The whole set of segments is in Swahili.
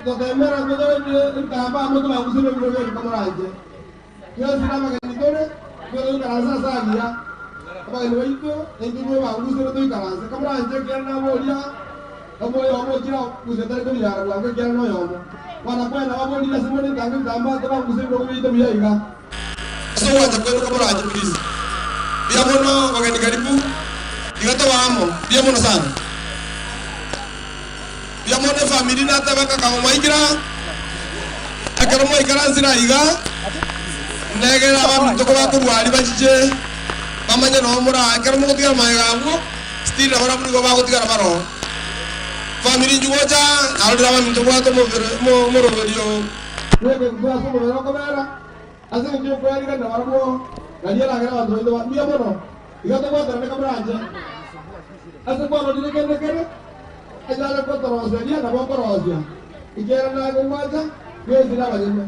Dotemera todo el capa no la usa el problema como aje. Yo si la magnitore, yo un casa sagia. Apa el veito, en tu nueva usa todo el casa. Como aje que na bolia, como yo mo tira usa todo el yar, la que no yo. Para pues la bolia se pone tan gamba, te va usa el veito biaiga. So what the como aje please. Biamono magani karibu. Digato amo, biamono sana. Biamone family na tabaka kama maigira akara maigira sira iga negera ba mtoko ba kurwali bajije bamanya no mura akara mo kutika maiga ngo still hora muri go ba kutika maro family jugoja aldra ba mtoko ba to mo ro video nege ngwa so mo ko bera ase ndio ko yari kana maro gadia la gara ba do biamono iga to ba tane kamera anje ase ko ro dine kene ajala ko torosia dia na ko torosia ikera na ko mata yo sila ba jema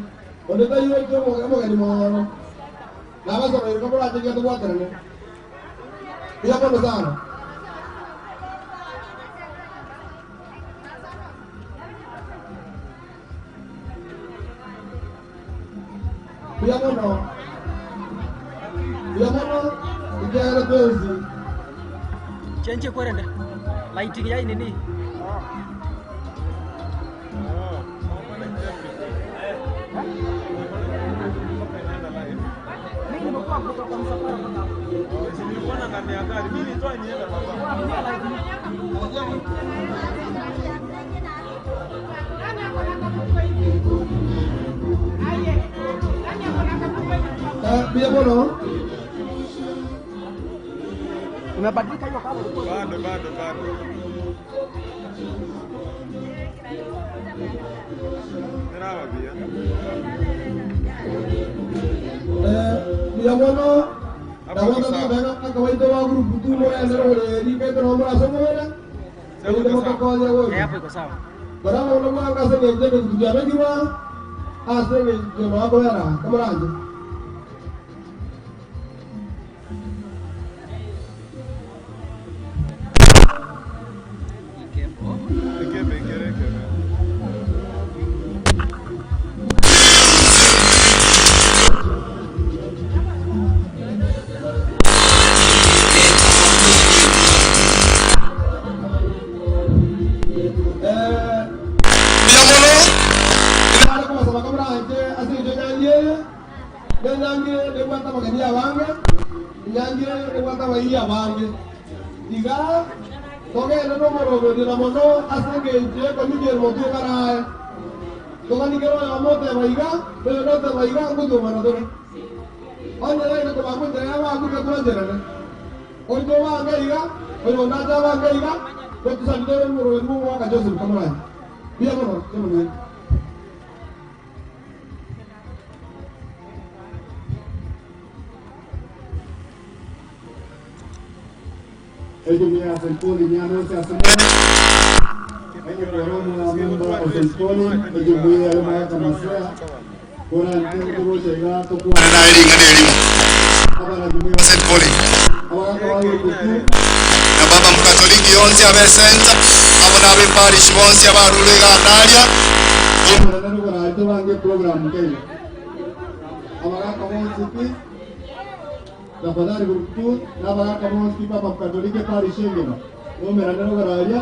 onde ta yo ko mo ga ni mo na ba so ko ko ate ke to water ne ya ko sana ya mono ikera to si chenche kwenda lighting ya ini Biar bono. Umebadilika hiyo kama bado. Kenapa dia? Biar bono. Dalam tanda banyak kawin tua grup itu mulai ada di kita nomor asal mana? Saya mau kau jawab. Apa itu sahaja? Barang orang orang kasih kerja ke tujuan juga. Asal ni cuma apa ya? Kamu aja. Tiga, toke na nomoro di ramono asenge je kami je motu karai. Toka ni kero ya mote maiga, pero no te maiga ngudu mana dore. Onde lai ko bamu te ya aku ke tuan jere. Oi to wa ga iga, oi na ja wa ga iga, ko tu sa dore moro mu wa ka josu kamera. Biya mono, temo ni. Ellos me hacen poli, ya no se hacen nada. Ellos fueron a miembro del poli, ellos voy a llamar como sea. Por el tiempo que llega, tocó a la ahora yo me voy a hacer poli. Ahora acaba de decir. Na baba mkatoliki yonse abesenza, abona beparish bonse abarulega naria. Ahora no para esto van a program que. Ahora como un chipi. tafadhali kurutu naba kama skipa pa Katolike parish ngema omera ndero gararia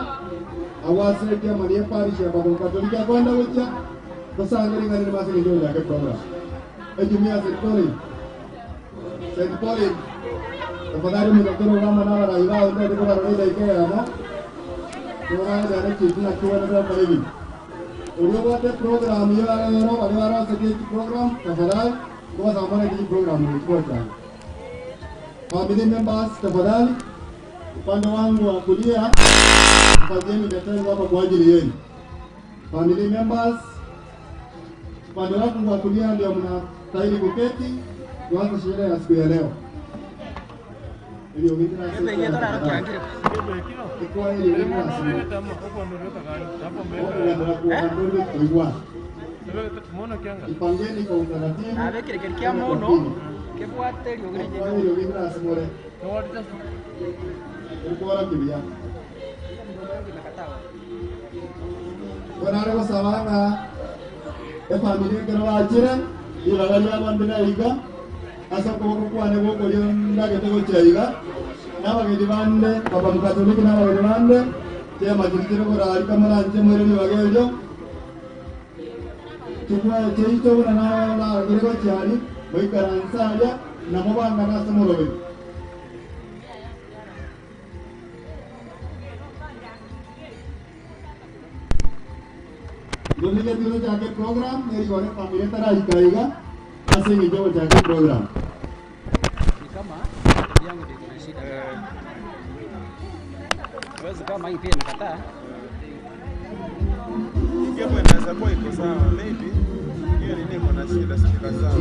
awase kia Maria parish ya Baba Katolike akwenda wicha kusangiri ngani masi ndio yake program ejumia St. Pauline tafadhali mtakiro kama na raia ndio ndiko barabara ile hapo Tunaona jana chini akiwa na karibu Uliopate program hiyo leo waliwara sisi program tafadhali kwa sababu hii program ni important. Family members tafadhali upande wangu wa kulia fanyeni daktari hapa kwa ajili yenu. Family members upande wangu wa kulia ndio mnastahili kuketi tuanze sherehe ya siku ya leo. Ndio mimi na kwa hiyo ni ipangeni kwa utaratibu abekerekeria muno kebwate lyogirije kwa hiyo ni asimore ukora kibia Wanare wasawanga family ngero wachire ila bali abandina iga asa ko kwane boko lyo ndagete ko chaiga n'abageni bande Baba Mukatoliki n'abageni bande kya majirikiro ko rari kamara anje mwereni wagejo tukwa cheito na gerego cyari bayikaransaja namubanga nasemurobe Dunia dulu jaga program dari orang family terakhir kaiga masih hijau jaga program. kama yangu ndio kuna shida. Wewe kama hii pia nakataa. Ingekuwa inaweza kuwa iko sawa, maybe hiyo ni niko na shida sawa.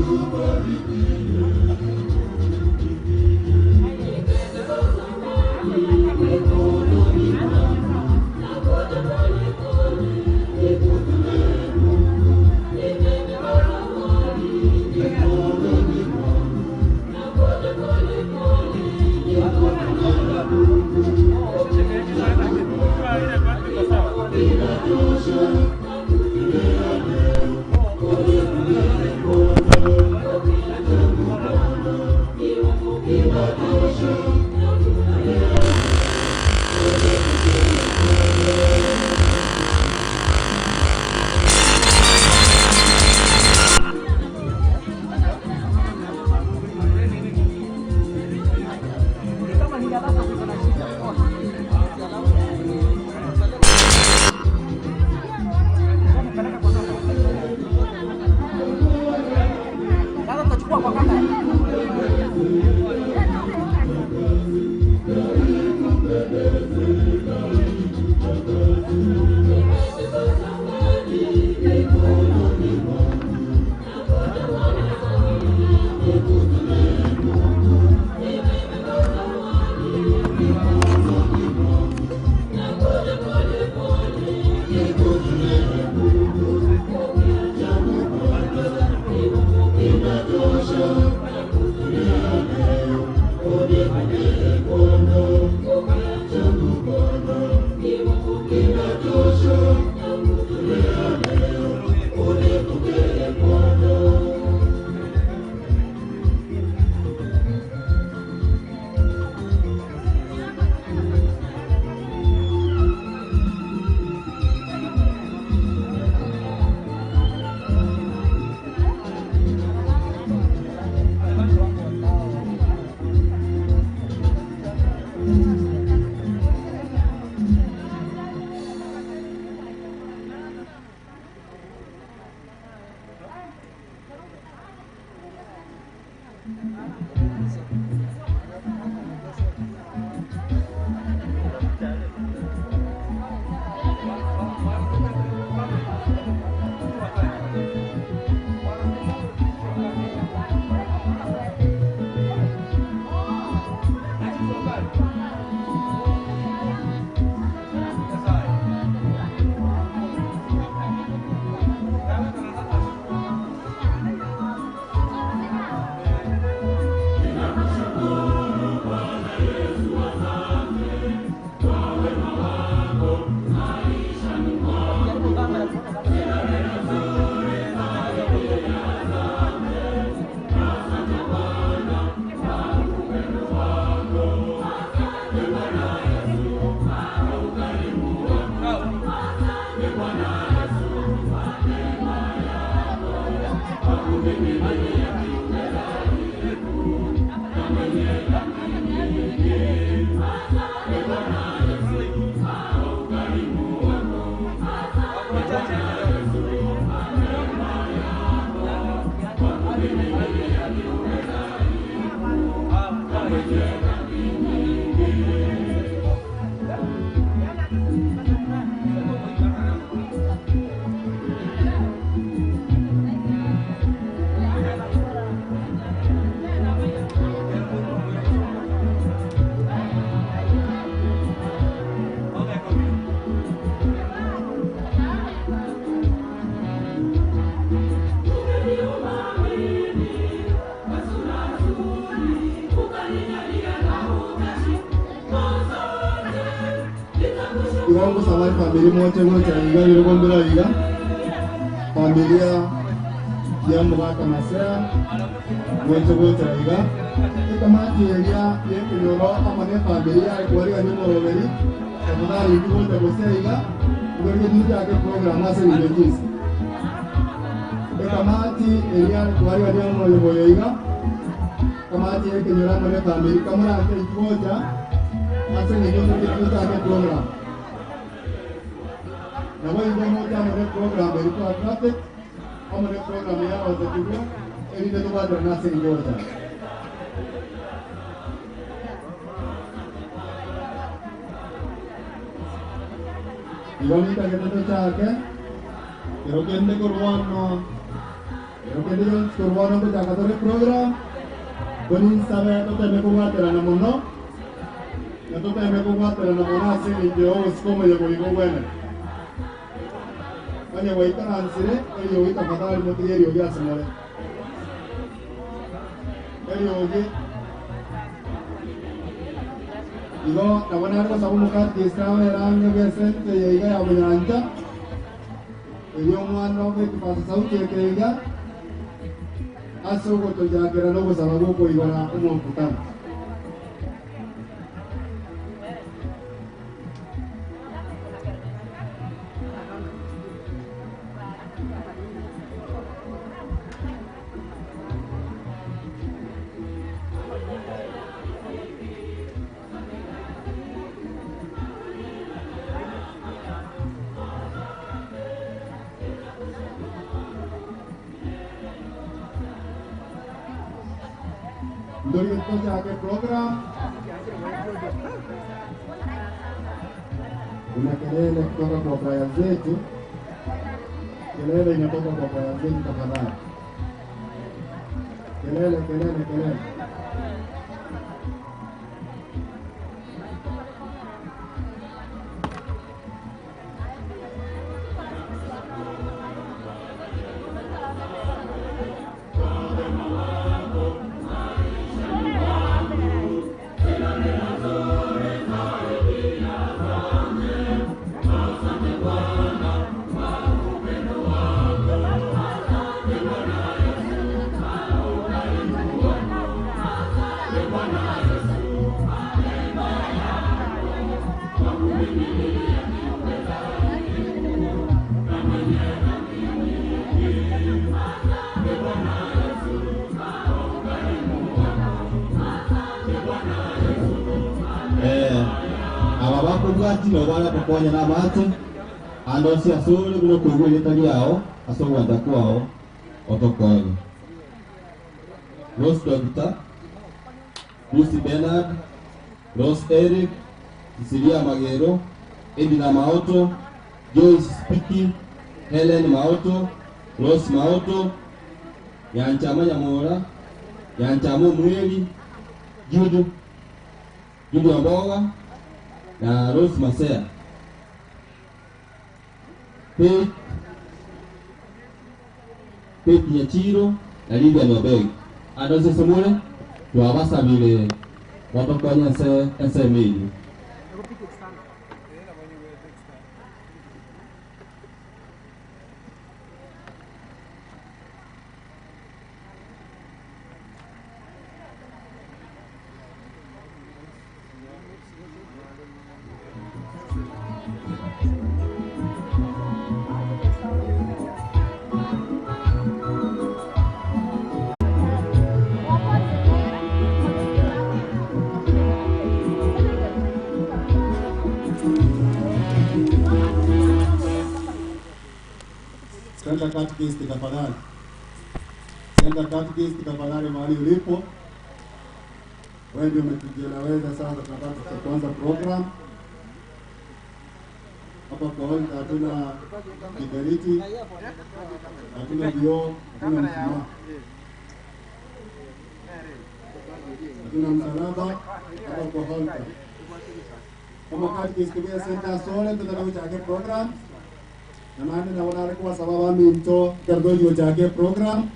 Iwangu samari familia moja moja iga irogombera iga familia ya mwaka masea moja moja iga ikamati ya yekinyoro amane familia ikwari ani moroberi tafadhali iga moja moja iga iga ndio yake program hasa ni jinsi ikamati ya ikwari ani moroberi iga kamati yekinyoro amane familia kama yake moja hasa ni ndio yake program. Na wao ndio moja ya program ilikuwa traffic ama ni program ya wazatuko ili ndio watu wanasi ndio. Iwani kagenda chake erokende korwano ko jakatore program bani sabe to teme ko watera na mono na to teme ko watera na mono asili ndio usikome ya kuigongwena. Kanya waita ansire iyo waita fadhali motiyeri ogi asimole iyo ogi ilo tawana ko sabu mukat kistawa erang ngesente yega ya bunyanja iyo mwana oge kipasa sauti yekega aso ko tojagera no ko sababu ko ibara umo mkutano. Ndio kituo chake program. Kuna kelele kutoka kwa kwaya zetu. Kelele inatoka kwa kwaya zetu tafadhali. Kelele. Ababakubwati nobala kukonya n'abantu andosi asole kuno kugulita lyao asogwanda kwao otokonya Rose Doctor Lucy Bernard Rose Eric Cecilia Magero Edina Maoto Joyce Spiki Helen Maoto Rose Maoto Yanchama Nyamora Yanchamo Mweli Judu Mboga na Rose Masea Pete Nyachiro na Lydia Nobegi andoze semule twabasabire watokonya nse mili Center Catechist tafadhali. Center Catechist tafadhali, mahali ulipo. Wewe ndio umetujeleweza sasa, tunataka kuanza program. Hapa kwa hall hatuna kiberiti, hatuna vioo, hatuna mshumaa, hatuna msalaba hapa kwa hall. Kama Catechist kwa Center sole tutaka kuchake program. Na maana naona alikuwa sababu mimi mto kardoji wachake program.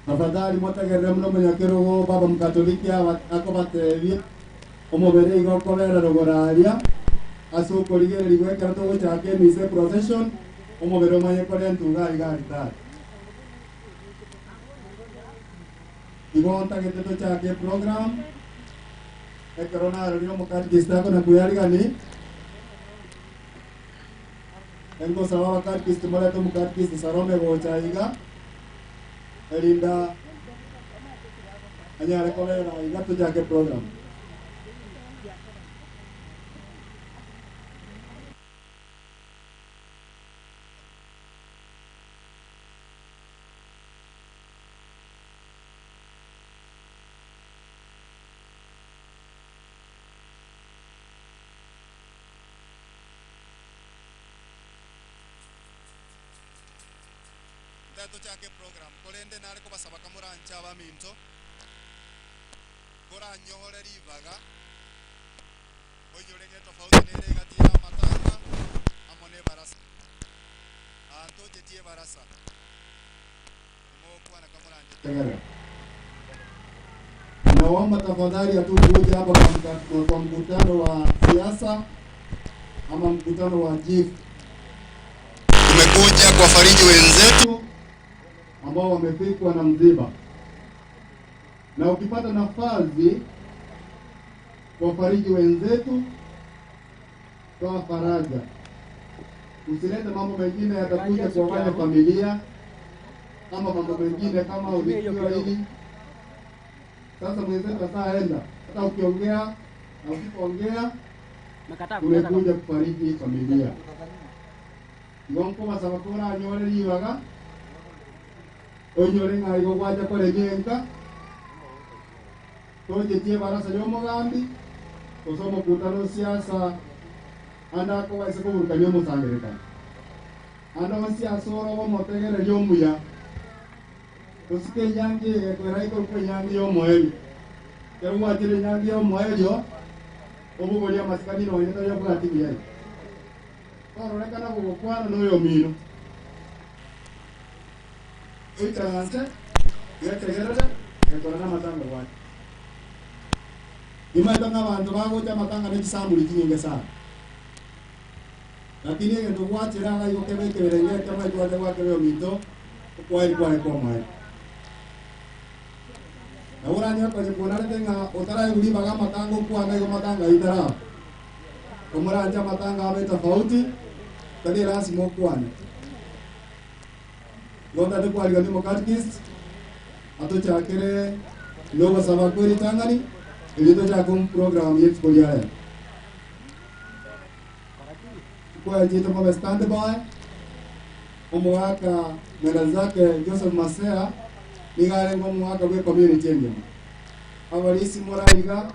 Tafadhali mutagerere muno munyakiro wo baba mukatoliki akobatebie omubere igokobera rogoraria asukorigere gwekera togochake mise procession omubere omanye kore ntunga igaritari igonta geteto chake program ekorona rero Catechist ako na kuyarigani engo sawa Catechist mole to Catechist sarome gochaiga Elinda anyare kolera igato jake program. Dato chake program kolende nare ko basaba kamurancha ba minto kora nyohore ribaga oyore ke tofauti nere gatira matanga amone barasa anto jetie barasa mo kwa kamurancha Naomba tafadhali atukuja hapa kwa mkutano wa siasa ama mkutano wa chief. Tumekuja kuwafariji wenzetu ambao wamefikwa na mziba, na ukipata nafasi kuwafariji wenzetu, toa faraja. Usilete mambo mengine yatakuja kuwafanya familia ama mambo mengine kama ulikiwa hili. Sasa mwenzetu asaenda, hata ukiongea na usipoongea, tumekuja kufariji familia. Ngonko basabakora anyore libaga onyore ngaigo kwaja kore genka toje tie barasa yo mugambi osomo kutano siasa anda ko waise ko urkanyo musangereka anda siasa oro bo motegere yo muya tosike yangi ko raiko ko yangi yo moeli kero watire yangi yo moelio obo bolia maskani no ina yo kwa tibi yai oro rekana bo kwana no yo mino Uitaanze, yetegerere, ekorana matanga wani. Imaitanga abantu bagoja matanga n'ekisambu likinyinge sana. Lakini ngendo gwatira nga yokebe keberenge kama twate gwake yo mito, kwa mwe. Na uranya kwa jikona tenga otara yuli baga matango kwa nga yo matanga itara. Komuranja matanga abe tofauti, kadi rasimo kwane. Gonda de kwali gani Catechist ato chakere logo sama kweli tangani ilito chakum program yetu kuliaya kwa jito kwa stand by omwaka mera zake Joseph Masea nigare ngomwaka we community ndio abalisi moraiga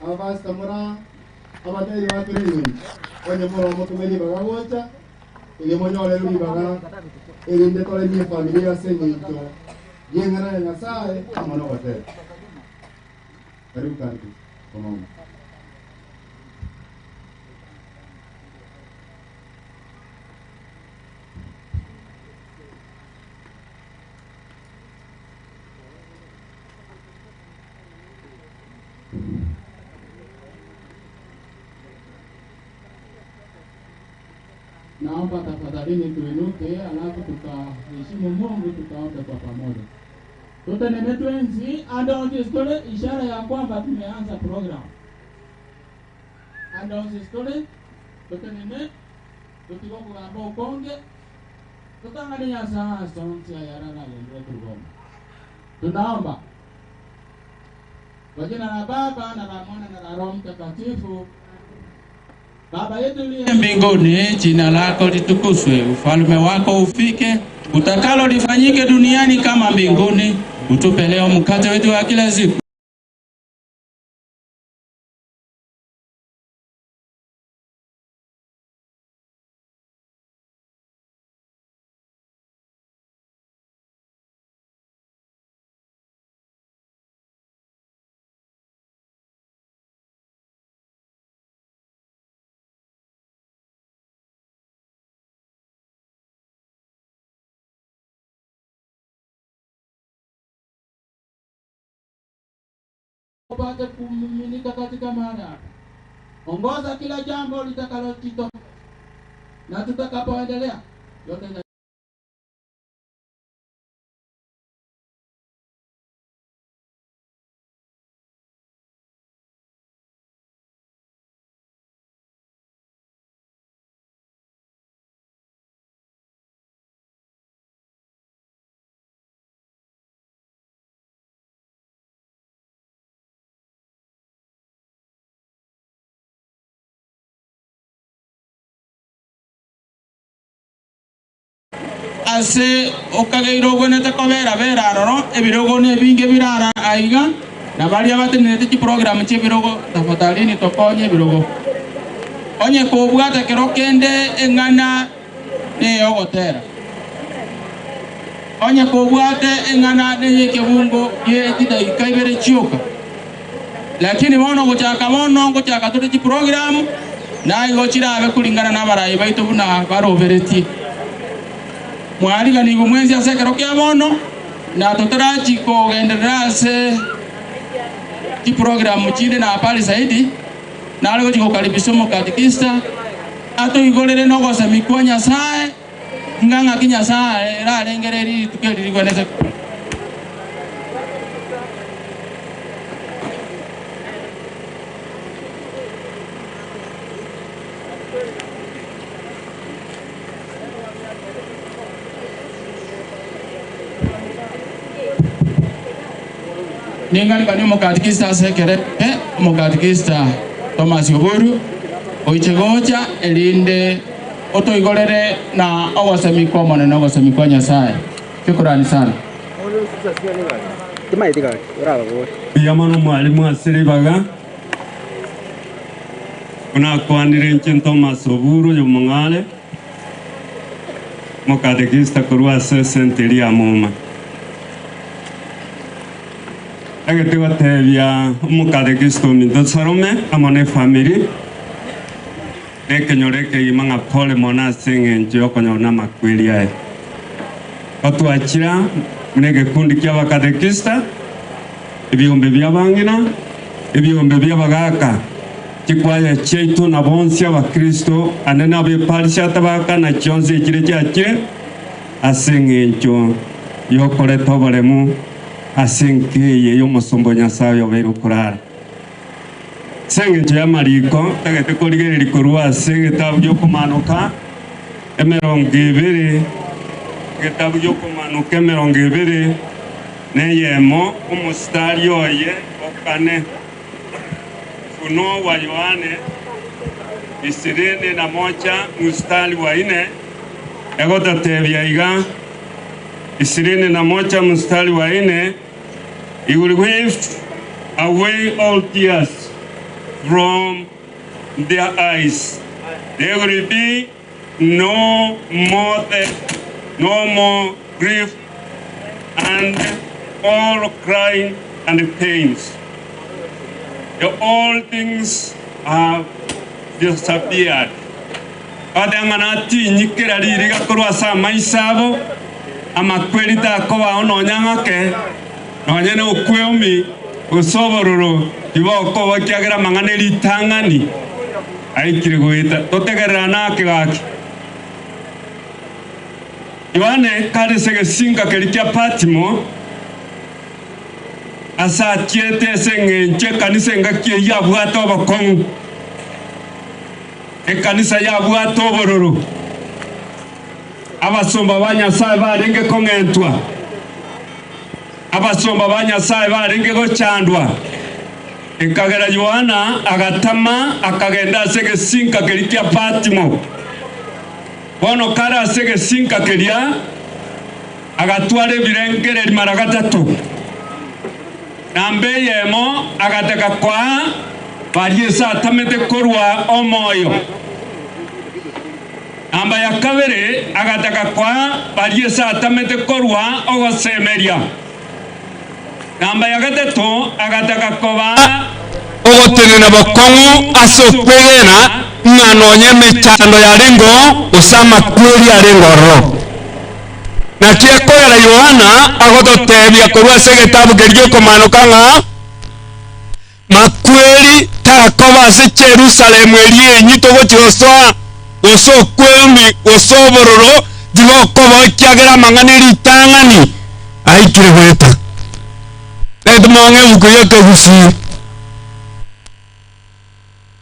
abasta mora abateri wakirini onye moro motumeli bagawocha ile monyole luli baga elinde tole mi familia senyito yengana ya Nyasaye amana wote karibu kwa mama. Naomba tafadhalini tuinuke, alafu tutaheshimu Mungu, tutaomba kwa pamoja. Tuteneme twenzi andonzi story, ishara ya kwamba tumeanza program. Andonzi story, tuteneme tutigo kugamba ukonge tutangania sasa msiayana na yeye turgoma. Tunaomba kwa jina la Baba na la Mwana na la Roho Mtakatifu. Baba yetu uliye mbinguni, jina lako litukuzwe, ufalme wako ufike, utakalo lifanyike duniani kama mbinguni. Utupe leo mkate wetu wa kila siku. Upate kumiminika katika mahali hapa. Ongoza kila jambo litakalotitoka na tutakapoendelea yote na ase okageiro gwenete kobera bera roro ebirogo ne binge birara aiga na bali abatenete ki program che birogo tafadhali tokonye birogo onye ko bwata kero kende engana ne ogotera onye ko bwata engana ne yeke bungo ye tidai kaibere chioka lakini mono gochaka tuti ki program na igochira abe kulingana na barayi baitu buna barobereti mwaliga ni mwenzi asekero kia mono na tutaraji kugenderera se ki program chinde na pali zaidi na algo chiko karibisho mo katikista ato igolere no gosa mikonya sae nganga kinya sae ra lengereri tukeli gwanese Ningali kani mokatikista sekere mokatikista Thomas Oburu oichegocha elinde oto igolere na awasemi kwa mwana na awasemi kwa Nyasaye. Shukrani sana. Yamano mwalimu asiribaga unakwandire nchen Thomas Oburu yomongale mokatikista kurwa senteria moma agete watebya umukatekristo minto sarome amone family leke nyoreke imanga pole mona senge njo konyona makweli aye atwachira nege kundi kya bakatekista ebyombe byabangina ebyombe byabagaka kikwaya cheito na bonsi abakristo anena be parisha tabaka na chonze kire kyache asenge njo yokore tobolemu asenkeye yo musombo Nyasaye oberu kurara senge ya mariko tagate korigereri kurwa senge tabu yo kumanuka emerongo ibiri getabu yo kumanuka emerongo ibiri neyemo umustari oye okane Ufunuo wa Yohane 21 mstari wa 4 egotatebya iga 21 mstari wa 4 He will wave away all tears from their eyes. There will be no more death, no more grief, and all crying and pains. All things have disappeared. Adanganati nyikera liriga kurwa sa maisabo amakwelita koba ononyangake nonyene ukweumi usobororo iboko bakiagira mangane litangani aikire goita totegerera nake gaki Yohane kare sege singa kelikia Patimo asa tiete senge nche kanisa ngakie ya bwato bakongu kanisa ya bwato bororo abasumba ba Nyasaye barenge kong'entwa, abasumba ba Nyasaye barenge gochandwa. Ekagera Yohana agatama akagenda ase gesinka keri kia Patimo. Bono kara ase gesinka keria agatwara ebirengere rimara gatatu. Nambe yemo agateka kwa bari esa atamete korwa omoyo. Namba ya kabere agateka kwa bari esa atamete korwa ogosemeria. Namba ya gatatu agateka koba ogotenena bakongu asokwegena ng'anonye mechando ya rengo usama kweli ya rengo ro. Na kiekoera Yohana agototebia korwa ase gitabu kerio komanuka ng'a makweli takoba ase Jerusalemu eri enyi togochiosoa goso kwemi goso bororo digokoba ekiagera amang'ana ritang'ani aikire gweta edmonge bukuye kegusi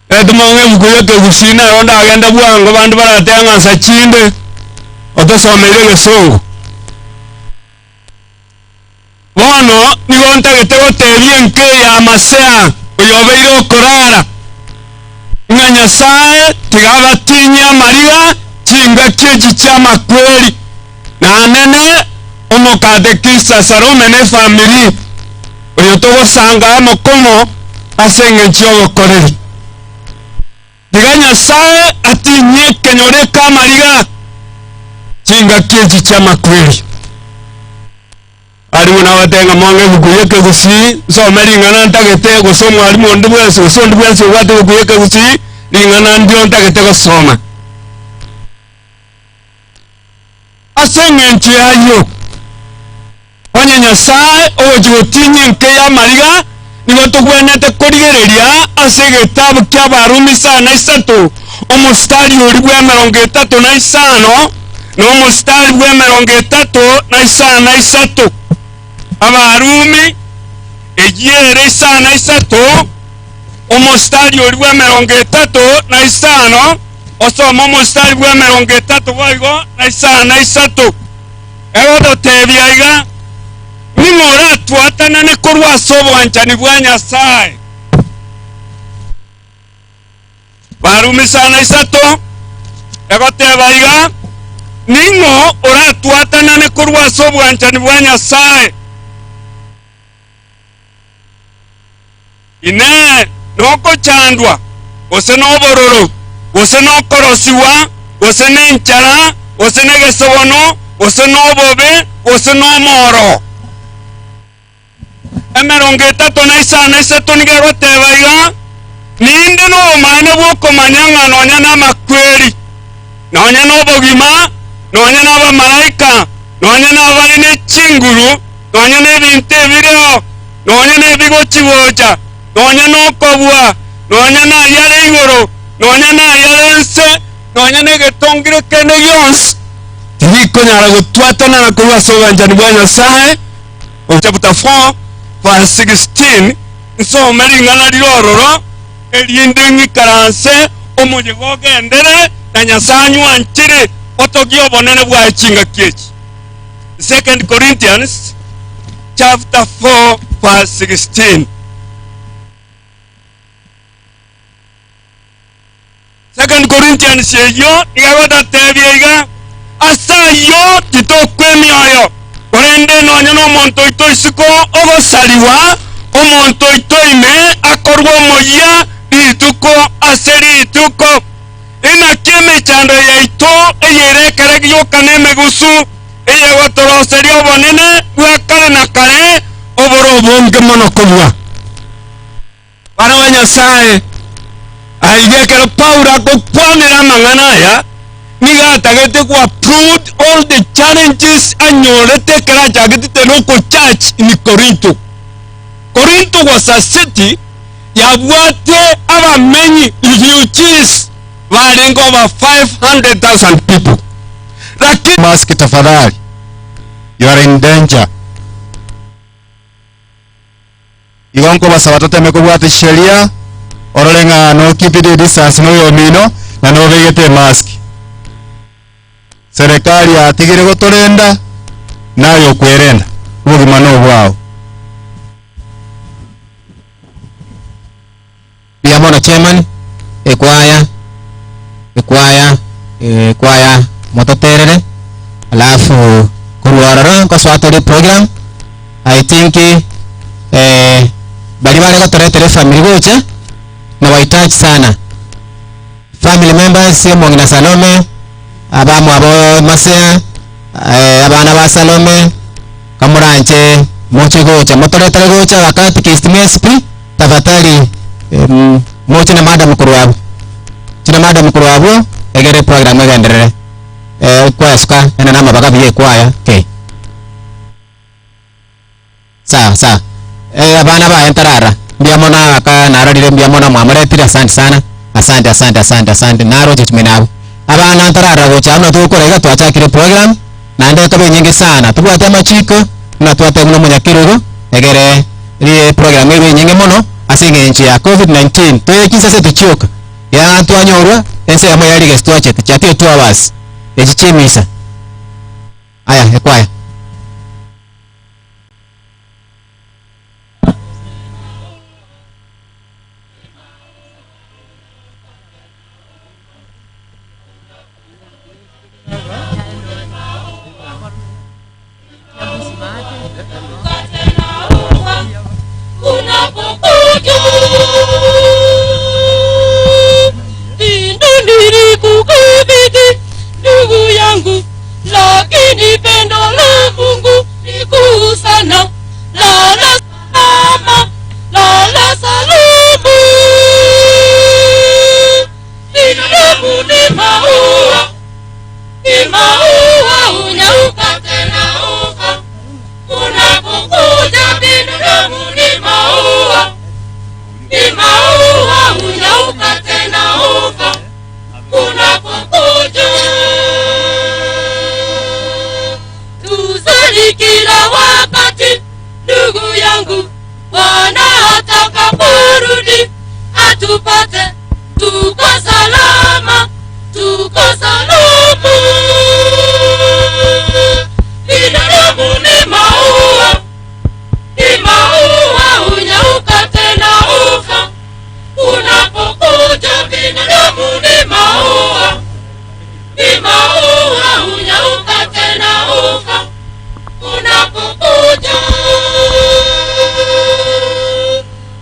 edmonge bukuye kegusi na ronda agenda bwango bandu barateng'asa chinde otosomeire gesongo bono nigo ntagete gotebia nke ya masea oyobeire okorara ng'a Nyasaye tigabatinya mariga chinga kiechi chia makweli na nene omokatekista Salome ne family oyo togosanga mokomo ase eng'enchi ogokoreri tiga Nyasaye atinye kenyore ka mariga chinga kiechi chia makweli arimu nabatenga monge bukuye kegusi some ring'ana ntagete gosoma arimu ndi bwese gosondi bwese obwate bukuye kegusi ring'ana ndio ntagete gosoma ase eng'enchi yayo onye Nyasaye ogochigotinye nke ya mariga nigo togwenete korigereria ase gitabu kia Barumi 3 omustari ori bwa 35 na omustari bwa 33 Abarumi egiere 3 omustari ori bwa 35 osoma omustari bwa 30 boigo na 3 egototebia iga ning'ora twatana ne korwa ase obwanchani bwa Nyasaye. Barumi 3 egoteba iga ning'o oratwatana ne korwa ase obwanchani bwa Nyasaye. Ine nokochandwa gose nobororo gose nokorosiwa gose nenchara gose negesobono gose nobobe gose nomoro 35 niga goteba iga ninde nomane bwokomanya ng'a nonya namakweri nonya nobogima nonya nabamalaika nonya nabari nechinguru nonya nebinto ebireo nonya nebigochigocha nonya nokobwa nonya nayare igoro nonya nayare ense nonya negetongire kende gionsi tigikonyara gotwatana na korwa ase obwanchani bwa Nyasaye. Chapter 4 verse 16 nsome ring'ana rirororo erinde ng'ikaranse omoyego ogendere na Nyasaye anywanchire otogie obonene bwa chinga kiechi. 2 Corinthians chapter 4 verse 16. 2 Corinthians eyo igagotatebia iga asayo titokwemioyo korende nonya n'omonto oito isiko ogosariwa omonto oito ime akorwa omoyia rituko ase rituko enaki emechando yaito eyerekere gioka n'emegusu eyegotoroseria obonene bwa kare na kare oboro obonge mono kobua bana ba Nyasaye aigekero Paulo akokwanera amang'ana aya niga atagete ku approved all the challenges anyorete kera chagete local church in Corinto. Corinto was a city yabwate abamenyi refugees valengo over 500,000 people. Lakini mask tafadhali, you are in danger. Igonko basa watoto mekubwate sheria orolenga no keep the distance no yomino na no vegete mask. serikali yatigire guturenda nayo kwerenda ubugima n'obwao. Biamono chairman ekwaya mototerere alafu kurwarara kwa swatore program. I think bali wale gotoretere family gocha na wahitaji sana family members Mongina Salome abamu abo masea abana ba Salome kamuranje moche gocha motoretere gocha wakati kistimespi tafadhali moche na madam kurwabu china madam kurwabu egere program egenderere kwa suka ena nama baka biye kwaya okay sawa abana ba entarara mbiamona aka nararire mbiamona mwamuretire asante sana asante naro jitumenabo abana entarara gocha no tukorega twachakire program na ndio kabe nyingi sana tubwate amachiko na twate muno munyakirugo egere ri program ebe nyingi muno asinge nchi ya COVID-19 twekisa se tuchoka ya twanyorwa ense ya mayari gestwache tuchake 2 hours echichimisa aya ekwaya ndugu yangu, lakini pendo la Mungu ni kuu sana. Lala salama, lala salamu. Binadamu ni maua, hunyauka tena ufa. Unapokuja binadamu ni maua, hunyauka tena ufa. Unapokuja tuzali kila wakati, ndugu yangu, Bwana atakaporudi atupate tuko salama, binadamu ni maua, hunyauka tena ufa. Unapokuja binadamu ni maua, hunyauka tena ufa. Unapokuja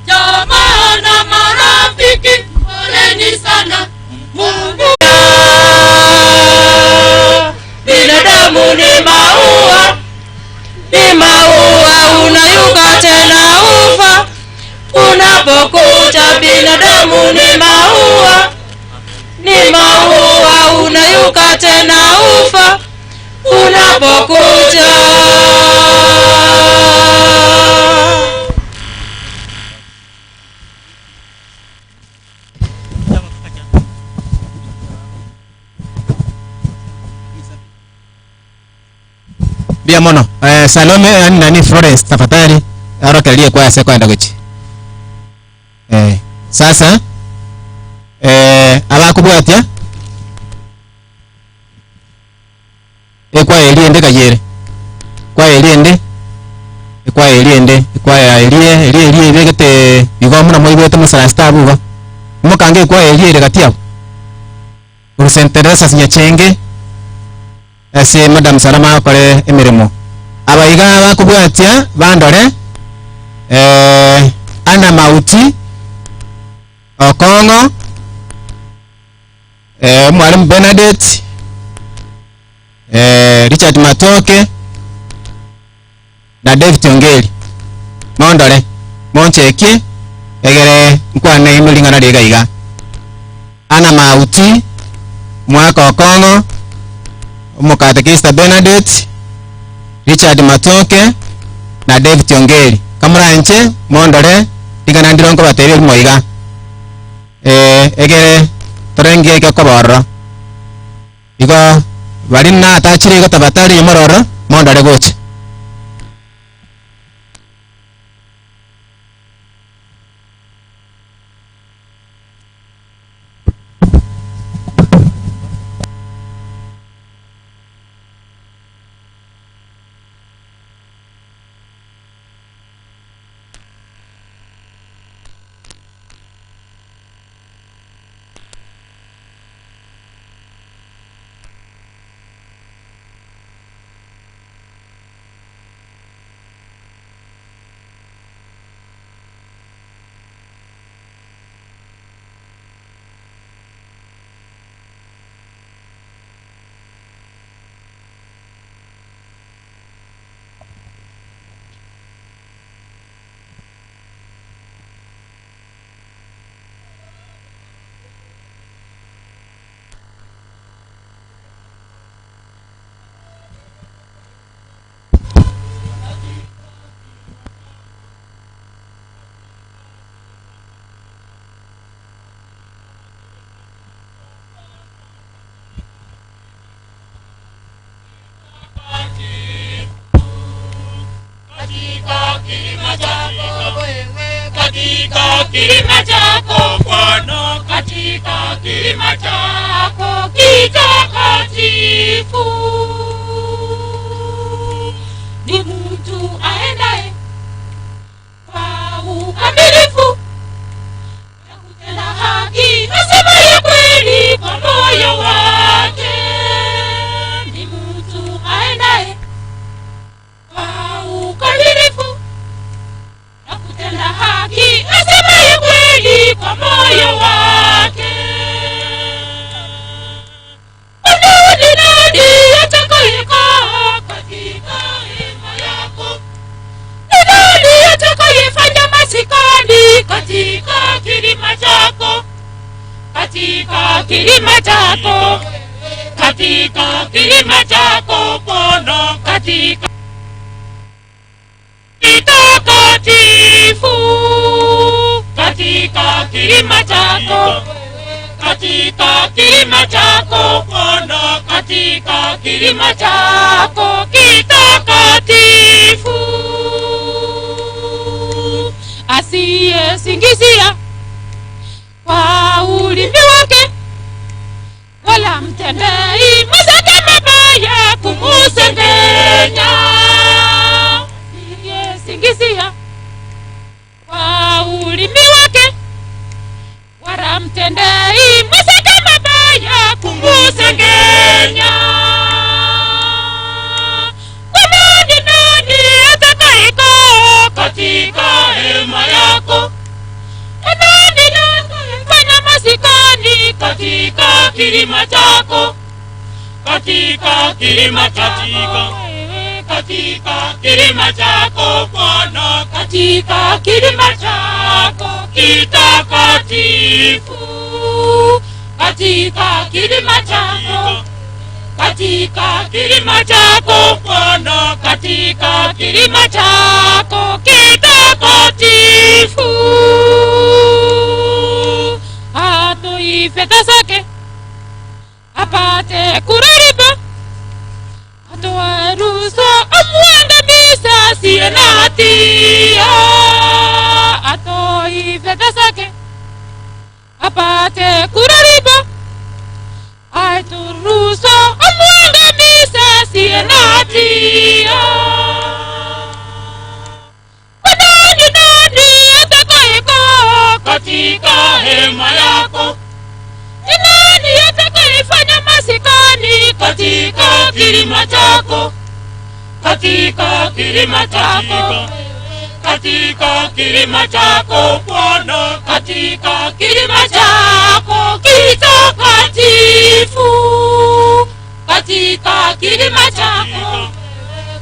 jamaa na marafiki, poleni sana. Mungu binadamu ni maua, unayuka tena ufa. Unapokuja binadamu ni maua, unayuka tena ufa. Unapokuja Biamono Salome nani Florence tafadhali arokelie kwa yase kwenda kuchi sasa abakubwatia ekwa eliende kayere kwa eliende elie begete bigomuna moibete musarasta buba mukange kwa eliere katia urusenteresa sinyachenge ase madam Salama kore emirimo abaiga bakubwatia bandore ana mauti Okongo mwalimu Bernadette Richard Matoke na David Ongeli mondore moncheki egere nkwana imulingana ligaiga ana mauti mwaka Okongo umukatekista Bernadette Richard Matoke na David Ongeli kamuranche mondore ligana ndirongo batebe moiga egere torenge ke koboro igo bari na atachire go tabatari mororo mondare goche kilima chako wewe, katika kilima chako Bwana, katika kilima chako kitakatifu. Ni mtu aendaye kwa ukamilifu na kutenda haki, asemaye kweli kwa moyo wake. Ni mtu aendaye kwa ukamilifu na kutenda haki, asemaye kweli kwa moyo wake. Ni nani atakayekaa katika hema yako? Ni nani atakayefanya masikani katika kilima chako? Katika kilima chako, katika kilima chako Bwana, katika kitakatifu, katika kilima chako, katika kilima chako Bwana, katika kilima chako kitakatifu. Asiyesingizia kwa ulimi wake, wala mtendei mwenzake mabaya kumusengenya. Asiyesingizia kwa ulimi wake, wala mtendei mwenzake mabaya kumusengenya. Ni nani atakayekaa katika hema yako? Ni nani atakayefanya masikani katika kilima chako? Katika kilima chako, katika kilima chako Bwana, katika kilima chako kitakatifu, katika kilima chako, katika kilima chako Bwana, katika kilima chako kitakatifu. Atoi fedha zake apate kurariba, atoe ruhusa amwangamiza asiye na hatia. Atoi fedha zake apate kurariba, atoe ruhusa amwangamiza asiye na hatia. Ni nani atakayekaa katika hema yako? Ni nani atakayefanya masikani katika kilima chako? Katika kilima chako, katika kilima chako Bwana, katika kilima chako kitakatifu, katika kilima chako,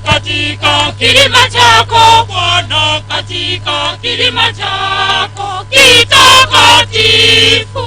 katika kilima chako Bwana, katika kilima chako kitakatifu.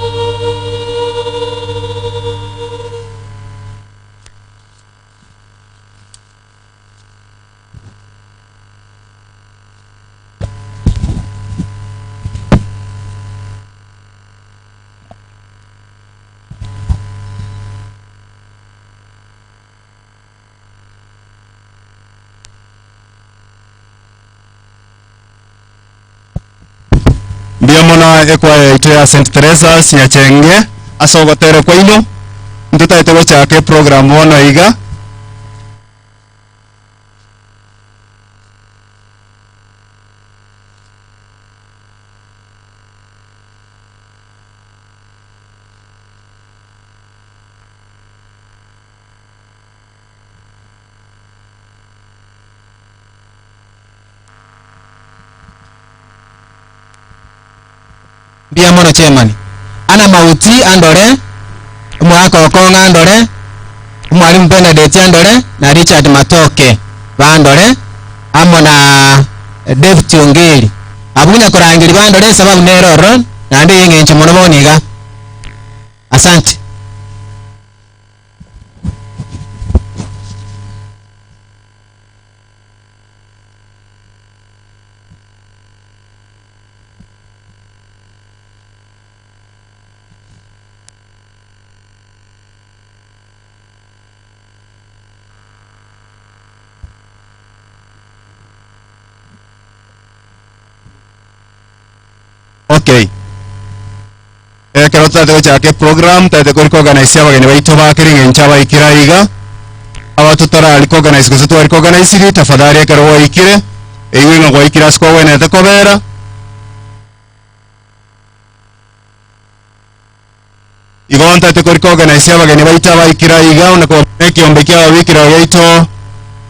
Ndiamona ekwa ito ya St. Teresa siachenge asogotere kwa ino ndutaite gochake program wono iga Biamono chairman ana mauti andore mwako okonga andore mwalimu Benedict andore na Richard Matoke bandore amona David Ongeri abunya korangiri bandore sababu neroro nande yengenche mono boniga. Asante. Okay. Kero tate gochake program tate kuri organize abageni baitu bakiringa enchaba ikiraiga abatutara ali organize kuzitu ali organize ri tafadhali kero waikire eyinga kwa ikira sko wene te kobera igon tate kuri organize abageni baitu baikiraiga unako ekiombe kya abikira baitu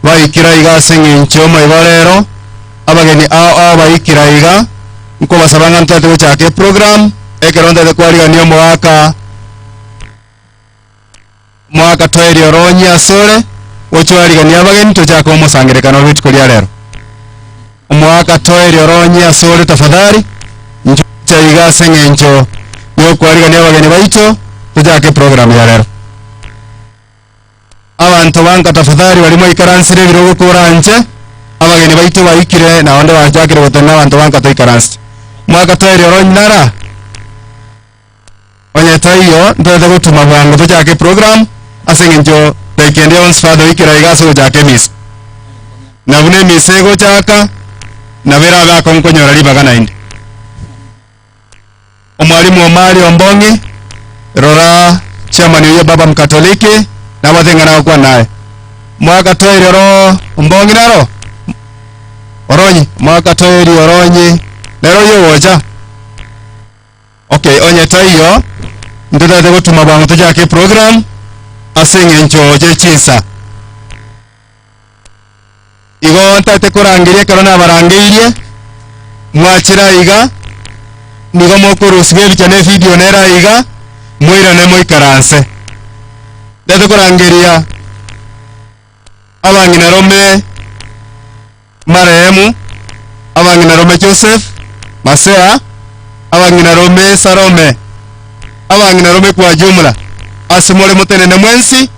baikiraiga singincho maibalero abageni baikiraiga nko basabanga tate gochake program ekeronda de kwariga niyo mwaka tweri oronya sore ochwariga ni abageni tochaka umusangirekano bitu kuri rero mwaka tweri oronya sore tafadhali nchucha igase ngencho yo kwariga ni abageni baito tochake program ya rero abantu banka tafadhali walimo ikaransire birogo kuranje abageni baito baikire na onde bajakire botena abantu banka to ikaransi mwaka tweri oronya nara onye tayo ndode gutuma bwangu tujake program asengenjo tekende ons fado ikira igaso jake mis na bune misego chaka na vera ga konkonyora libaga nainde omwalimu omali ombongi rora chairman yo baba mkatoliki na bathengana kwa naye mwaka toiri ro ombongi naro oronyi mwaka toiri oronyi nero yo woja. Okay, onye tayo ndode gutuma bwangu tujake program asengenjo je chisa igo ntate kurangirie karona barangirie mwachira iga nigo mokurusibye bichane video nera iga mwira ne moikaranse ndate kurangiria abangina rome marehemu abangina rome Joseph Masea abangina rome Sarome abangina rome kwa jumla asimole mutenene mwensi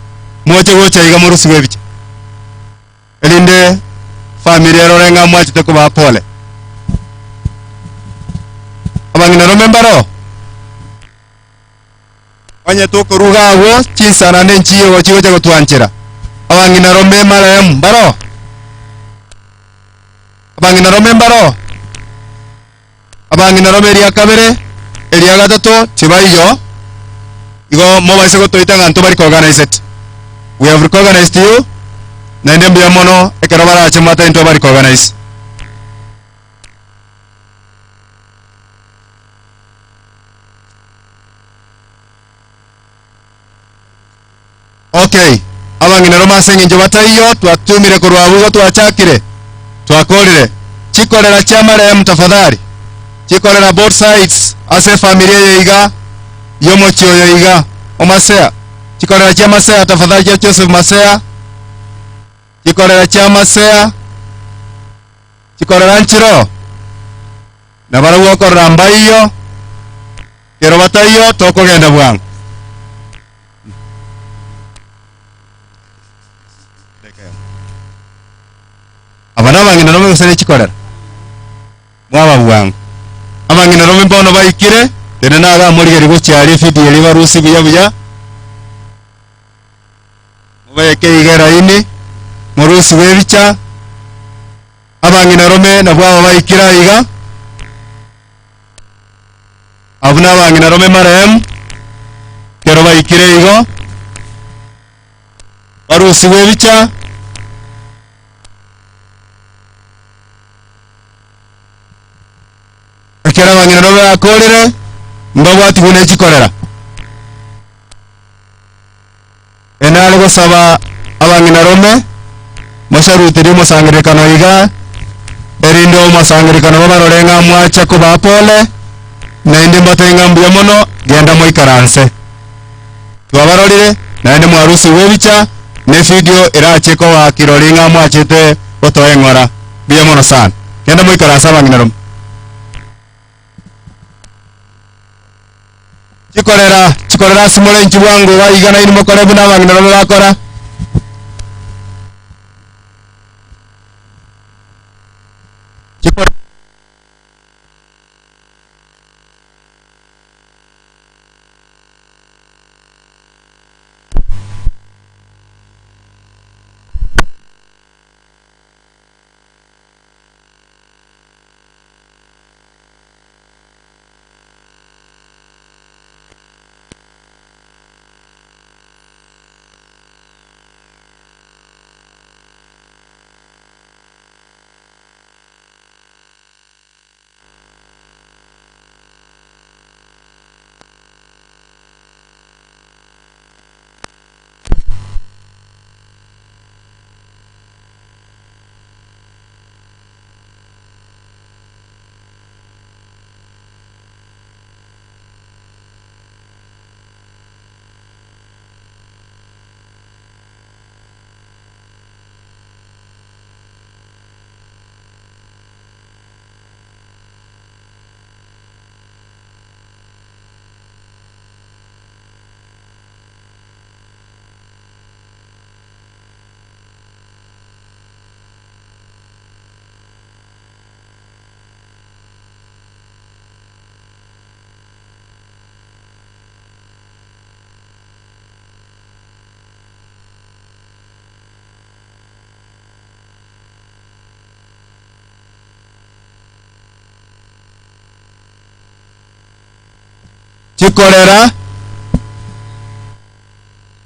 mwoche gocha iga murusibye bicha elinde familia rorenga mwachite kuba pole abangina rome mbaro onye tukuruga abo chisana nenchiyo gochigo cha gutwanchira abangina rome marehemu mbaro abangina rome mbaro abangina rome eria kabere eria gatatu tibaiyo igo mobaise gotoita nganto bari organized. We have recognized you na ndembe ya mono ekero barache mata into bari organized. Okay, abangina roma sengenje bataiyo twatumire kurwabugo twachakire twakorire chikorera chamarehemu tafadhali chikorera both sides ase familia yeiga yomochio yoiga omasea chikorera cha Masea tafadhali cha Joseph Masea chikorera cha Masea chikorera nchiro na barawo korera mbaiyo kero bataiyo tokogenda bwangu abana bangina rome gusene chikorera mwaba bwangu abangina rome mbono baikire tene naga muri gari gocyari video iri barusi biya mubeke igera ini murusi webicha abangina rome na bwaba baikira iga abuna abangina rome marehemu kero baikire igo barusi webicha akera abangina rome akorere mbabwati gune chikorera enale gosaba abangina rome masharutiri musangirikano iga erindo musangirikano babarorenga mwacha kuba pole na indi mbatenga mbuya mono genda moikaranse twabarorire na indi mwarusi webicha ne video irache ko wakiroringa mwachete gotoengora biya mono sana genda moikaranse abangina rome chikorera simole nchibwangu baigana iri mukore buna abangina rome bakora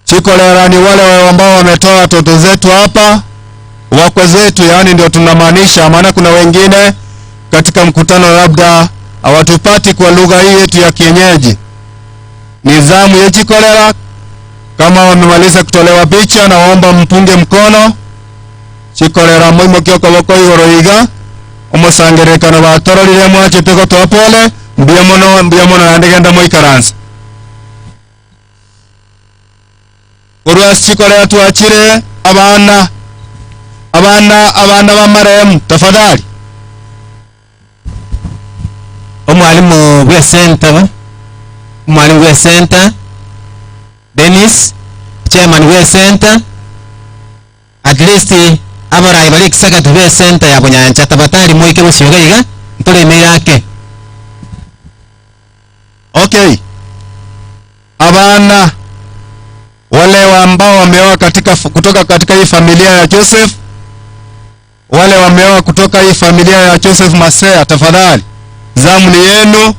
Chikolera ni wale ambao wametoa watoto zetu hapa, wakwe zetu, yaani ndio tunamaanisha, maana kuna wengine katika mkutano labda hawatupati kwa lugha hii yetu ya kienyeji. Nizamu ya chikolera, kama wamemaliza kutolewa picha na waomba mpunge mkono. Chikolera moimo kyoko boko igoroiga umusangerekano batororire mwache tego twapole mbiamono nandegenda moikaransa. Urwas chikolera tuachire abana bamaremu tafadhali. Omwalimu we center Dennis, chairman we center, at least abarayi bali kisakati we center ya Bunyanja tabatari moike busiogaiga ntole yake. Okay, abana wale ambao wameoa kutoka katika hii familia ya Joseph, wale wameoa kutoka hii familia ya Joseph Masea, tafadhali zamu ni yenu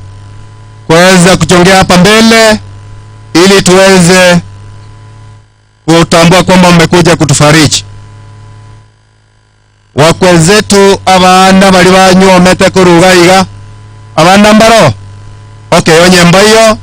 kuweza kuchongea hapa mbele ili tuweze kutambua kwamba mmekuja kutufariji. Wakwe zetu abana bali banyomete kurugaiga abana mbaro. Okay, onye mbayo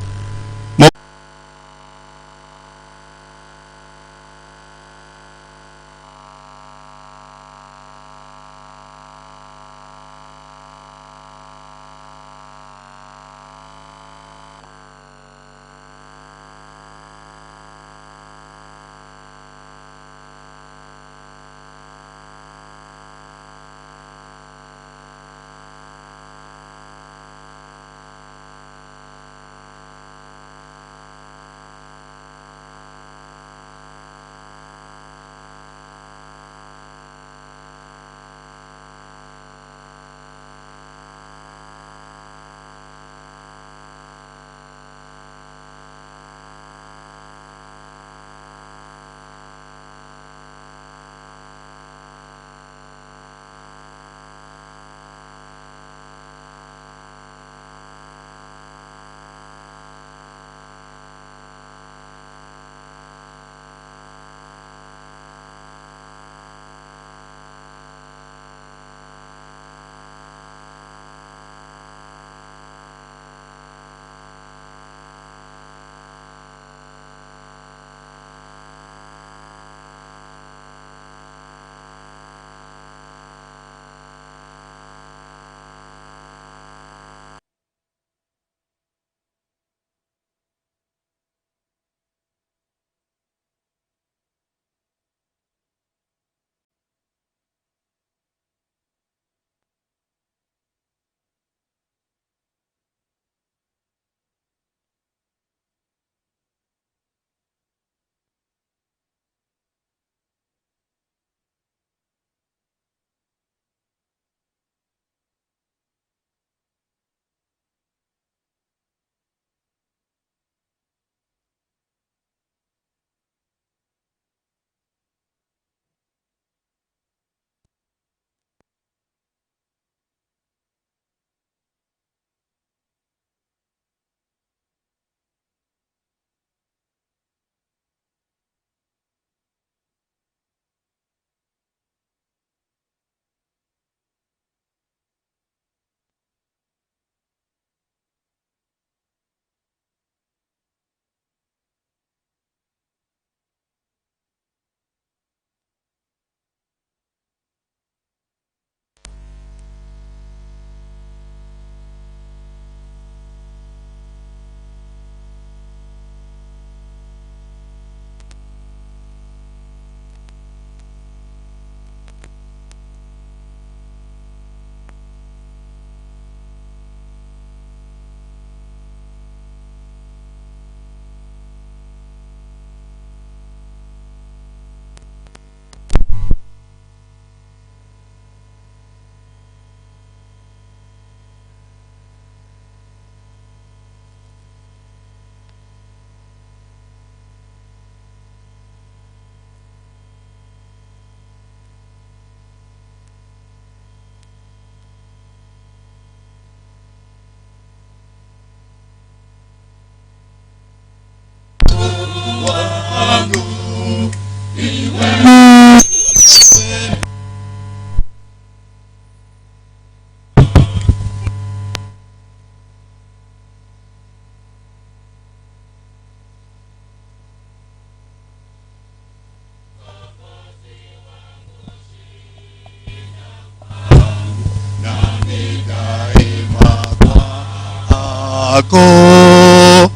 wako.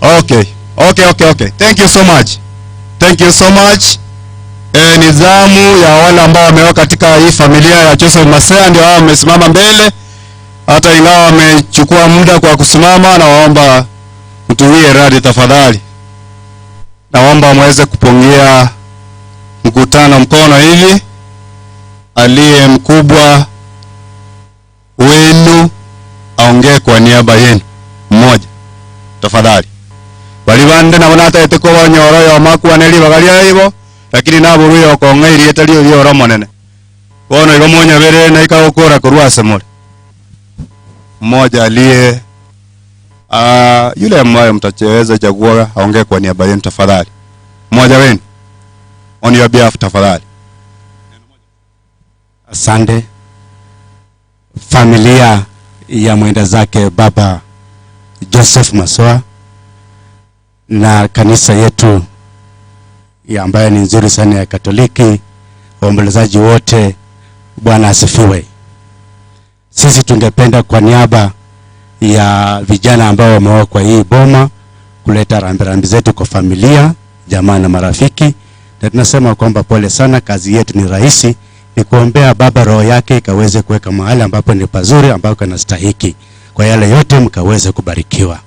Okay. Thank you so much. Ni zamu ya wale ambao wameweka katika hii familia ya Joseph Masea, ndio hao wamesimama mbele. Hata ingawa wamechukua muda kwa kusimama, na waomba mtuwie radhi tafadhali. Naomba mweze kupungia mkutano mkono hivi. Aliye mkubwa wenu aongee kwa niaba yenu. Mmoja tafadhali. Bali bande na wanata eteko banyoro yo makwaneli bagalia hibo, lakini nabo ruyo kongeiri etalio yo romonene. Kono igo monya bere na ikakora kurwase mole. Mmoja aliye yule ambaye mtacheweza chagua aongee kwa niaba yenu tafadhali. Mmoja wenu. On your behalf tafadhali. Asante. Familia ya mwenda zake Baba Joseph Masea na kanisa yetu ya ambayo ni nzuri sana ya Katoliki, waombolezaji wote, Bwana asifiwe. Sisi tungependa kwa niaba ya vijana ambao wameoa kwa hii boma kuleta rambirambi zetu kwa familia, jamaa na marafiki, na tunasema kwamba pole sana. Kazi yetu ni rahisi, ni kuombea baba roho yake ikaweze kuweka mahali ambapo ni pazuri, ambapo anastahiki. Kwa yale yote mkaweze kubarikiwa.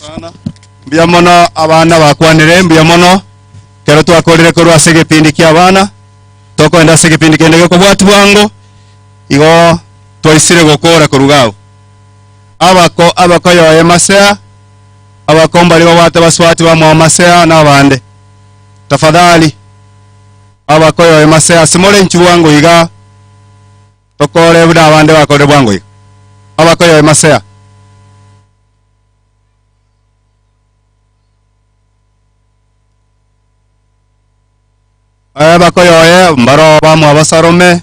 Sana. Mbia mono abana bakwanire, mbia mono kero twakorire korwa segepindi kia abana toko enda segepindi kende ko bwatu bwango igo twaisire gukora kurugao abako yo Masea abakomba libo bate baswati ba Masea na bande tafadhali abako yo Masea simole nchi bwango iga tokore buda bande bakore bwango iga abako yo Masea bakoyoye mbaro bamu abasarome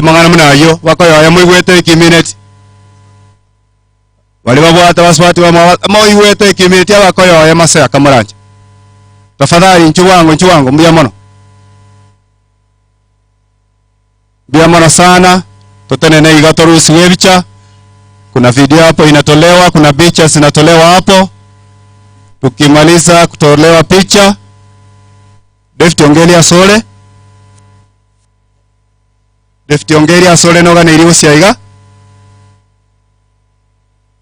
mangana munayo bakoyoye muigwete ikimineti bali babwata baswati bamu muigwete ikimineti abakoyoye Masea kamuranje tafadhali nchi wangu mbia mono sana totenene igatorusi webicha. Kuna video hapo inatolewa, kuna picha zinatolewa hapo. Tukimaliza kutolewa picha Defti ongelia sole noga na iriusi aiga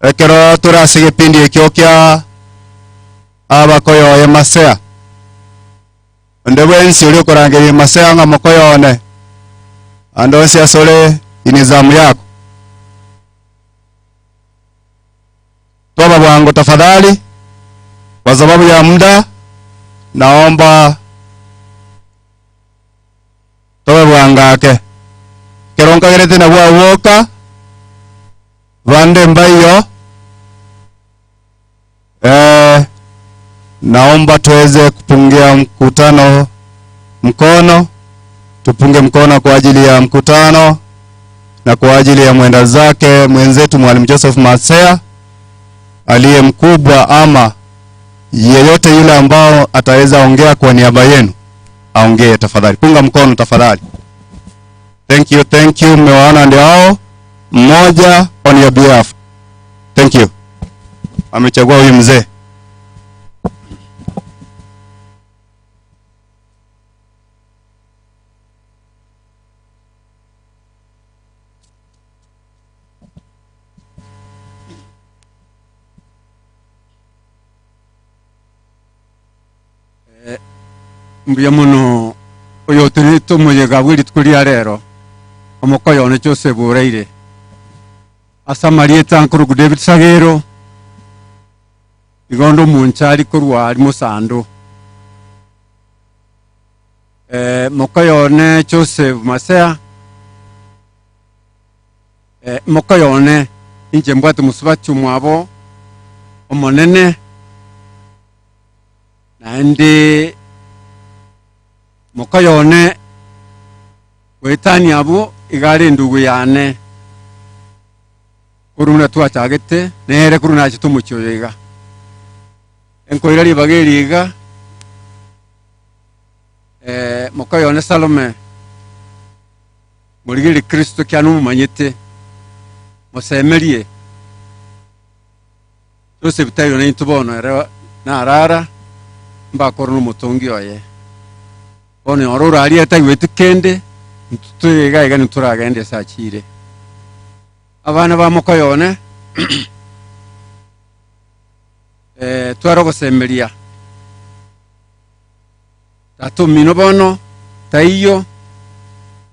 ekero turasige pindi ekyo kya abakoyoye Masea ndebwensi uli okorangeria Masea nga mokoyone andosi asole inizamu yako toba bwangu tafadhali. Kwa sababu ya muda naomba tobe bwangake keronka gerete na bwawoka bande mbayo naomba tuweze kupungia mkutano mkono, tupunge mkono kwa ajili ya mkutano na kwa ajili ya mwenda zake mwenzetu Mwalimu Joseph Masea aliye mkubwa, ama yeyote yule ambao ataweza ongea kwa niaba yenu aongee tafadhali. Punga mkono tafadhali. Thank you. Mmewaona ndio hao. Mmoja on your behalf. Thank you. Amechagua huyu mzee. Mbia muno oyo tunito muyega bwiri tukuria rero omukoyone Joseph Ureire asa Marieta Nkurugu David Sagero igondo munchari kurwa ari musando mukoyone Joseph Masea mukoyone inje mbwate musubachu mwabo omonene nandi mukoyone wetani abo igare ndugu yane kuruna twachagete nere kuruna chitumucho iga enkoira libageri iga mukayone Salome murigiri Kristo kyanu mumanyete musemerie tose bitayo na intubono era na arara mbakoro n'umutungi oye one orora ari atagwete kende ntutega iga nturagende sakire abana ba mukayone twaro gusemeria tatu mino bono taiyo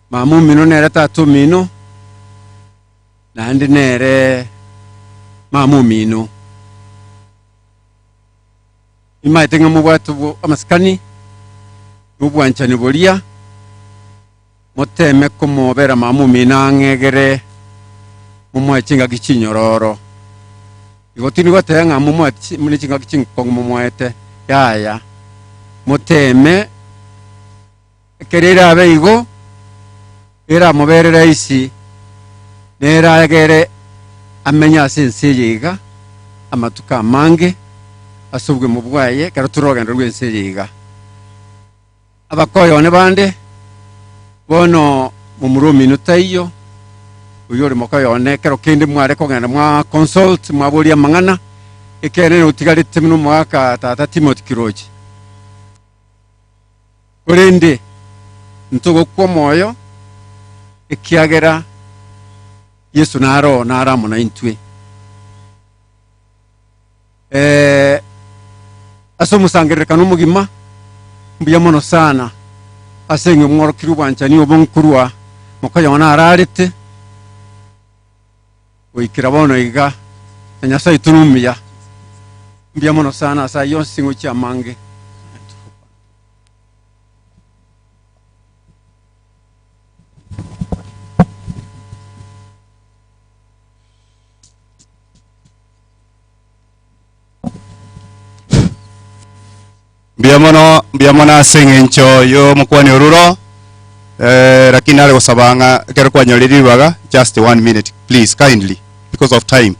mamu mino nere tatu mino nandi nere mamu mino imaitenga mubwatu amaskani mubwanchani bolia moteme kumobera mamu mino angegere mumwechinga gichinyororo igotini gotenga mumwe chinga gichinkong mumwete yaya moteme kerera abeigo era muberera isi nera agere amenya sense yiga amatuka mange asubwe mu bwaye karuturogenda rwense yiga abakoyo ne bande bono mu murumi nutayo uyore mokayo ne kero kindi mware kogenda mwa consult mwabolia mangana ikene utigalite mino mwaka tata Timothy Kiroji kurende ntogo kwa moyo ikiagera Yesu naro naramu na intwe aso musangereka n'umugima mbiya mono sana asenge mworo kirubwanchani obonkurwa mokayo nararete oikira bono iga nyasa itunumya mbiya mono sana asa yonsi ngochi amange mbiamono asengencho yo mukwani oruro lakini ale gusabanga kero kwanyoliribaga just 1 minute please kindly because of time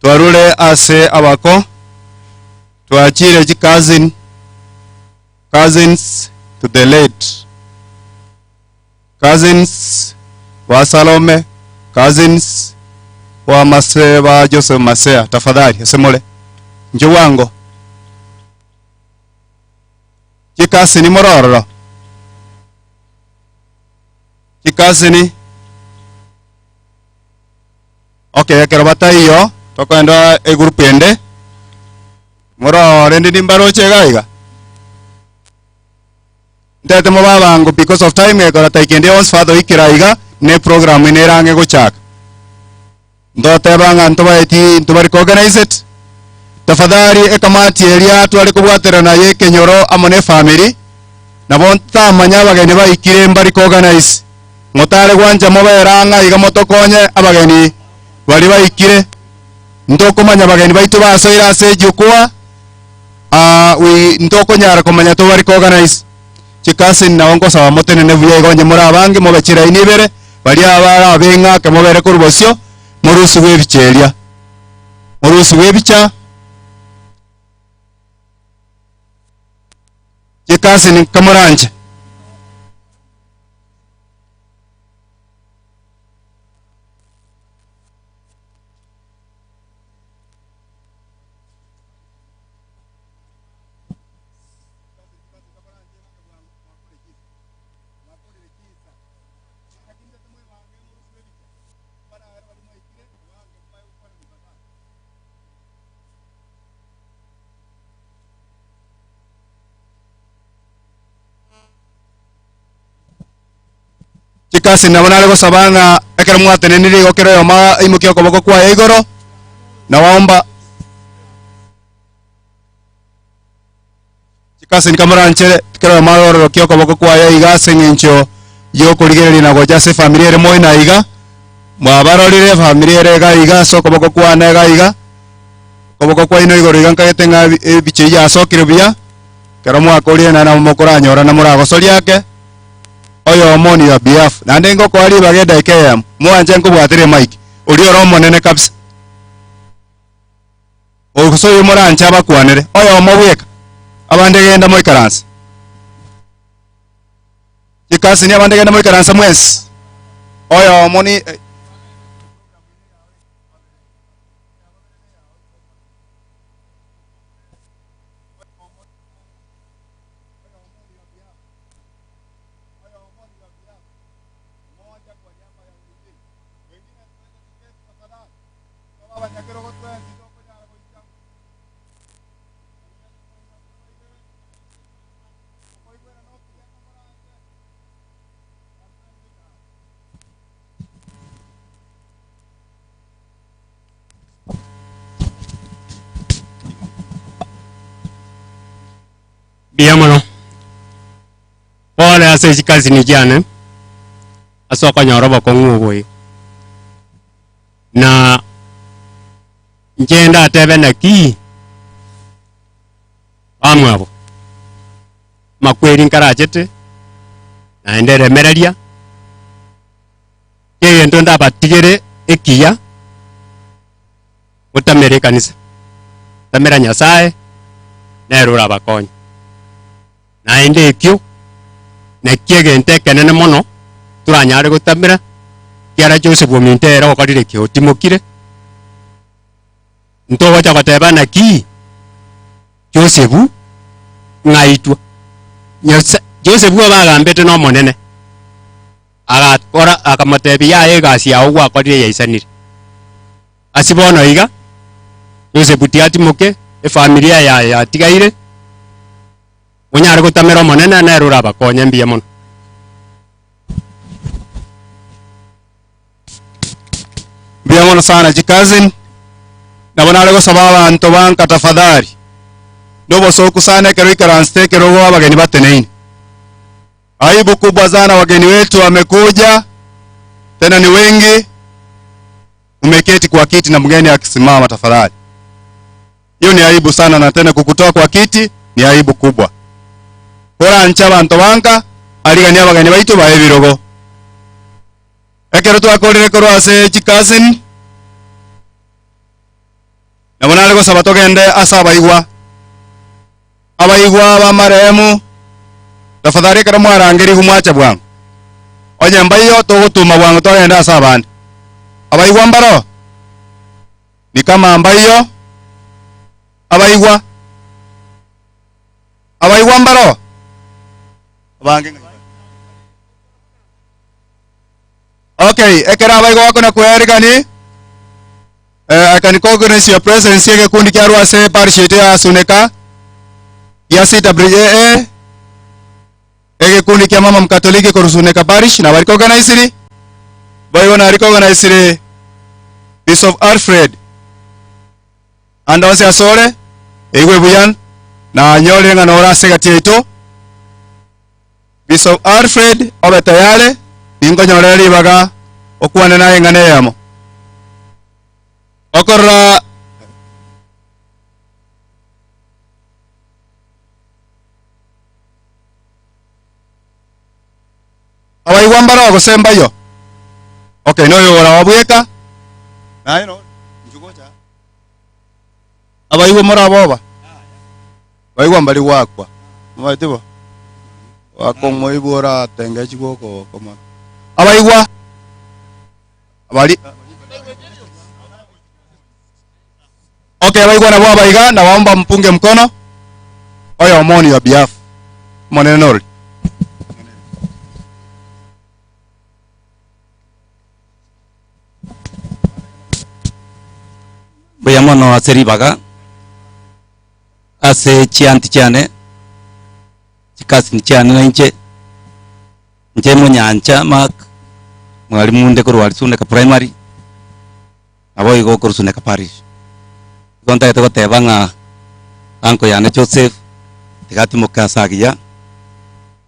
twarure ase abako twachire cousins to the late cousins wa Salome cousins wa Maseba Joseph Masea tafadhali asemole njo wango Chikasi ni mororo. Chikasi ni. Okay, kerabata iyo. Tokwenda group ende. Mororo ndi mbaro chegaiga. Ndete mubabango because of time ekora taikende ons father ikiraiga ne program inerange gochaka. Ndote banga ntobaiti ntobari organize it. Tafadhali ekamati eria twali kubwatera na ye Kenyoro amone family nabo ntamanya abageni baikire mbari ko organize motare gwanja moberanga iga motokonye abageni bali baikire ndokomanya abageni baitu basoira ase jukua ndokonyara komanya to bari ko organize chikasi na ongo sawa motene ne buye gonye muri abange mobekira inibere bali abara abenga ke mobere kurubosyo murusu webicheria murusu webicha Chikasi ni kamuranje. Chikasi nabona alego sabanga ekero mwatenenire gokero yoma imukio koboko kwa igoro na waomba Chikasi nikamuranche kero yoma oro kio koboko kwa ya igase ngincho yo kurigereri na gojase familia ere moi na iga mwabarorire familia ere ga iga so koboko kwa na ga iga koboko kwa ino igoro iga nkagetenga biche ya so kirubia kero mwakorie na mukora nyora na murago sori yake oyo omoni ya behalf na ndengo ko ali bagenda ikeyam mwanje nkubwatire mike uri oro monene kabisa okusoyo morancha abakwanire oyo omobweka abande genda moikaransa ikasi ni abande genda moikaransa mwesi oyo omoni biamono pole ase chikazi ni jane asoko nyorobo kongugo na njenda atebe na ki amwabo makweri nkarachete na endere mereria keye ntonda batigere ekiya utamere kanisa tamera nyasaye na erura bakonya na ende ekyo na kiege ntekenene mono turanyare gutamira kiara cyose bwomintera okorire kyo timokire ntogo cha bateba na ki Josefu ngaitwa Josefu bagambete no monene agakora akamatebi ya egasi ya ogwa akorire yaisanire asibono iga Josefu tiatimoke familia ya tigaire unyare gutamira monene na erura bakonya mbia mono biamono sana chikazin nabonare gusaba abantu banka tafadhali nobo soku sana kero ikaranste kero go abageni bateneini aibu kubwa sana wageni wetu wamekuja tena ni wengi umeketi kwa kiti na mgeni akisimama tafadhali hiyo ni aibu sana na tena kukutoa kwa kiti ni aibu kubwa ora ncha abantu banka aligania abageni baitu bae birogo ekero twakorire koro ase chikazin nabonare gusaba togende asa abaigwa ba marehemu tafadhali kera mwarangeri humwacha bwangu onye mbayo togutuma bwangu togende asa abandi abaigwa mbaro ni kama mbayo abaigwa mbaro bange okay ekera abaigwa wako na kwerigani I can recognize your presence here kundi kya Rwase Parishite ya Suneka ya CWA ege kundi kya mama mkatoliki kwa Suneka Parish na recognize boyo na recognize Bishop Alfred and onse asore egwe buyan na nyole nga nora segati eto Bishop Alfred obetayale ingo nyole baga okwane naye ngane yamo okora abaigwa mbaro gusemba yo okay no yo ora wabweka nayo no njugocha abaigwa mora boba baigwa mbali wakwa mabatibo wako moibora tenga chigoko koma abaigwa abali okay abaigwa na baba iga na waomba mpunge mkono oyo omoni ya biafu monenori Bayamono aseri baga ase chianti chane chikasi chane na nche munyancha mak mwalimu nde kurwali Suneka primary abo igo kur Suneka parish konta ito teba nga anko yana Joseph tikati mukasagiya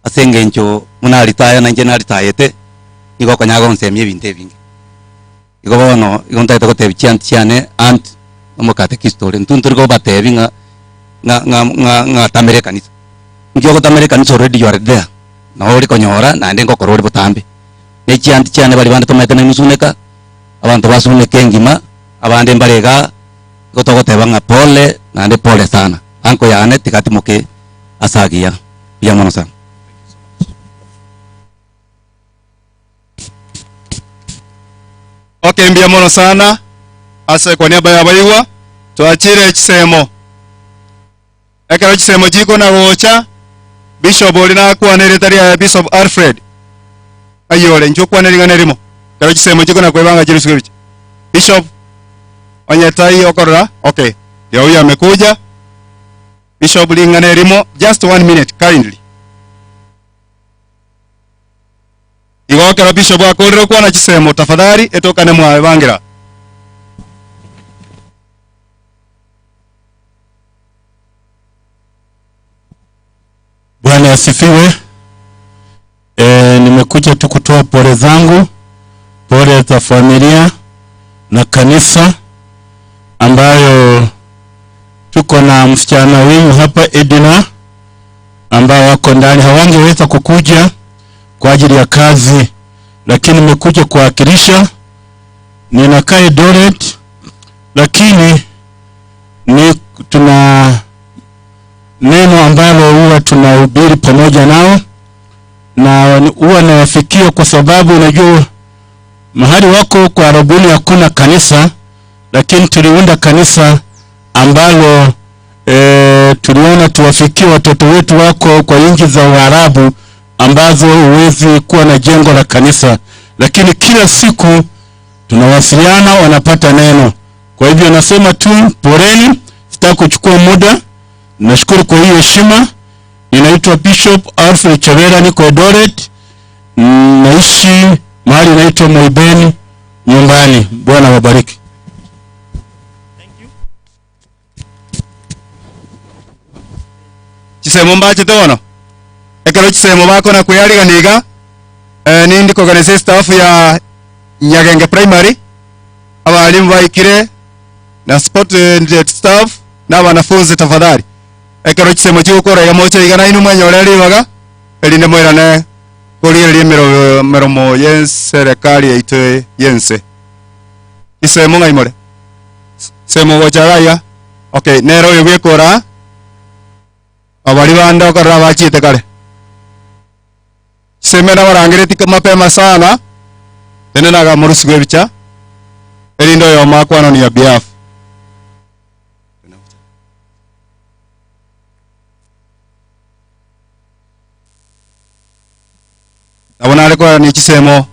asengencho munalitaya na nje nalitayete igo konyago nsemye binte bingi igo bono igonta ito tebi chianti chane ant omokate kistore ntunturigo batebi nga tamere kanisa ngyo tamere kanisa already you are there na ori konyora na ndenge korori butambe ne chianti chane bali bande tomete na Suneka abantu basunike engima abande mbarega gotogoteba ng'a pole nande pole sana anko yane tikatimuke asagia ya mono sana. Okay, mbia mono sana ase kwa niaba ya baiwa tuachire ekisemo ekero ekisemo jiko na gocha Bishop olina kwanere ya Bishop Alfred ayole njo kwanere nerimo kero ekisemo jiko na kwebanga jirusuke bichi Bishop onyetai okorora. Okay, ndio huyu amekuja Bishop lingane nerimo, just 1 minute kindly. Igokero Bishop akorero kwa na kisemo tafadhali etokane mwa evangira. Bwana asifiwe. Nimekuja tu kutoa pole zangu, pole za familia na kanisa ambayo tuko na msichana wenyu hapa Edina ambao wako ndani, hawangeweza kukuja kwa ajili ya kazi, lakini nimekuja kuwakilisha. Ninakaa Eldoret, lakini tuna neno ambalo huwa tunahubiri pamoja nao na huwa nawafikia, kwa sababu unajua mahali wako kwa Arabuni hakuna kanisa, lakini tuliunda kanisa ambalo tuliona tuwafikie watoto wetu wako kwa nchi za Uarabu ambazo huwezi kuwa na jengo la kanisa, lakini kila siku tunawasiliana, wanapata neno. Kwa hivyo nasema tu poreni, sitaki kuchukua muda. Nashukuru kwa hiyo heshima. Ninaitwa Bishop Alfred Chavera, niko Eldoret, naishi mahali inaitwa Moibeni nyumbani. Bwana wabariki. Kisemo mbache tono ekero kisemo bako na kuyariga niga nindi organize staff ya Nyagenge Primary abalimu baikire na sport staff na wanafunzi tafadhali ekero kisemo chukora ya mocha igana inu mwanyoreri baga elinde moirane kuri meromo serikali yaitwe yense kisemo ngaimore semo gochagaya. Okay, nero yegekora abali banda okorra bachite kare semena barangireti mapema sana tenenaga murusigwe bicha erindo yo makwano ni abiaf abona alikuwa ni kisemo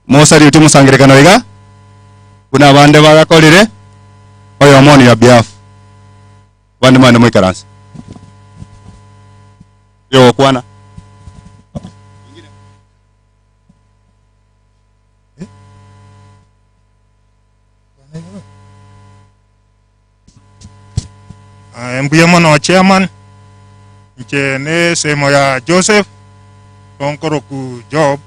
mosari uti musangirikano iga kuna bande bagakorire oyo moni abiaf bande mane mwikaransi yo kwana mbuye mono chairman nche ne semo ya Joseph tonkoro ku job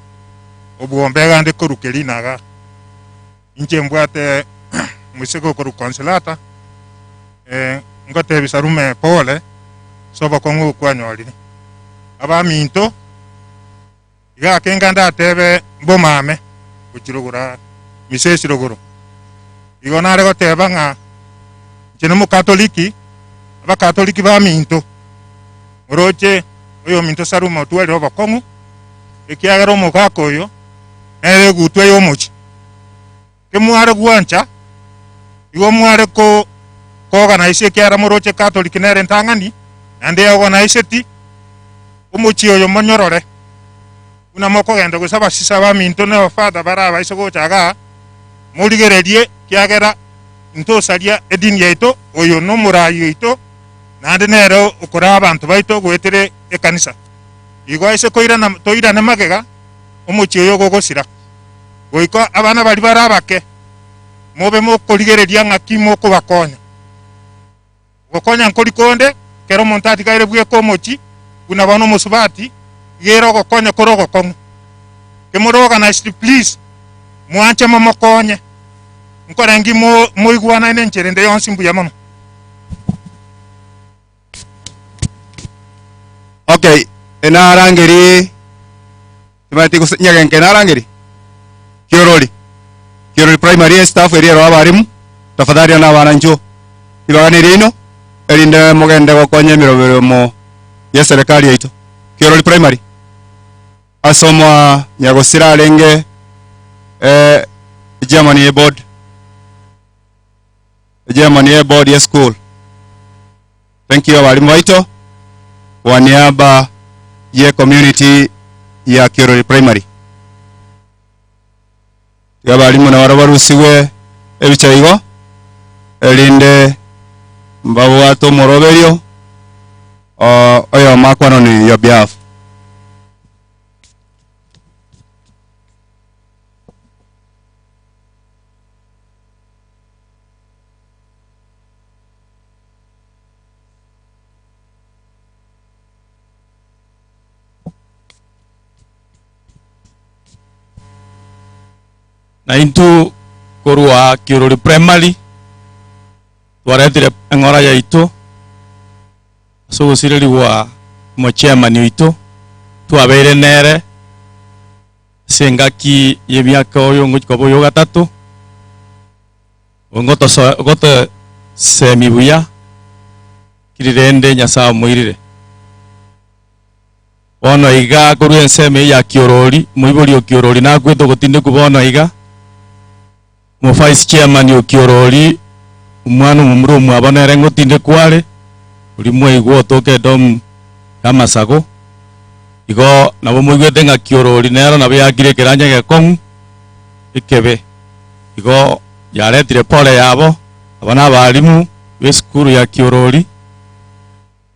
obuombega ndi korukelinaga nche mbwate musiko koru konselata ngote bisarume pole soba kongu kwanyorire aba minto iga kenganda atebe mbomame kuchirugura misesi ruguru igona rego teba nga chene mu katoliki aba katoliki ba minto oroche oyo minto saruma tuwele oba kongu ekiagero mu kakoyo ere gutwe yo muchi kemuare gwancha igo muare ko organize kiara moroche katoliki nere ntangani ande organize ti umuchi oyo monyorore una moko genda gusaba sisa ba minto ne ofada baraba isogo chaga murigererie kiagera into saria edini yaito oyo no murayi yaito nande nero ukora abantu baito gwetere ekanisa igo ise koira na toira ne magega umuchi oyo gogosira goiko abana bari barabake mobe mo korigereria ngaki mo kubakonya gokonya nkori konde kero montati kaire bwe ko mochi kuna bano musubati yero gokonya korogo kongu kemoroga na please muanche momokonye nkorangi mo igwana ine ncherende yonsi mbuya mono. Okay, enarangeri timati kusinya genke narangeri kiorori Kirori primary staff eri ro abarimu tafadhali na wananjo ibagani rino erinde mugende gokonye mirobero mo ya serikali yaitu Kirori primary asomwa nyagosira renge Germany board ya school. Thank you abarimu baito kwa niaba ya community ya Kirori primary. Abarimu na warabarusiwe ebichaigo erinde mbabu wato moroberio oyo makwano ni your behalf. Na intu korua Kirori primary twaretire ngora ya ito so sirili wa mo chairman ito twabere nere sengaki yemiaka oyo ngokobo yo gatatu ngoto semibuya kirirende nyasa muirire bono iga koru enseme ya Kirori muibori Kirori na gweto gotinde kubono iga mo vice chairman yo Kirori umwana umuro mwabona rengo tinde kware uri mweigwo toke dom kama sago igo nabo mwigwete nga Kirori nero nabo yakire keranya gekong ikebe igo yaretire pole yabo abana abarimu b'eskuru ya Kirori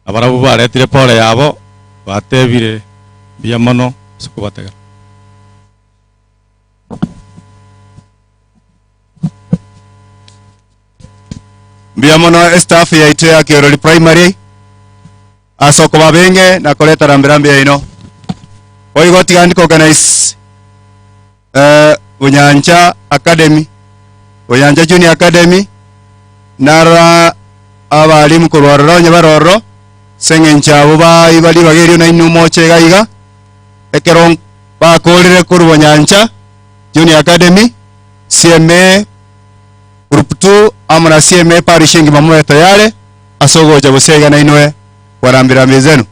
abarabu baretire pole yabo batebire biyamono sukubatega. Biamono staff ya ito ya Kirori primary asoko babenge na koleta rambirambi ya ino oigo tigandi organize Unyanja Academy Unyanja Junior Academy nara abalimu kurwarora nyabaroro sengencha abo ibali bagerio na inu moche gaiga ekerong bakolire kuru Unyanja Junior Academy CMA Group 2 amana CMA parishingi mamoya tayare asogo jabusega na inwe warambira zenu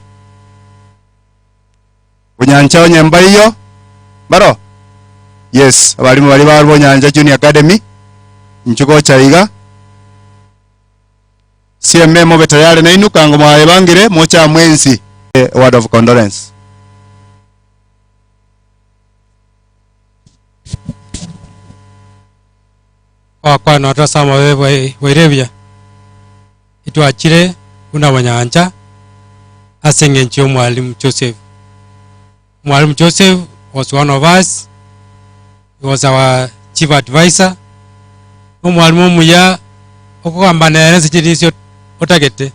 Unyanja onyembaiyo baro yes abalimu bali barwo Unyanja Junior Academy nchuko chaiga CMA mobe tayare na inu kango mwayebangire mocha mwensi word of condolence. Kwa nota sama werebia itu achire una Unyanja asengencho Mwalimu Joseph. Mwalimu Joseph was one of us. He was our chief advisor. Mwalimu muya okugamba nere sichirisyo otagete.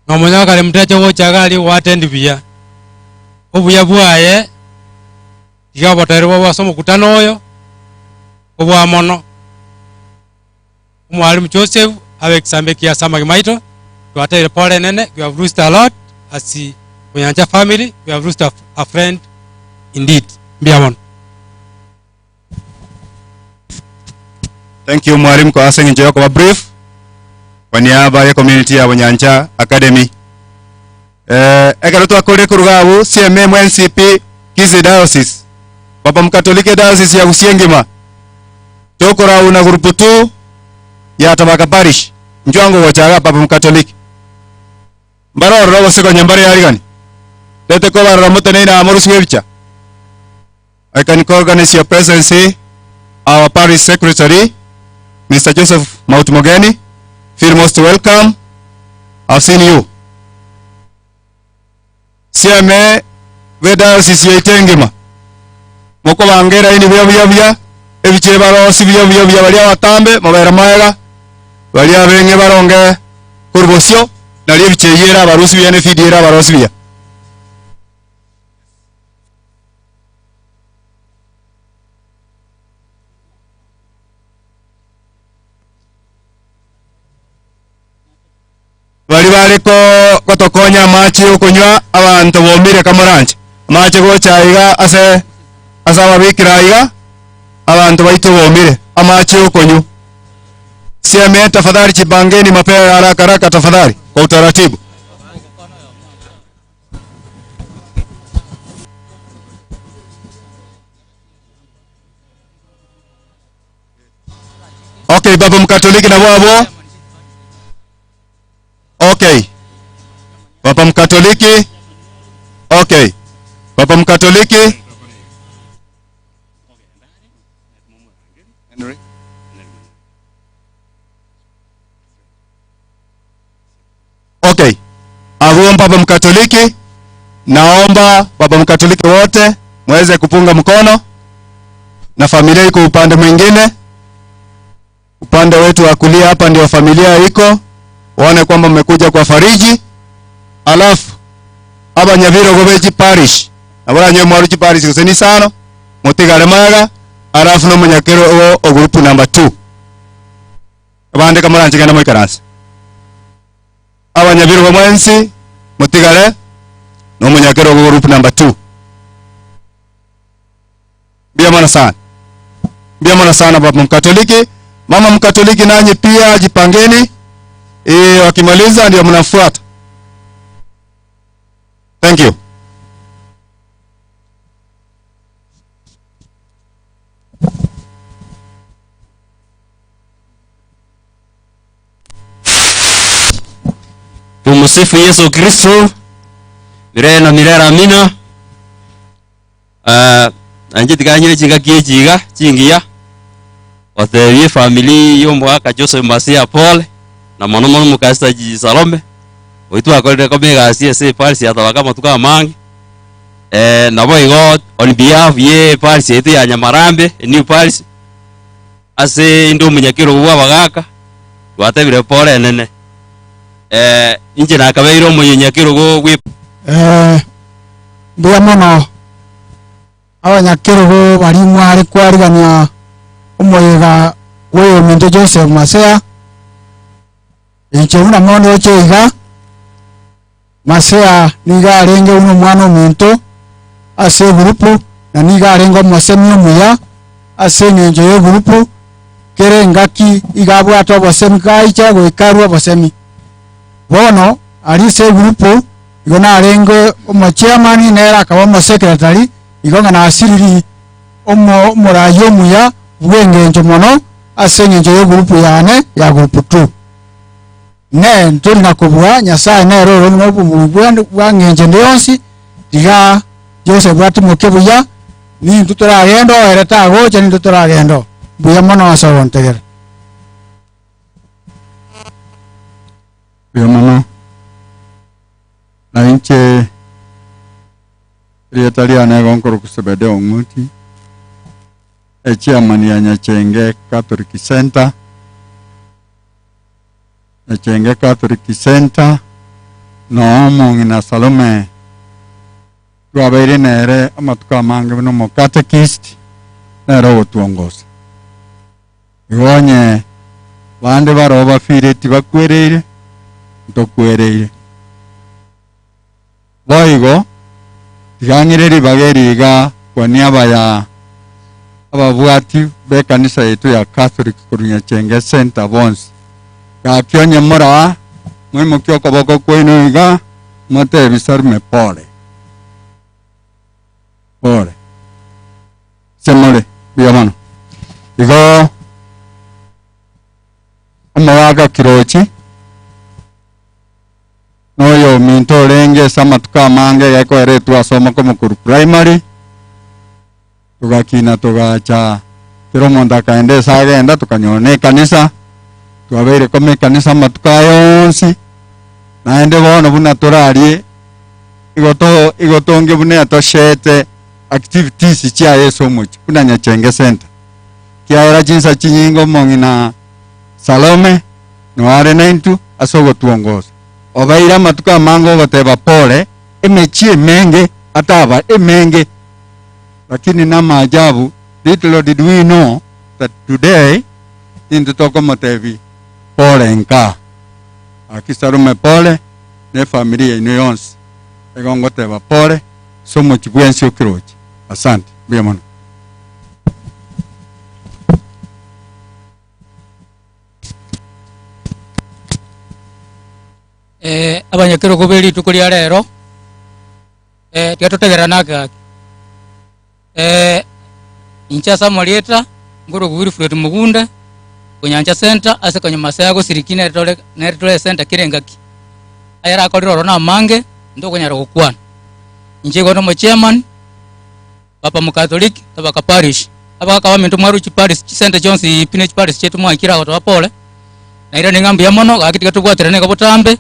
Nomunya kale mutacho wochagali watendi bia. Obuya bwaye igabotero basomo kutano oyo obwa mono. Mwalimu Joseph abekisambe kia sama maito twatele pole nene. We have lost a lot as the Unyanja family. We have lost a friend indeed. Biamon. Thank you mwalimu kwa asengi njoko wa brief kwa niaba ya community ya Unyanja Academy. Ekarutu akore kurugabu CMA MNCP Kizi Diocese Papa Mkatolike Diocese ya Usiengima tokora una grupu 2 ya Tabaka Parish njwango wachaga Papa Mkatolike mbaro robo siko nyambari yarigani tete ko barra mutene na amoru swebicha. I can organize your presence our parish secretary Mr. Joseph Mautumogeni. Feel most welcome. I've seen you. CMA Veda Sisi Itengima. Moko bangera ini bya ebiche barosi bya bali abatambe mabera maega bali abenge baronge kurbosyo nali ebiche yera barusi bya ne fidira barosi bya. Bali bariko kotokonya machi ukunywa abantu bomire kamoranje machi go chaiga ase asaba bikira iga abantu baitu bomire amache ukonyu. Siame tafadhali chipangeni mapema haraka haraka tafadhali kwa utaratibu. Okay, baba mkatoliki na wabo. Okay. Baba mkatoliki. Okay. Baba mkatoliki. Okay. Aguo baba mkatoliki. Naomba baba mkatoliki wote muweze kupunga mkono na familia iko upande mwingine. Upande wetu wa kulia hapa ndio familia iko. Waone kwamba mmekuja kwa fariji. Alafu abanyaviro gobeji parish. Abara nyo mwaruji parish kuseni sano. Mutigare maga. Alafu no munyakero o group number 2. Abande kamara nchigana moikaransi. Abanyaviro gomwensi mutigare no munyakero o group number 2. Biamana sana. Biamana sana baba mkatoliki. Mama mkatoliki nanyi pia jipangeni. Wakimaliza ndio mnafuata. Thank you. Tumsifu Yesu Kristo. Milele na milele amina. Anjiti kanyire chiga kiechiga chingia. Oterie family yo mwaka Joseph Masia Paul na mono mukasta ji Salome. Oitu akorere komega CSA Paris atabaka matuka mangi. Na boy God on behalf ye Paris yetu ya Nyamarambe New Paris. Ase ndo munyakiro bwa bagaka. Twatebire Paul nene. Inje nakabeiro munyakiro go gwe. Bia mono. Abanyakiro go bari mwari kwariganya umwega wewe muntu Joseph Masea inche una mono cheiga Masea niga arenge uno mwana muntu ase grupu na niga arengo mosemi umuya ase ngenjo yo grupu kere ngaki igabwa ato bosemi kaicha goikarwa bosemi bono ari se grupu igona arengo umo chairman nera kawa mo secretary igonga na asiriri umo murayo muya wengenjo mono asengenjo yo grupu yane ya grupu 2 ne nturi nakubwa nyasaye ne roro no bumubwande bwangenje ndionsi diga Joseph bwatimoke buya ni ntutora agendo ereta gocha ni ntutora agendo buya mono asawontegera buya mono na inche rietalia na gonkoro kusebede onguti chairman ya Nyachenge Catholic Center. Nyachenge Catholic Center no mungina Salome twabaire nere amatuka mange no mo catechist nero otuongoza igonye bande baroba fireti bakwereire ndokwereire boigo tigangireri bageriga kwa niaba ya ababwati be kanisa yetu ya Catholic kurunya Chenge Center bonsi kakionye mora mwimo kyo koboko kwenu iga mote bisarme pole semole biyamano igo amawaga kirochi noyo minto renge samatuka mange yako eretu asoma como kuru primary tugakina tugacha pero monda kaende sagenda tukanyone kanisa twabere kome kanisa matuka yonsi naende bono buna torarie igotonge bune atoshete activities chia Yesu muchi kuna Nyachenge Center kiaira jinsa chinyingo mongina Salome no are nentu asogo tuongoza obaira matuka mango goteba pole emechie menge ataba emenge lakini na maajabu little did we know that today into toko motevi pole nka akisarume pole ne familia ino yonsi egongo teba pole somo chibwensi okirochi asante biamono abanyakero kubeli tukulia rero tiatotegeranaga incha samolieta ngoro kuwiri Fred Mugunda kunyanja center ase kwenye masago sirikine netole center kirengaki ayara akoriro na mange ndo kunyara kukwana inje gono mo chairman papa mukatholiki tabaka parish abaka wa mintu mwaru parish center Jones Pinage parish chetu mwakira watu wapole na ira ningambi ya mono akitika tubwaterane kabutambe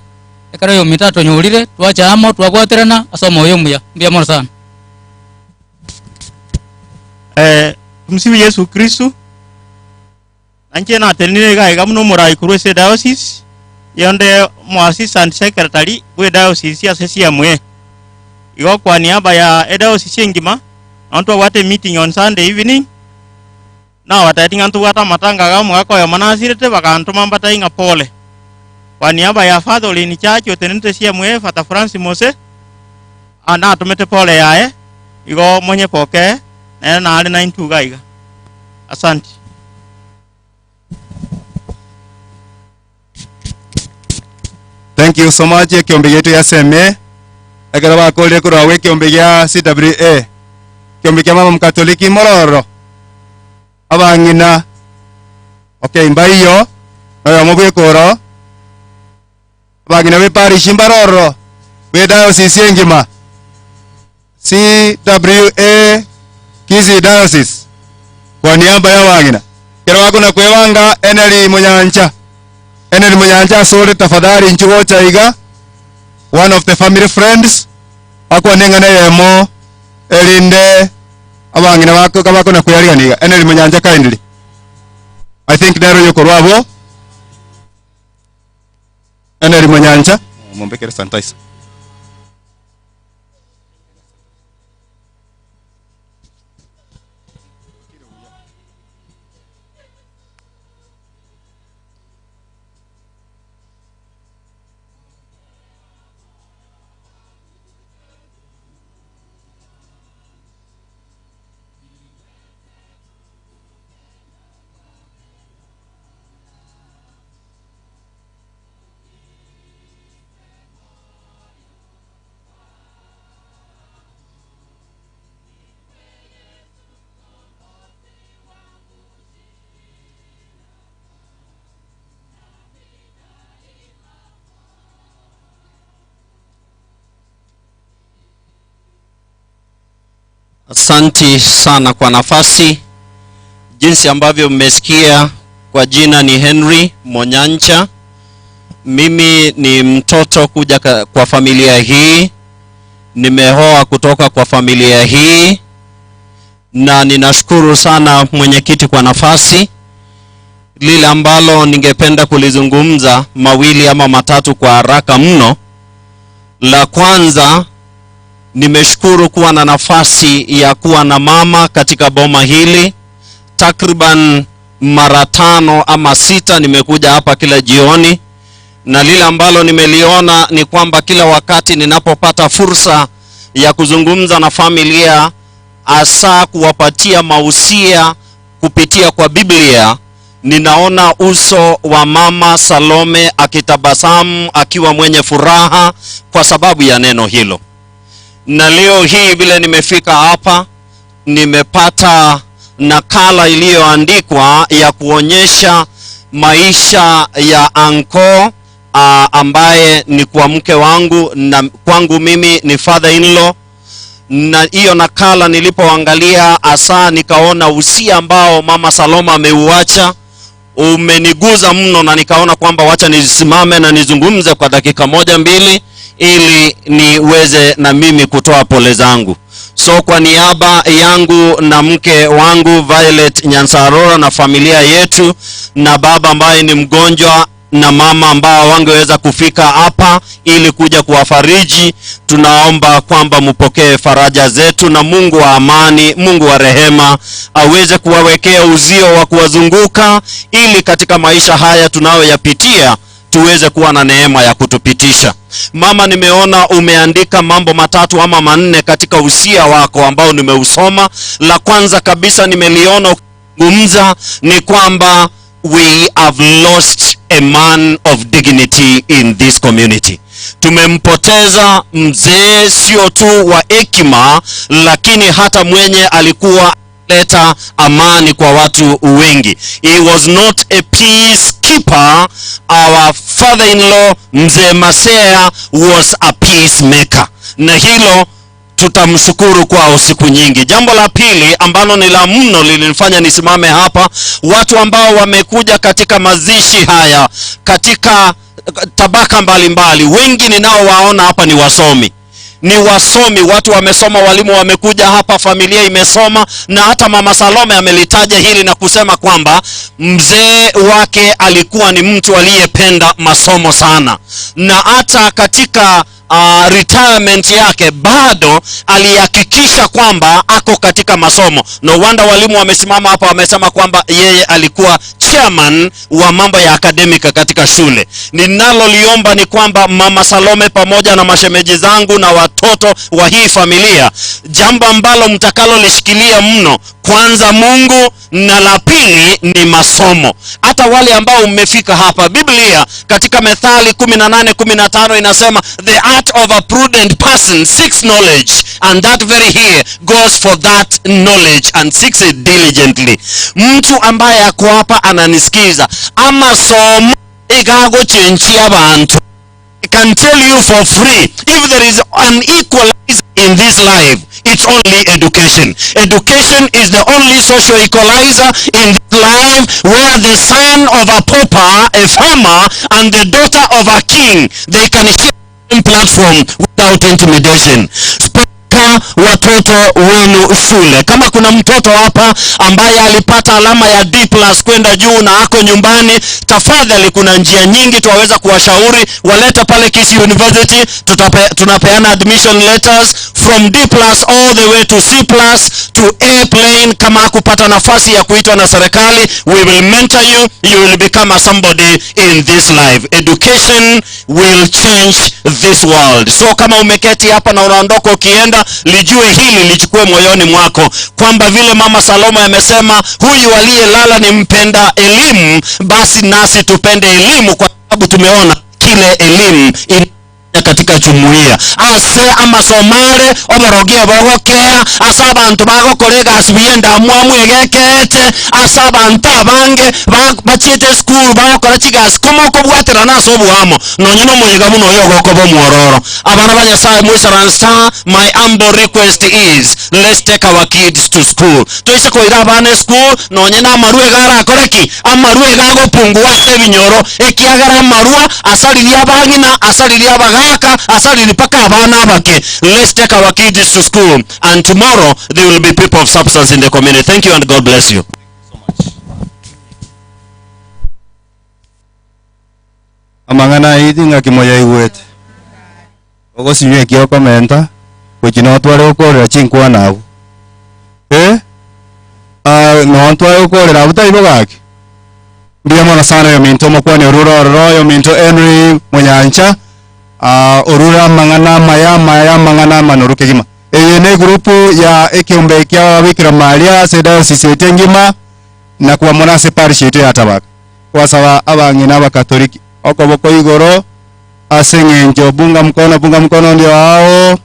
ekara yo mitato nyulire twacha amo twabwaterana asomo yo muya mbia mono sana. Tumsifu Yesu Kristo. Anche na tenine ga igamuno morai kuruse diocese yonde mo assistant secretary we diocese ya sesi amwe igo kwa niaba ya diocese ngima anto wate meeting on Sunday evening na watati ngantu wata matanga ga mwako ya manasirete bakanto mambata inga pole kwa niaba ya Father in Church otenente sia mwe Father Francis Mose ana tumete pole yae igo monye poke na ali 92 gaiga. Asante. Thank you so much. Kiombe yetu ya SMA agara bakole kurawe kiombe ya CWA kiombe kya mama mkatoliki Mororo abangina. Okay, mbayo ayo mugwe koro abangina be parish Mbaroro be diocese ngima CWA Kisii Diocese kwa niaba ya wangina kero wako na kwewanga Eneli Munyancha sore tafadhali nchuo chaiga one of the family friends akwa nengana yemo elinde abangina wako kabako na kuyaliganiga Eneli Munyancha kindly. I think nero yuko rwabo Eneli Munyancha mumbekere sanitizer. Asanti sana kwa nafasi. Jinsi ambavyo mmesikia, kwa jina ni Henry Monyancha. Mimi ni mtoto kuja kwa familia hii. Nimehoa kutoka kwa familia hii. Na ninashukuru sana mwenyekiti kwa nafasi. Lile ambalo ningependa kulizungumza mawili ama matatu kwa haraka mno. La kwanza, nimeshukuru kuwa na nafasi ya kuwa na mama katika boma hili. Takriban mara 5 ama 6 nimekuja hapa kila jioni, na lile ambalo nimeliona ni kwamba kila wakati ninapopata fursa ya kuzungumza na familia, hasa kuwapatia mausia kupitia kwa Biblia, ninaona uso wa mama Salome akitabasamu akiwa mwenye furaha kwa sababu ya neno hilo. Na leo hii vile nimefika hapa, nimepata nakala iliyoandikwa ya kuonyesha maisha ya anko ambaye ni kwa mke wangu na kwangu mimi ni father-in-law. Na hiyo nakala nilipoangalia hasa nikaona usia ambao mama Saloma ameuacha umeniguza mno, na nikaona kwamba wacha nisimame na nizungumze kwa dakika 1-2 ili niweze na mimi kutoa pole zangu. So kwa niaba yangu na mke wangu Violet Nyansarora na familia yetu na baba ambaye ni mgonjwa na mama ambao wangeweza kufika hapa ili kuja kuwafariji, tunaomba kwamba mpokee faraja zetu, na Mungu wa amani, Mungu wa rehema aweze kuwawekea uzio wa kuwazunguka ili katika maisha haya tunayoyapitia tuweze kuwa na neema ya kutupitisha. Mama, nimeona umeandika mambo 3 ama 4 katika usia wako ambao nimeusoma. La kwanza kabisa nimeliona ukizungumza ni kwamba we have lost a man of dignity in this community. Tumempoteza mzee sio tu wa hekima, lakini hata mwenye alikuwa leta amani kwa watu wengi. He was not a peacekeeper. Our father-in-law Mzee Masea was a peacemaker, na hilo tutamshukuru kwa usiku nyingi. Jambo la pili ambalo ni la mno lilinifanya nisimame hapa, watu ambao wamekuja katika mazishi haya katika tabaka mbalimbali, wengi ninaowaona hapa ni wasomi. Ni wasomi, watu wamesoma, walimu wamekuja hapa, familia imesoma, na hata Mama Salome amelitaja hili na kusema kwamba mzee wake alikuwa ni mtu aliyependa masomo sana, na hata katika retirement yake bado alihakikisha kwamba ako katika masomo. No wonder walimu wamesimama hapa wamesema kwamba yeye alikuwa chairman wa mambo ya akademika katika shule. Ninaloliomba ni kwamba Mama Salome pamoja na mashemeji zangu na watoto wa hii familia, jambo ambalo mtakalo lishikilia mno, kwanza Mungu, na la pili ni masomo. Hata wale ambao mmefika hapa, Biblia katika Methali 18:15 inasema the art of a prudent person seeks knowledge, and that very here goes for that knowledge and seeks it diligently. Mtu ambaye ako hapa ananisikiza, ama somo igago chenchi abantu, I can tell you for free, if there is an equalizer in this life, it's only education. Education is the only social equalizer in this life, where the son of a pauper, a farmer, and the daughter of a king, they can share the same platform without intimidation. Watoto wenu shule. Kama kuna mtoto hapa ambaye alipata alama ya D+ kwenda juu na ako nyumbani, tafadhali, kuna njia nyingi tuwaweza kuwashauri, waleta pale Kisii University, tunapeana admission letters from D+ all the way to C+ to A plane. Kama kupata nafasi ya kuitwa na serikali, we will mentor you, you will become a somebody in this life. Education will change this world. So kama umeketi hapa na unaondoka ukienda, lijue hili, lichukue moyoni mwako kwamba vile Mama Salome amesema, huyu aliyelala ni mpenda elimu, basi nasi tupende elimu, kwa sababu tumeona kile elimu katika jumuiya. Ase amasomare oborogia bogokea, asa abantu bagokorega asbienda mwamwegekete, asa abantu abange bachite school bagokora chigas komo kobwatera naso bwamo nonyino moyiga muno yogoko bomwororo. Abana banyasaye mwisaransa, my humble request is, let's take our kids to school. Toise koira abana school nonyina amarue gara akoreki, amarue gago pungua ebinyoro, ekiagara amarua asaliria abangina, asaliria abagaka, asaliri paka abana abake. Let's take our kids to school, and tomorrow they will be people of substance in the community. Thank you and God bless you. Amangana hizi ngakimoya iwete ogo sinye kio komenta kuchino tware ukorera chinkwa nawo no tware ukorera butaibo gaki ndiye mwana sana yo minto mokwane oruro yo minto Henry Munyancha orura mangana maya mangana manoruke gima ne grupu ya ekiombe kya Bikira Maria seda sisete ngima na kwa mwana se parishite yatabaka wasaba abangina abakatoliki okoboko igoro asengenjo bunga mkono ndio hao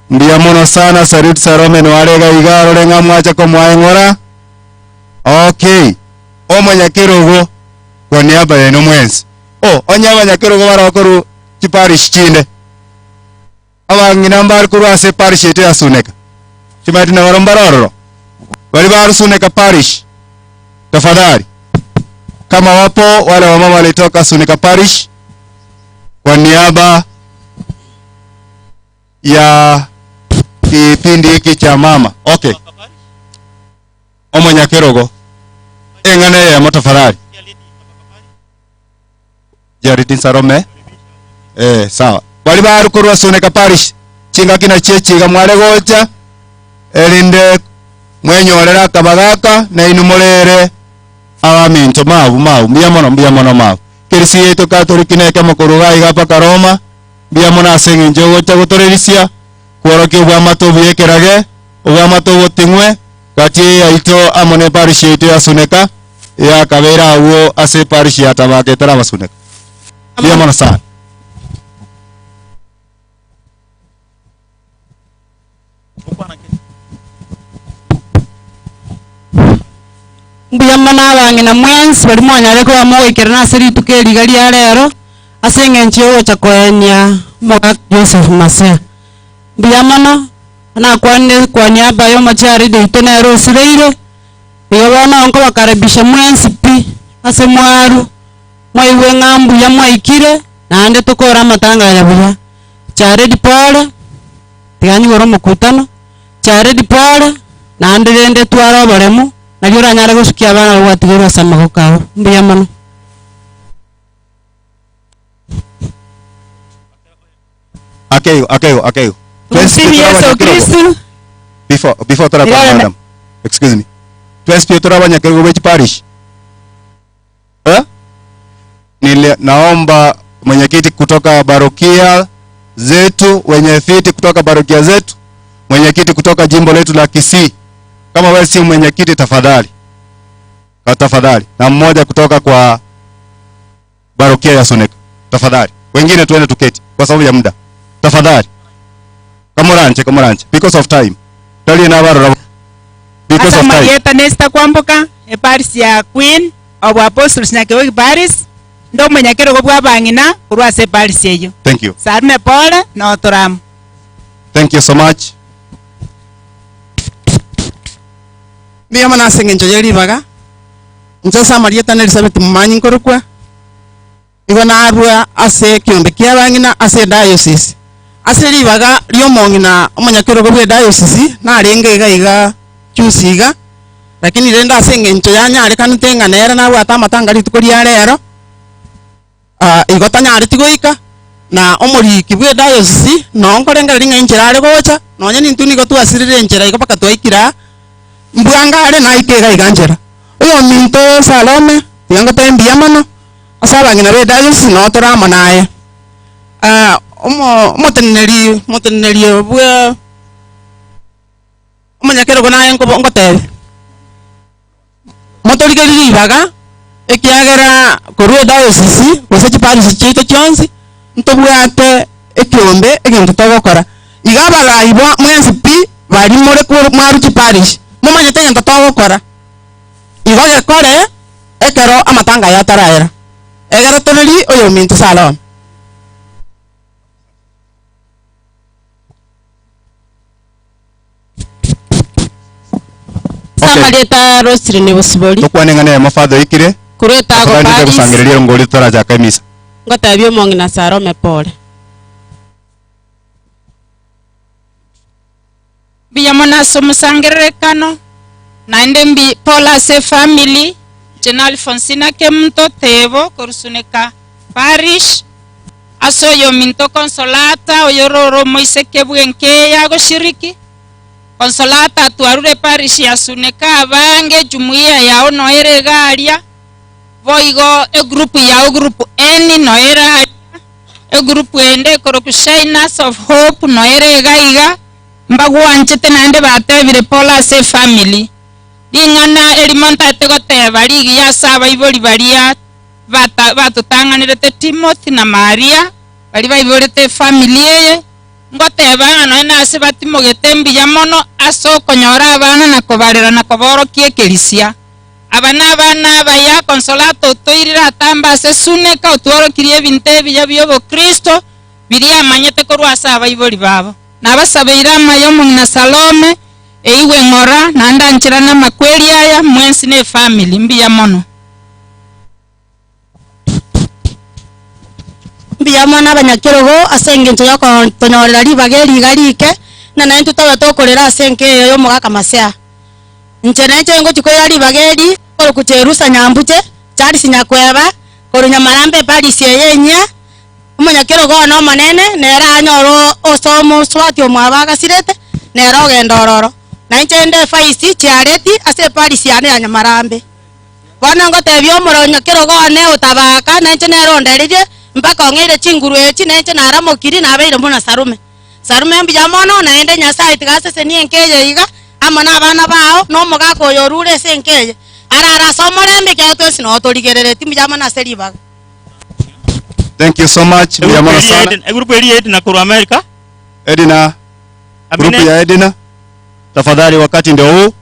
ndia mono sana. Salute Salome nwarega igaro renga mwacha ko mwaengora. Okay, omanya kirugo kwa niaba ya mwenzi onyaba nyakirugo barakoru kiparish chinde abangina mbar kuru ase parish ete asuneka chimati na warombaroro bali barusuneka parish. Tafadhali, kama wapo wale wamama walitoka Sunika Parish kwa niaba ya kipindi hiki cha mama. Okay, omanya kirogo engane ya motafadhali Jaridin Salome sawa bali barukorwa Sunika Parish chinga kina chechi ga mwale gocha elinde mwenyorera kabagaka na inumorere abaminto mau mbiamono mau kirisi yetu Katoliki neke makuruga igapa Karoma mbiamono asengi njogo cha gutorerisia kworoki ubwamato byekerage ubwamato botingwe kati aito amone parish yetu ya Suneka ya kabera uo ase parish ya tabake tara basuneka mbiamono sana mbuyamana bange na mwensi bali mwanyare kwa mwekera na seri tukeri gali arero aseng'encho ocha kwenya moga Joseph Masea mbuyamana na kwa niaba yo machari de itonero sireire yobona onko bakaribisha mwensi pi ase mwaru mwaiwe ng'ambu ya mwaikire naende tukora matanga ya buya chare dipole tiganyi goro mukutano chare dipole naende rende twara baremu na yura nyara gusukia abana gwatigirwa sama gukao mbuyamana. Akayo. Tumsifu Yesu Kristo. Before tora kwa madam. Excuse me. Twespio tora Banyakero which parish? Naomba mwenyekiti kutoka barokia zetu, wenyekiti kutoka barokia zetu, mwenyekiti kutoka jimbo letu la Kisii. Kama wewe si mwenyekiti tafadhali. Tafadhali. Na mmoja kutoka kwa barokia ya Soneka. Tafadhali. Wengine tuende tuketi kwa sababu ya muda. Tafadhali. Kamuranche. Because of time. Tali na baro. Because of time. Marieta nesta kwamboka e paris ya Queen of Apostles Nyakewe Paris. Ndo mwenyekero gobwa bangina kurwase paris yeyo. Thank you. Sarme pole na otoram. Thank you so much. Biyama na sengencho yeri baga. Njosa Marieta na Elizabeth Mmanyi nkorokwa. Igo na arua ase kiombe kia bangina ase diocese. Ase ribaga riomongina omanyakero gobwe diocese na renge iga chusiga. Lakini renda ase ngencho yanyare kanutenga nera na wata matanga ritukoria rero. Igo tanyare tigoika na omori kibwe diocese no nkorenga ringa inchirare gocha nonya nintuni go twasirire inchira igo paka twaikira mbwangare na ikega iganjera. Uyo minto Salome yango tembia mano asaba ngina be diocese no torama naye. Moteneri bwa omanyakero gona ngo tebe motorigeri baga ekiagera korwe diocese gose parish chito chonsi ntobwate ekiombe egento togokora igabaga ibwa mwensi pi bari more ko maru parish momanyete egento togokora igoge kore ekero amatanga ya taraera egero toneri oyo minto Salome. Marieta Rosri ni busibori. Tukwanenga ne mafadho ikire. Kureta go Paris. Kusangiriria ngoli tora ja kamisa. Ngotabyo mongina Salome pole. Biyamona somusangere kano naende mbi Paula se family Jena Alfonsina kemto tebo korusuneka parish asoyo minto Consolata oyororo Moise kebwenke yago shiriki Consolata tuarure parish ya suneka abange jumuiya yao noere garia voigo grupu eni noera grupu ende korokushiners of hope noere gaiga mbagwanchete naende batebire Paula se family ingana elimonta tegoteba ligi ya saba iboli balia batutanganirete Timothy na Maria bali baibolete family ye ngoteba no nase batimogete mbiya mono aso konyora abana na kobarera na koboro kiekelisia abana baya Consolato toirira tamba se suneka otworo kirie binte biya byo Kristo biria manyete korwasa abaiboli babo nabasabeira mayomo na Salome eiwe ngora nanda nchirana makweli aya mwensi ne family mbiya mono mbiya mono abanyakirogo asengencho yako tonyorera libageri garike na nantu tawe tokorera asenke yo mogaka Masea ncheneche ngo chikoya libageri koro kucherusa nyambuche chari sinyakweba koro nyamarambe Paris yenya omunyakirogo no manene nera anyoro osomo swati omwabaga sirete nero gendororo nanchende faisi chiareti ase Paris yane ya Nyamarambe wana ngotebyo muronyo kirogo ne utabaka nanche nero nderije mpaka ongire chinguru echi nanche naramokiri nabeire muna Sarume mbijamono naende Nyasaye tigase seni enkeje iga amana abana bao no mogako yorure senkeje arara somorembe kyato sino torigerere timjamana seribaga. Thank you so much. Mbijamono sana. Grupu eli Edina kuru Amerika. Edina. Grupu ya Edina. Tafadhali wakati ndio huu.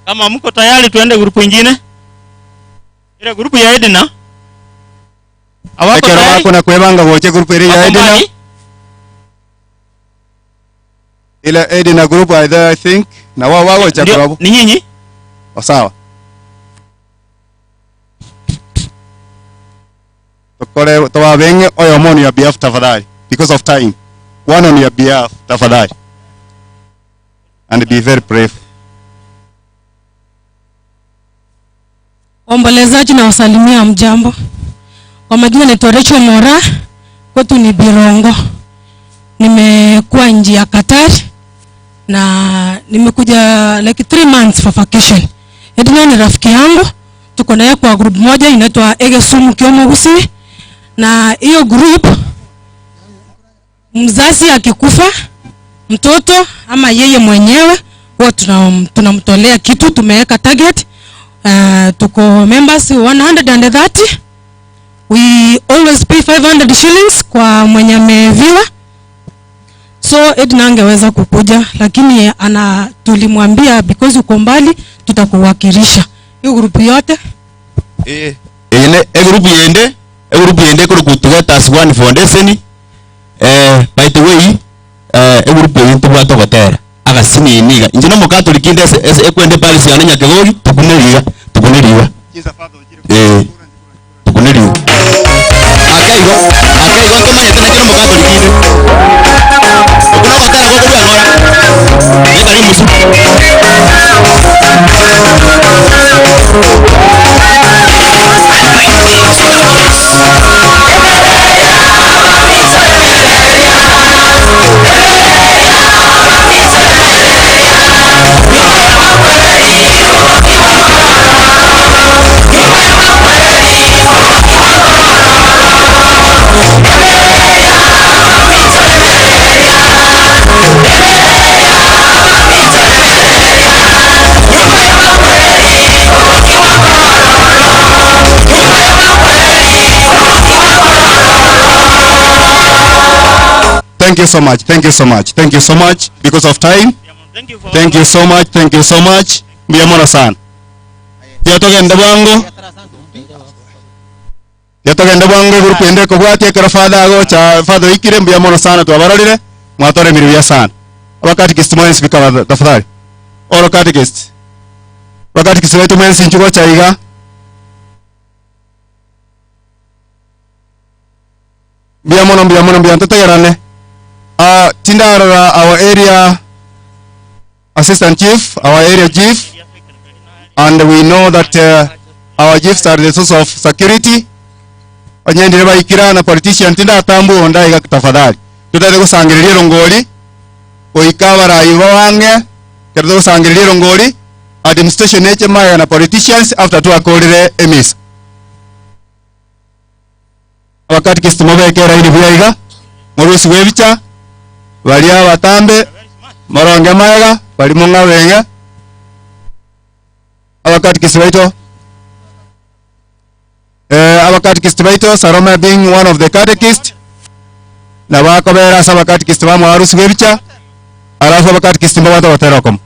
Kama mko tayari tuende grupu nyingine. ile grupu ya Edna awako ekero tayari bakona kwebanga goche grupu iri ya Edina ile Edina group I think na wao wagocha kwabo ni nyinyi sawa tokore tawabenge oyo moni ya behalf tafadhali because of time one on your behalf tafadhali and be very brave. Ombolezaji na wasalimia mjambo. Kwa majina naitwa Rachel Mora, kwetu ni Birongo. Nimekuwa nje ya Qatar na nimekuja like 3 months for vacation. Edna ni rafiki yangu, tuko naye kwa group moja inaitwa Egesumu Kiomo Busi, na hiyo group mzazi akikufa mtoto ama yeye mwenyewe huwa tunamtolea kitu, tumeweka target. Tuko members 130. We always pay 500 shillings kwa mwenye ameviwa. So Edna angeweza kukuja lakini tulimwambia because uko mbali tutakuwakilisha. Hiyo group yote group yende ko kutuga as one foundation. By the way group yende bwato gotera agasini niga injino mu Catholic inde ekwende pale siana nyakegori tukuneriga tukuneriga akaigo ntomanye tena kino mu Catholic inde ukuna gotera go kubya ngora ebali musu Thank you so much. Thank you so much. Thank you so much. Because of time. Thank you so much. Thank you so much. Mbiamona sana. Yatogenda bwango. Yatogenda bwango group ende ko gwate kara fada go cha fada ikire mbiamona sana twabarorire mwatore miribya sana. Wakati kistumani speaker tafadhali. Oro katikist. Wakati kiswetu mensi nchuko cha iga. Mbiamona tatagarane. Tindara our area assistant chief, our area chief, and we know that our chiefs are the source of security. Onyendire baikira na politician tinda tambu onda iga tafadhali. Tutade kusangirira rongoli oikabara iwange kerdo kusangirira rongoli administration eche maya na politicians after tu akolire emis. Wakati kistumobe kera ili buyaiga murusi webicha balia batambe maronge maega bali munga wenga abakati kisbaito abakati kisbaito Saroma being one of the catechist na bakobera sabakati kisba mu harusi webicha alafu abakati kisba wata waterakom.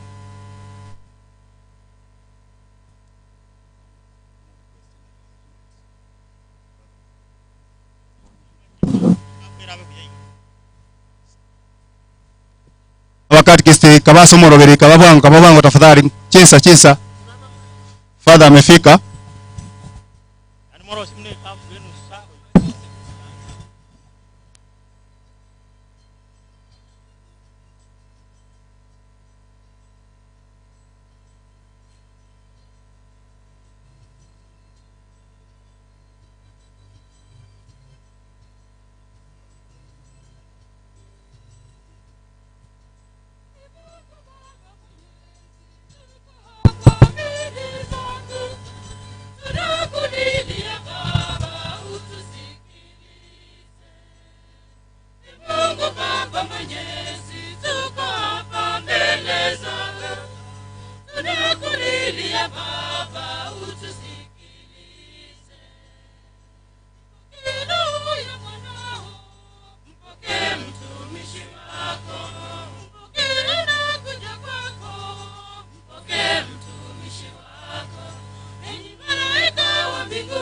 Wakati kisti kabaso moroberi kababango tafadhali chisa father amefika. Mbinguni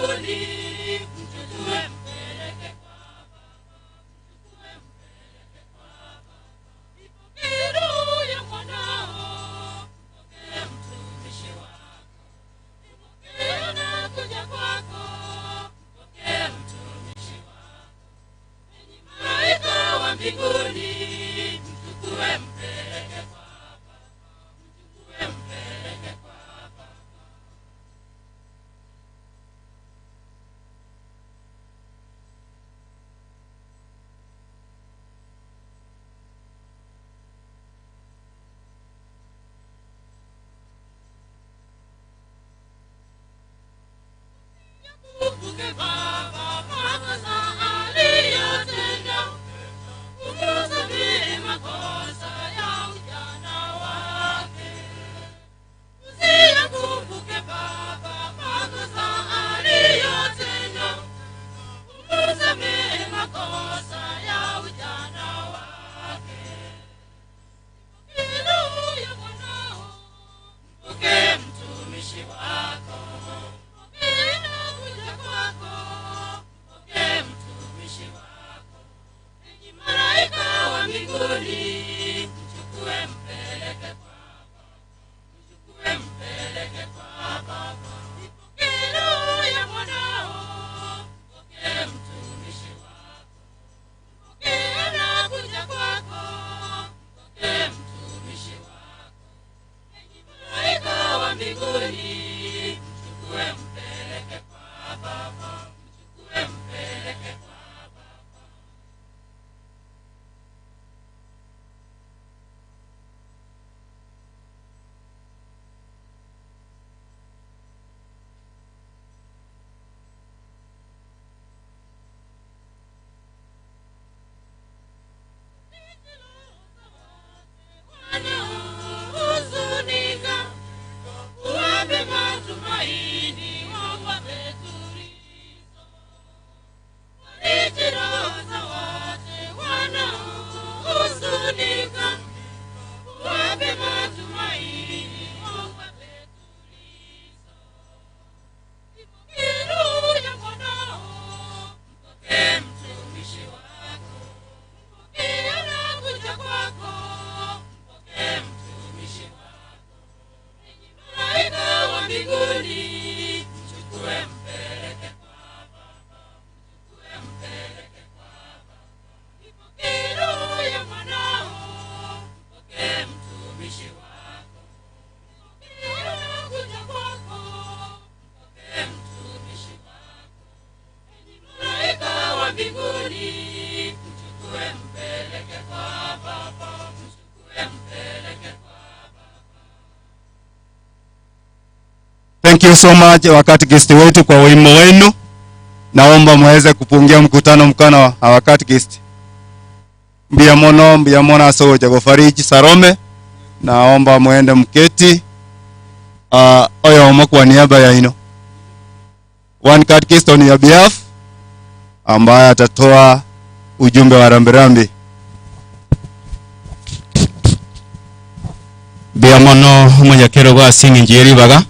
Thank you so much wakati guest wetu kwa wimbo wenu. Naomba muweze kupungia mkutano mkana wa wakati guest. Mbia mono soja gofariji Sarome. Naomba muende mketi. Oyo omo kwa niaba ya ino. One catechist on your behalf ambaye atatoa ujumbe wa rambirambi. Mbia mono umunyakero gwa singi njiri baga.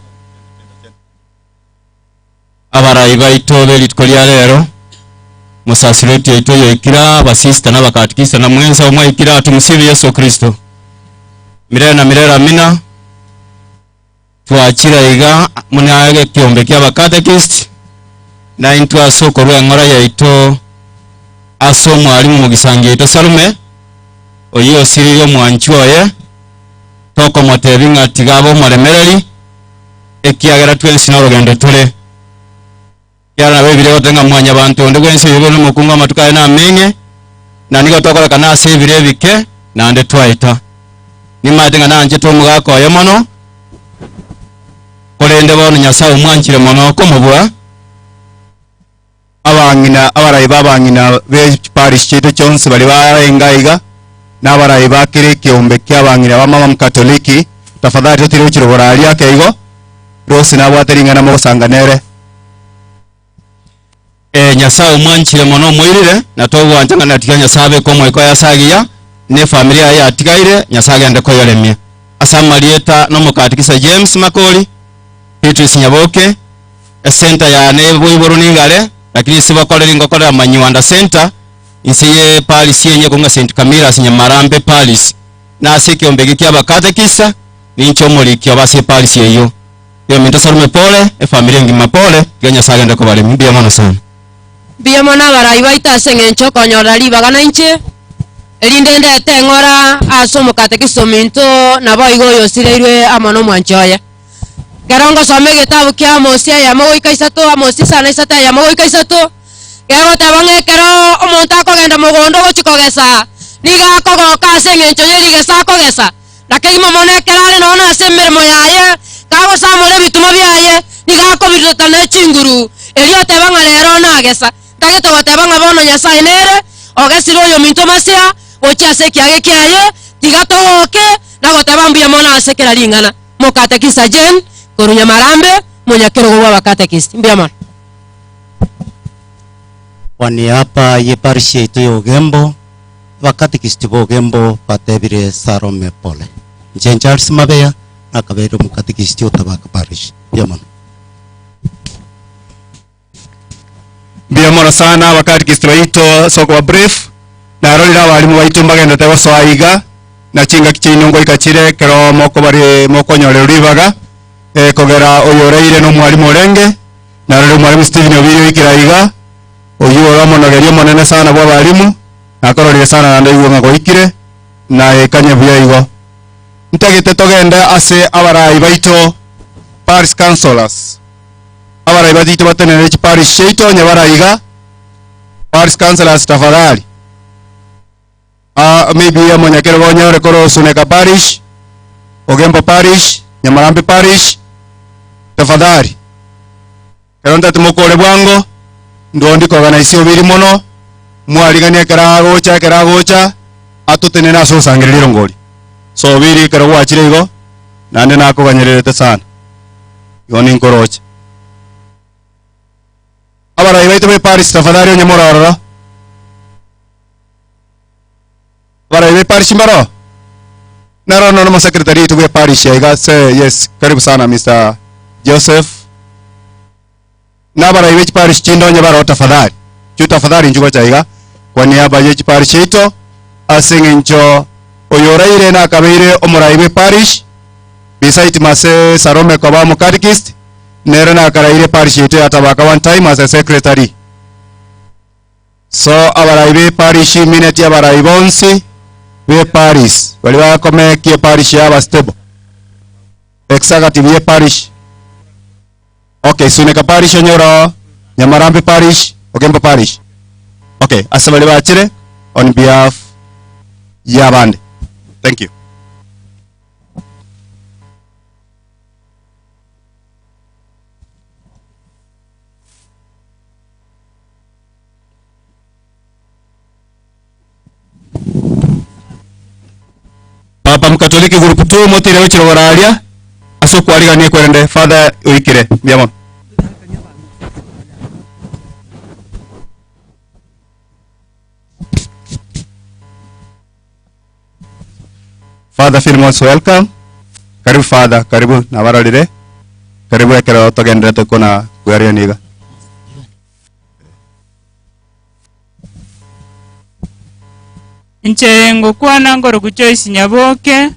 Abarayi baito belitko lya lero musasireti yaito yoikira basista n'abakatikisa na mwenza omwayikira tumusibe Yesu Kristo mirera na mirera amina twakira iga munage kyombe ky'abakatekist na into asoko rw'enkora yaito aso mwalimu mugisangi yaito Salume oyo siriro mwanchwoye toko motebi ngatigabo moremereri ekiagera twensi n'orugendo tule yara bebire otenga mwanya abantu ndegwense yibone mukunga matukaye na menye na nigo tokora kana sebire bike na ande twaita nimatenga nanje to mugako yemono kolende bono Nyasaye umwanchire mono ko mubwa abangina abarayi babangina be parish chete chonse bali baengaiga n'abarayi bakire kyombe kyabangina bamama mukatoliki tafadhali totire ukirobora ali akeigo rose nabwateringana mo sanganere Nyasaye umwanchire mono mwirire na togo antanga natika Nyasaye ko moiko yasagiya ne familia ya atigaire Nyasaye ande ko yoremye asamalieta no mukatikisa James Makoli Petrus Nyaboke center ya ne boiboro ningare lakini sibakolera ngokora Manywanda center isiye Paris yenye kunga St Camilla sinya Marambe Paris na asikiombe giki abakatikisa nincho muri kyo base Paris yeyo yo minto Salume pole familia ngima pole Nyasaye ande ko baremye biya mono sana Biyamona barayi baita sengencho konyora libaga na inche elindende tengora asomo katekisto minto nabo igo yosireirwe amano mwanchoya Gerongo some gitabu kia Amosia ya mago ikaisato Amosia sana isata ya mago ikaisato Gero tabange kero omonto akogenda mugondo gochikogesa niga akogoka ase eng'encho ya erigesa akogesa nake imomone kerare nono ase emeremo yaye kagosamora ebituma biaye niga akobirirotana echinguru erio otebanga rero nagesa tagete gotebanga bono Nyasaye nere ogesire oyo minto masia gochi ase ekiage kiaye tiga togoke na goteba mbuya mono ase kera ring'ana mokatekista Jane korunya marambe munyakerogo bwa bakatekista mbuya mono. Kwa niaba ya parish yetu ya Ugembo, bakatekista ba Ugembo batebire Salome pole. Nje Charles Mabeya akabere mukatekista utabaka parish. Mbuya mono. Mbuya mono sana bakatekista baito soko wa brief na rorira abarimu baito mbagenda tego swaiga na chinga kichinyongo ikachire kero moko bari moko nyore ribaga kogera oyoreire no mwarimu Orenge na rero mwarimu Steven Obirio ikiraiga oyoro monogeria monene sana bwa barimu na kororire sana na ndaiwo ngago ikire na ekanye buya igo ntagete togenda ase abarai baito parish councillors abarai baito batenere parish sheito nyabaraiga parish councillors tafadhali maybe ya Monyakero Gonyore koro Suneka parish Ugembo parish Nyamarambe parish tafadhali keronda tumukore bwango ndondi organize obiri mono mwarigania keragocha atutenena aso sangiriro ngori so obiri kero gwachire igo nande nakoganyererete sana yoni nkoroche abara ibaito be parish tafadhali onyamororo bara ibe parish mbaro naro no secretary to be parish I say yes karibu sana Mr. Joseph na bara ibe parish chindo nyabaro tafadhali tafadhali njugo chaiga kwa niaba ya parish ito asingincho oyoraire na kabeire omuraibe parish beside mase Salome kwa mu catechist nere na karaire parish ito atabaka one time as a secretary so abaraibe parish minute abaraibonsi we parish wali bakome kie parish yaba stable executive ye parish okay Suneka parish Nyoro Nyamarambe parish Ugembo parish okay asabali bachire on behalf ya band thank you Papa Mkatoliki group 2 motire wechiro wararia aso kwarigania kwerende father uikire biamon Father feel most welcome karibu father karibu na waralire karibu ekero togende tukona kwaria niga Ncherengo kwana ngoro kuchoisi Nyaboke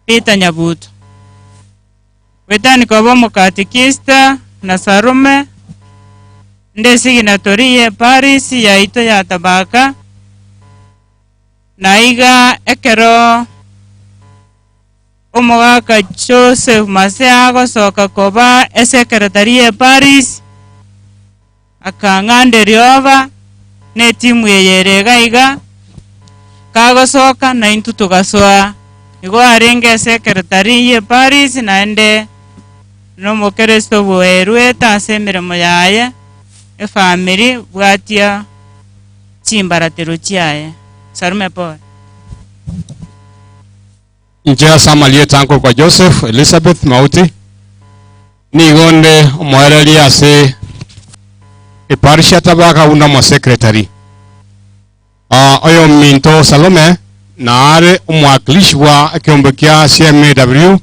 Peter Nyabuto wetani kwa mukatekista na Salome ndesi ginatorie Paris ya ito ya tabaka naiga ekero omogaka Joseph Masea soka koba secretary Paris akangande rioba ne timu yeyerega iga kagosoka na intu tugaswa igo arenge secretary ye Paris naende no mokresto boerwe tasemeremo yaye e family bwatia chimbaratero chiaye Salome pole Njia samalie tanko kwa Joseph Elizabeth Mauti ni gonde omwereli ase iparisha tabaka una mo secretary oyo minto Salome na are umwakilishi wa kiombe kia CMAW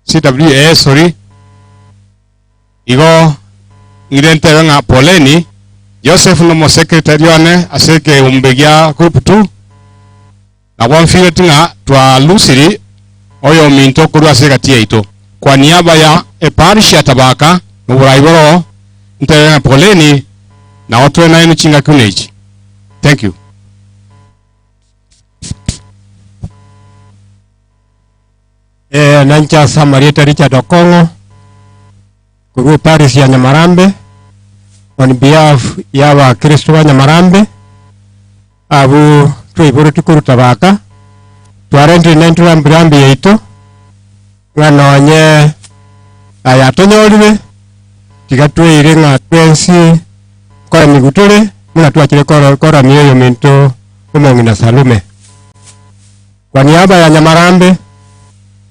CWA sorry igo ngirente wenga poleni Joseph no mo secretary one aseke umbegia group 2 na wamfire tinga twa lusiri oyo minto kuru aseka ito kwa niaba ya parish ya tabaka no buraiboro nte poleni na watu na inu chinga kuneji Thank you. Nancha Samarieta Richard Okongo, Kugu Parish ya Nyamarambe, on behalf ya Wakristo wa Nyamarambe, abu tuiburu tukuru tabaka, tuarendi nentu wa Mbirambi yeito, ngano wanye ayatonyorwe, tigatue irenga twensi, kora migutule, muna tuachile kora miyoyo minto, umongina salume. Kwa niaba ya Nyamarambe,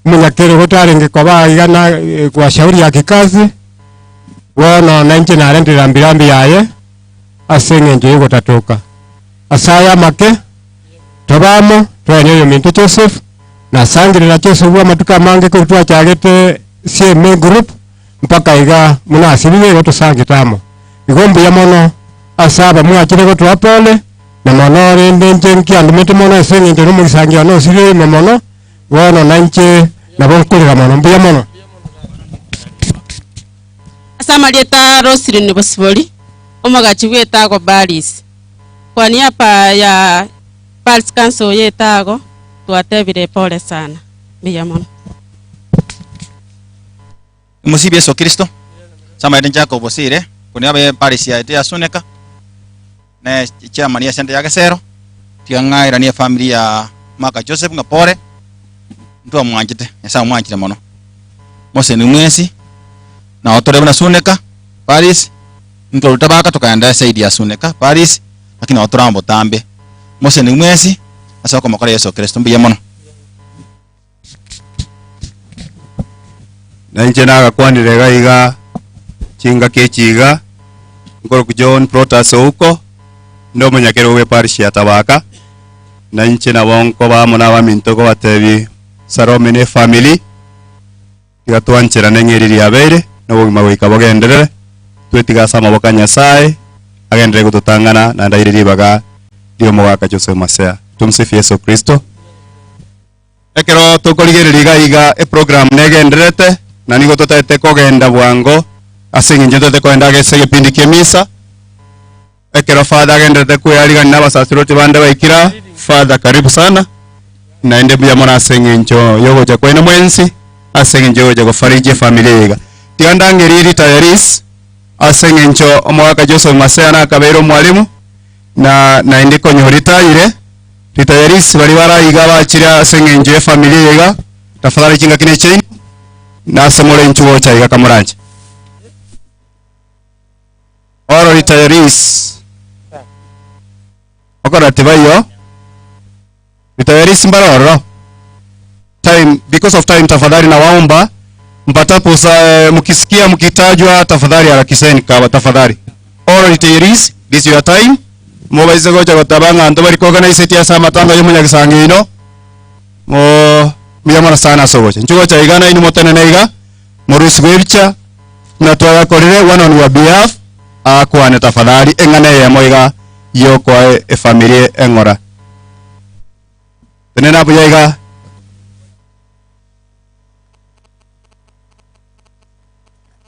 munyakere gutaringe koba igana kwa shauri ya kikazi wono nanche na rentira Mbirambi yaye asenge nje gutatoka asaya make tobamo twanyoyo minto Joseph na sangirira Joseph wa matuka mange ko twachagete CMA group mpaka iga muna asibire goto sangitamo igombo ya mono asaba mwachire goto apole na mono rende njenki andumete mono asenge nje no musangia no sire mono wono nanche na bonkulira mono mbia mono Samarieta Rosary Bosiboli omagachi wetago Baris kwa niaba ya Pulse Council yetago twatebire pole sana mbia mono Musibi Yesu Kristo Samarieta Jacob Bosire kwa niaba ya Paris ya Suneka na chairman ya Senta ya Gasero tianga irania familia ya Maka Joseph ngapore ntua mwanjite yasa mwanjite mono mose ni mwesi na otore na Suneka Paris ntua utabaka tukaenda saidi ya Suneka Paris lakini otorambo tambe mose ni mwesi asa kwa makara Yesu Kristo mbiye mono na nje naga kwanire gaiga chinga kechiga ngoro ku John Protas huko ndo munyakero we Paris ya tabaka na nje na bonko ba mona ba mintoko batebi Saromene family tigatwanchira nengeri ya bere no bugima bwika bogenderere twetiga maboka Nyasaye agendere gututangana na ndairiri baga dio mwaka Joseph Masea tumsifu Yesu Kristo ekero tukorigereriga iga program negenderete na nigo tutete kogenda bwango asinginje tutete kwenda gesege pindi kemisa ekero father agenderete kuyariga na basasiroti bande baikira father karibu sana naende bya mona asengenjo yogo cha kwena mwensi asengenjo yo farije familia yiga tianda ngeri tayaris asengenjo omwaka Joseph Masea na kabero mwalimu na naende konyo retire ritayaris bari barayiga bakira asengenjo familia yiga tafadhali kinga kine chini na samore nchuo cha yiga kamuranje oro ritayaris okora tibayo ritayaris mbaroro time because of time tafadhali na waomba mpatapo mkisikia mkitajwa tafadhali harakiseni kwa tafadhali all retirees this your time mobaize gocha gotabanga ndo bari organize tia sama tanga yo munya gisangino mo miyamana sana sogocha nchugo cha igana ini motene neiga morusi gwebicha na twaga korire one on your behalf akwane tafadhali engane ya moiga yo kwa familia engora tenena hapo yaiga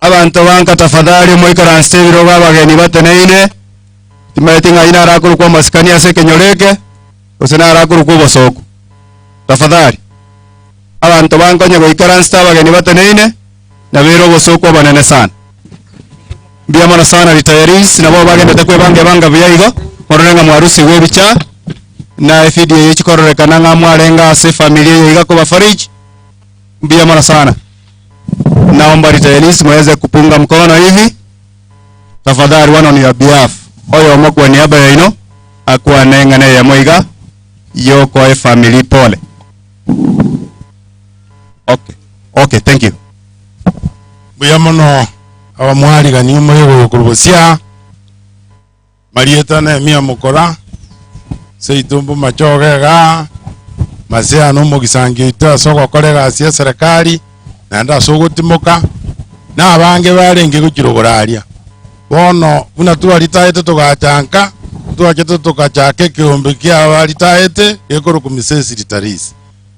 abantu banka tafadhali moikara nstebiro babageni bateneine timetinga ina rakuru kwa maskani ase kenyoreke usina rakuru kwa bosoko tafadhali abantu banka nyago ikara nsta bageni bateneine na biro bosoko banene sana bia mona sana retirees na bo bagende tekwe banga byayigo morenga mwarusi webicha na FDA yichikororeka nga mwarenga ase familia yiga ko bafariji bia mona sana naomba retirees mweze kupunga mkono hivi tafadhali one on your behalf oyo mokwa niaba ya ino akwa nengane ya moiga yo kwa family pole okay thank you buya mono abamwali gani moyo kurubusia Marieta na mia mukora seitumbu machogega Masea no mugisangita soko korega cia serikali na nda sogotimoka na abange barenge gukiruguraria bono buna tuaritaete tugachanka tuachete tukachake kiumbi kia baritaete gekoro kumisesi ritaris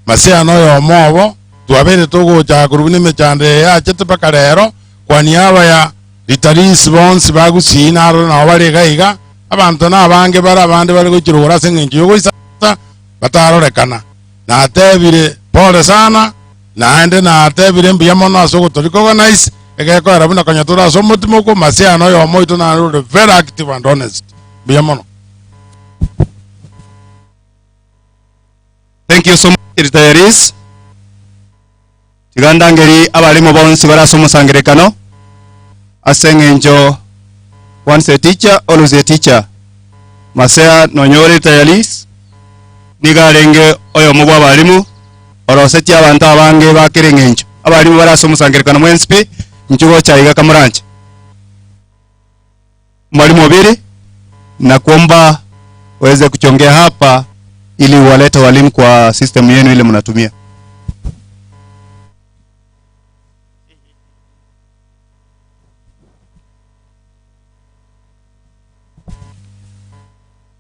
Masea no yo mobo tuabere tugucha kurubini mechande ya chete pakarero kwa niaba ya ritaris bons bagusina ro na bari gaiga abantu n'abange bara abandi bari gukirugura ase ng'encho yogoisata batarorekana natebire pole sana naende natebire mbuya mono ase ogotoricognize egekoera buna konya tore ase omotima oko masiano oyomo oito narore very active and honest mbuya mono. Thank you so much, retirees. Tiganda ngeri abalimu bonsi barasa omusangerekano ase ng'encho once a teacher always a teacher. Masea nonyore retirees nigarenge oyo mu bw'abalimu oroseti abantu abange bakire ng'encho abalimu barasa omusangerekano mwenspi nchugo chaiga kamuranche mwalimu obiri na kuomba waweze kuchongea hapa ili walete walimu kwa system yenu ile mnatumia.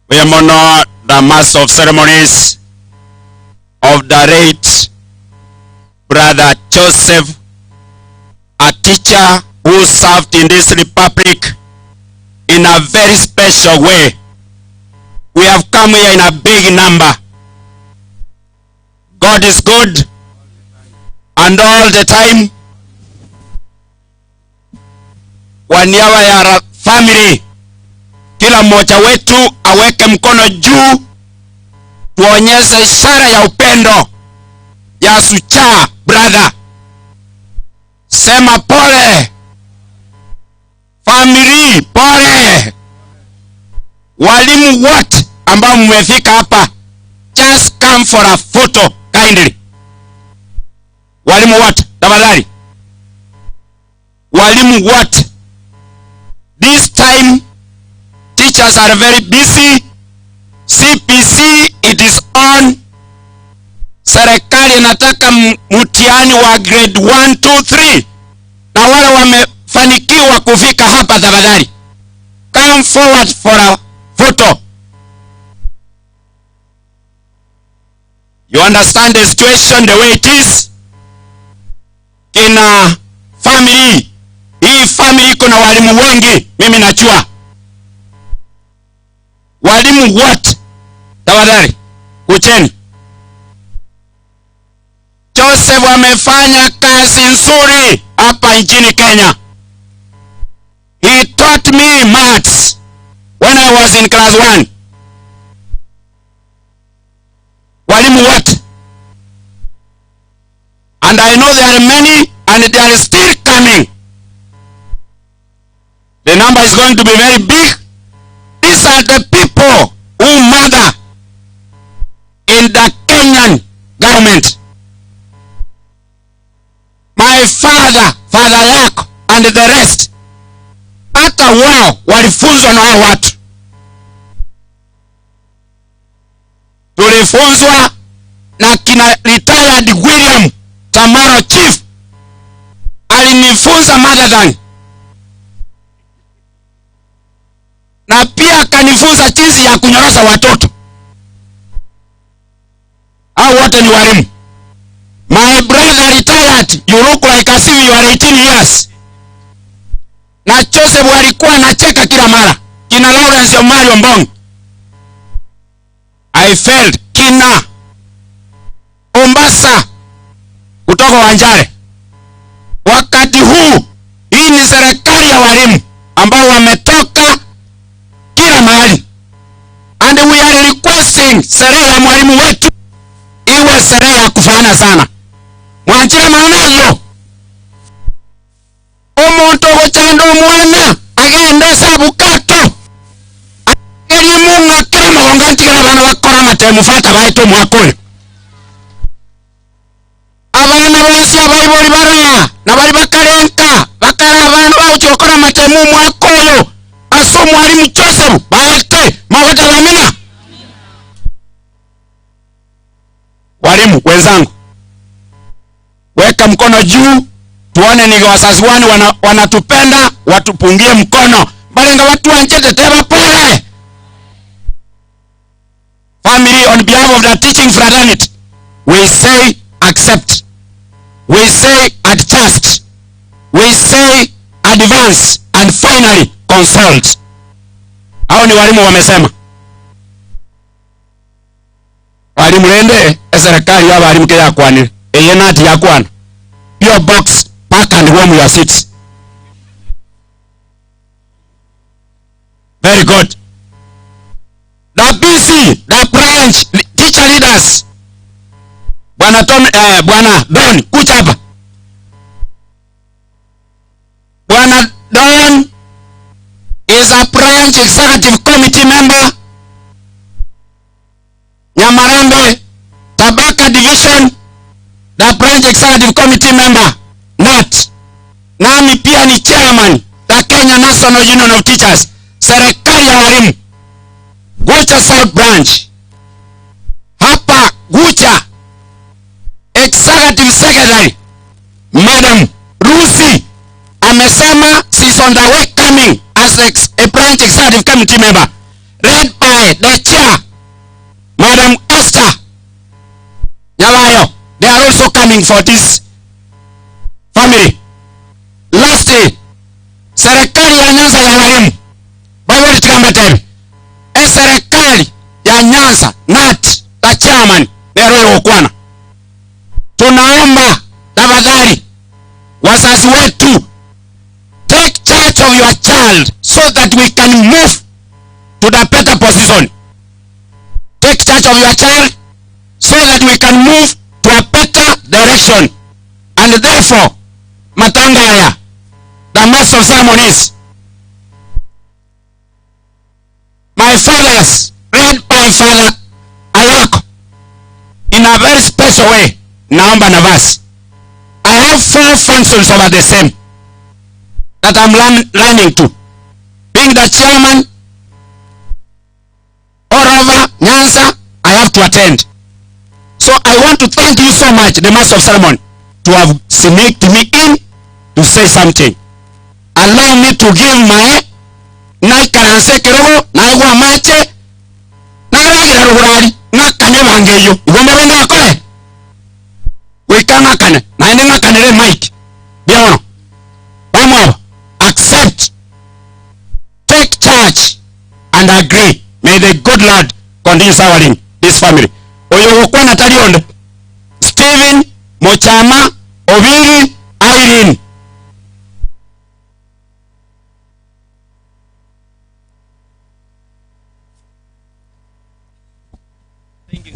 We honor the Master of Ceremonies of the late Brother Joseph, a teacher who served in this republic in a very special way. We have come here in a big number. God is good, and all the time. Kwa niaba ya family, kila mmoja wetu aweke mkono juu, tuonyeshe ishara ya upendo ya Sucha brother. Sema pole. Family pole. Walimu wote ambao mmefika hapa, just come for a photo kindly. Walimu wote tafadhali. Walimu wote. This time teachers are very busy. CPC it is on. Serikali inataka mtihani wa grade 1, 2, 3. Na wale wamefanikiwa kufika hapa tafadhali, come forward for a photo. You understand the situation the way it is? Kina family, hii family kuna walimu wengi, mimi najua. Walimu wote tafadhali kucheni. Joseph amefanya kazi nzuri hapa nchini Kenya. He taught me maths when I was in class 1. Walimu wote. And I know there are many and they are still coming. The number is going to be very big. These are the people who mother in the Kenyan government. My father, father yako and the rest. Hata wao walifunzwa na hao watu. Tulifunzwa na kina retired William Tamaro Chief. Alinifunza mother tongue. Na pia akanifunza jinsi ya kunyorosha watoto. Hao wote ni walimu. My brother retired. You look like as if you are 18 years. Na Joseph alikuwa anacheka kila mara. Kina Lawrence Omari Ombong. I felt kina Ombasa kutoka Wanjare. Wakati huu, hii ni serikali ya walimu ambao wametoka kila mahali. And we are requesting sherehe ya mwalimu wetu iwe sherehe ya kufana sana. Mwanjira maonayo. Omuntu gochando mwana agenda sabukato. Elimu ngakira magonganti kana bana bakora matemu fata baito mwakoyo. Abana bose abayibori baraya na bari bakarenka bakara abana bawuchokora matemu mwakoyo. Aso mwalimu Joseph baite mawata lamina. Walimu wenzangu, weka mkono juu tuone ni wazazi wani wanatupenda, watupungie mkono. Balenga watu wanchete teba pole. Family, on behalf of the teaching fraternity, we say accept. We say adjust. We say advance and finally consult. Hao ni walimu wamesema. Walimu rende serikali ya walimu ke yakwanire. Eye nati yakwana. Your box back and home your seats. Very good. The BC, the branch teacher leaders. Bwana Don, kuja hapa. Bwana Don is a branch executive committee member. Nyamarambe, Tabaka division, the branch executive committee member. NAT. Nami pia ni chairman, the Kenya National Union of Teachers. Serikali ya walimu. Gucha South Branch. Hapa Gucha Executive Secretary Madam Rusi amesema she's on the way coming as a branch executive committee member led by the chair Madam Esther Nyalayo. They are also coming for this family. Lastly, serikali ya Nyanza ya walimu Bible Tikambetebi. Serikali ya Nyanza NAT the chairman Nero Okwana. Tunaomba tafadhali wazazi wetu, take charge of your child so that we can move to the better position. Take charge of your child so that we can move to a better direction. And therefore, Matangaya, the master of ceremonies, my fathers, led by Father Ayako, in a very special way, naomba nafasi. I have 4 functions over the same that I'm learning to. Being the chairman, all over Nyanza, I have to attend. So I want to thank you so much, the master of ceremony, to have selected me in to say something. Allow me to give my naikaranse kirogo naigwa mache nagaragira rugurari ngakane bangeyo igombe bende akore wikanga kane na ende ngakanire mike biono bamo accept, take charge and agree. May the good Lord continue serving this family. Oyo okwana talionde Stephen Mochama Obiri Irene. Thank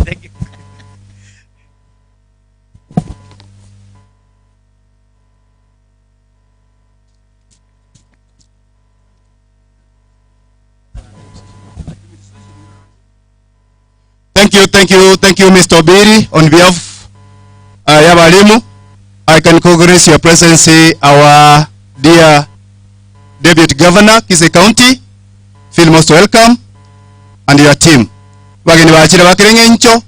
you. Thank you, Mr. Obiri. On behalf of Yabalimu, I can congratulate your presence, our dear Deputy Governor, Kisii County. Feel most welcome, and your team. Wageni wachira bakirenga incho,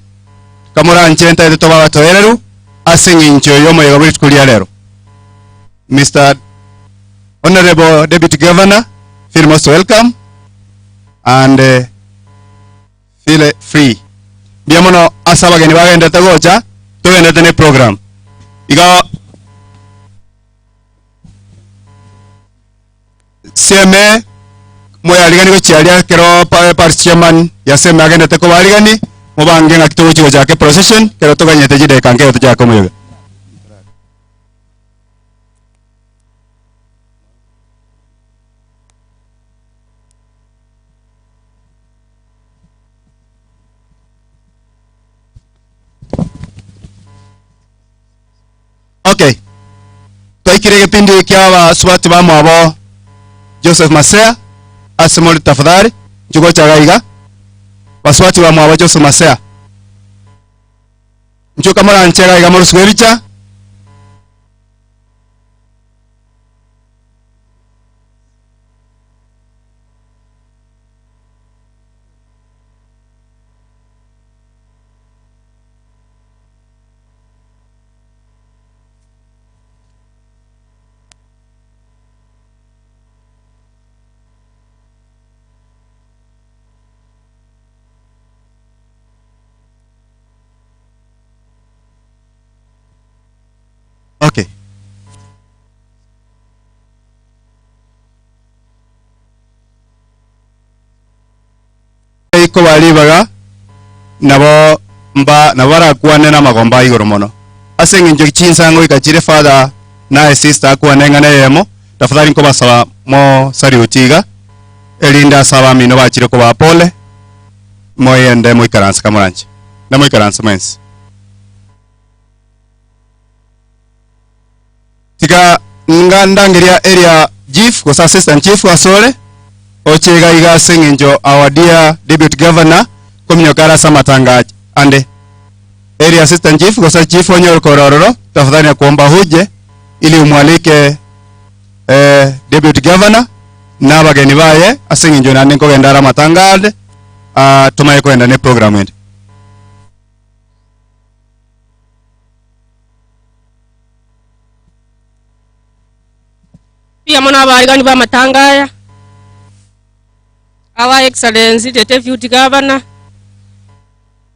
kamura nchenta eto toba watoereru, asingi incho yomo yagaburi tukulia lero. Mr. Honorable Deputy Governor, feel most welcome, and feel free. Biamono asa wageni wagenda tagocha, tugenda tene program. Iga CMA moya aligani ko chialia kero par chairman ya CMA agenda teko waligani mobange ngakito chigo chake procession kero to ganyete jide kanke to chako moyo. Okay. Toikire kipindi kia swati ba mwabo Joseph Masea asemoli tafadhali njugo chagaiga baswati ba mwabo Joseph Masea njuka mara nchega iga moro swericha ko balibaga nabo barakwane n'amagomba igoro mono ase ng'encho chinsango ikachire father naye sister akwane ng'ana yemo tafadhali nko basaba mo sari utiga elinda saba mino bachire ko bapole moyende moikaransa kamuranche na moikaransa mensi tika ngandangiria area chief ko assistant chief wasole ochega iga sengenjo our dear deputy governor komnyokara samatanga ande area assistant chief ko chief onyor korororo tafadhali kuomba huje ili umwalike deputy governor na bageni baye asengenjo nande ko gendara matangade tumaye kwenda ne program ende pia mwana abarigani ba matangaya our excellency the deputy governor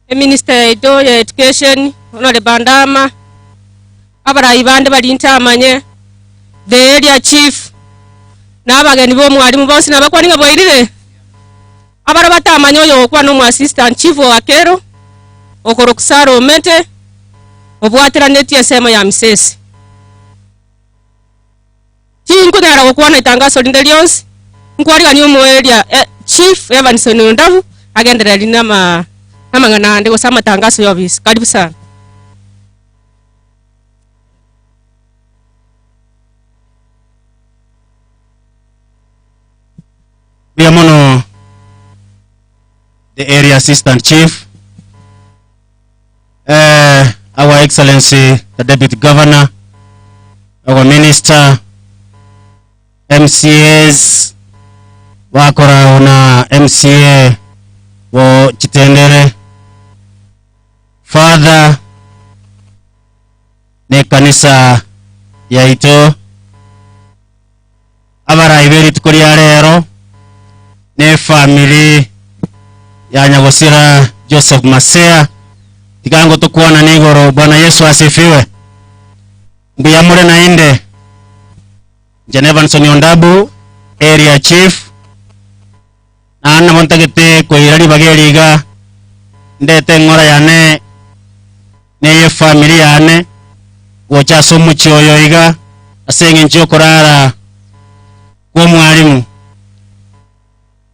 the minister edo ya education onore bandama abarayi bande balinta amanye the area chief na abageni bo mwalimu bonsi nabakwaninga boirire abara batamanya oyo kwa no mu assistant chief wa kero okoro kusaro mente obwatira neti esema ya misesi Chingu nara okwana itangazo linde lyonsi nkwari ganyo mu area chief Evanson Ndavu agendera linama amangana ndego sama tangazo yobisi karibu sana Biamono the area assistant chief our excellency the deputy governor our minister MCAs wakora una MCA wo Chitendere father ne kanisa yaito abara iberi tukuri rero ne family ya Nyagosira Joseph Masea tikango tukuona nigoro. Bwana Yesu asifiwe. Mbiyamure na inde Evanson Ndavu area chief na anna montagete ko irari bageriga ndete ngora yane ne family yane wocha somu chyoyo iga asenge ncho korara ko mwalimu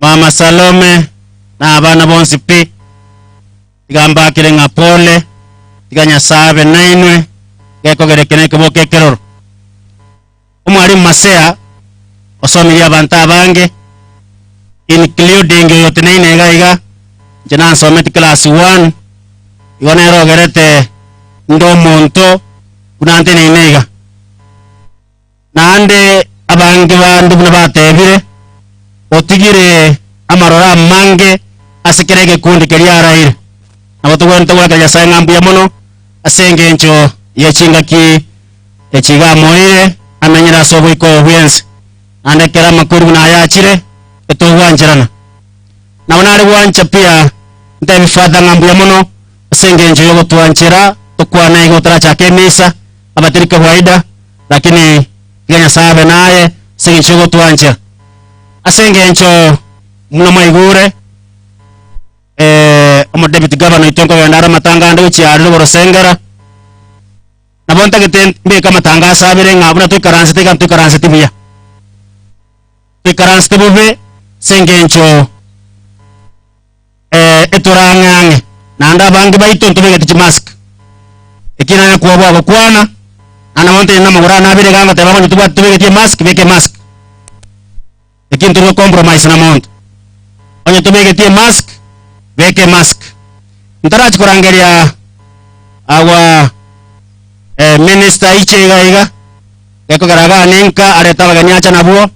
Mama Salome na abana bonsi pi igamba kirenga pole iganya sabe nainwe geko gerekene ko bokekeroro umwalimu Masea osomilia abantu abange including yote naine gaiga jena someti class 1 igone rogerete ndo monto kunante nainega nande abange bandu buna batebire otigire amarora mange asikirege kundi keriaraire nabo tugwente gwaka ya ngambu ya mono asenge encho yechinga ki echiga moire amenyera sobo iko bwense ande kera makuru na yachire etogwanjirana nabona ari wancha pia ntebi fadha ngambu ya mono asenge encho yogo twanchira tukwana igo taracha kemisa abatirika kawaida lakini ganya sabe naye senge encho yogo twanchira asenge encho muna maigure omo deputy governor itongo yandara matanga ndo chiari borosengera nabonta gete mbeka matanga sabire ngabuna tukaranse tibuya tukaranse tibube sengencho eturangange nanda bangi baitonto begete chimask ekina na kuwa bwa kwana ana monte na magura na bire ganga tebamo nituba tubegete mask beke mask ekin tuwa compromise na monto onye tubegete mask beke mask ntarachi kurangeria awa minister ichega iga eko garaga ninka areta baganyacha nabuo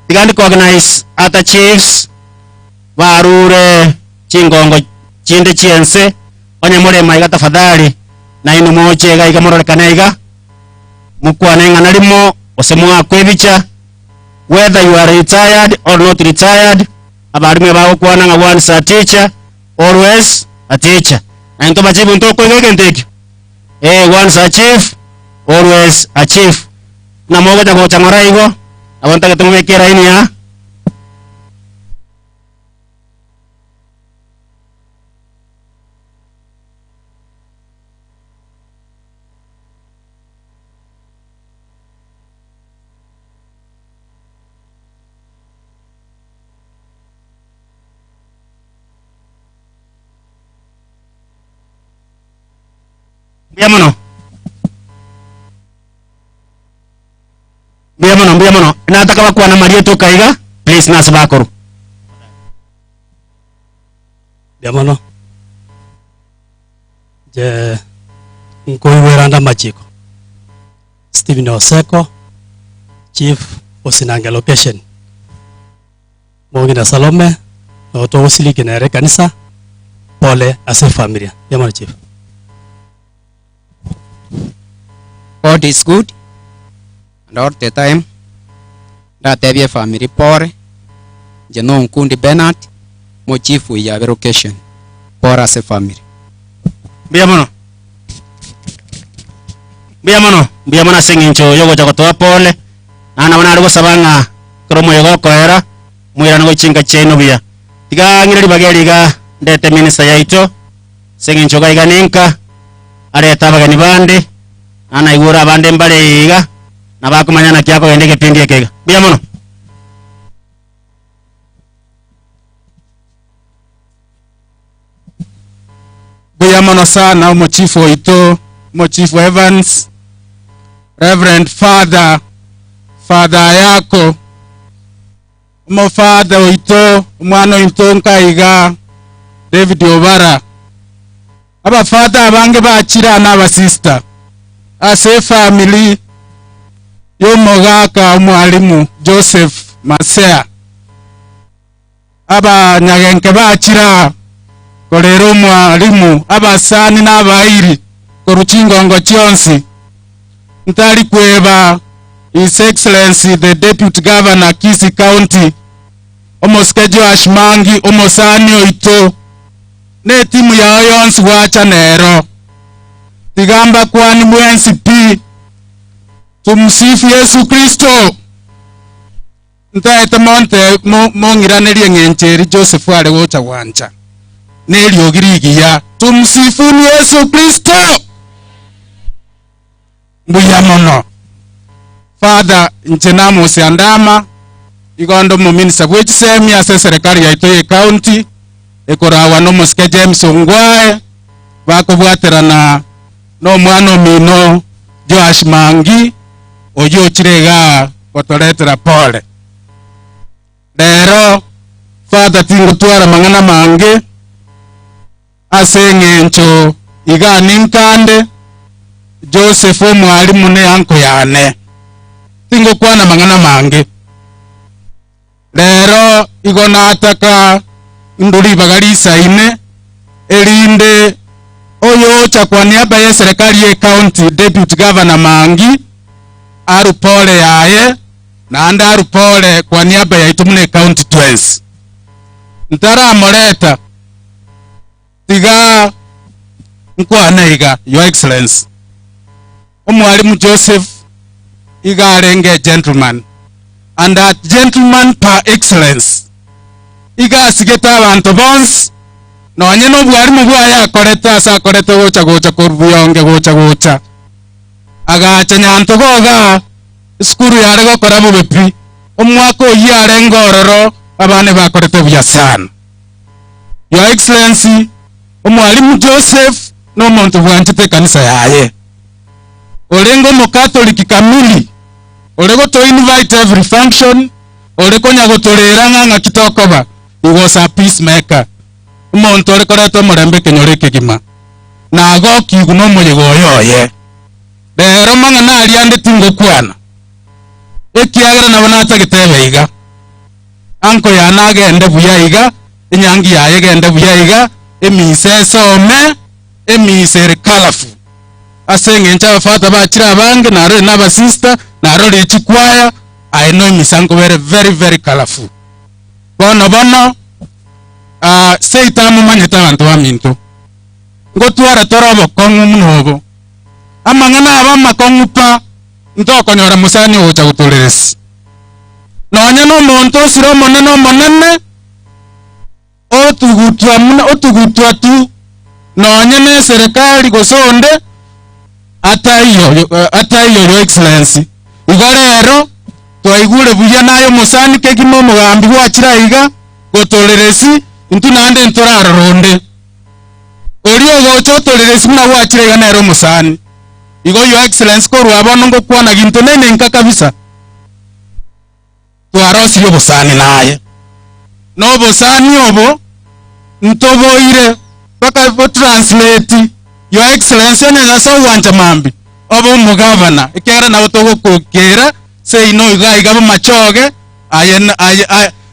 igandi organize ata chiefs barure chingongo chinde chiense onye mure maiga tafadhali na inu mochega iga mororekana iga mukwane nganalimo osemwa kwebicha whether you are retired or not retired abarimwe bawo kwana nga once a teacher always a teacher na into bachibu ntoko ngeke once a chief always a chief na moga ta gocha maraigo abonta ke tumekera ini ya Biamono. Biamono. Nataka wakuwa na Maria toka iga. Please nasibakuru. Biamono. Je nkoi weranda machiko. Stephen Oseko, Chief Osinange location. Mogina Salome, Oto Osili Kinere Kanisa, Pole as a family. Biamono Chief. God is good, and all the time, that every family poor, Jeno Nkundi Bernard, mo chief we have location, poor as a family. Biamono singincho yogo jagotoa pole, ana wana alugo sabanga, kromo yogo koera, mwira ngo chinga cheno bia. Tiga ngirali bageli ga ndete minisa yaito, singincho ga iganinka, areta bagani bande, ana igura bande mbale iga, na bakumanya na kyako ende kipindi ekega. Biamono. Biamono sana mo chief oito, mo chief Evans, Reverend Father yako, mo Father oito, mwana oito nkaiga, David Obara. Aba Father abange bachira na aba sister. Ase family y'omugaka omwalimu Joseph Masea. Aba nyagenke bachira kolero omwalimu abasani n'abairi koruchingongo chionsi. Ntali kweba His Excellency the Deputy Governor Kisii County Omoskejo Ashmangi omosani oito ne timu ya yonsi wacha nero tigamba kwani MNCP. Tumsifu Yesu Kristo. Ntaete monte mongiraneri ngencheri Joseph ale wocha wancha neli ogirigiya. Tumsifu Yesu Kristo. Biamono. Father njenamo siandama igondo mu minister bwechisemi ase serikali ya Itoye County ekorawa no Musike James Ongwae bakobwaterana no mwana mino Joash Mangi oyo chirega gotoretera pole. Lero Father tingutwara mangana mange ase ngencho iga ninkande Joseph omwalimu ne anko yane tingukwana mangana mange. Lero igona ataka nduri bagalisa ine elinde oyo kwa niaba ya serikali ya county Deputy Governor Mangi arupole yaye na anda arupole kwa niaba ya Itumune County Twins. Ntara amoleta tiga nkwana iga Your Excellency omwalimu Joseph iga arenge gentleman, and that gentleman par excellence iga asigeta abantu bonse nonye n'obwalimu bwaya akoreta asa akoreta gocha korubuyonge gocha agacha nyanto goga skuru yare gokora bubepi omwaka oyi are ngororo abane bakoreta buya sana. Your Excellency omwalimu Joseph no muntu bwanchete kanisa yaye olengo mo Catholic kamili olego to invite every function oleko nyago tolera nganga kitokoba. He was a peacemaker. Umuntu olekoreta murembe kenyoreke gima na agoki guno moyego yoye lero mangana ali ande tingo kwana ekiagera nabonata gitebe iga anko yanage ende buya iga enyangi yaye gende buya iga emise some emise kalafu asenge ncha bafata bachira abange naro n'aba sister naro lechikwaya I know misango very colorful bono seitamu manyeta abantu baminto ngotwara torobo kongu mnobo amangana abama kongu pa ntoko nyora musani ocha gutoleresi nonya no monto siro monene otugutwa tu nonya ne serikali gosonde ata iyo Your Excellency igorero twaigure buya nayo musani kegimo mugambi gwachira iga gotoleresi ntunande ntoraronde orio gochoto rere simna wachire ganero musani igo your excellence ko rwabo ngo kwana ginto nene nka kabisa twarosi yo busani naye no busani obo ntoboire baka bo translate your excellence ne so wanja mambi obo mugavana ikera na otogo kokera sei no iga machoge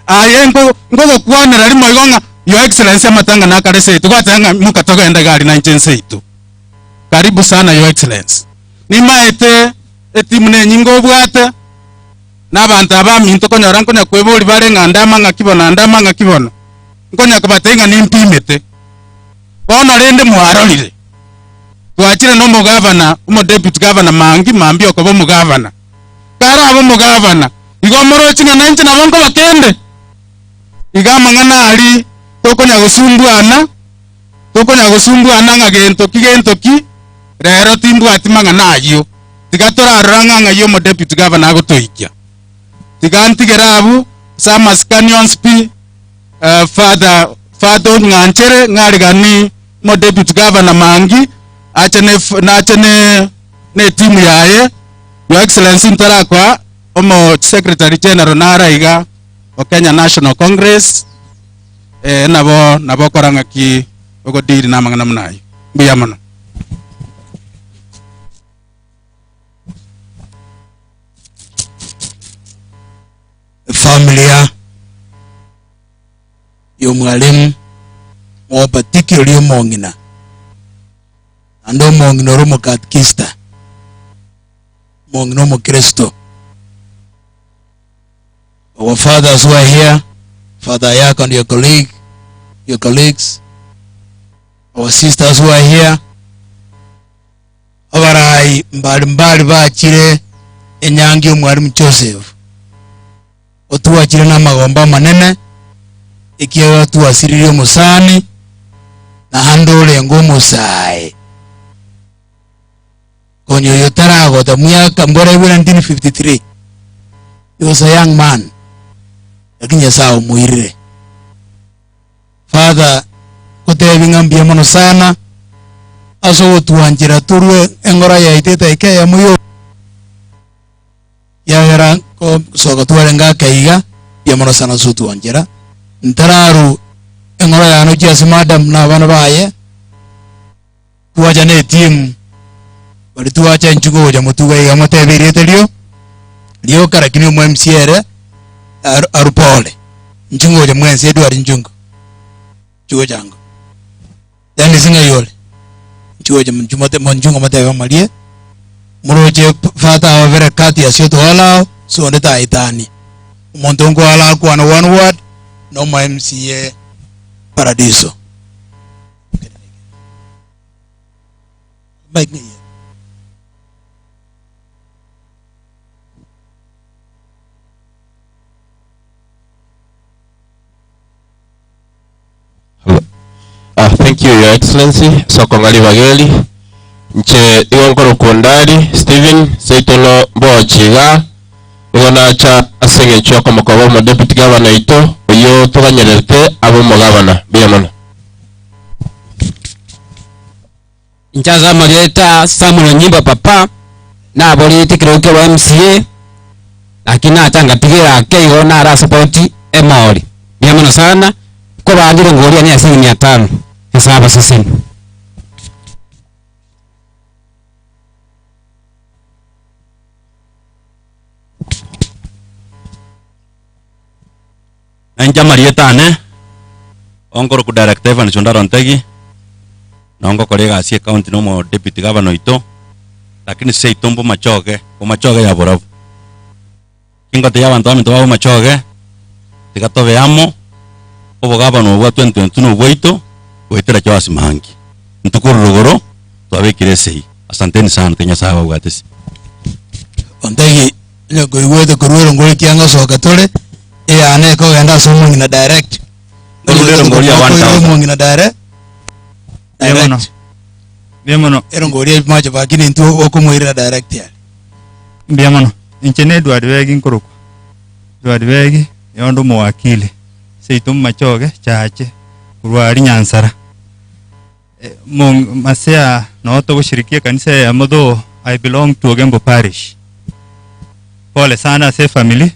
ayengo ngo kwanira limo igonga your excellence amatanga na kare sei twatanga mukatoga enda gari 19 karibu sana your excellence ni maete etimu ne nyingo bwate n'abantu abami ntokonyora nkonya kwebori bare ngandama ngakibona nkonya kubatenga nimpimete bono rende mwarorire twachire no mugavana umo deputy governor mambi okobo mugavana kara abo mugavana igomoro chinga nanche na bongo bakende igamangana ali tokonya gusumbuana ngagentoki rero timbu atimanga nayo tigatora ranga yo mo deputy governor agotoikia tigantigerabu sama scanions p father nganchere ngarigani mo deputy governor mangi achene ne timu yaye your excellency ntarakwa omo secretary general naraiga o Kenya National Congress nabo koranga ki ogo diri namangana munayo mbiyamano familia yo mwalimu wa particularly omongina ando omongina romo katkista mongina Kristo. Our fathers who are here, Father Yak and your colleagues, our sisters who are here, abarai mbali bachire enyangi omwalimu Joseph otuwachire n'amagomba manene ikiwa tuwasirire omusani na handole ngomusaye konyo yotarago ta myaka mbora 1953 he was a young man lakini sawa muirire father kutebinga mbiamono sana aso tuanjira turwe engora ya iteta ikaya muyo yagera ko soga tuwarenga kaiga biamono sana so tuanjira ntararu engora ya no jasi madam na bana baye tuwaja ne team bali tuwacha njugo ja mutuga ya motebirete lio karakini mu MCR arupole njungo ja mwense Edward njungo chuo jango yani singa yole chuo ja njungo mate malie muroje fata wa vera kati ya sio wala so ndeta itani montongo ala kwa na one word no ma MCA Paradiso bike ni Thank you, Your Excellency. Sokongali Bageli, Nche Iwankoro Kondari, Stephen, Seitolo Bochiga, Iwanacha Asenge Choko Mokobo, Deputy Governor Ito, Oyo Toganyerete, Abo Mogavana, Biamana. Nchaza Marieta, Samuel Nyimba Papa, na Boliti Kiroke wa MCA, lakini atanga pigira keigo na ara support Emori. Biamana sana, kwa baadhi ngoria ni asili 500. Hesaba sisi. Anja Marieta ne ongoro ku director Evan Chondaro Ntegi na ongo kolega asie county no deputy governor Ito lakini sei tombo machoge ya borabu kingo te yabantu aminto babo machoge tigatobe amo obo governor wa 2022 no boito wetera cho asimangi ntukuru rugoro twabekire sei asanteni sana Kenya sawa ugatesi Ontegi nyoko iwete kurwero ngori kianga soka tole ane ko genda somo ngina direct kurwero ngori ya 1000 ngina direct Biamono ero ngori macho bakini ntu okumwira direct ya Biamono inchene Edward Wegi nkuruko Edward Wegi yondo muwakili seitum machoge chache kurwari Nyansara masea no to kushirikia kanisa ya Modho. I belong to Ogembo Parish. Pole sana se family.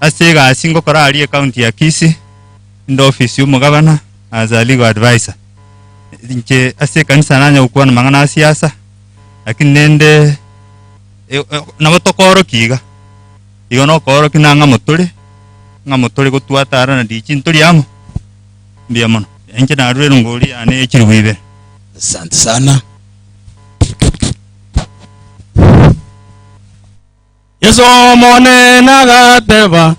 Asega asingo kora ali county ya Kisii ndo office yumo governor as a legal advisor. Nje ase kanisa nanya ukuwa na mangana siasa lakini nende na tokoro kiga iyo no koro kinanga muturi gutwatara na dichi nturi amo mbia mono enje na rwe ngoli ane ekiri wibe. Asante sana. Yeso mone nagateba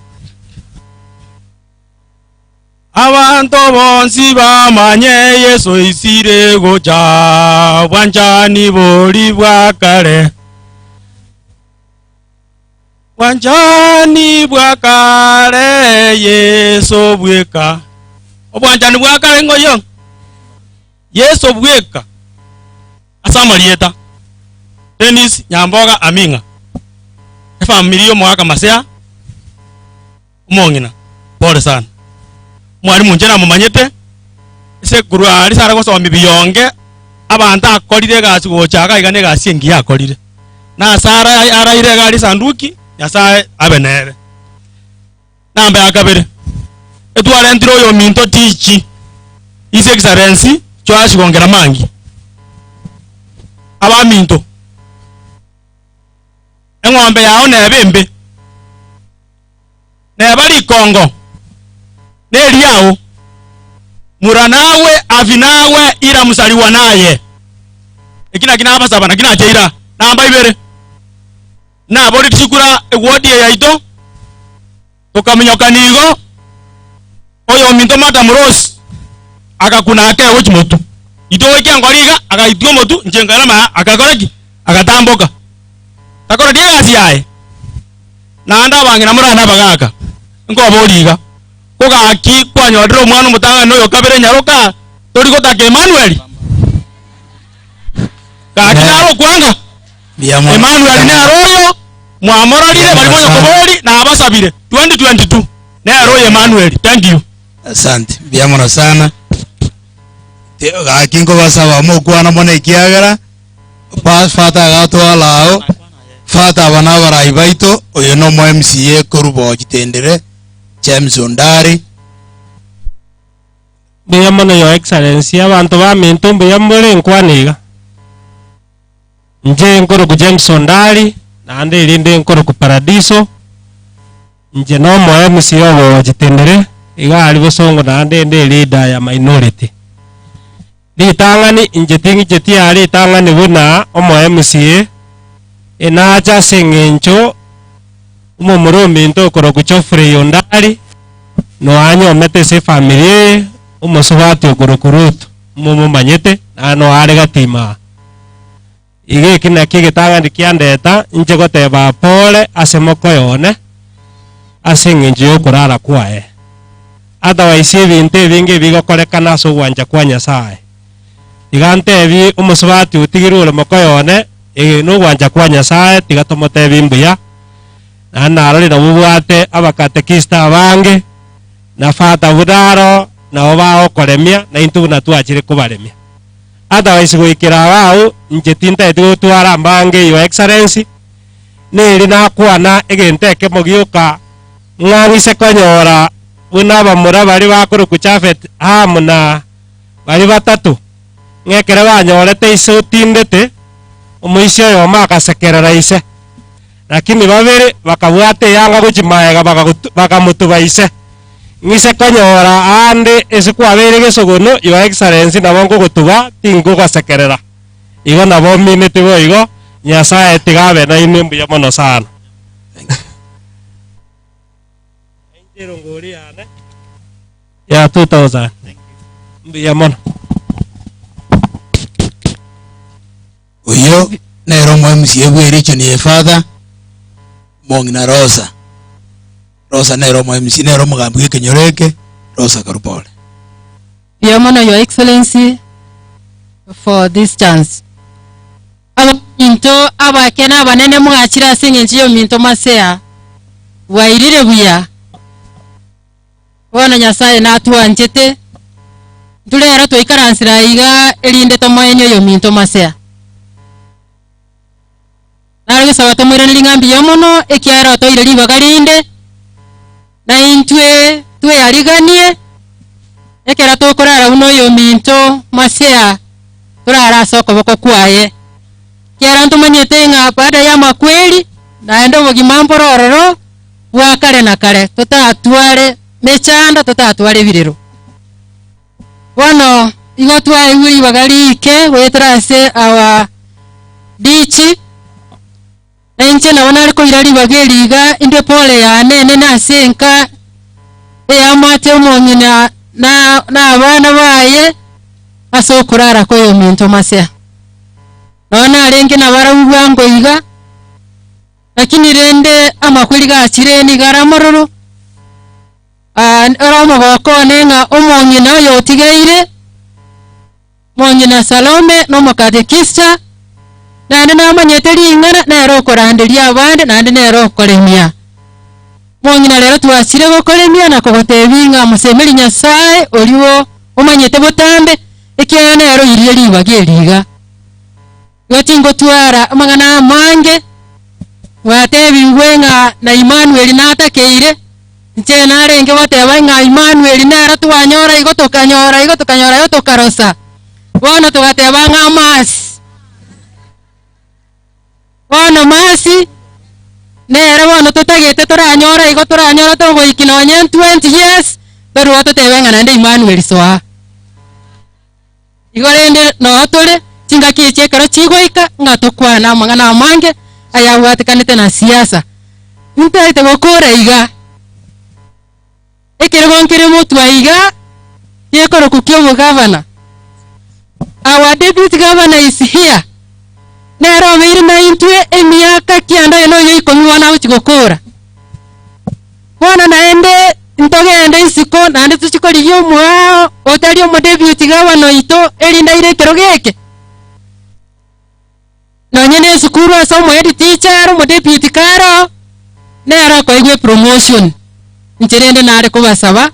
abantu bonsi bamanye Yesu isire gocha bwanjani boli bwakare bwanjani bwakare Yesu bweka obwanjani bwakare ngoyo Yesu bweka asamalieta Dennis Nyamboga Aminga family yo mwaka masea umongina pole sana mwarimu njena mumanyete ese guru ari sara gosoma biyonge abantu akorire gasi gochaka igane gasi engi akorire na sara araire gari sanduki yasaye abenere nambe akabere etware ndiro yo minto tichi His Excellency Joash Gongera Mangi aba minto engombe yao nebembe nebali Kongo neli yao muranawe avinawe ira musaliwa naye ekina kina abasaba na kina cheira namba ibere na boli tsikura ewodi ya ito tokamnyokanigo oyo minto mata muros akakuna ake wochi motu ito weki angoliga akaitio motu njengalama akakoraki akatamboka takora dia asiaye na anda bangi na murana bagaka ngo boliga koga aki kwanyodro mwana mutanga noyo kabere nyaroka tori ko take Emmanuel ka kinaro kwanga Emmanuel ne aroyo mwamoralire bali moyo koboli na abasabire 2022 ne aroyo Emmanuel. Thank you. Asante biamono sana akingo basaba mo kwana mone kiagara pas fata gato alao fata bana barai baito oyo no mo MCA korubo gitendere James Ondari. Biamono Your Excellency abantu ba minto biamore nkwaniga nje nkoro ku James Ondari na ande irinde nkoro ku Paradiso nje no mo MCA wo gitendere iga ali bosongo na ande leader ya minority litangani nje tingi jeti ali tangani buna omo MCA enaja sengencho umo muruminto koro ku Geoffrey Ondari no anyo mete se family umo sobati okurukurutu umo manyete ano ari gatima ige kina kigitangani kiandeta nje goteba pole asemoko yone asengenjo okurara kwae otherwise ebintu bingi bigokorekana so gwanja kwa Nyasaye igante ebi umusobati utigirure mokoyone no gwanja kwa Nyasaye tigatomote ebimbuya na arori na bubwate abakatekista abange na fata budaro na obao koremia na intu na tuachire kubaremia otherwise goikira wao njetinta etigo twara mbange Your Excellency neri na kwana egenteke mogioka ng'ani sekonyora buna bamura bari bakuru ku Chafet hamuna bari batatu ngekere banyorete iso tindete umuisio yo maka sekerera ise lakini babere bakabwate yanga guchimaega bakamutuba ise ngise konyora ande esikwabere gesogono Your Excellency na bongo gutuba tingo gasekerera igo na bo minute bo igo Nyasaye tigabe na ine mbuya mono sana. Ya 2000 mbuya mono Uyo nero mo MCA bwericho ni father Mongina Rosa nero mo MC nero mugambi kenyoreke Rosa Karupole. Biamono Your Excellency for this chance. Into abakena banene mwachira singenchi yo minto masea wairire buya wana Nyasaye na tuanjete tulera twaikaransira iga erinde tomoenyo yo minto masea nare gusaba tomwirane ng'ambi yo mono ekiara toire ribaga rinde na intwe tweyariganie ekera tokorara uno yo minto masea turara soko boko kwaye kiara ntumanyete ng'a baada ya makweli naenda obogima mborororo bwa kare na kare tutatware mechanda tutatware birero bono igo twaiwiri bagarike wetrase awa dichi enche nabona ariko irari bageriga inde pole ya nene nasenka eyamate omonyina na abana baye asokurara koyo minto masea nona arenge nabarabwa ngoiga lakini rende amakwiri gachireni garamororo oromo gokone ng'a omonyina oyo otigeire monyina Salome nomokatekista nande namanyete ring'ana nero okoranderia abande nande nero okoremia monyina rero twasire gokoremia na kogotebi ng'a mosemeri Nyasaye oriwo omanyete botambe ekiagera nero irie ribaga eriga gotingotwara amang'ana amange watebingwe ng'a na Emmanuel natakeire nche narenge goteba ng'a Emmanuel nera twanyora igo tukanyora yo tukarosa bono tugateba ng'a masi bono masi nere bono tutagete turanyora igo turanyora togoikinonya 20 years torwa tutebe ng'a nande Emmanuel soa igo rende no tore chingaki chekero chigoika ng'a tukwana amang'ana amange ayawatikanete na siasa ntaite gokora iga ekero nkere mutwa iga yekoro kukyo governor our deputy governor is here nero beire na intwe emiaka kianda eno yoikomi wana uchigokora wana naende ntogende isiko nande tuchikori yomwa otari omo deputy governor ito erinda ire kero geke nonyene sukuru asomo head teacher omo deputy karo nero koigwe promotion ncherende nare kubasaba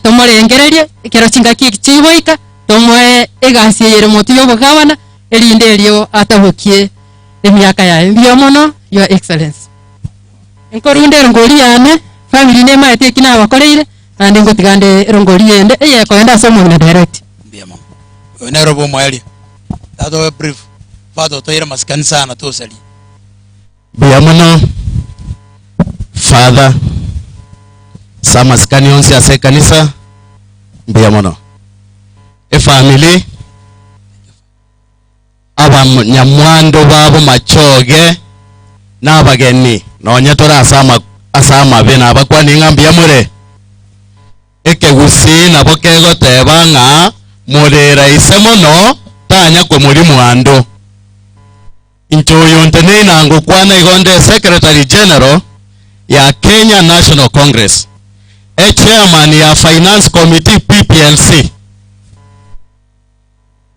tomorengererie ekero chingaki chigoika tomoe egasi yere motu yobogabana erinde erio atabokie emiaka yae mbio mono your excellence enkorunde rongori yane family ne maete kina bakoreire nande ngotigande rongori yende eye koenda somo na direct mbia mo onero bo mwali tato brief fado toira maskani sana tosali mbia mono father sama skani onsi ase kanisa mbia mono family aba nyamwando babo machoge n'abageni nonyetora asama bena abakwani ngambia mure ekegusi nabo kegoteba ng'a murera ise mono tanya kwe muri mwando inchoyo ntene nango kwana igonde secretary general ya Kenya National Congress chairman ya finance committee PPLC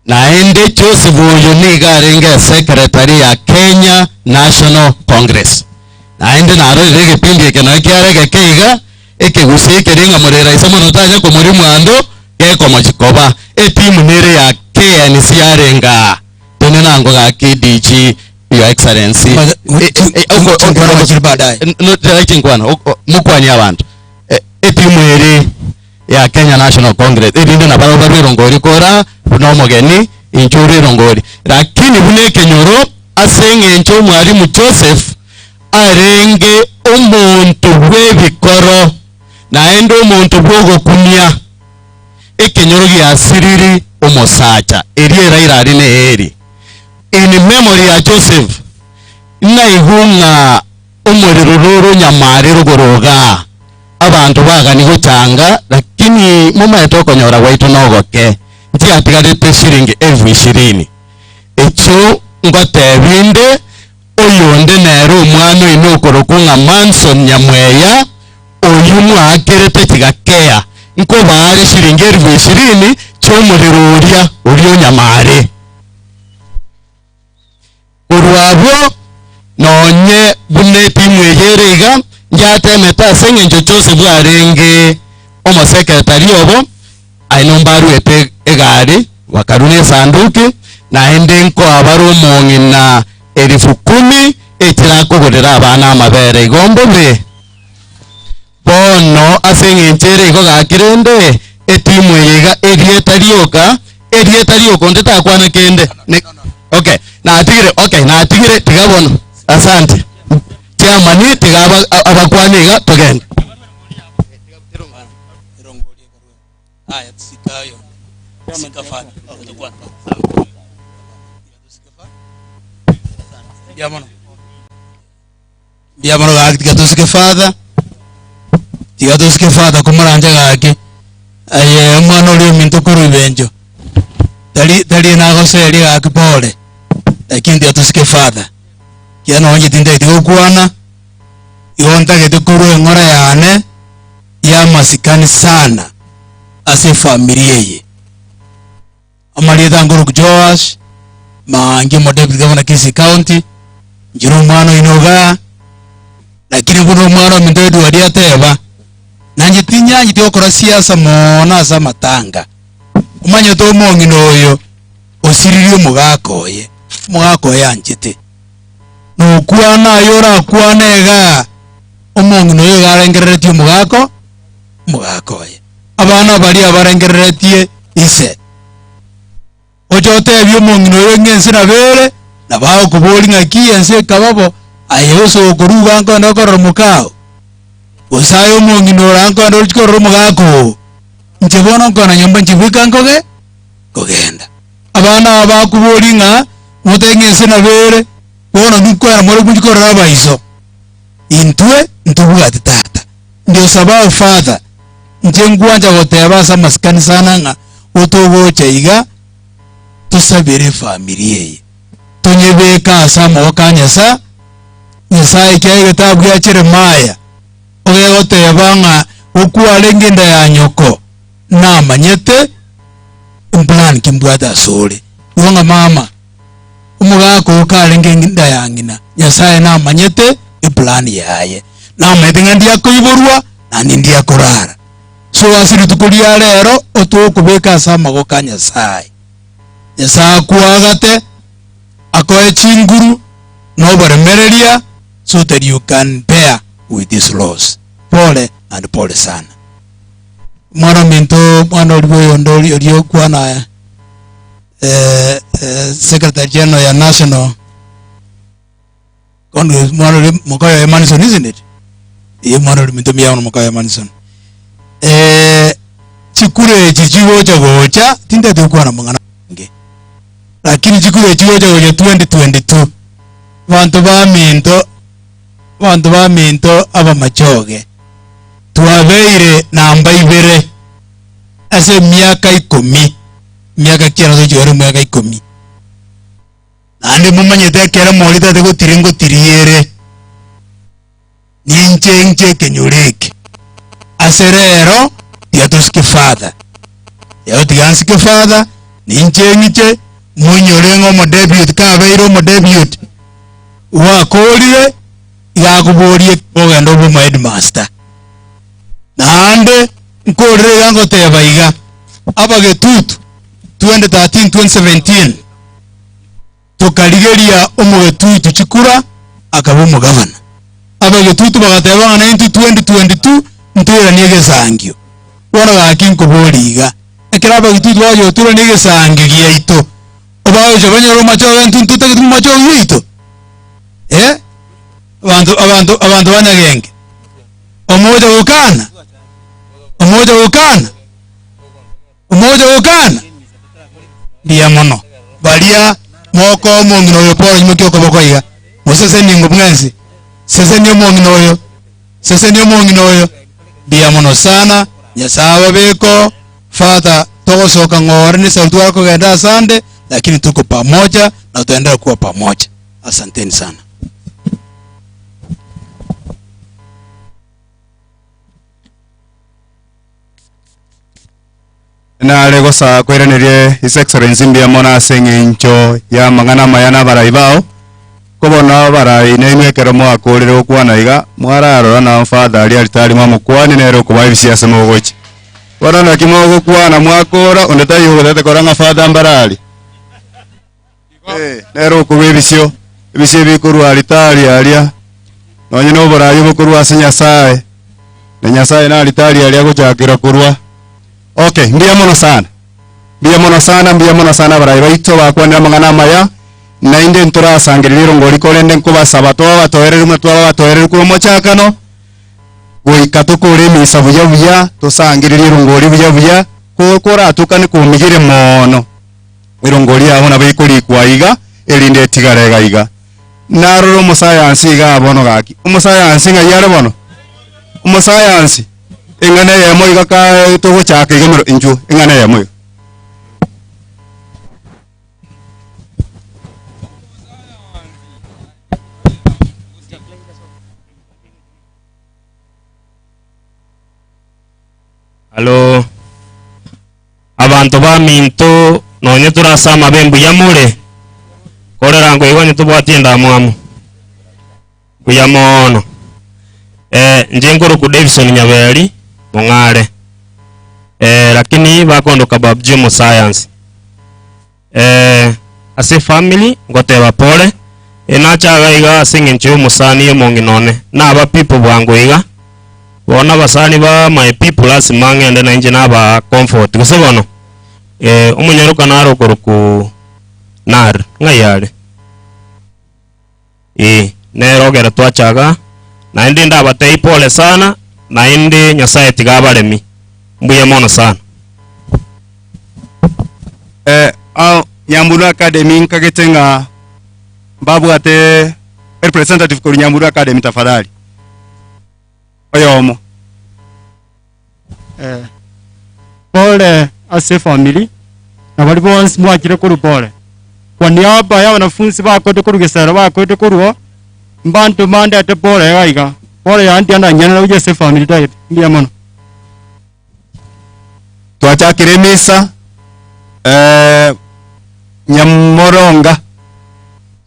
naende Joseph Oyuniga ringe secretary ya Kenya National Congress naende naro rege pindi kena kiarege keiga ekegusi keringa murera ise mono tanya ko muri mwando geko machikoba timu nere ya KNC arenga tene nango ga KDG your excellency no directing kwana mukwani abantu timu eri ya Kenya National Congress erinde na baro rongori kora no mogeni inchuri rongori lakini bune kenyoro asenge encho mwalimu Joseph arenge omuntu webikoro naende omuntu bwogo kunia ekenyoro gya siriri omosacha eriera irari ne eri in memory ya Joseph na ihunga omuriro nyamari rugoroga abantu bagani gutanga lakini mama etokonyora waitu nogoke nti atigarete shiringi 20,000 echo ngotebinde oyonde nero omwana ino okorokunga Manson Nyamweya oyu mwakerete tigakea nko bari shiringi 20,000 cyomuriro urio nyamare urwabo nonye bune timu yegerega njate meta senge ncho chose bwarenge omo secretary obo ainombaru ete egari wakarune sanduki na ende nko abaru mongi na 10,000 etirako godera abana amabere igombo be bono aseng'enchere igo gakirende etimu yiga erietarioko ndetakwana kende okay natigire tigabono asante tiamani tigaba abakwaniga tugende haya tusikayo sikafana tukwa biamono gaki tigatusike father kumuranja gaki aye mwana uri minto kuru benjo tali na goseri gaki pole lakini tigatusike father kiano onje tinde tikukwana yonta getukuru engora yane ya masikani sana ase familia ye amalieta nguru kujoash mangi modebit gavana Kisii County njiro mwana inoga lakini buno mwana minto duadi ateba nanji tinya njiti okora siasa mona asa matanga umanya to mongi noyo osiririo mugakoye anjite no kwana yora kwanega omongi noyo garengereretio mugakoye abana bali abarengereretie ise ojote ebyo mongi noyo ngense na bere na bao kuboli ngaki ense kababo ayeso kuruga ngo ndokoro mukao usayo mongi norango ndokoro mugako njebona ngo na nyamba njibika ngoge kogenda abana abakuboli nga mutengense na bere bona nukwana muri kujikora abaiso intwe ntubuga tata ndio sababu father njengwanja goteba sa maskani sana nga utogocha iga tusabire familia ye tunyebeka asa mokanya sa Nyasaye kya gitabu ya Jeremiah ogegoteba nga ukwalenge nda ya nyoko na manyete implan kimbwada sore yonga mama umugako ukalenge nda ya ngina Nyasaye na manyete implan yaye na metinga ndia kuiborwa na ndia kurara so asiri tukulia lero otokubeka sama goka Nyasaye kuagate akoe chinguru no baremereria so that you can bear with this loss. Pole and pole sana. Mwana minto mwana uliboyo ndoli uliokuwa na Secretary General ya National Congress mwana Mokayo Emanison, isn't it? Ye mwana minto miyaono Mokayo Emanison. Chikure chichiwo cha gocha tinda tukuwa na mangana nge. Lakini chikure chichiwo cha gocha 2022 bantu ba minto aba machoge tuabeire namba 2 ase miaka 10 miaka kiano jore miaka 10 nande mumanyete kera morita de gotirengo tiriere ninche kenyureke aserero tiatuske father yao tiganske father ninche munyorengo mo debut ka beiro mo debut wa kolire ya kuborie ogendo bu headmaster nande nkorere yango teba iga abage tutu 2013 2017 tukaligeria omuge tutu chikura akaba mu governor abage tutu bagateba na 2022 ntwera niege sangio wona gakin kuboriga ekiraba gitutu wajo tura niege sangio giaito obayo jabanyoro macho ntuntu tegitu macho yito abantu banyagenge umoja ukana biya mono balia moko mongi noyo poro nyimo kyoko bokoiga musese ningo mwenzi sese nyo mongi noyo biya mono sana Nyasaye beko father togosoka ngore ni sauti wako genda asante lakini tuko pamoja na tutaendelea kuwa pamoja. Asanteni sana. na lego sa kwerenerie His Excellency mbia mona seng'encho ya mang'ana mayana baraibao kubona barai nemwe keromo akorere okwana iga mwararora na father ali alitari mamukwani nero kubaibisia sema ogochi Wana na kimogo kwana mwakora ondeta yugete koranga fada mbarali. Nero kubibisyo. Ibisyo bikuru alitali alia. Nonye no borayo bukuru ase Nyasaye. Na Nyasaye na alitali alia gujakira kurwa. Okay, mbia mono sana. Mbia mono sana barayi baito bakwanira mangana maya. Na inde ntura sangiriro ngori kolende nkuba sabato batoerere mutwa batoerere ku mochakano. Goikato kore misa buya buya tosangiriro ngori buya buya ko kora tukane kumigire mono. Irongori aho na bikuri kwaiga elinde tigarega iga. Naroro musayansi ga abono gaki. Umusayansi nga yare bono. Umusayansi engane yemo iga ka to gochaka iga inju engane yemo. Halo. Abantu ba minto nonye turasama bembu yamure. Korera ngo igonye tubwatienda mwamu. Kuyamono. Njengoro ku Davison Nyaberi Mongare. Lakini bakondoka babje mu science. Ase family ngoteba pole. Enachaga iga singincho musani yo monginone. Na aba people bwangu iga. Bona basani ba my people asimangende na inje naba comfort. Kusegono. Umunyaruka naro koruku nar ngayale. Nerogera twachaga na indi ndabatei pole sana na indi Nyasaye tigabaremi. Mbuye mono sana. Nyamburu Academy nkagetenga babu ate representative ko Nyamburu Academy tafadhali. Oyomo. Pole ase family na bali bonse mwakire kuru pole. Kwa niaba ya wanafunzi bakote kuru gesera bakote kuru mbantu mande ate pole gaiga. Pole ya anti anda nyana uje ase family diet. Ndia mono. Twachakire misa Nyamoronga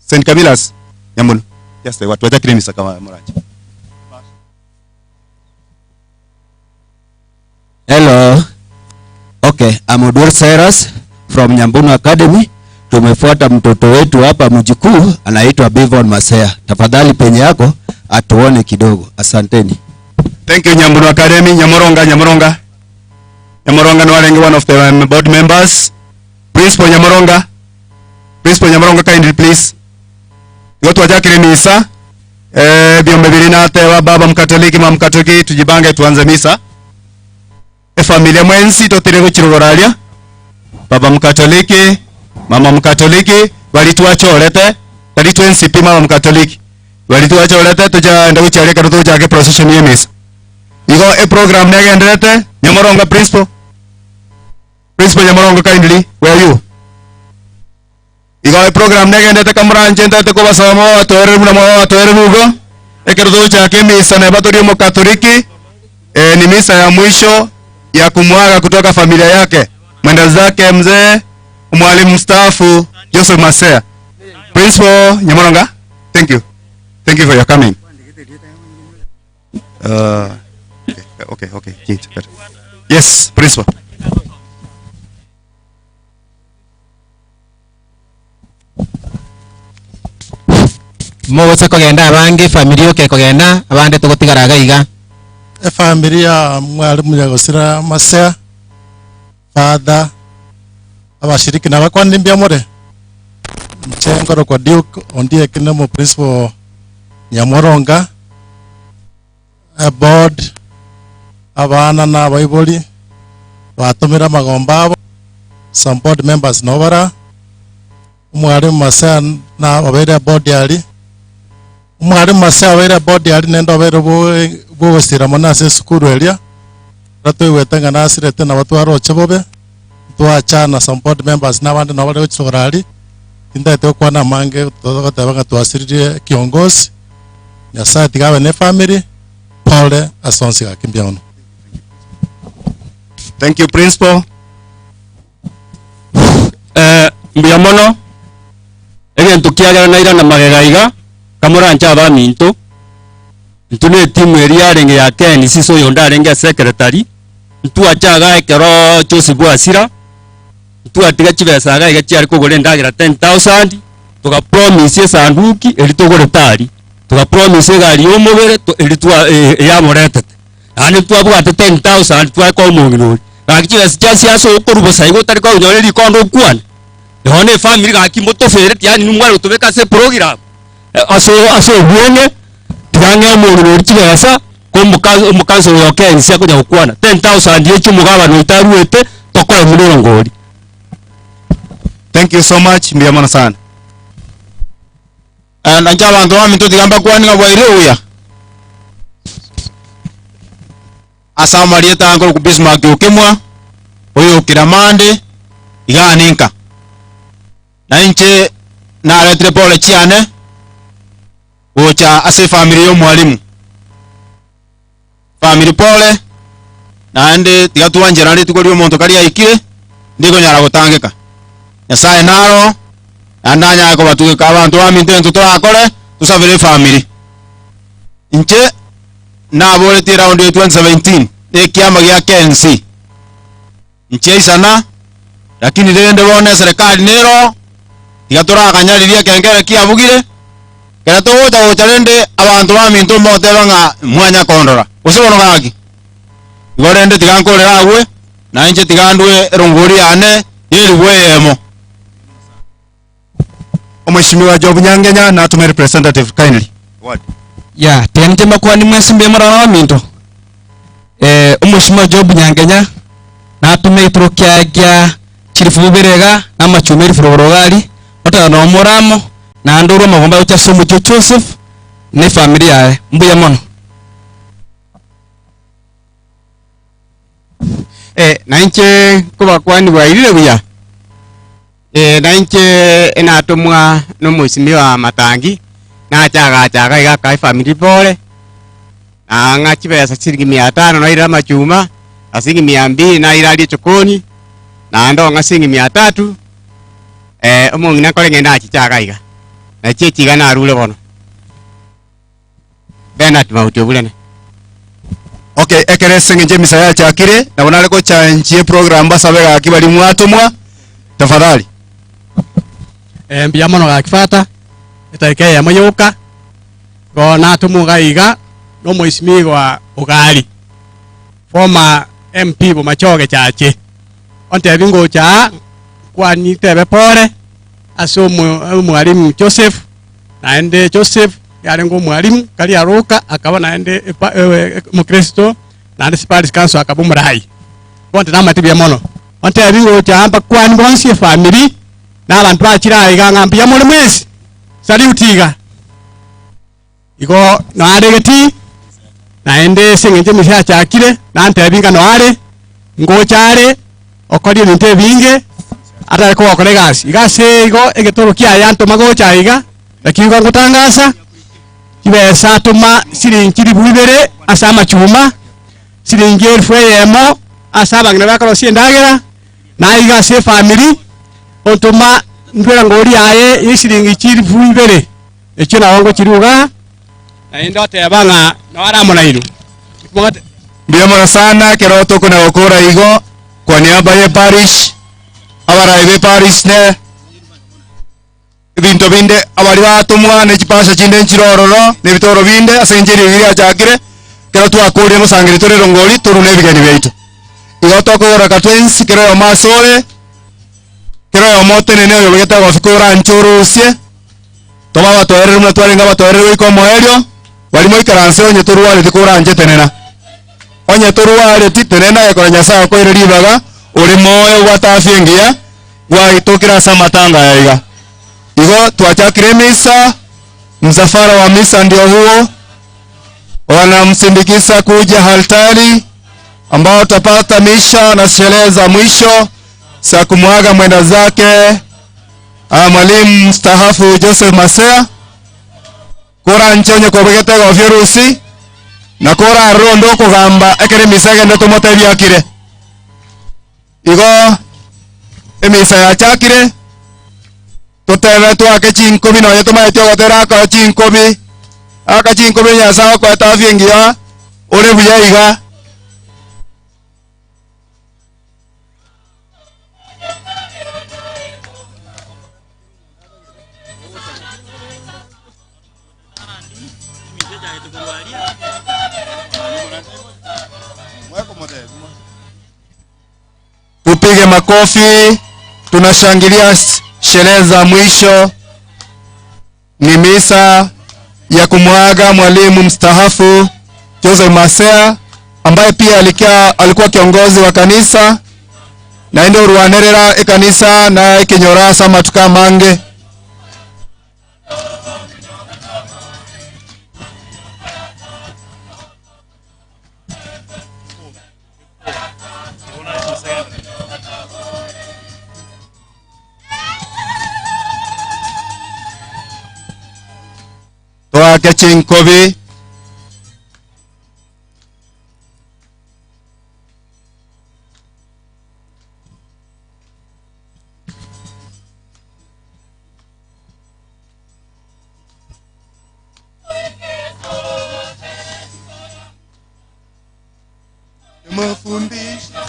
St. Camillus Nyamulu. Yes, watu wachakire misa kama moraji. Hello. Okay, I'm Odur Cyrus from Nyambunu Academy. Tumefuata mtoto wetu hapa mjukuu anaitwa Bivon Masea. Tafadhali penye yako atuone kidogo. Asanteni. Thank you Nyambunu Academy. Nyamoronga no alenge one of the board members. Principal Nyamoronga kindly please. Watu wajakire misa. Biombe bilina tewa baba mkatoliki mama mkatoliki tujibange tuanze misa. Familia mwensi totirego chirogoralia. Baba mkatoliki, mama mkatoliki walituachorete, talitwensipi mama mkatoliki. Walituachorete tujaenda kuchale karuto jake procession yemis. Igo program negenderete Nyamoronga principal. Principal Nyamoronga kindly, where are you? Igo program negenderete kamuranje ndate ko basamo atore muna atore mugo. Karuto jake misa na batorio mkatoliki. Ni misa ya mwisho ya kumwaga kutoka familia yake mwenda zake mzee mwalimu mstaafu Joseph Masea. Principal Nyamoronga, thank you for your coming. Okay. Yes, principal. Mwose kogenda abange familia yoke kogenda abande tugotigaraga iga. Familia mwalimu Yagosira Masea father abashiriki na bakwandi mbia more mchengoro kwa Duke ondie kinemo principal Nyamoronga board abana na baiboli batumira magomba abo some board members novara mwalimu Masea na obere board yali mwalimu Masea obere board yali nendo obere bo sira mona se skuru elia rato wetanga na asirete na watu aroche bobe tuachana some board members na bandi na bale chorali inda to kwa na mange to tabanga tuasirire kiongozi Nyasaye tigawe ne family pole asonsi akimbia ono. Thank you principal. Mbia mono egento kiagera na ira na magegaiga kamuranja abaminto ntune timu eri yarenge ya Ken siso yonda arenge secretary ntwachaga ekero Joseph Asira twatiga chibesaga igachiari kugura ndagira 10,000 tugapromise esanduki eri tugure tari tugapromise gari y'omubere eri twa yamoretete ani twabwate 10,000 twako omongino bakibesa cyasiaso okurubosa igotari kwa unyore likondo kwana none family gakimoto fere yani numwari utubeka se program aso bwenge tigange omongino chibesa umukazi yokensia kuja kukwana 10,000 yecho mugaba no itaruete tokora mulongori. Thank you so much mbiyamana sana. And anja abantu bami tutigamba kwani ngabwaire uya. Asa marieta ngoro ku Bismarck ukimwa oyo kiramande iganinka. Na inche na letre pole chiane ocha ase family yo mwalimu. Family pole naende tigatuanjera ndi tukori omonto kali aikire ndiko nyara gutangika. Nyasaye naro andanya yako batuke abantu baminte tutwakore tusabire family inche nabole ti round 2017 ekiama gya KNC inche isana lakini rende bone serikali nero tigatura kanyariria kengere kiabugire kera togoja ocharende abantu baminte mote banga mwanya kondora usibono gaki igorende tigankorera agwe na inche tigandwe rongori ane yelwemo. Mheshimiwa Job Nyangenya na tume representative kindly. What? Yeah, tente makwani mwesimbe marana minto. Mheshimiwa Job Nyangenya na tume itrokia chirifu berega na machumeri frorogali ota no moramo na ndoro magomba ucha somu Joseph ne familia yae mbuya mono. Na inche kuba kwani wairire buya. Na inche enatumwa no mheshimiwa Matangi na chaga iga kai family pole na ngachi besa shilingi 500 na ira machuma asingi 200 na ira ali chokoni na ndo ngasingi 300 omongi na kole ngenda chichaga iga na chechi ga na rule bono Bernard Mautio bulene. Okay, ekere sengenje misaya chakire na bonale ko change program basabega kibali mwatumwa tafadhali. Mbiyamano gakifata etaike ya mayoka go natumuga iga no mheshimiwa Ugali former MP bo machoge chache onte bingo cha kwani tebe pore aso mwalimu Joseph naende Joseph yale ngo mwalimu kali aruka akaba naende mukristo naende Spanish Council akabumurai bonte namatibi mono onte bingo cha amba kwani bonsi family na abantu bakira iganga mbya muri mwezi salutiga iko no aregeti naende sengenje misha chakire nante binga no are ngochare okori ninte binge ata ko okore igase igo egetoro kia yanto magocha iga lakini ko ngutangasa kibesa tuma sirinkiri buibere asama chuma siringi 1000 yemo asaba ngina bakaro siendagera na igase family otuma ndwera ngori aye yisiringi chiri vuibere echo na wango chiruga na indote yabanga no aramo na iru mbiyamana sana keroto kuna okora igo kwa niaba ya parish abarabe parish ne binto binde abari batumwa ne chipasa chinde nchirororo ne bitoro binde asenjeri biri ajakire keroto akore musangire tore rongori turune bigani beito igo tokora katwensi kero masore kero yo mote nene yo bigeta gofikura nchurusie toma batwerere muna twarenga batwerere iko moerio walimo ikaranse onye turuwale tikura anje tenena onye turuwale titenena yakora nyasa ko iriribaga uri moyo watafyengia wa itokira samatanga yaiga igo twachakire misa msafara wa misa ndio huo wanamsindikisa kuja altari ambao tapata misha na sherehe za mwisho sa kumwaga mwenda zake mwalimu mstaafu Joseph Masea kora nchonye ko begete go virusi na kora rondo ko gamba ekere misage ndo tomote byakire igo emisa ya chakire totebe to ake chinkobi no yeto ma etyo gotera ka chinkobi aka chinkobi nya sawa ko ta viengia ore buya iga tupige makofi. Tunashangilia sherehe za mwisho. Ni misa ya kumwaga mwalimu mstaafu Joseph Masea ambaye pia alikuwa kiongozi wa kanisa na ndio ruanerera ikanisa na ikinyora sama tukamange. Toake chinkobi mafundisho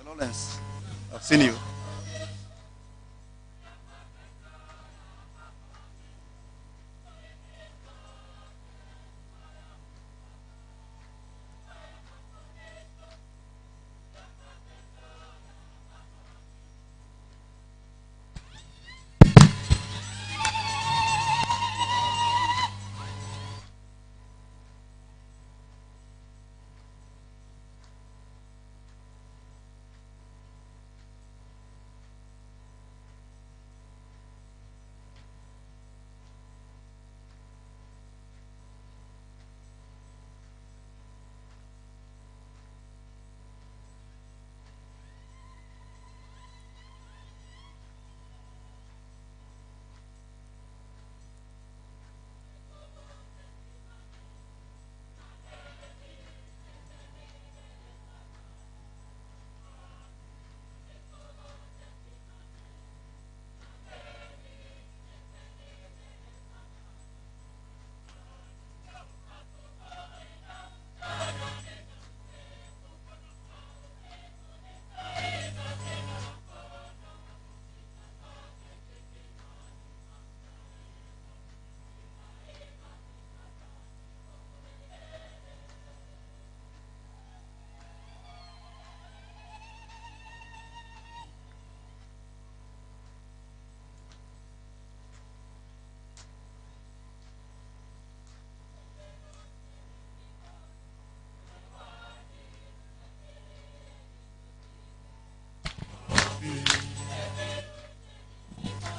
Lawrence, I've seen you.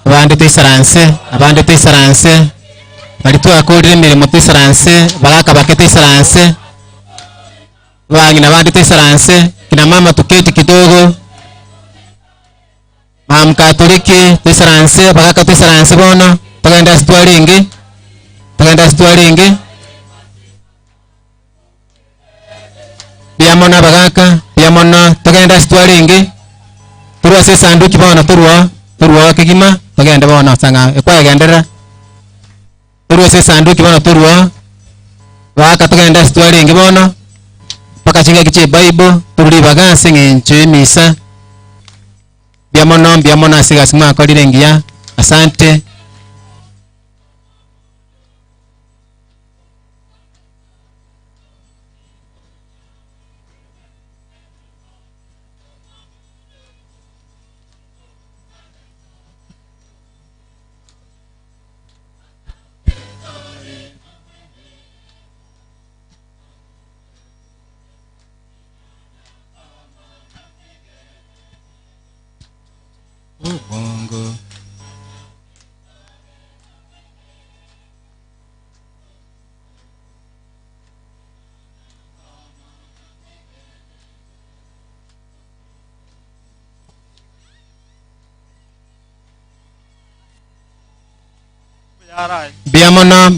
abandi twisaranse abandi twisaranse bari twakorera imirimo twisaranse barakabake twisaranse bangina abandi twisaranse kina mama tuketi kidogo mama katoliki twisaranse bakaka twisaranse bono tugenda stwaringi biamono bakaka biamono tugenda stwaringi turwa se sanduki bono turwa kigima tugenda bono sanga ekwagendera turwa se sanduki bono turwa baka tugenda stwaringi bono paka chinga kiche bible turuli bagase ngenche misa biamono asiga sima kolire ngia asante Bongo.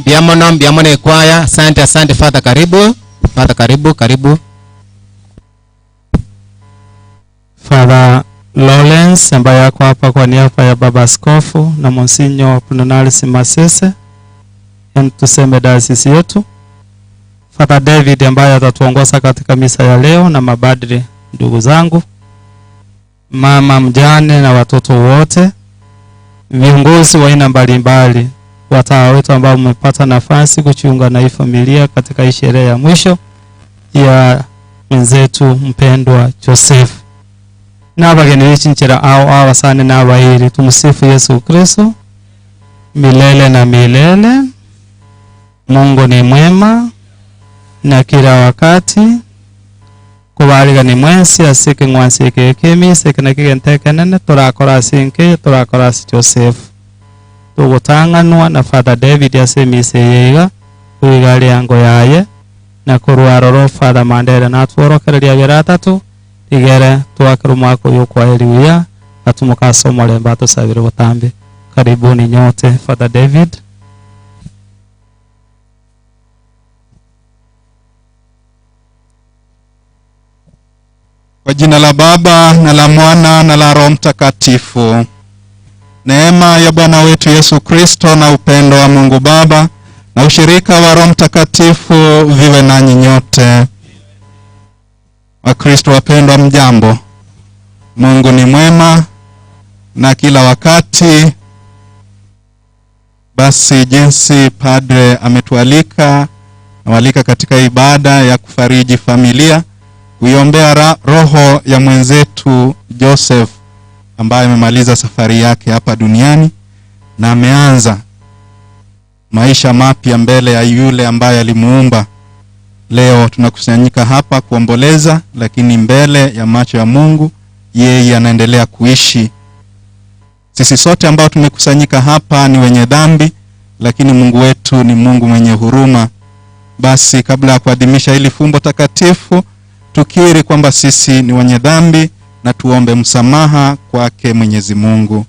Biamono Ekwaya. Asante Father, karibu. Father, karibu. Father Lawrence ambaye yako hapa kwa niaba ya Baba Askofu na Monsinyo Punonalis Masese, tuseme dayosisi yetu. Father David ambaye atatuongoza katika misa ya leo na mabadri, ndugu zangu, mama mjane na watoto wote, viongozi wa aina mbalimbali, watawa wetu ambao mmepata nafasi kuchunga na hii familia katika hii sherehe ya mwisho ya mwenzetu mpendwa Joseph. Na bageni wichinchira au awasane na wahiri. Tumsifu Yesu Kristo milele na milele. Mungu ni mwema na kila wakati. Kubaliga ni mwensi asike ngwansi kekemi sike na kigenteke nene turakora sinke turakora si Joseph. Tugutanganwa na Father David asemise yeiga kuigali yango yaye na kuruaroro Father Mandela na tuorokereria biratatu igere twakira mwako yokwa eliuya atumukasomo lemba tusabire butambi. Karibuni nyote. Father David. Kwa jina la Baba na la Mwana na la Roho Mtakatifu. Neema ya Bwana wetu Yesu Kristo na upendo wa Mungu Baba na ushirika wa Roho Mtakatifu viwe nanyi nyote. Wakristo wapendwa, mjambo. Mungu ni mwema na kila wakati. Basi jinsi padre ametualika katika ibada ya kufariji familia, kuiombea roho ya mwenzetu Joseph ambaye amemaliza safari yake hapa duniani na ameanza maisha mapya mbele ya yule ambaye alimuumba. Leo tunakusanyika hapa kuomboleza, lakini mbele ya macho ya Mungu yeye anaendelea kuishi. Sisi sote ambao tumekusanyika hapa ni wenye dhambi, lakini Mungu wetu ni Mungu mwenye huruma. Basi kabla ya kuadhimisha hili fumbo takatifu, tukiri kwamba sisi ni wenye dhambi na tuombe msamaha kwake Mwenyezi Mungu.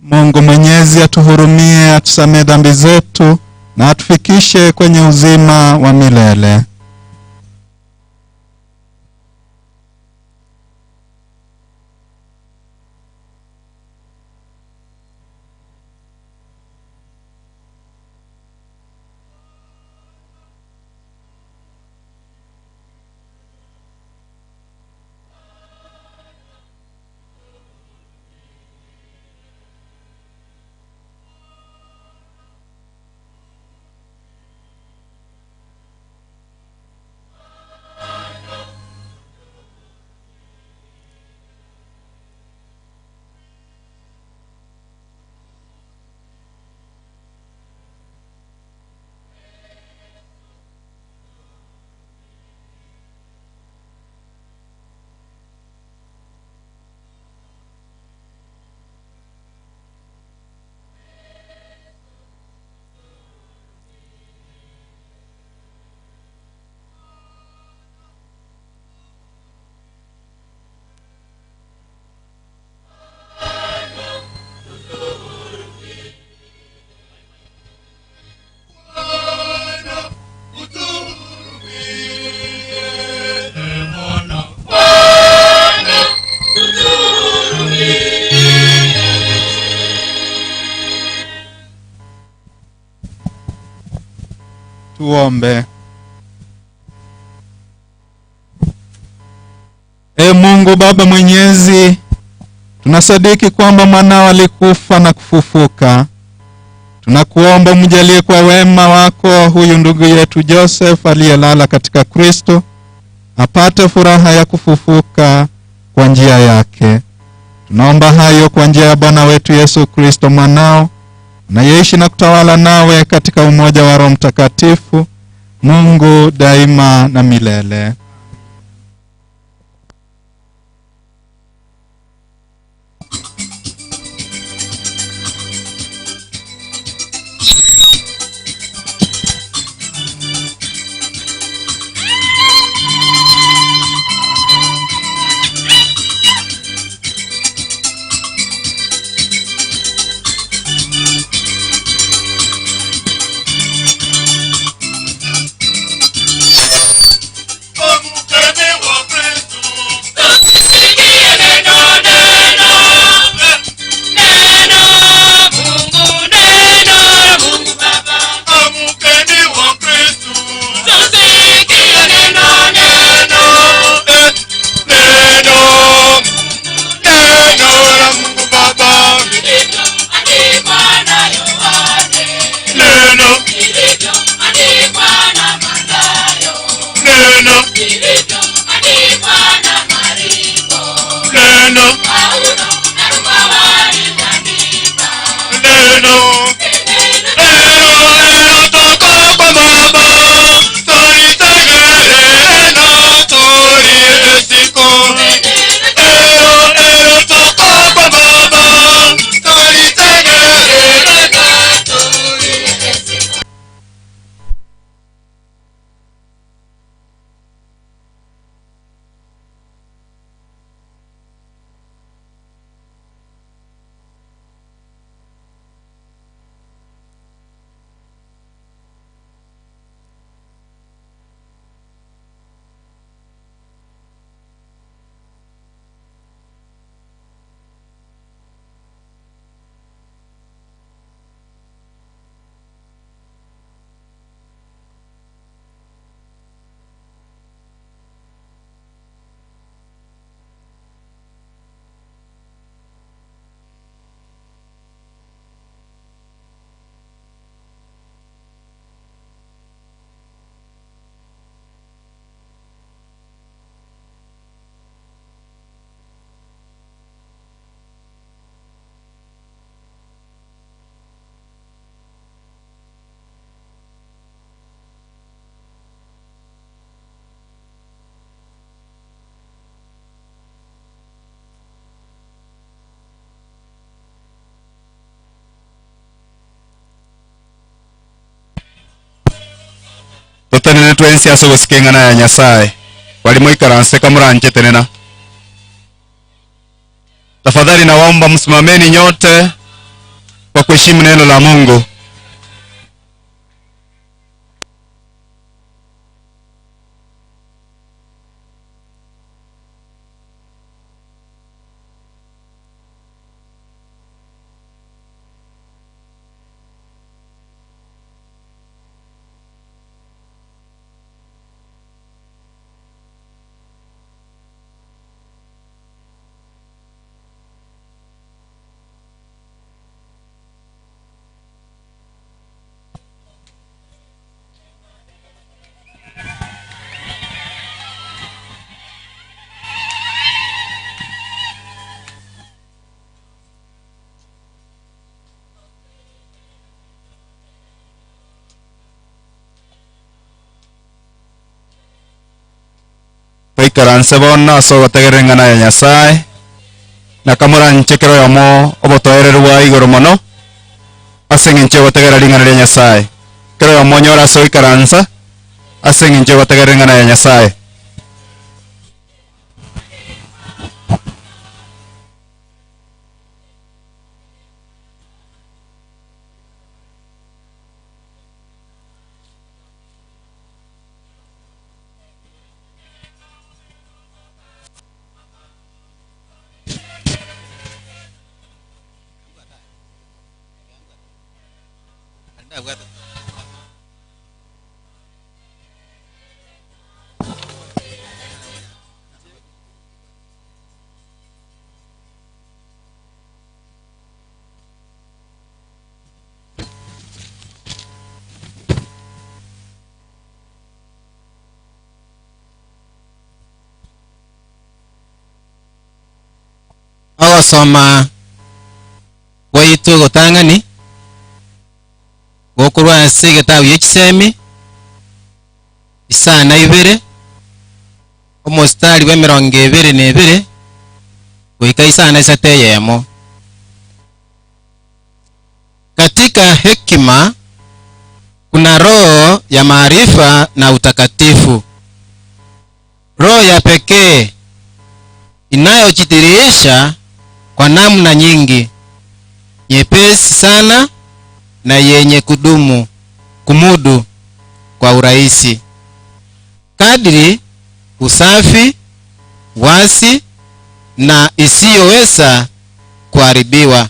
Mungu Mwenyezi atuhurumie, atusamee dhambi zetu na atufikishe kwenye uzima wa milele. Tuombe. Mungu Baba Mwenyezi, tunasadiki kwamba mwanao alikufa na kufufuka. Tunakuomba mjalie kwa wema wako huyu ndugu yetu Joseph aliyelala katika Kristo apate furaha ya kufufuka kwa njia yake. Tunaomba hayo kwa njia ya Bwana wetu Yesu Kristo mwanao, anayeishi na kutawala nawe katika umoja wa Roho Mtakatifu, Mungu daima na milele. Tutanene twensi ase gusikengana ya Nyasaye walimo ikaranse kamuranje tenena. Tafadhali nawaomba msimameni nyote kwa kuheshimu neno la Mungu. Karanse bonna so bategerengana ya Nyasaye na kamura nchekero yamo obotoererwa igoro mono asengenche bategera ringana ya Nyasaye kero yamo nyora so ikaransa asengenche bategerengana ya Nyasaye. Awasoma waitu gotangani gokurwa ase gitabu y'ekisemi isana ibere omostari wa 22 goika isana isate yemo. Katika hekima kuna roho ya maarifa na utakatifu, roho ya pekee inayojidhihirisha kwa namna nyingi, nyepesi sana na yenye kumudu kwa urahisi, kadri usafi, wasi na isiyoweza kuharibiwa,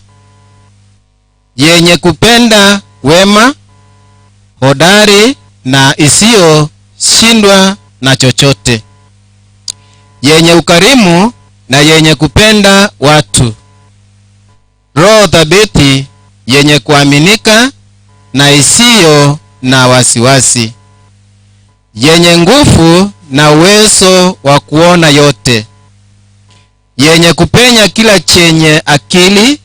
yenye kupenda wema, hodari na isiyoshindwa na chochote, yenye ukarimu na yenye kupenda watu, roho thabiti, yenye kuaminika na isiyo na wasiwasi, yenye nguvu na uwezo wa kuona yote, yenye kupenya kila chenye akili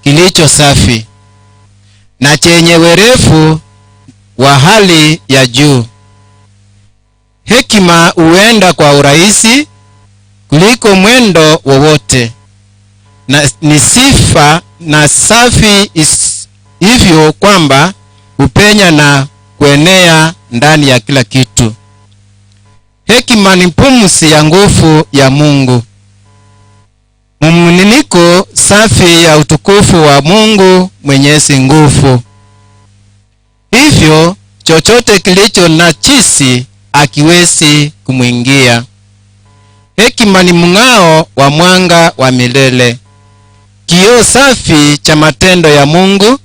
kilicho safi na chenye werefu wa hali ya juu. Hekima huenda kwa urahisi kuliko mwendo wowote, na ni sifa na safi hivyo kwamba upenya na kuenea ndani ya kila kitu. Hekima ni pumzi ya nguvu ya Mungu, mmiminiko safi ya utukufu wa Mungu Mwenyezi nguvu. Hivyo chochote kilicho najisi hakiwezi kumwingia. Hekima ni mng'ao wa mwanga wa milele, kioo safi cha matendo ya Mungu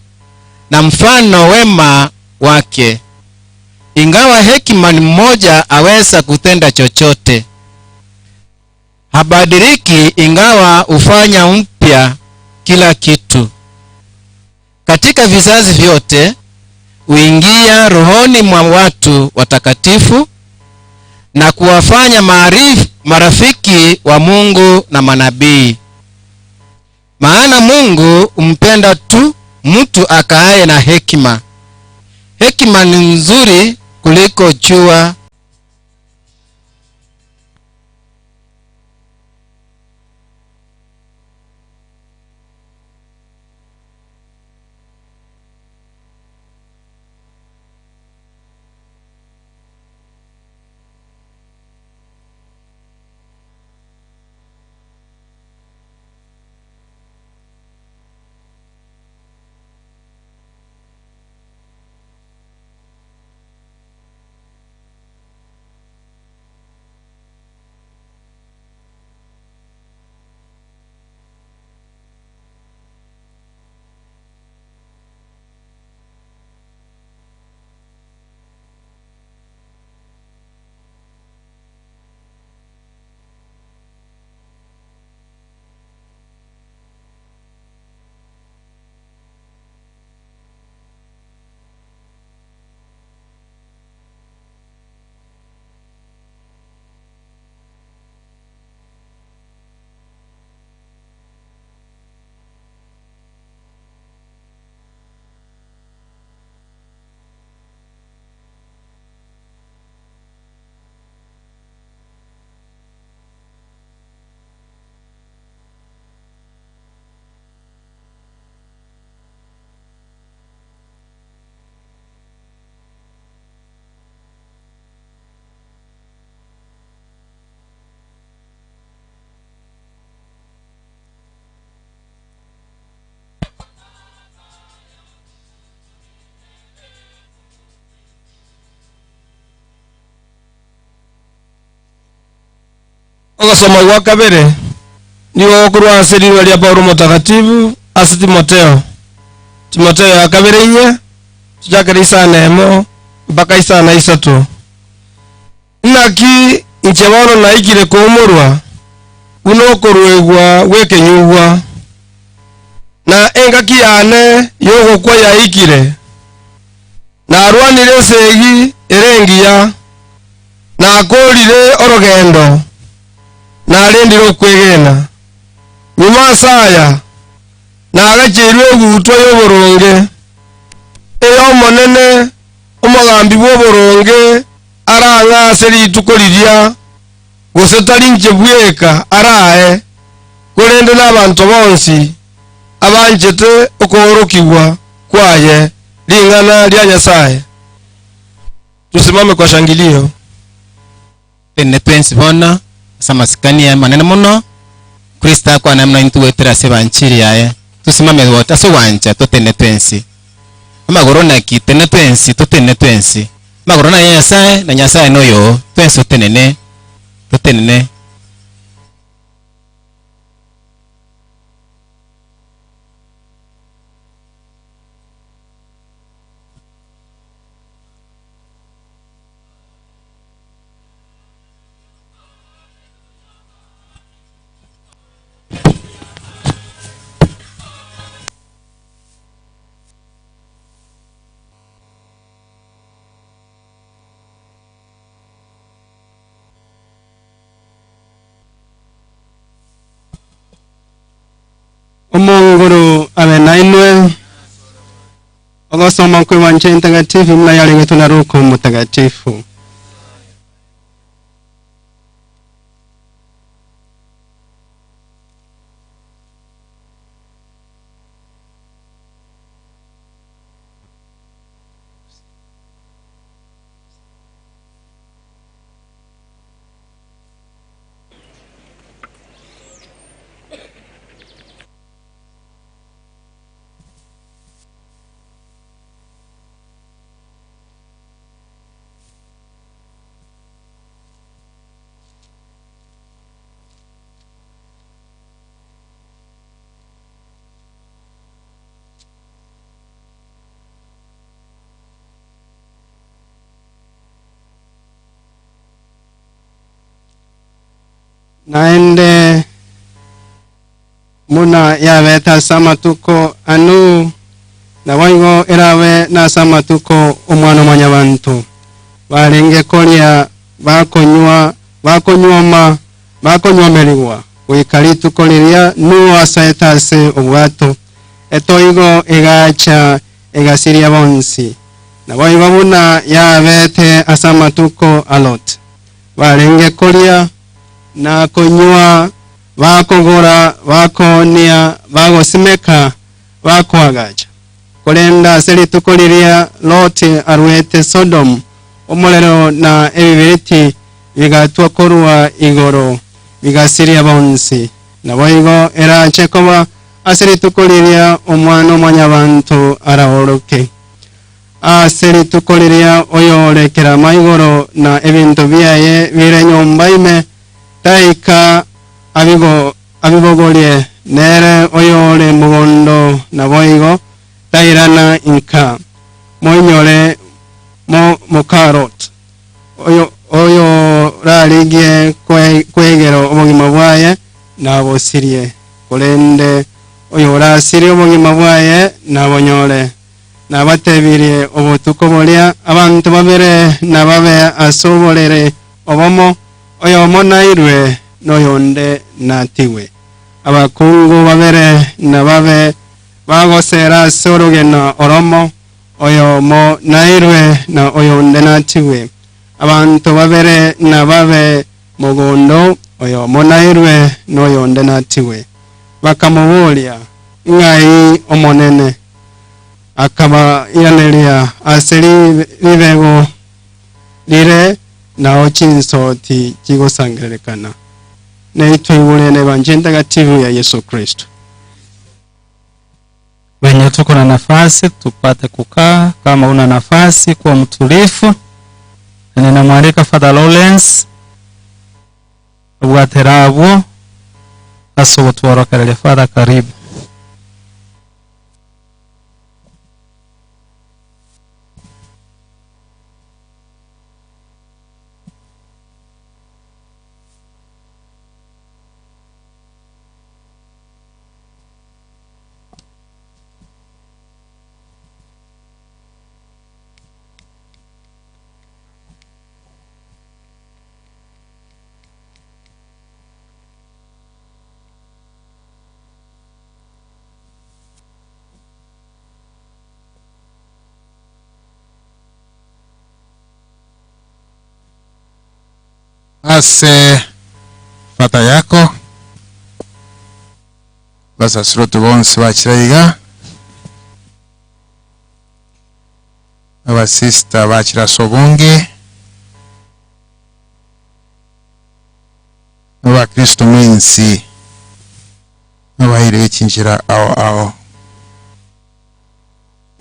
na mfano wema wake. Ingawa hekima ni mmoja aweza kutenda chochote, habadiliki ingawa hufanya mpya kila kitu. Katika vizazi vyote huingia rohoni mwa watu watakatifu na kuwafanya marafiki wa Mungu na manabii. Maana Mungu umpenda tu mtu akaaye na hekima. Hekima ni nzuri kuliko jua Ogasoma gwa kabere niwo okurwa aserirwa ria Paulo Mutakatifu ase Timoteo. Timoteo ya kabere inye tujakera isana emo mpaka isana isatu. Naki inche bono naikire kuumurwa uno okorwegwa gwekenyugwa na engaki yane yogokwa yaikire narwanire esegi erengiya nakorire orogendo narendire okwegena nyuma saya nagachirwe egutwa y'oboronge eyo monene omogambi bw'oboronge aranga ase rituko riria gose tari nche bweka arae korende n'abantu bonsi abanchete okworokigwa kwaye lingana lya Nyasaye. Tusimame kwa shangilio. Tene twensi bona samasikani ya manene muno Krista kwa namna intu wetera se banchiri yae. Tusimame wote aso wanja to tene twensi. Amagoro na ki tene twensi to tene twensi. Magoro na Nyasaye na Nyasaye noyo twensi tenene to tenene. Omongoro abe nainwe ogasoma kwe wanje mtakatifu mna yale wetu na Roho Mtakatifu. Naende muna yabeta samatuko anu na waigo erawe na samatuko omwana manyabantu barenge kolia bakonywa wikalitu koliria nuwa saetase obwato etoigo egacha egasiria bonsi na waigo muna yabete asamatuko alot barenge kolia na konywa bakogora bakonia bagosimeka bakwagacha kolenda selitukoliriya Loti arwete Sodom omulero na ebibiriti bigatwa korwa igoro bigasiria bonsi na boigo era chekoba aselitukoliriya omwana omanyabantu araoroke aselitukoliriya oyorekera maigoro na ebintu byaye bire nyomba ime taika abibogolie nere oyole mugondo na boigo tairana inka moinyole mo carrot oyo raligie kwegero omugima bwaye na bosirie kolende oyo rasirie omugima bwaye na bonyole na batebirie obutuko bolia abantu babere na babe asobolere obomo oyo monairwe noyonde natiwe abakungu babere na babe bagosera sorogena oromo oyo mo nairwe na oyonde natiwe abantu babere na babe mugondo oyo mo nairwe noyonde natiwe bakamubulia ngai omonene akaba ilanelia aseli bibego lire na ochinsoti chigosangerekana neitwa ibulene banje mtakatifu ya Yesu Kristo. Wenye tuko na nafasi tupate kukaa, kama una nafasi kuwa mtulifu. Ninamwalika Father Lawrence bwatera abo aso tworokerere. Father, karibu. Ase fata yako basa surutu bonsi bachiraiga abasista bachira sobunge abakristo minsi abahire bekinjira aho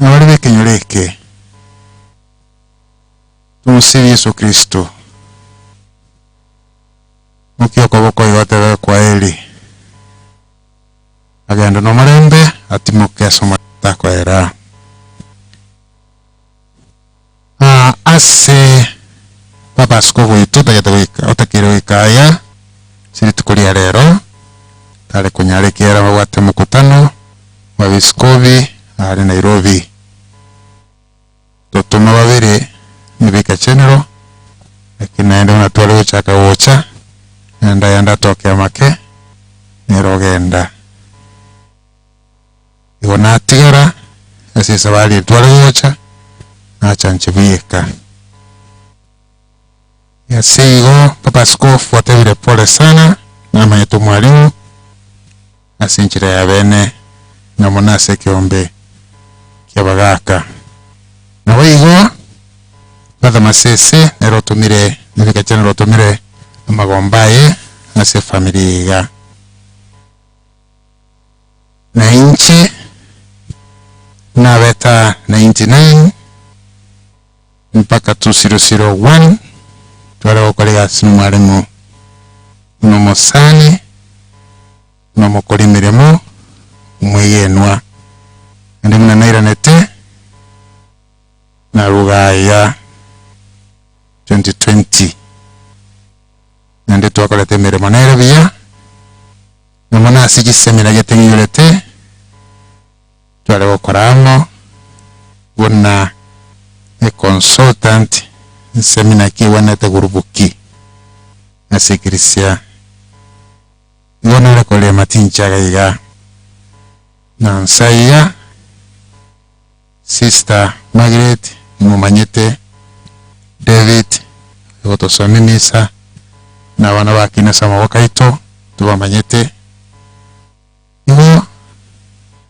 abari bekenyureke tumusiri Yesu Kristo mukio koboko yote kwa eli agenda no marembe atimuke soma takwera ase papa skogo ituta yatawika otakiro ikaya siri tukulia rero tale kunyarekera mabwate mukutano wa biskovi ari Nairobi totuma babiri nibika general lakini naenda unatwala uchaka wocha yanda tokea make nirogenda iwana tigara asisa bali twala wocha na chanchibika ya sigo papa skofu watebile pole sana na mayetu mwalimu asinchira ya bene na monase kiombe kia bagaka na wigo Father Masese nerotumire nibika chana rotumire amagombaye ase familia na inchi na beta 99 mpaka 2001 twale okolega simu mwalimu nomosani nomokoli mirimo umweyenwa ndi muna nairanete na rugaya 2020 nandi twakolete mirimo Nairobi nomona asigisemera getengirete twale okoramo bona a consultant semina kiwanete gurubuki asikirisia ngona rekole matincha gaiga na nsaiya sister Margaret mumanyete David otosami misa na wana bakina sama wakaito tubamanyete iwo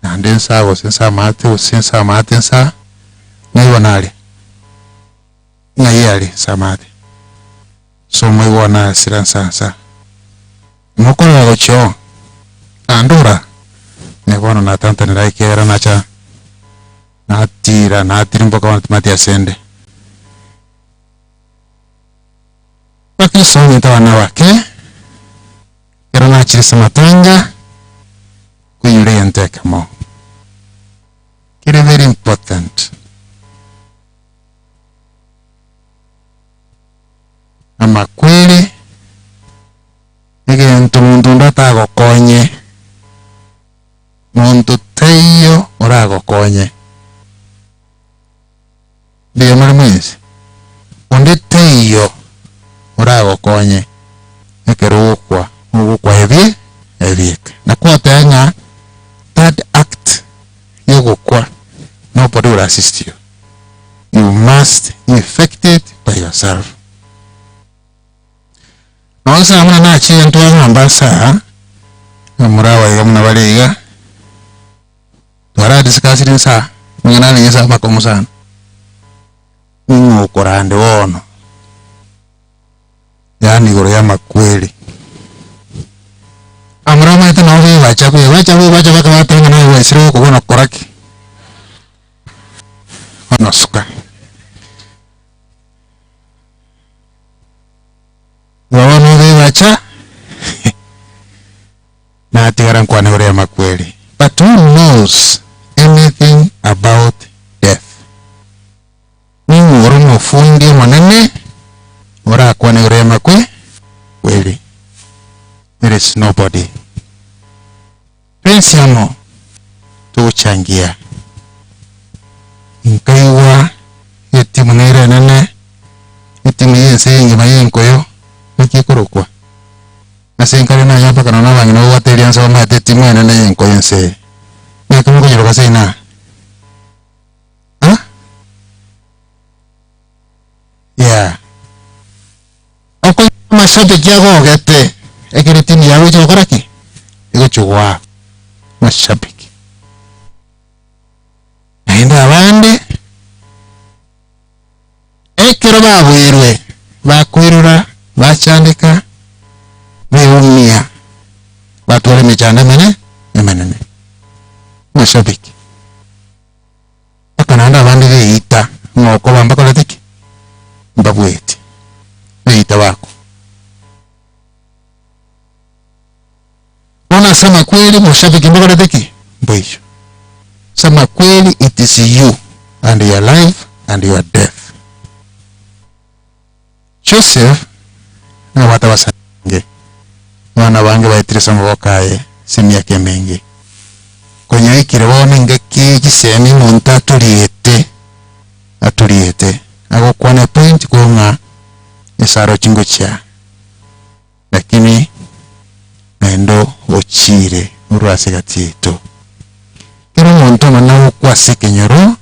na ndensa go sensa mate nsa na iwanale na yali samate so mwe wana siransa mukora gocho andura ne bono na tanta ne laikera nacha na tiri mpaka mati asende wakristo nita wana wake kera na chiri samatanga kuyure yanteka mo kire very important ama kweli egento muntu ndatagokonye muntu teyo oragokonye ndiye muri mwezi onde teyo oragokonye ekerukwa ugukwa ebika na kwatanga third act yogukwa nobody will assist you. You must effect it by yourself. Nonsa amuna na chi ntu ambasa amurawa yamuna baliga twara discussing sa ngana ni sa makomusan ningo korande wono yani goro ya makweli amurama ita no we bacha baka batanga na we siro ko no koraki ono suka wawono we bacha tigara nkwane ore makweli. But who knows anything about death? Ni ngoro mufundi manene ora kwane ore makweli. There is nobody. Pensiamo tuchangia nkaiwa etimu nere nene etimu yense ingi mayenko yo nikikurukwa nasenkare na yapa kana na bangi no wateria nso ma etimu nene yenko yense nakumu ko yiroka seina yeah oko mashabiki yago gete ekiri timu yawe chokoraki ego chugwa mashabiki naenda abandi ekero babwirwe bakwirura bachandika beumia batwara emicanda emenene mashabiki bakananda abandi beita ng'oko bambakoreteki mbabweti beita bako bona sema kweli mashabiki mbakoreteki mboisho sema kweli it is you and your life and your death. Joseph na wata wasange wana bange bayitirisa mubokaye simyake mengi kwenye ikire bone ngeki gisemi muntu aturiete ago kwane point konga esaro chingo cha lakini nendo ochire urwase gatito kero muntu mana ukwase kenyoro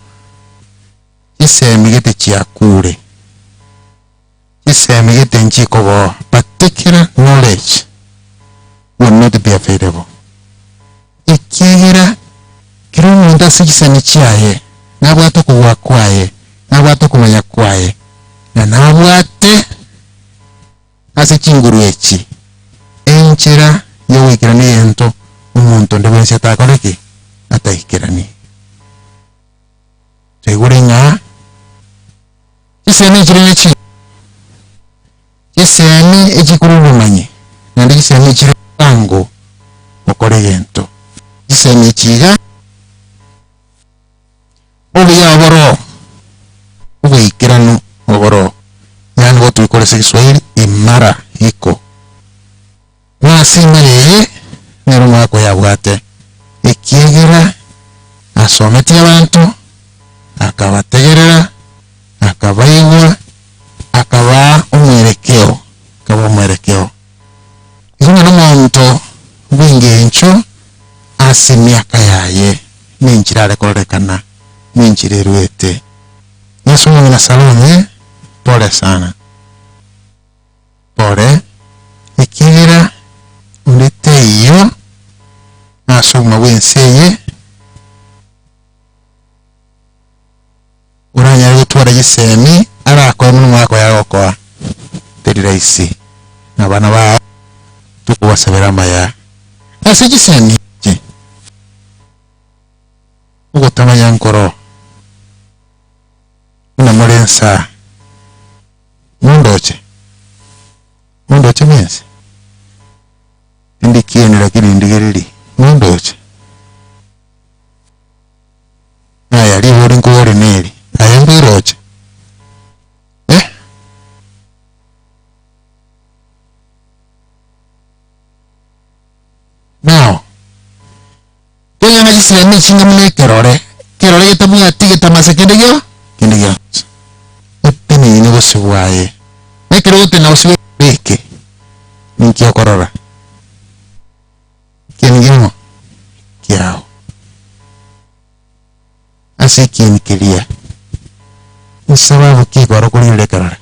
gisemi gete chiakure gisemi gete nchiko go particular knowledge will not be available ikigira kero muntu asigisemi chiaye nabwato kuwa kwaye nabwato kumanya kwaye na nabwate ase chinguru echi enchera yowikirani ento umuntu ndebwensi atakoreki atahikirani segure nga gisemi kirene chi gisemi ekikurubumanye nandi gisemi kirango okore gento gisemi kiga obuya oboro obuyikirano oboro yani bo tubikoresa Kiswahili imara iko nasimariye nero mwako yabwate ekiegera asometi abantu akabategerera akabaigwa akaba umwerekeo izina n'omuntu bwingencho asimiaka yaye ninchirare korekana ninchirerwete Yesu mwana Salome pole sana pole ikigira ulete iyo nasoma wenseye uranya gutwara gisemi arakora mu mwako yagokoa teri raisi nabana ba tukubasabira maya asi gisemi je ugotamanya nkoro una morensa mundoche mense ndikieni lakini ndigereri mundoche aya libori nkore neri aya mbiroche now kaya na gisemi chinga mune kerore gitamu yatigita masekendigyo kindigyo epini ni gusubwaye nekero gote na usubwe beke ninkyo korora kindigyo kyao ase kinkiria usababu kigoro kuri lekarore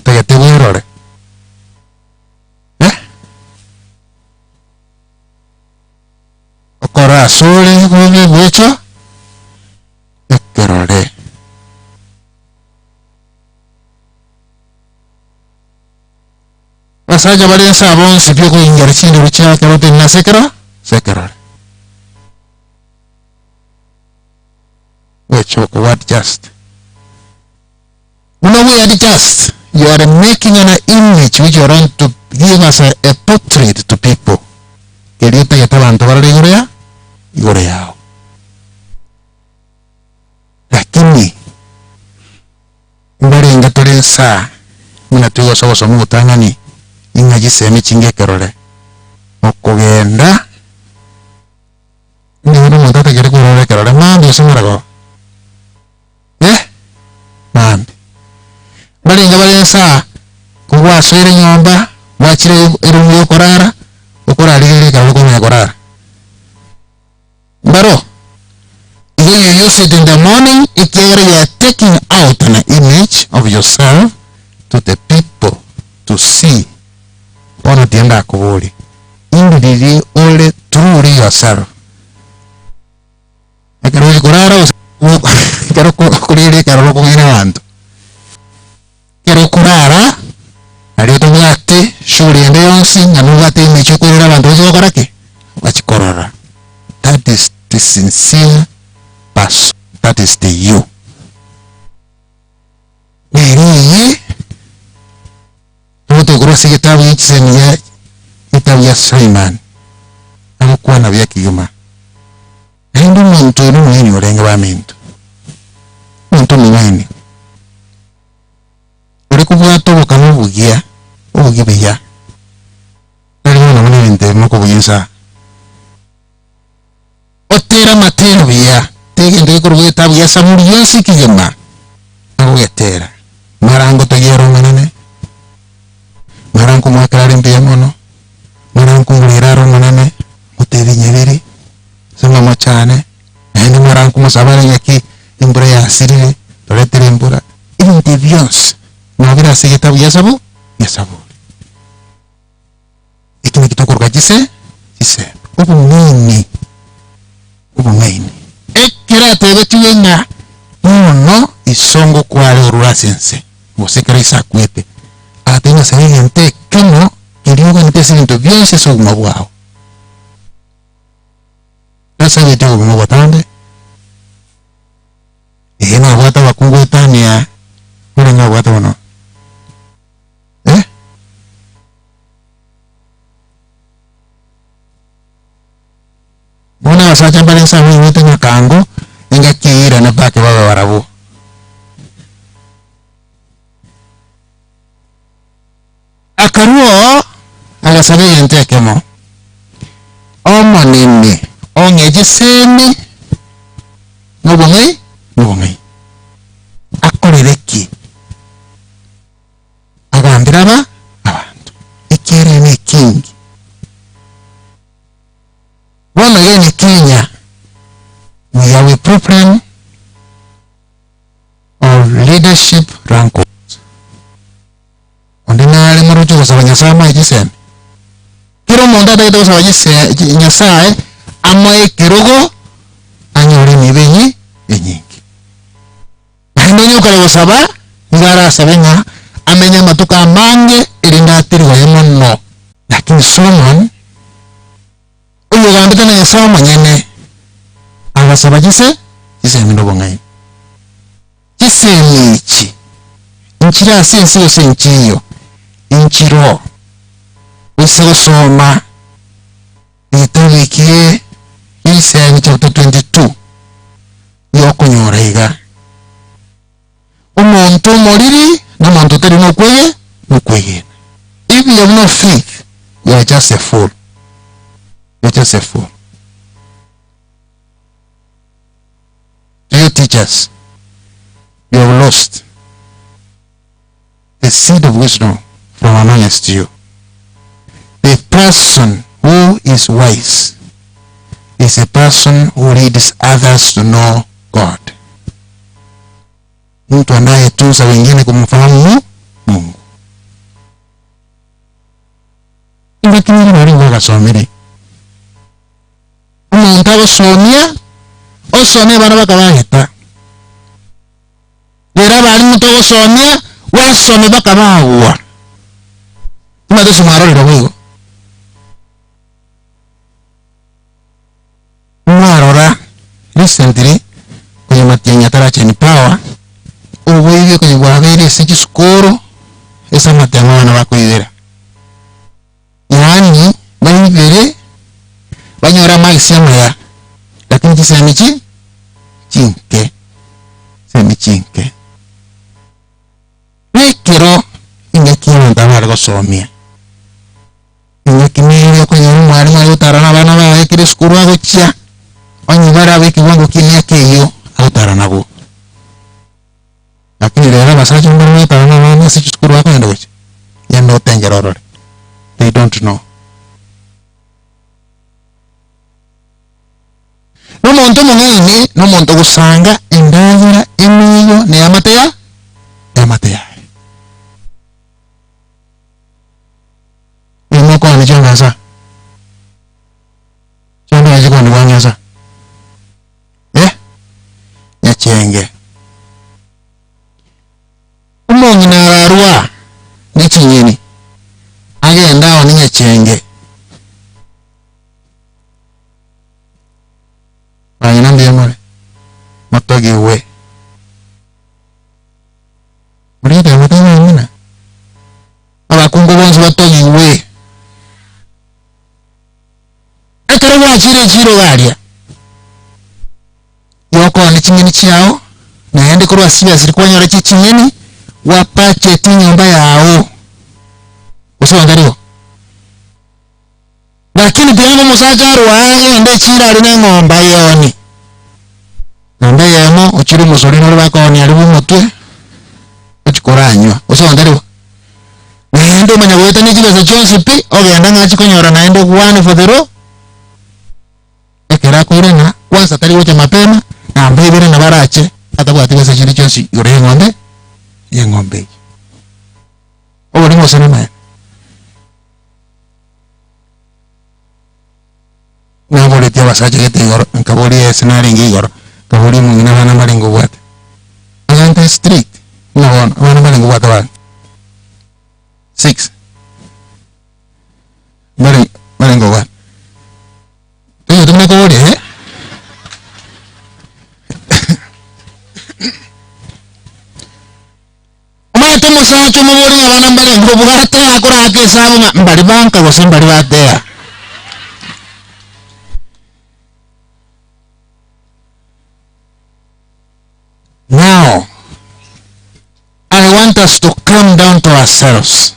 tegete wirore okora sole gobe bwecho ekerore basaja bali nsabo nsibyo kuingira chindi rucha karote na sekera wecho ko what just we adjust you are making an image which you want to give us a portrait to people. Keriota yata bantu barale igore yao. Lakini mbari ingatore saa muna tuyo sawo somu utangani ingaji semi chinge kerole okugenda ndi uri muntu ategere kurore kerole mambi usumurago mambi mbari ingabare saa kugwaswire nyomba wachire erumu yokorara okorarigere kerole kumenya korara mbaro when you use it in the morning, you are taking out an image of yourself to the people to see. Ona tienda kubuli. Indiri ole truly yourself. Ekero kurara kero kurire kero kumina wantu. Kero kurara ali otomwate shuri ende yonsi nganugate image kurira bantu zokorake. Wachikorora. That is the sincere person. That is the you. Neri tuto kurasi kitabu hichi kitabu ya Simon alikuwa na vya kiyuma ndio muntu ni mwenye orenga ba mintu muntu ni mwenye uri kubwato bukamubugia ubugibiya nari mwana mwana nde mako buyisa otera matero biya tegende kurugeta bya samuri yesi kiyuma agugetera marango tagero manane marango mwakarare mbiya mono marango ngiraro manane muteri nyerere sama machane ende marango musabare nyaki imbura ya sirire toletere imbura ibindi byose nabira sigeta bya sabu ikini kitokorwa gise ubumini ekira tebe tuyenga no isongo kwale orurasense musekera isakwete atenga sabente kemo kiriuga nitese bintu byose soguma bwao nasa bitego mu batande na bwata bakungwetania kulenga bwata wono bona wasacha mbale sa wete nyakango inga kiira na bake baba barabu akaruo agasabe yentekemo omonene ongejeseni nobongai akorereki agambira abantu ikere ni king bona yeni Kenya we have a problem of leadership rankings. Ondinale marujo kusabanya sama ijisen. Kiro monda da ito kusabanya nyasaye ama kirogo anyori mibenyi enyingi. Bahendo nyo kala kusaba ngara sabenga amenya matuka mange ilinda tiriwa yemono. Lakini Solomon uyo gambita na yasa manyene agasaba jise mino bongai jise michi nchira sensi yose nchiyo nchiro usego soma itawikie Isaya chapter 22 yoko nyoraiga umuntu moriri na muntu tari nokweye if you have no faith you are just a fool. You're just a fool. You teachers, you have lost the seed of wisdom from amongst you. The person who is wise is a person who leads others to know God. Mtu anayetunza wengine kumfahamu Mungu. Lakini nari wagasomere umuntu abasomya osone bana bakabahita lera bali muto osomya wasome bakabawa tumaze sumarorero bwigo mwarora recently kwenye matianya tarache ni power ubuye kwenye bwabere siki skoro esa matema na bakwidira yani banyibere banyora maxima ya lakini kisemichi chinke semichinke nekero ingekiro ndabara gosomia ingekimiri kwenye mwalimu aliyotarana abana bawe kiri skuru agocha onyibara abe kiwango kimya keyo agotara nabo lakini lero basaje mbona tarana abana si skuru ako ndo gocha yendo tengerorore they don't know n'omuntu munene n'omuntu gusanga endagera emiyo neyamateya yamateya imoko ni changasa changa yiko ni wanyasa nyachenge umongi na arwa ni chinyeni agenda oni nyachenge bayina mbiyamore matogi we murida mutana mina abakungu bonzi batogi we akara wachire chiro galia yoko ni chinyeni chao naende kurwa sibya zilikwanyora chinyeni wapache tinyomba yao usawandariwa lakini pia musajaru wae ende chira alina ngomba yoni ngomba yemo uchiri musolino lwakoni alibu mutwe uchikoranywa usawandariwa naende manya weta ni chibaza chonsi pi ogenda ngachi konyora naende one for the row ekera kurena kwanza tali wote mapema na mbebere na barache hata kwa tibaza chiri chonsi yore ngombe ye ngombe obuli mosana maya nabole tia basaje kete igoro nkaboli escenari ngigoro kaboli mungina bana malingo bwate agante street nabona bana malingo bwate ba 6 malingo bwate tuyo tumne kaboli omate musacho muboli bana malingo bwate akora akesabu mbali banka gose mbali bate. Now, I want us to come down to ourselves.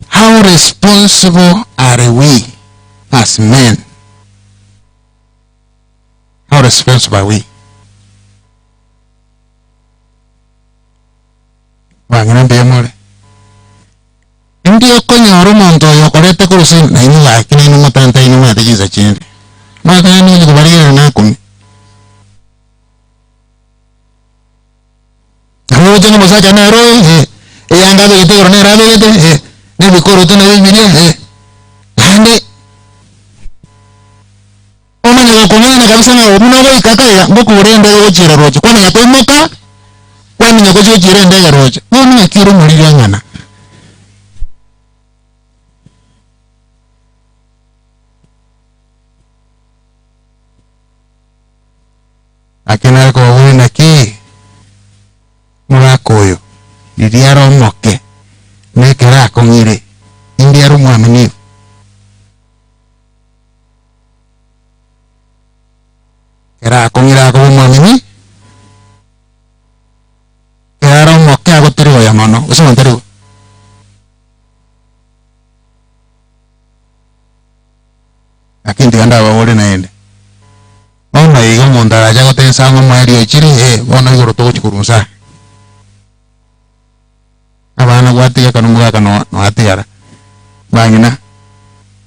How responsible are we as men? How responsible are we? Wangina mbiyamore. Ndiyo konyoro monto yokorete kurusi na inu wakina inu matanta inu matajiza chende. Matani ili kubarigana na kumi. Amoja musacha na roho yanga bete korone rabe bete ne bikoro to na bibilia hande omanya gakomana kabisa na omuno go ikakaya ngoku urende go chira roche kwana yakomoka kwani nyako jo chira ndega roche noni akiro muri ngana akena ko wena ki murakoyo ndiaro moke nekera kongire ndiaro mwamini kera kongira ko mwamini kera moke agotero ya mono usontero akindi anda bawore naende ona igo mondara jago tensa ngo mwari chiri ona igoro to chikurunsa abana gwatiga kanumuga kano no atiara bangina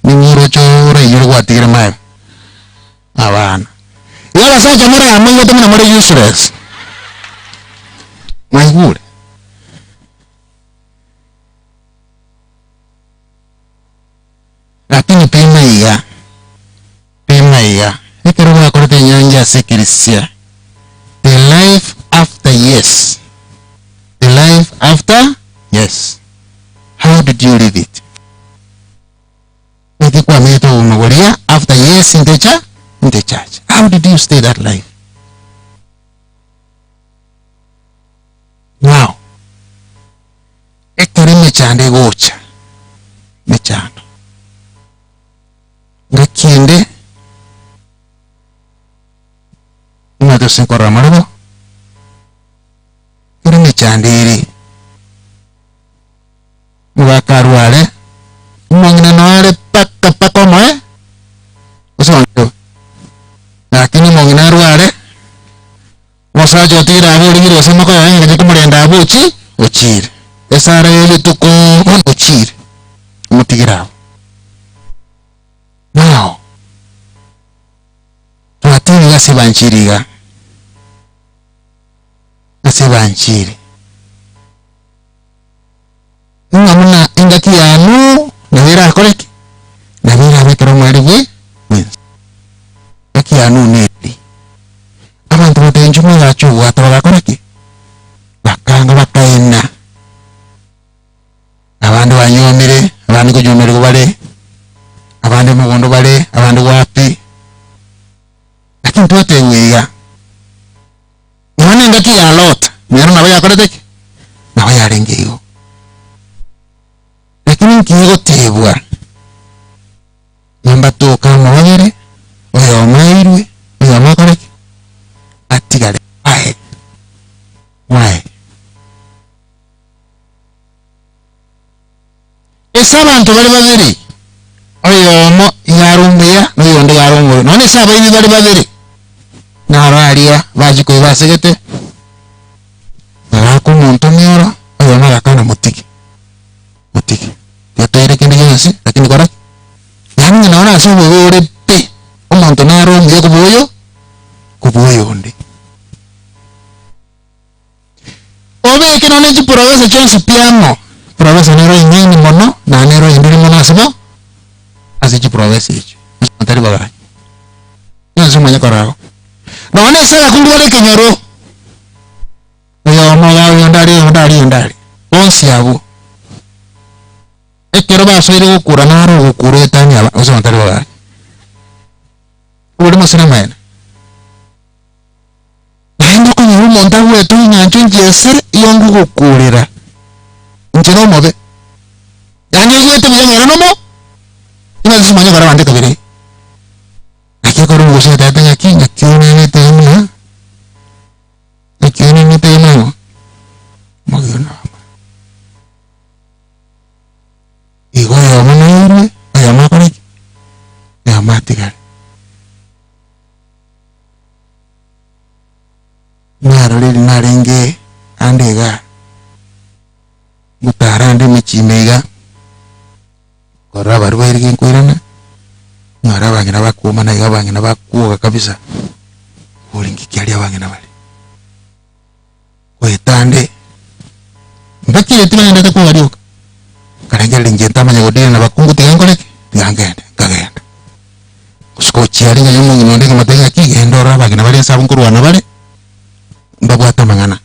ningiro chora yiro gwatigira mai abana yala sacha mara amango tamina mara useless my good lakini pima iya ekero bakorete nyanja sekirisia the life after yes the life after yes. How did you live it? After years in the church. How did you stay that life? Now, mechande gocha mechando ngakinde umato senkora marabo kuri mechandiri mugakarwale umongina noale paka moe usonto lakini mongina rwale mosajo tira aburi ngiro sema ko yanga je kumurenda abuchi ochire esara yele tuko ochire mutigira now twatini gasibanchiriga gasibanchiri ngamuna ingaki yanu nabira akoreki nabira abekero mwari bwe ngaki yanu nedi abantu batenjuma gacho watara akoreki bakanga bakaina abantu banyomere abantu kujomere kubale abantu mugondo bale abantu wapi lakini tuwatengiga none ngaki ya lot nyaro nabaya akoreki nabaya arengeyo lakini nkigo tebwa namba toka mwagere oyo mairwe oyo makoreki atigale wae esa abantu bali babiri oyo mo yarumbuya noyo ndi yarumbuya none esa baini bali babiri nararia baji ko basegete nako muntu miora oyo magakana mutiki yatoire kindi yose lakini kora yangi naona asubo ore pe umuntu narumbuya kubuyo ndi obe ke none jipurowese chonse piano purowese nero ingeni mono na nero indiri mono asibo asiji purowese ichi antari bagara nyanzo manya korao none sala kungwale kenyaro oyo moya yondari onsi abo ekero basoire gukura naro gukura etani aba oso antari bagara uri musina mayana nendo kunyuru monta wetu nyancho njese yongu gukurira njeno mobe yanyo yete muyengera nomo ina zimanya bara bande kabiri akikoro ngose tata nyakinya kione ne temna akione ne temna magona igo yo manaire ayama kore ya matiga narolili narenge andega mutarande michimega kora baru bayirige nkwirana ngara bangina bakuma na bangina bakuga kabisa ulingi kyali abangina bali kwetande mbakire tumenda ko barioka karengera ngenta manya godira na bakungu tegangole ngangenda kagenda kusko chiari nyamu ngonde ngamatenga kigendo ra bangina bali sabunkurwana bali mbabwata mangana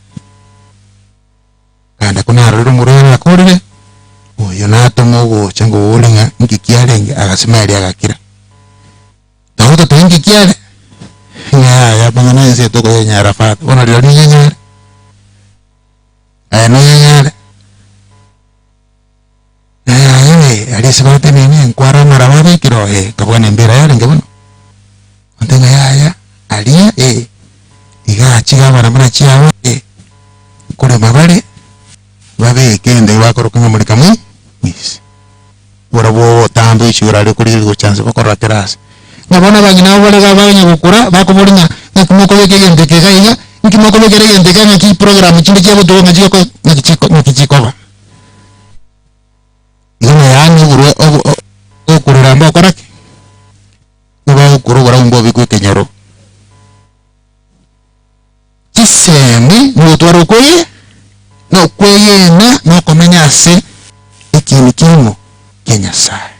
kanda kuna rero murera akorire oyo natomo go chango ulinga ngikialenge agasimali agakira tawuta tengi kiale ya bangana yese toko yenya rafat ona rero nyenya no nyenya ali sebate nini enkwara marababe kiro kabone mbera yale ngebono ontenga ya alia iga chiga barabara chiawa kure mabare babe kende bakoroka muri kamwe mwisi borabo tambo ishura ari kuri go chance bakora terasi nabona bangina bole gabanya gukura bakuburinya nkumoko bekegende kegaiga nkimoko bekeregende kanya ki program chinde cyabo do ngikiko ngoma yani urwe okurura mbo korake uba ukurura umbo bikwe kenyaro kisemi mutwaro koye no kweyena no komenya ikini kimo Kenya sai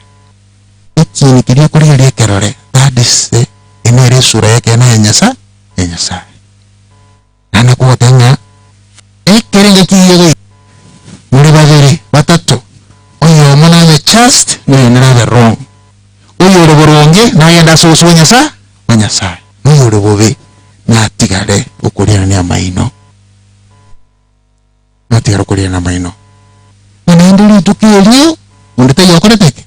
ikini kiri kuri ri kerore badise enere sura yake na nyasa ana ko tenya ekeringa kiyo muri babiri batatu oyo mona the just no yena the wrong oyo roboronge na yenda soso nyasa oyo robobe na tigare ukurira ni amaino natigara kurira na maino none naende ritukirio undite yokoreteke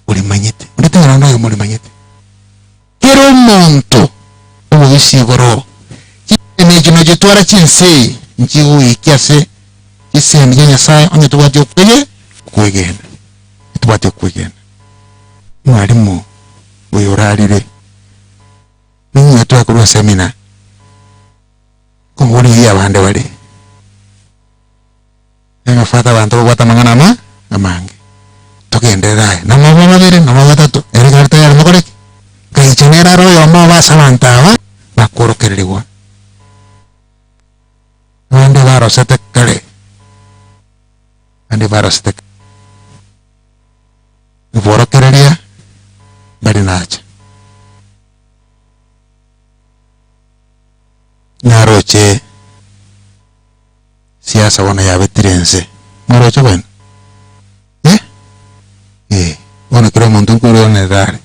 uri manyete undite ngana nayo muri manyete kero monto obwisiboro kine kino gitwara kinse njiwo ikyase kisende nyasaye onye tubati okwegenda tubati okwegenda mwalimu uyoralire ninye twakurwa semina kongoni ya bande bali ngafata abantu bwata mangana amange togendera na mama babiri na mama batatu eri karta ya mukore kaichenera royo mama basabantaba bakorokererwa ande barosete kale ande barosete borokereria bari nacha naroche siasa wana ya betirense naroche bueno wana kira montu kuro ne dare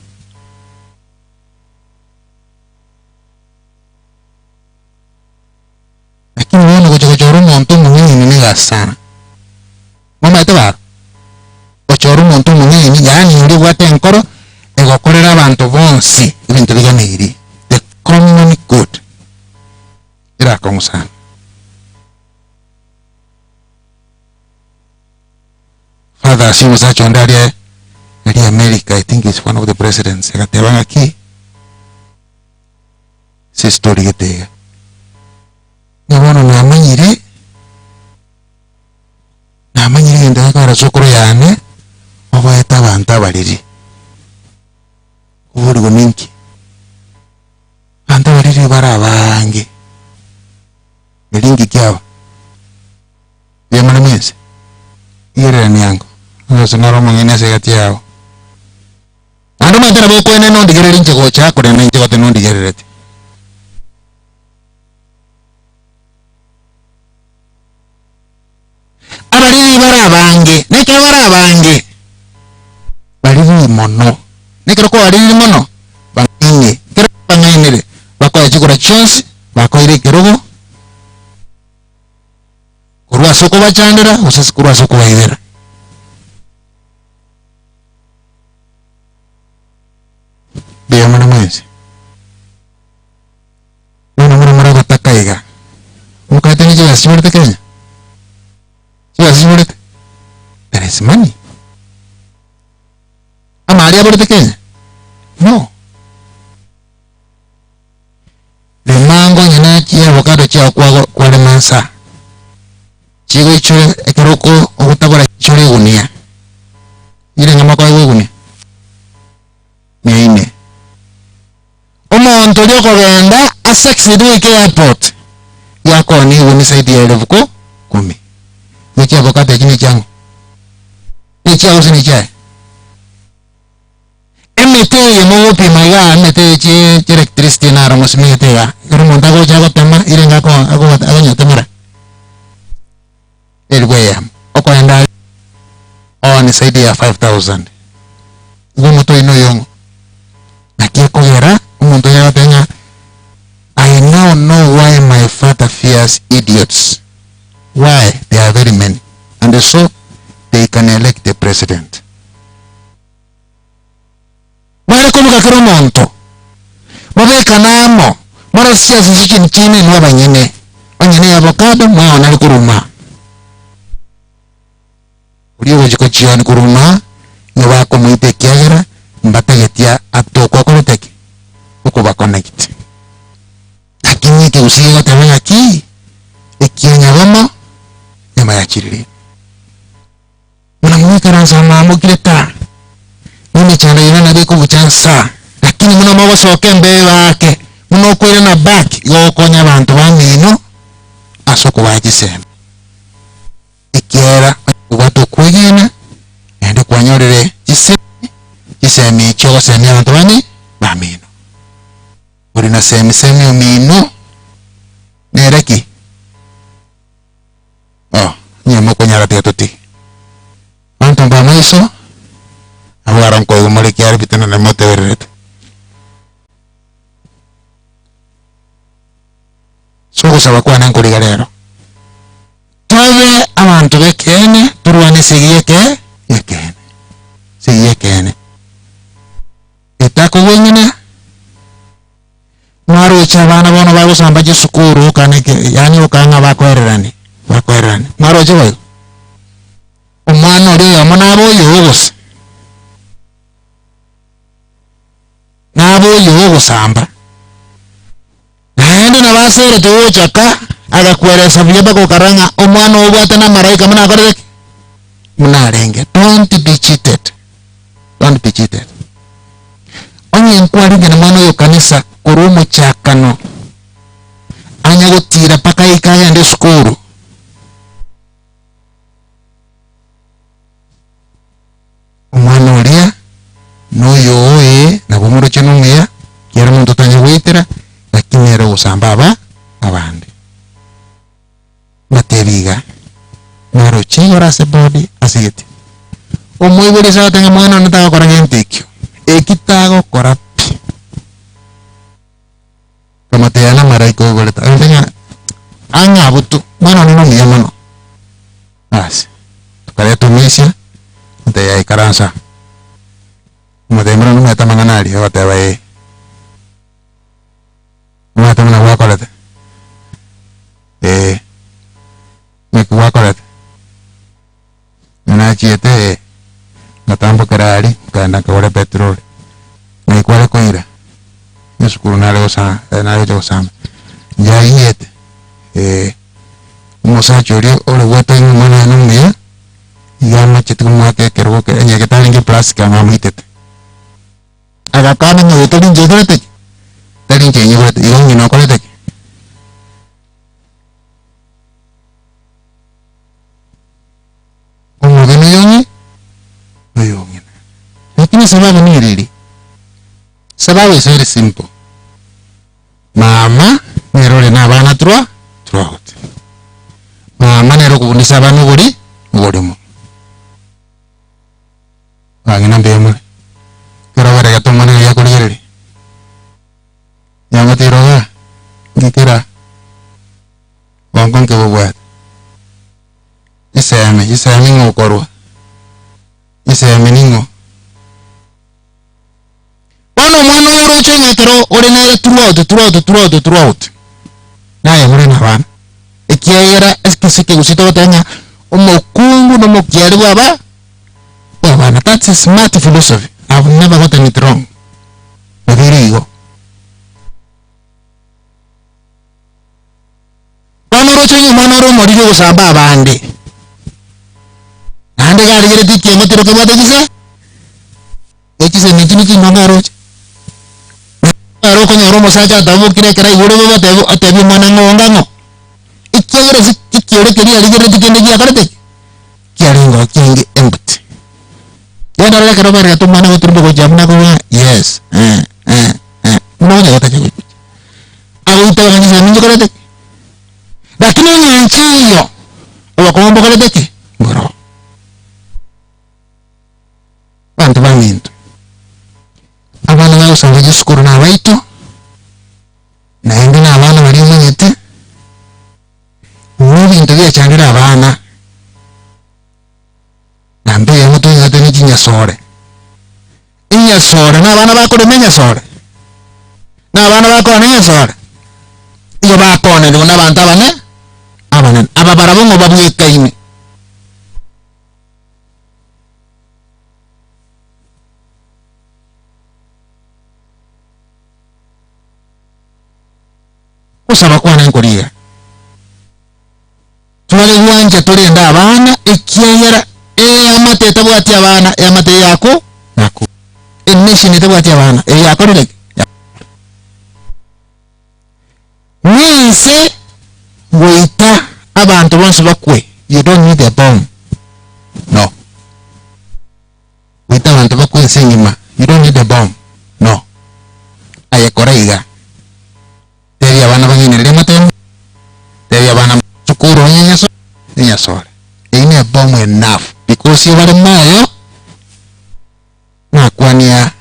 lakini wana kuchoro montu mungi ni gasana mama etabar kuchoro montu mungi yani ndi wate enkoro egokorera abantu bonsi ibintu biganiri the common good ira kongusa father si was actually under America. I think he's one of the presidents. Akatebanga aquí si story gete ni wana na manyire nda kara sokoro yane oba eta banta bariri uburi gominki banta bariri barabange melingi kyaba yamana mese ire nyango nose naro mangene se gatiao ando matera boko ene no ndigere nche ko cha ko ne nche ko no ndigere rete abari barabange ne ke barabange bari mono ne ke ko bari mono bangine kero bangine bako ya chikora chance bako ire kerogo kurwa soko bachandira usasi kurwa soko baibera biya mana mwezi mara batakaiga mukate ni jelas simurte kenya jelas simurte there is money amari aborte kenya no de mango nyana chia avocado chia kwa le mansa chigo icho ekeroko okutabora chore gunia ire ngama kwa gunia meine omonto lyo kogenda asaxidwe ke airport yako ni woni saidi ya levuko 10 nikia avocado kini changu nikia usini chai emete yemo pi maga emete che electricity na ramos mete ya kero monta go chago tema ire ngako ago nyotemara elweya okwenda on saidi ya 5000 ngomoto ino yongo nakia kogera umuntu yatenga I now know why my father fears idiots. Why? They are very many. And so they can elect the president. Wale kumuka kiro monto. Mabeka namo. Mara siasa zikin chine nwa banyene. Banyene avocado mwa onali kuruma. Uliyo wajiko chioni kuruma. Nyewako muite kiagera. Mbatagetia atoko kuruteki. Uko ba connect. Lakini ke usigo tamanga ki ekianya bama nyama ya chiriri. Muna karanza mamo kileta. Mimi chana ina na beko buchansa. Lakini muna mawa soke mbe wake. Muna kwere na back yo konya abantu bamino asoko bajise. Ekiera watu kwegena ende kwanyorere jisemi chogo semi abantu bamino. Uri na semi umino nereki nyama konyara tetoti anton ba maiso awaran ko umare kyar bitana na mote weret so ko saba kwa nan ko ligarero tobe abantu bekene turwa ne sigiyeke yekene sigiyekene itako wenyine maro cha bana bono bagusamba gisukuru kaneke yani ukanga bakwererani maro je bayo umwana uri amana boyo bose nabo yo gusamba naende nabasere tuwochaka agakweresa buye bagokaranga omwana obwate na maraika muna akoreke munarenge. Don't be cheated. Onye nkwari ngene mwana yo kanisa kurumu chakano anya gutira paka ikaya ndi skuru omwana uria noyo oe na bumuro chenumia kiera muntu tanya witira lakini era usamba abandi matebiga naro chingora se body asigeti omwibuli sawa tanga mwana nataka kora gentekyo ekitago kora kama teyana maraiko goleta antenya anga butu mwana nino miyamano asi tukale tumisha nteya ikaransa mudemura numeta manganali watewa mata mna wakoleta meku wakoleta na chiete natambo karali kanda kawale petrol na ikwale koira nesukuru nale osama ya yete umusacho uri ole weta inu mwana numia yama chitu mwake kerwo ke enye ketalingi plastic amamwitete agakana nyo tolinje dorete talinje nyote yongi no kolete umugeni yongi ayongi lakini sababu ni rili sababu is very simple mama nerole na bana throughout mama nero kubunisa bana ngorimo angina mbemule kira bare gatomana ya kolireli nyama tiroga ngikira wangon ke bobwat iseme ngokorwa iseme ningo bano mwana yoro chenga kero ore na throughout naye muri na bana ikiera eskisike usito tanya omokungu no mokiari baba bana. That's a smart philosophy. I've never gotten it wrong. But here you go. Kanoro chenye manoro morijo usamba abande nande gari gere tiki motero ke bade kise ekise nitini nongaro aro ko nyoro mosaja tabu kire kira yoro baba tabu atabi manango ngano ikere sikire kiri ali gere tiki ngi akarete kiaringo kingi empty yana la karo bare to mana otro go jamna ko yes no ne gota ke au to ngani se minjo karete lakini ni nchiyo wakombo karete ke bro bantu bamintu abana nabo sanga gisukuru na baito naende na abana bari munyete n'ibintu byacandira abana nambe yamuto yate ni kinyasore inyasore na abana bakore menyasore na abana bakore menyasore iyo bakone ngo nabantu abana aba barabongo babwekaine usaba kwana nkoriga twale wanje tolenda abana ekiyera amateta bwati abana amate yako nako enation tabwati abana yako rege nise wita abantu bonse bakwe you don't need a bomb no wita abantu bakwe senyima you don't need a bomb no ayakoreiga tebi abana banginire matemo tebi abana chukuru nyasore ine a bomb enough because you are mayo nakwania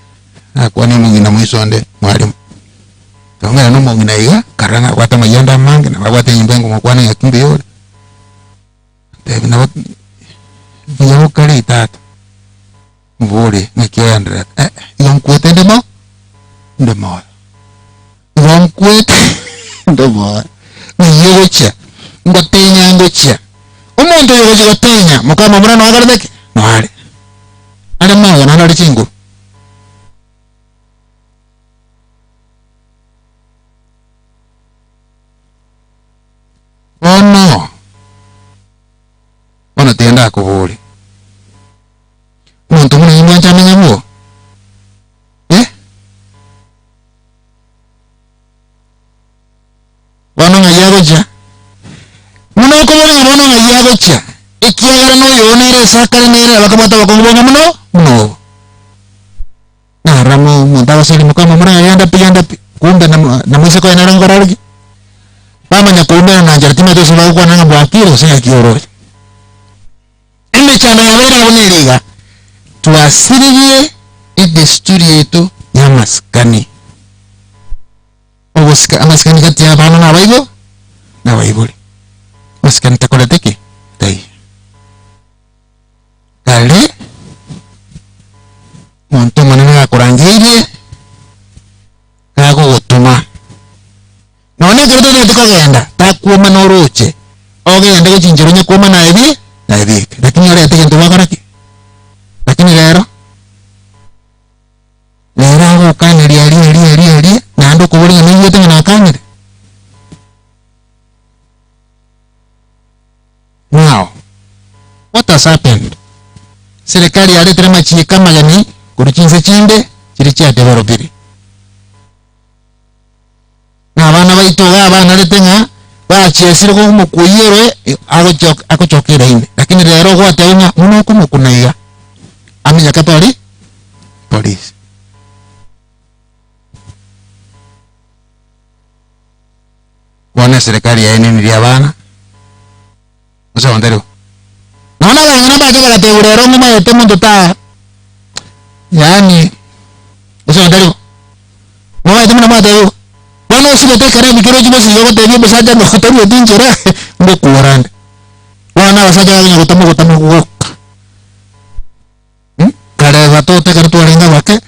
mungina mwisonde mwalimu tongera no mungina iga karanga wata mayanda mange na wata nyimbengo mkwana ya kimbe yole tebi na ngore itatu mburi ngekiendera yon kwete ndemo yon kwete ndemo niyogocha ngotenya ngocha umuntu yogocha gotenya mukama murano agareke noare ale mawo na nari chingu ono tienda kuburi umuntu muna imwanja menyamuo bono ngayagocha muno kuburi bono ngayagocha ikiagara no yonire sakare nire bakamata bakongobonga muno naramo muntaba seli mukama mura yanda pi kumbe na mwise ko ina ngorargi mama nyakumbe na njartima to sima kwa nanga bwakiro sanga kioro ime chana yawera uniriga tuasiriye idesturi yetu ya maskani amaskani kati ya bana na baibuli maskani takola teke tai kale muntu manene gakurangirie gago gutuma none kirito nete kogenda takuoma noruche ogenda gichinjiro nyakuoma na ibi lakini orete kintu bakoraki lakini rero agokaniri na andu kuburinga niyete na akanire now what has happened serikali yaletera machika magani kuruchinse chinde chiri cha developiri na abana baitoga abana letenga bachesire ko mukuyerwe akochokera ine lakini rero gwateunga muno kumukunaiga amenya kapali police wana serikali ya nini ya bana usawa ndero naona bangana baje bagategurero ngoma yete muntu ta yani usawa ndero no yete muna mateo wana usibete kare mikiro jibo siyo tebye besaja no khotoru dinjera ndo kuwarande wana basaja nganya gutamu guk kare bato te kartu arenga bake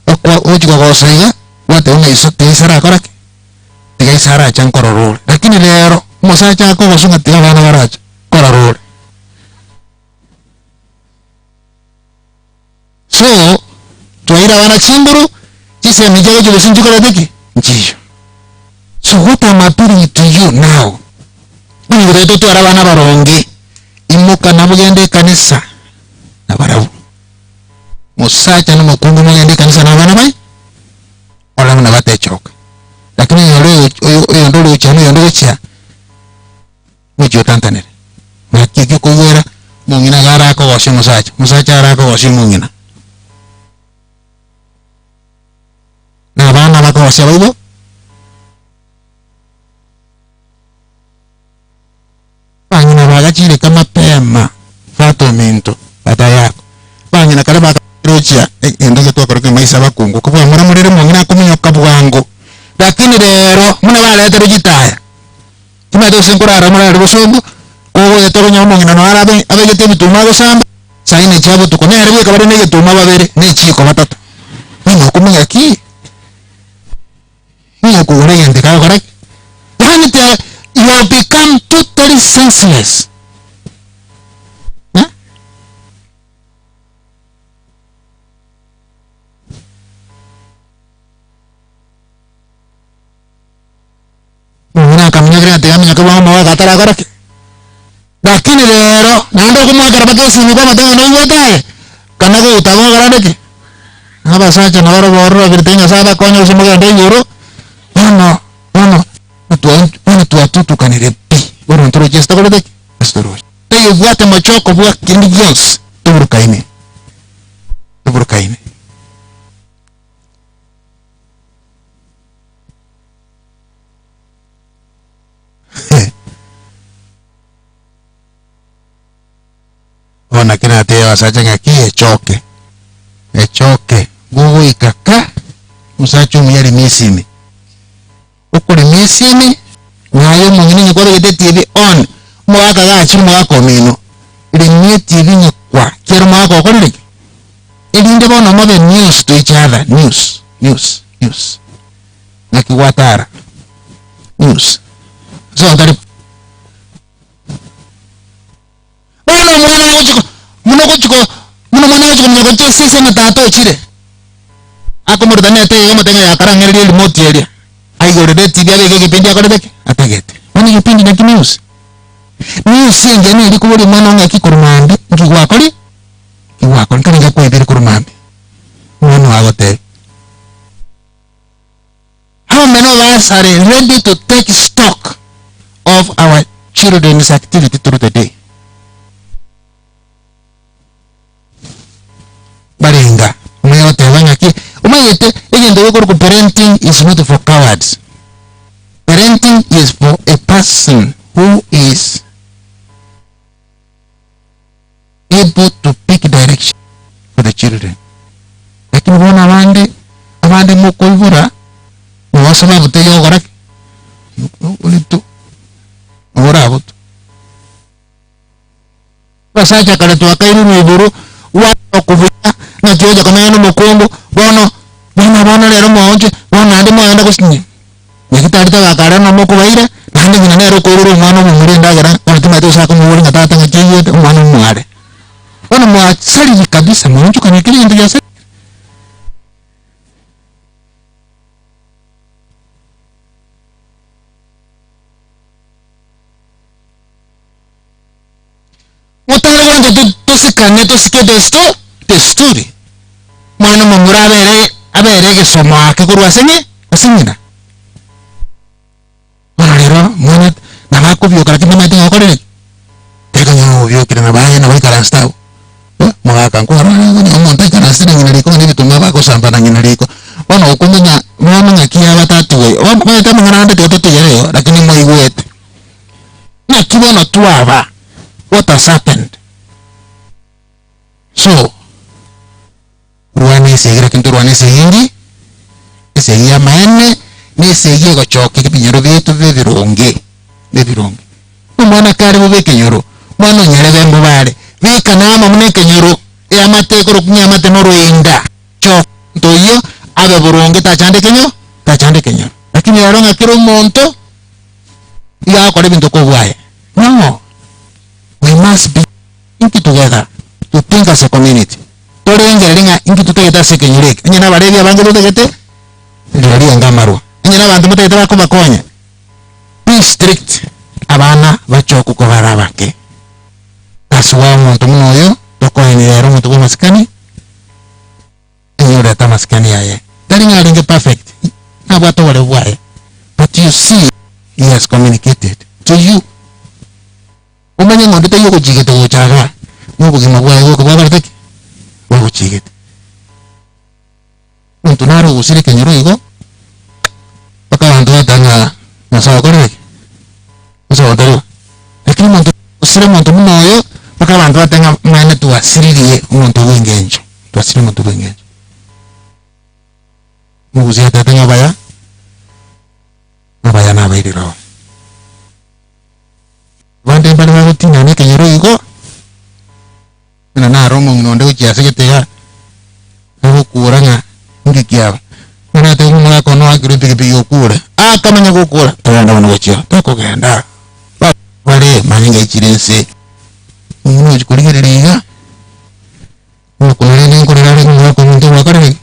okwa ojigo gosaiga wate una iso te isara korake tiga isara chan kororol lakini lero mosacha ko gosunga tiga bana baracha kororol so tuaira bana chimburu chise mijago jibo sinjukora deki njiyo. So what am appealing to you now? Ungureto tu arabana baronge imuka nabugende kanisa na barabu musacha no mukungu mugende kanisa na bana bai ola mna bate choka lakini yo ndolo chano yo ndolo cha mujo tantanere makiki kuwera mungina gara ko wasi musacha ara ko wasi mungina na bana bako wasi baibo pangina bagachire kama pema fatomento bata yako pangina kare bakarocha endege to akoroke maisa bakungu kuba mura murere mungina kumunyoka bwango lakini rero muna baleta rujitaya kuma to senkurara mura rubosombo ko yetoro nyamu mungina no arabe abegete bituma go samba saine chabo tukonere bwe kabare nege tuma babere ne chiko batatu nino kumunya ki niyo kuure yende ka korek yani te you have become totally senseless. Huh? Muna kaminya kira te kaminya kwa mwa katara korek lakini lero nando kumwa karabake sini kwa matanga no ngotaye kana ko utago garandeke aba sacha na baro borro virtenga saba konyo sumoga ndeyoro no tu kanire bueno ntoro chesta ko de astoro te vuate machoko bua kindios tuburkaine ona kina te wasacha ngaki echoke gugu ikaka musacho muyari misimi ukuri misimi ngayo mungini nyakore gete TV on mwaka gachi mwaka komino ili nye TV nyakwa kwa kero mako kolek elinde bono mabe news to each other, news nakiwatara news so ngari bono mwana ko sisi na tato chire ako murudane te yo matenga ya karangere remote area ai gore de tibia ke kipindi akore beke atagete wani kipindi na news singe ni likubuli mwana ngaki kurumambe ngiwakori kana ngakwe ibiri kurumambe mwana wagote. How many of us are ready to take stock of our children's activity through the day? Baringa umayote wangaki umayete egende yoko ku parenting is not for cowards. Parenting is for a person who is able to pick direction for the children. Lakini wana abande mukoivura mwasema buteyo gorak ulitu ora butu basacha kale to akairu niburu wa kuvuya na joja kama yano mukongo bono bana lero monje bona ndi moyanda kusinye yakitari akara no moko baira nandi ngina nero koruru mwana mumuri ndagera ultima to sako muri ngatata ngakiye mwana mware bono mwa sali kabisa mwanju kana kile ndio yasa mutare wanje tusikane tusike the story mwana mumura abere gisoma kigurwa senye asinyina rero mwana nabakubyo kara kimwe mate ngokore teka nyo byo kira nabaye na wikara staw mwaka nkora ni omonte kana sina ngina liko ni bituma bako samba na ngina liko wana ukumenya mwana ngakia batatu we wana kama ngana ndio tuyere lakini moigwete na kibona tuaba what has happened. So ruane seguira kintu ruane seguingi seguia maene ni seguia go choke kipinyoro bietu bebironge umwana kari bube kenyoro mwana nyere bembo bare bika nama mune kenyoro ya mate ko kunya mate no ruinda cho toyo abe buronge tachande kenyo lakini yaronga kiro monto ya ko bintu ko bwaye no. We must be inki together to think as a community. Tore ngelinga inki together sekenyureke. Anyana barebi abange botegete. Ndiri ngamaru. Anyana bantu botegete bakoba konya. Be strict abana bachoko ko barabake. Taswa muntu munoyo toko enero muntu maskani. Enyura tamaskani yaye. Dalinga linge perfect. Na bwato wale bwaye. But you see he has communicated to you. Umanye ngondo tayo ko jigete wo chaga mubugi mabwa yo ko babarte wo jigete untu naro usiri kenyero igo paka ando atanga nasawa kore nasawa daro lakini muntu usiri muntu munoyo paka ando atanga mane tu asiri muntu wengenjo tu asiri muntu wengenjo mubuzi atanga baya na bairiro vande bali babutina ne kenyero igo na romo ngonde ukiase ketega abo kuranga ngikiaba na te mwa kono agrupe ke kura kamanya gukura tanda bana gochio tokogenda bale maninga ichirense umuntu ukurigiririga ukunene nkorera ngo ko muntu wakare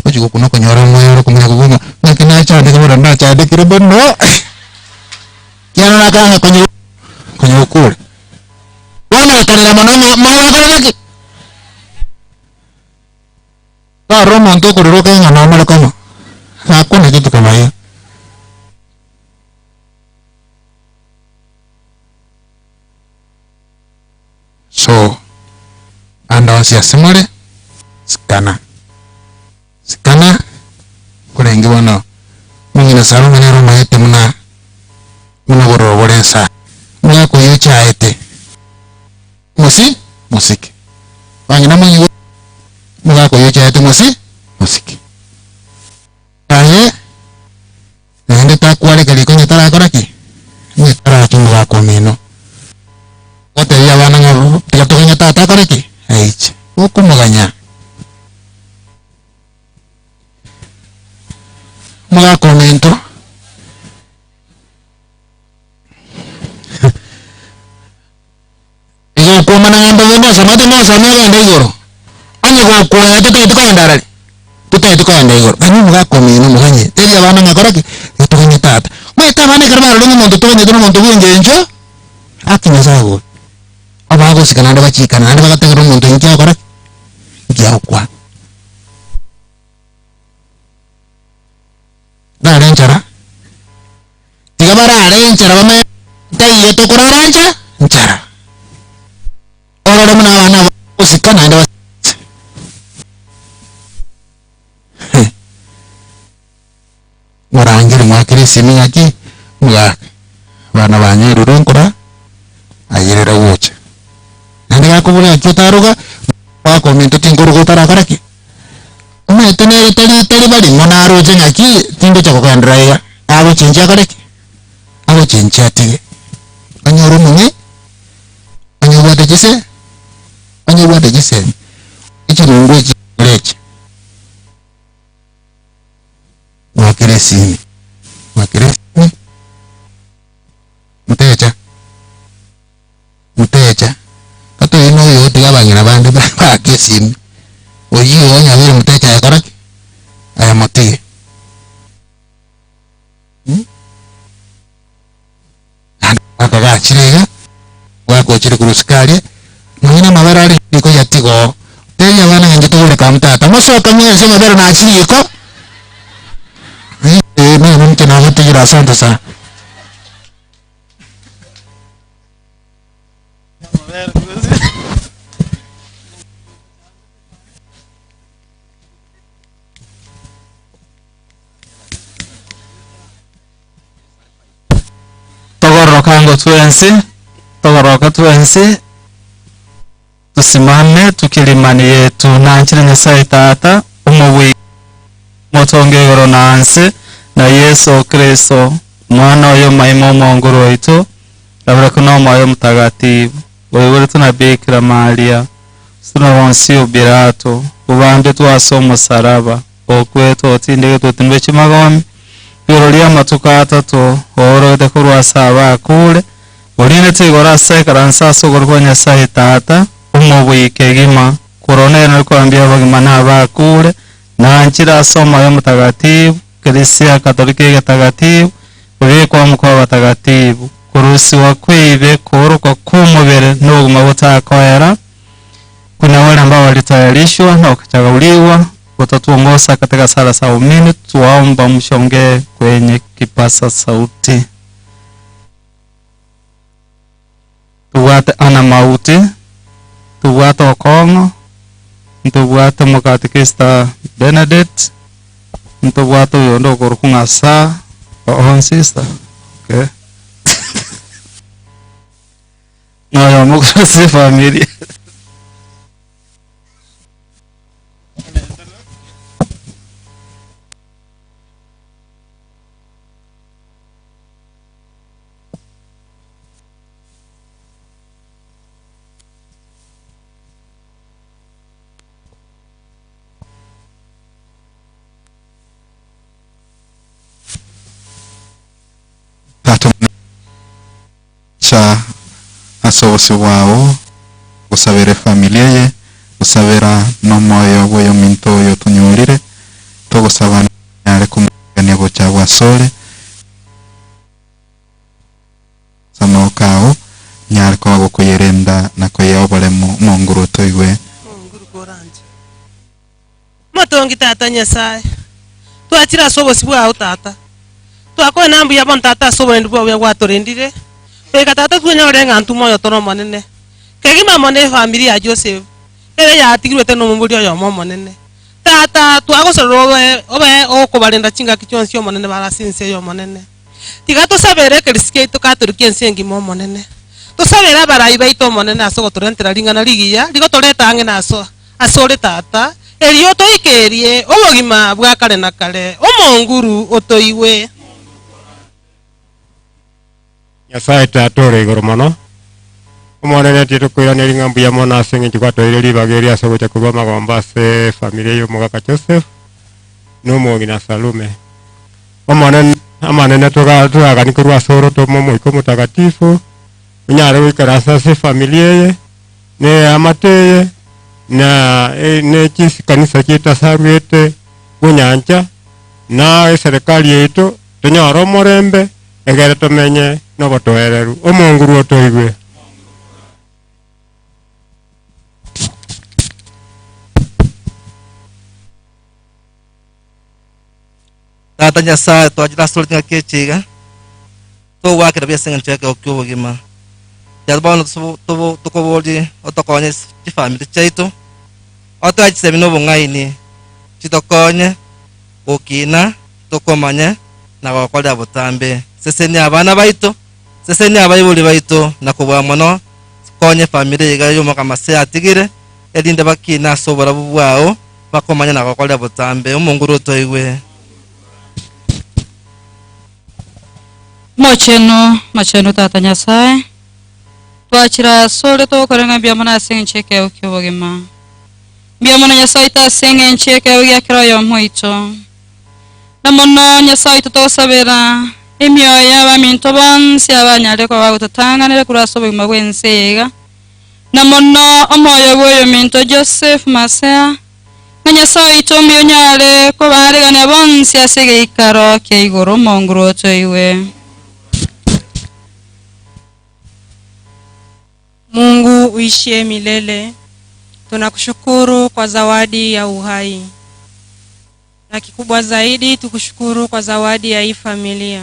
uchi kuno konyora moyo kumenya kuguma nakina chande kabara na chande kirebono kiana nakanga konyo kule wana kanela manoma mawa kanaki ka romo ntoko roke ngana mala kama hakuna kitu kama hiyo. So andonsi asimole skana kule ingi wana mwingine saru manero maete muna goro bolensa mwa ko yucha ete musiki wangina mwenye mwa ko yucha ete musiki aye nende takwale kaliko nyetara koraki nyetara chungu wako meno wote ya bana ngabu tikatoka tata koreki aiche okumuganya muga komento iyo kumana ngamba wendo samate no samega ndigoro anye go kwa tete ko ndarali tete ko ndigoro ani muga komino muganye teri abana ngakoreki tukanye tata mweta bana karba rongo muntu tukanye tuno muntu bungenjo akinya sago abago sikananda bachikana nandi bagategera muntu inkia kora inkia kwa narenjara tiga bara arenjara bame tayi to kuraranja njara ora muna wana usikana nandi murangire mwakire simi yaki muga bana banye rurunkura ayirira woche nandi gakubura cyutaruga wakomento tinguru gutarakaraki umetenere tari bari monaro jengaki tindo chako kandraya abo chinja kareki abo chinja tige anyoro mungi anyobade jise ichirungu ichireche wakire simi muteja kato ino yo tiga bangira bandi ba kesimi oyi onya bere muteja yakaraki aya motige akaga chirega wako chiri kuruskali mwina mabara ali niko yatigo teya bana nje tole kamtata mosoka mwese mabara na chiriko mimi mtu na watu jira asante sana togoroka twensi tusimame tukilimani yetu nanchire Nyasaye tata umuwi motongegoro nanse na Yesu Kristo mwana oyo maimo mongoro waitu labda kuna moyo mutagatifu wewe tuna Bikira Maria tuna wonsi ubirato ubande twasoma saraba okweto otindege tutimbe chimagombe birolia matuka atatu oro de kurwa saba kule urine tigora sekaransa sogorwa Nyasaye tata umubwike gima korone na kwambia bagima naba kule nanchira soma yo mutagatifu Kirisia Katolika gatagatifu uri kwa mkoa watagatifu kurusi wa kwibe kuruka kumubere n'ubuguma butakoera kuna wale ambao walitayarishwa na wakachagauliwa watatuongoza katika sala za umini. Tuwaomba mshongee kwenye kipasa sauti. Tuwate ana mauti, tuwate okongo, tuwate mukatikista Benedict, tuwate uyondo kurukunga saa on sister. Okay. No, mukasi familia. cha asobosi wao gusabira familia ye gusabira no moyo boyo minto yo tunyurire to gusabana yare kumugane go cyangwa sole sano kao nyar ko go kuyerenda na ko yobole mu nguru toiwe nguru koranje matongi tata Nyasaye twachira asobosi bwao tata twakwa nambu yabon tata asobole ndibwo bwatorendire peka tata tunyore ngantu moyo toro monene kegima mone familia ya Joseph ere ya tigirwete no mumburi oyo monene tata twagosorowe obe okubalenda chinga kichonsi yo monene barasinse yo monene tiga tusabere kriske tukaturukie nsengi monene tusabera barayi baito monene asogo turentera lingana ligiya ligotoreta ange naso asore tata eriyo toikerie obogima bwa kale na kale omonguru otoiwe Nyasaye tatore igoro mono Omwana tito kwira neri ngambu ya mona asingi chikwato ili bageri asogocha kuba magomba se familia yo Mugaka Joseph n'omwogi na Salume. Omwana amanene tugani kurwa soro to momo iko mutakatifu unyare wikarasa se familia ye ne amateye na ne chisi kanisa chita sarwete gunyanja na serikali yetu tunyoro morembe egere tumenye no botoereru omonguru otoigwe. Tata Nyasaye twajira sorti ngakechiga to wakira byesenga cheke okyobogima yalbano to tukobodi otokonye ti family chaitu otachi semino bongaini chitokonye okina tokomanya na bakola botambe seseni abana baito seseni abayibuli baito nakobwa mono konye family yiga yo makamase atigire elinde bakina sobora bubwao bakomanya na bakola botambe omonguru toiwe. Mocheno Tata Nyasaye twachira sole to korenga biamana sencheke okyobogima biamana Nyasaye ta sencheke ogyakira yo moito namono Nyasaye to sabera emyoya baminto bonse abanyale ko bagutangana kuraso bima bwensega namono omoyo boyo minto Joseph Masea Nyasaye to myonyale ko baregane bonse asege ikaro ke igoro mongro toiwe. Mungu uishie milele, tunakushukuru kwa zawadi ya uhai. Na kikubwa zaidi tukushukuru kwa zawadi ya hii familia.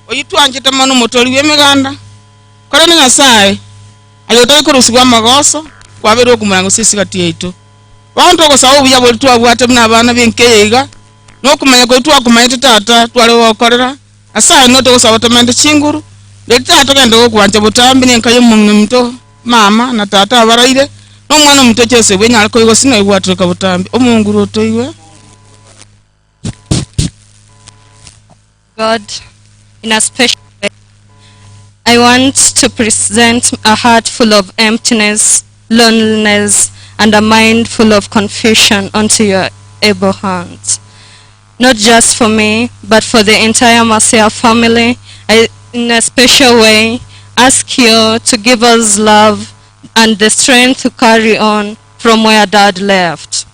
Oyitwanje tamano motori wemeganda kora ni Nyasaye ayotoye kurusibwa magoso kwabero kumurango sisi kati yetu wantu ko sawo bya boli twabwate na abana benkeyega no kumanya ko twakumanya tata twale wokorera asa no to sawo tamende chinguru le tata kende kwanje butambi nenkaye mumto mama na tata abaraire no mwana mto cyose bwenyala ko yosina ibwatuka butambi omunguru toyiwe. God, in a special way, I want to present a heart full of emptiness, loneliness, and a mind full of confusion unto your able hands. Not just for me, but for the entire Masia family, I, in a special way, ask you to give us love and the strength to carry on from where Dad left.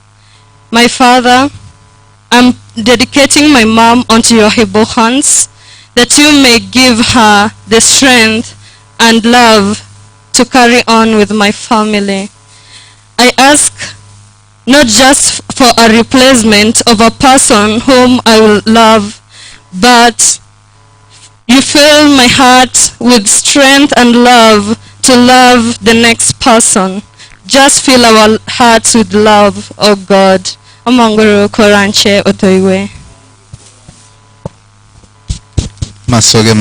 My Father, I'm dedicating my mom unto your able hands, that you may give her the strength and love to carry on with my family. I ask not just for a replacement of a person whom I will love, but you fill my heart with strength and love to love the next person. Just fill our hearts with love, oh God. Omongoro koranche otoiwe. Masoge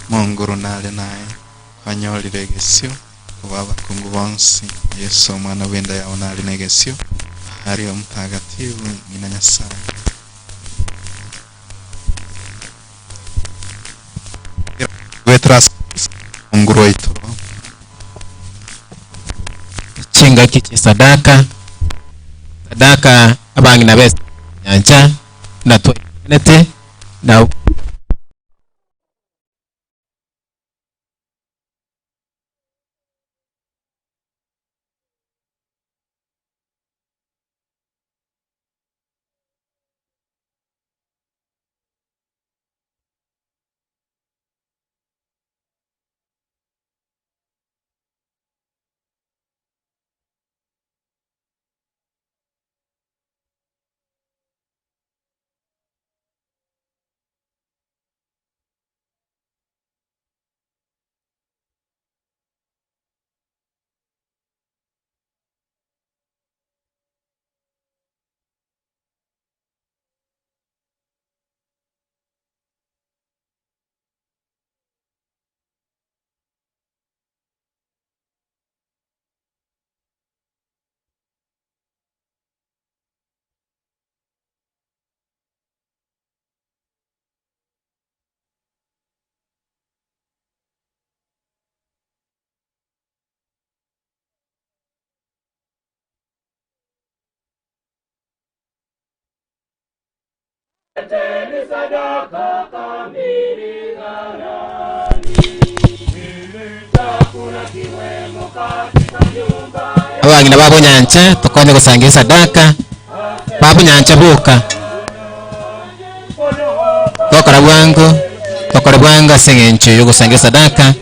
mongoro nale naye kanyolire gesyo kubaba kungu bonsi Yesu mwana wenda yaona ali negesyo ari omutagatifu nyina Nyasaye. Vetras mongoro ito chinga kichi sadaka abangi na best nyanja na to nete na abangi na babo nyanja tukonye gusangira sadaka babo nyanja buka tokora bwanga sengencho yo gusangira sadaka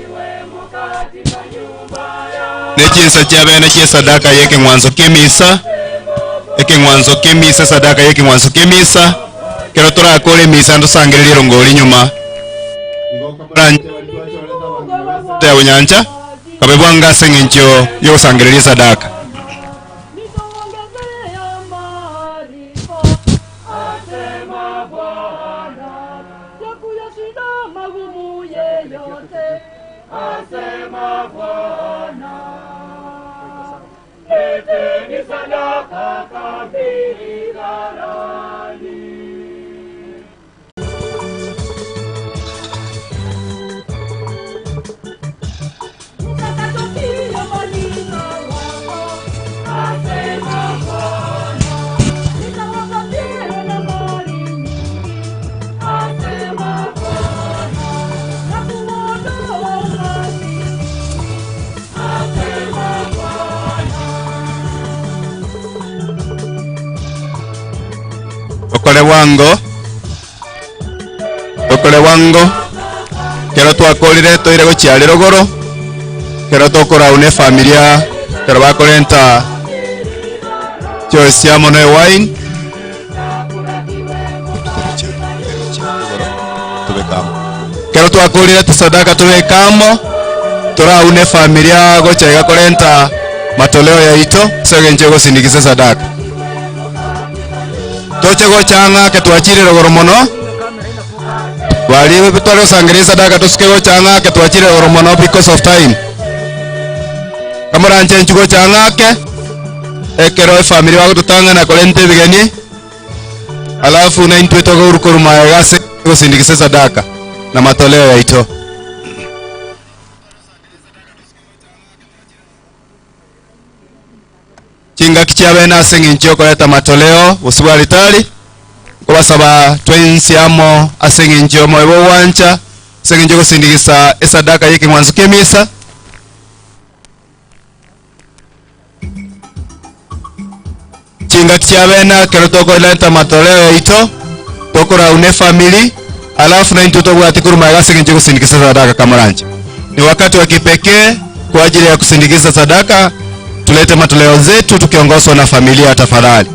nechinsa chabene che sadaka yeke mwanzo kemisa sadaka yeke mwanzo kemisa kero turakore misa ndusangirira rongori nyuma ya nyanja kabebwanga sengencho yo gusangirira sadaka. Okole wango kero twakolire toire gochialira goro kero tokora une familia kero bakolenta chosia mono wine kero twakolire tusadaka tubekamo tora une familia gochaiga kolenta matoleo ya ito segenje gosindikiza sadaka toche gochanga ke twachire rogoro mono wali bitwaro sangire sadaka tosike gochanga ke twachire rogoro mono because of time kamara nche nchugo changa ke ekero family wako tutanga na kolente bigeni alafu na intwe togo urukuruma ya gase gosindikiza sadaka na matoleo ya ito chia bena aseng'encho koleta matoleo busibu alitali kubasaba twensiamo aseng'encho moyo wancha aseng'encho kusindikisa esadaka yiki mwanzo kemisa chinga chia bena kero tokoleta matoleo ito tokora une family alafu na into tobwati kuruma aseng'encho kusindikisa sadaka kamaranje. Ni wakati wa kipekee kwa ajili ya kusindikiza sadaka. Tulete matoleo zetu tukiongozwa na familia tafadhali.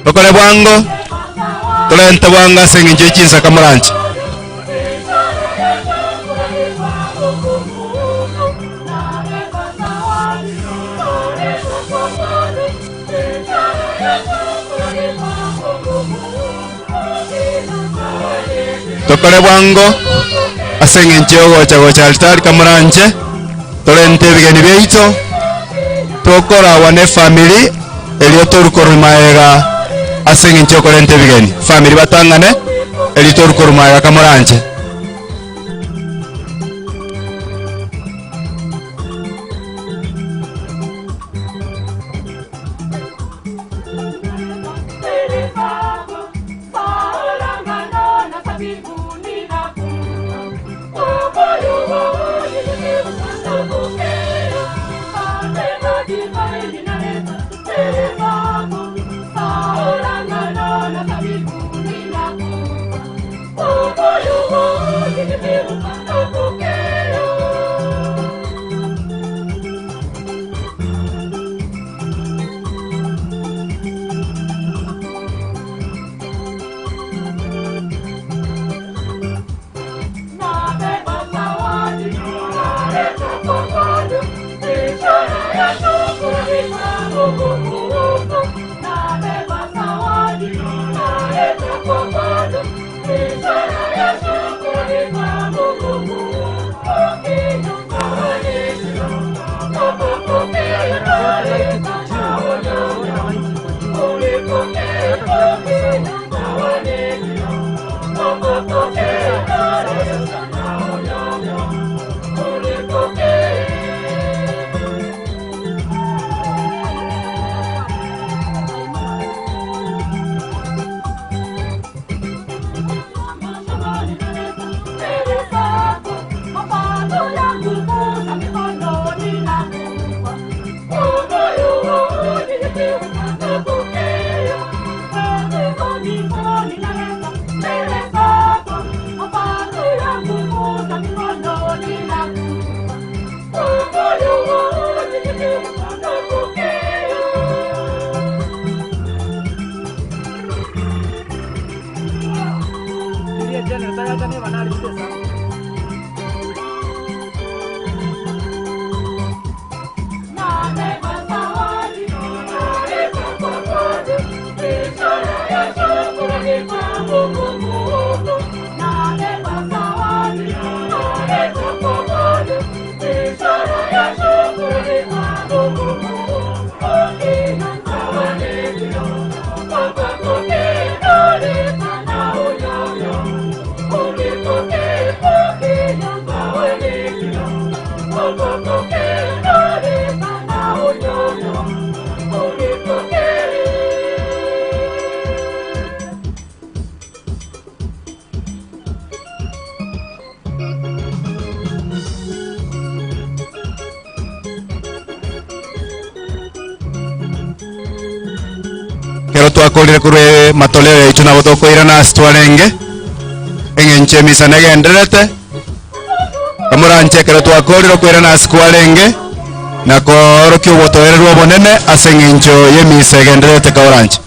Lokole bwango tulente bwanga seng'encho chinsa kamaranje. Tokole bwango aseng'encho gocha altari kamaranje tulente bigeni byeito tokora wane family elio torukorumaega aseng'encho kolente bigeni family batangane elio torukorumaega kamaranje. Twakolire kure matoleo yaitu nabo tokoira na astwarenge eng'encho emisa negenderete kamuranje kero twakolire kwira na askwarenge na korokia obotoererwa obonene ase eng'encho y'emisa egenderete kaoranje.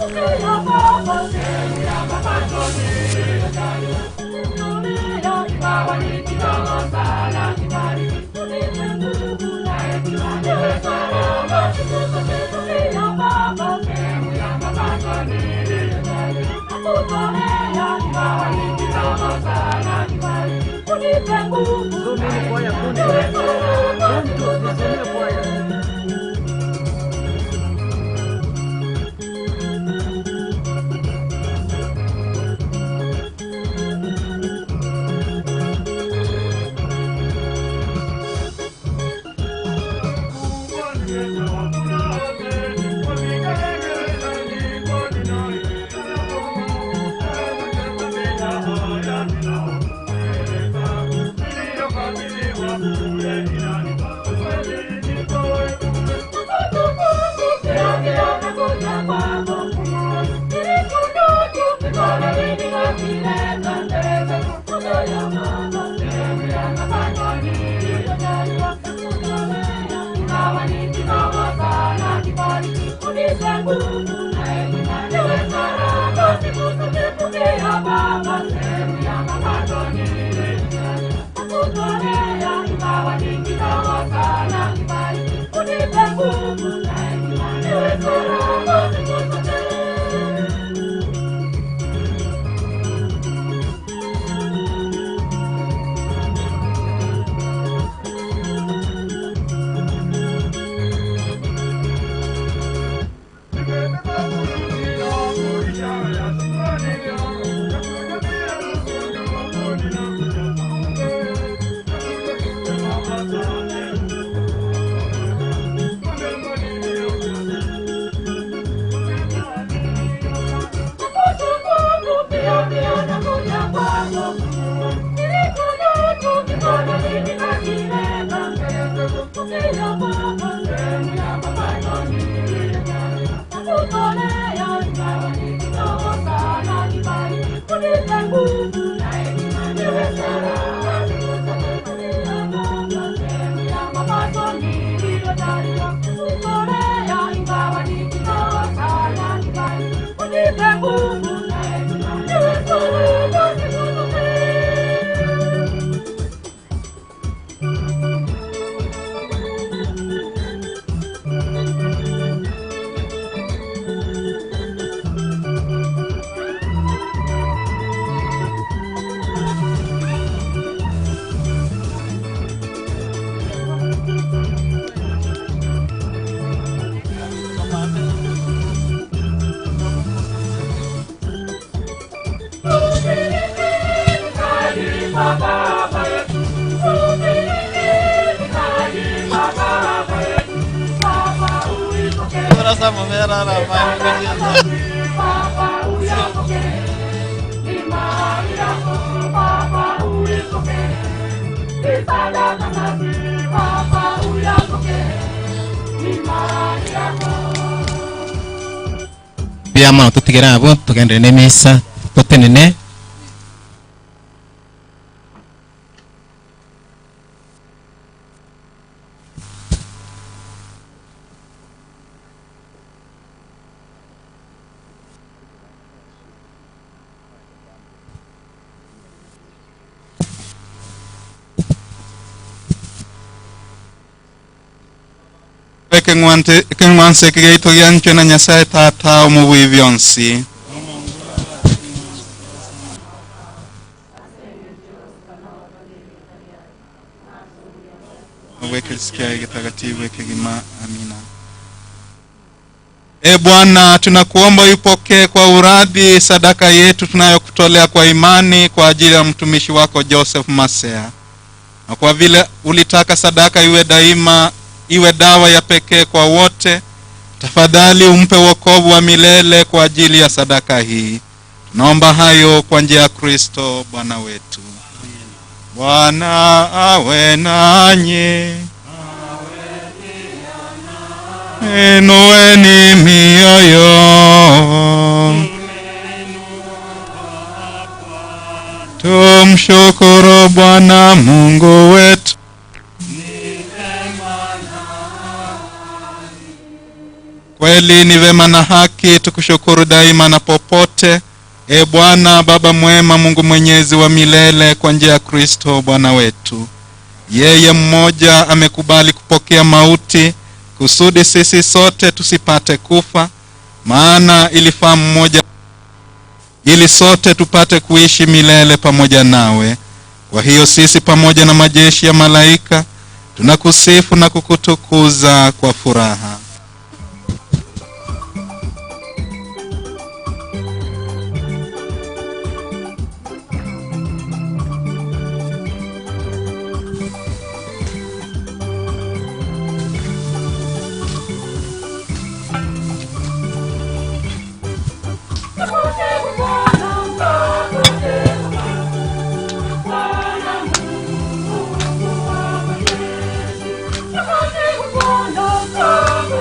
Biama tutigera abo tugende nemesa totenene kengwanse kigeito yancho na Nyasaye tata umubuyi byonsi weke sikia kitakatifu weke gima. Amina. E Bwana, tunakuomba upokee kwa uradi sadaka yetu tunayokutolea kwa imani kwa ajili ya mtumishi wako Joseph Masea, na kwa vile ulitaka sadaka iwe dawa ya pekee kwa wote, tafadhali umpe wokovu wa milele kwa ajili ya sadaka hii. Tunaomba hayo kwa njia ya Kristo Bwana wetu. Bwana awe nanyi. Inueni mioyo. Tumshukuru Bwana Mungu wetu. Kweli ni vema na haki tukushukuru daima na popote, e Bwana Baba mwema, Mungu mwenyezi wa milele, kwa njia ya Kristo Bwana wetu. Yeye mmoja amekubali kupokea mauti kusudi sisi sote tusipate kufa, maana ilifaa mmoja ili sote tupate kuishi milele pamoja nawe. Kwa hiyo sisi pamoja na majeshi ya malaika tunakusifu na kukutukuza kwa furaha. Bwana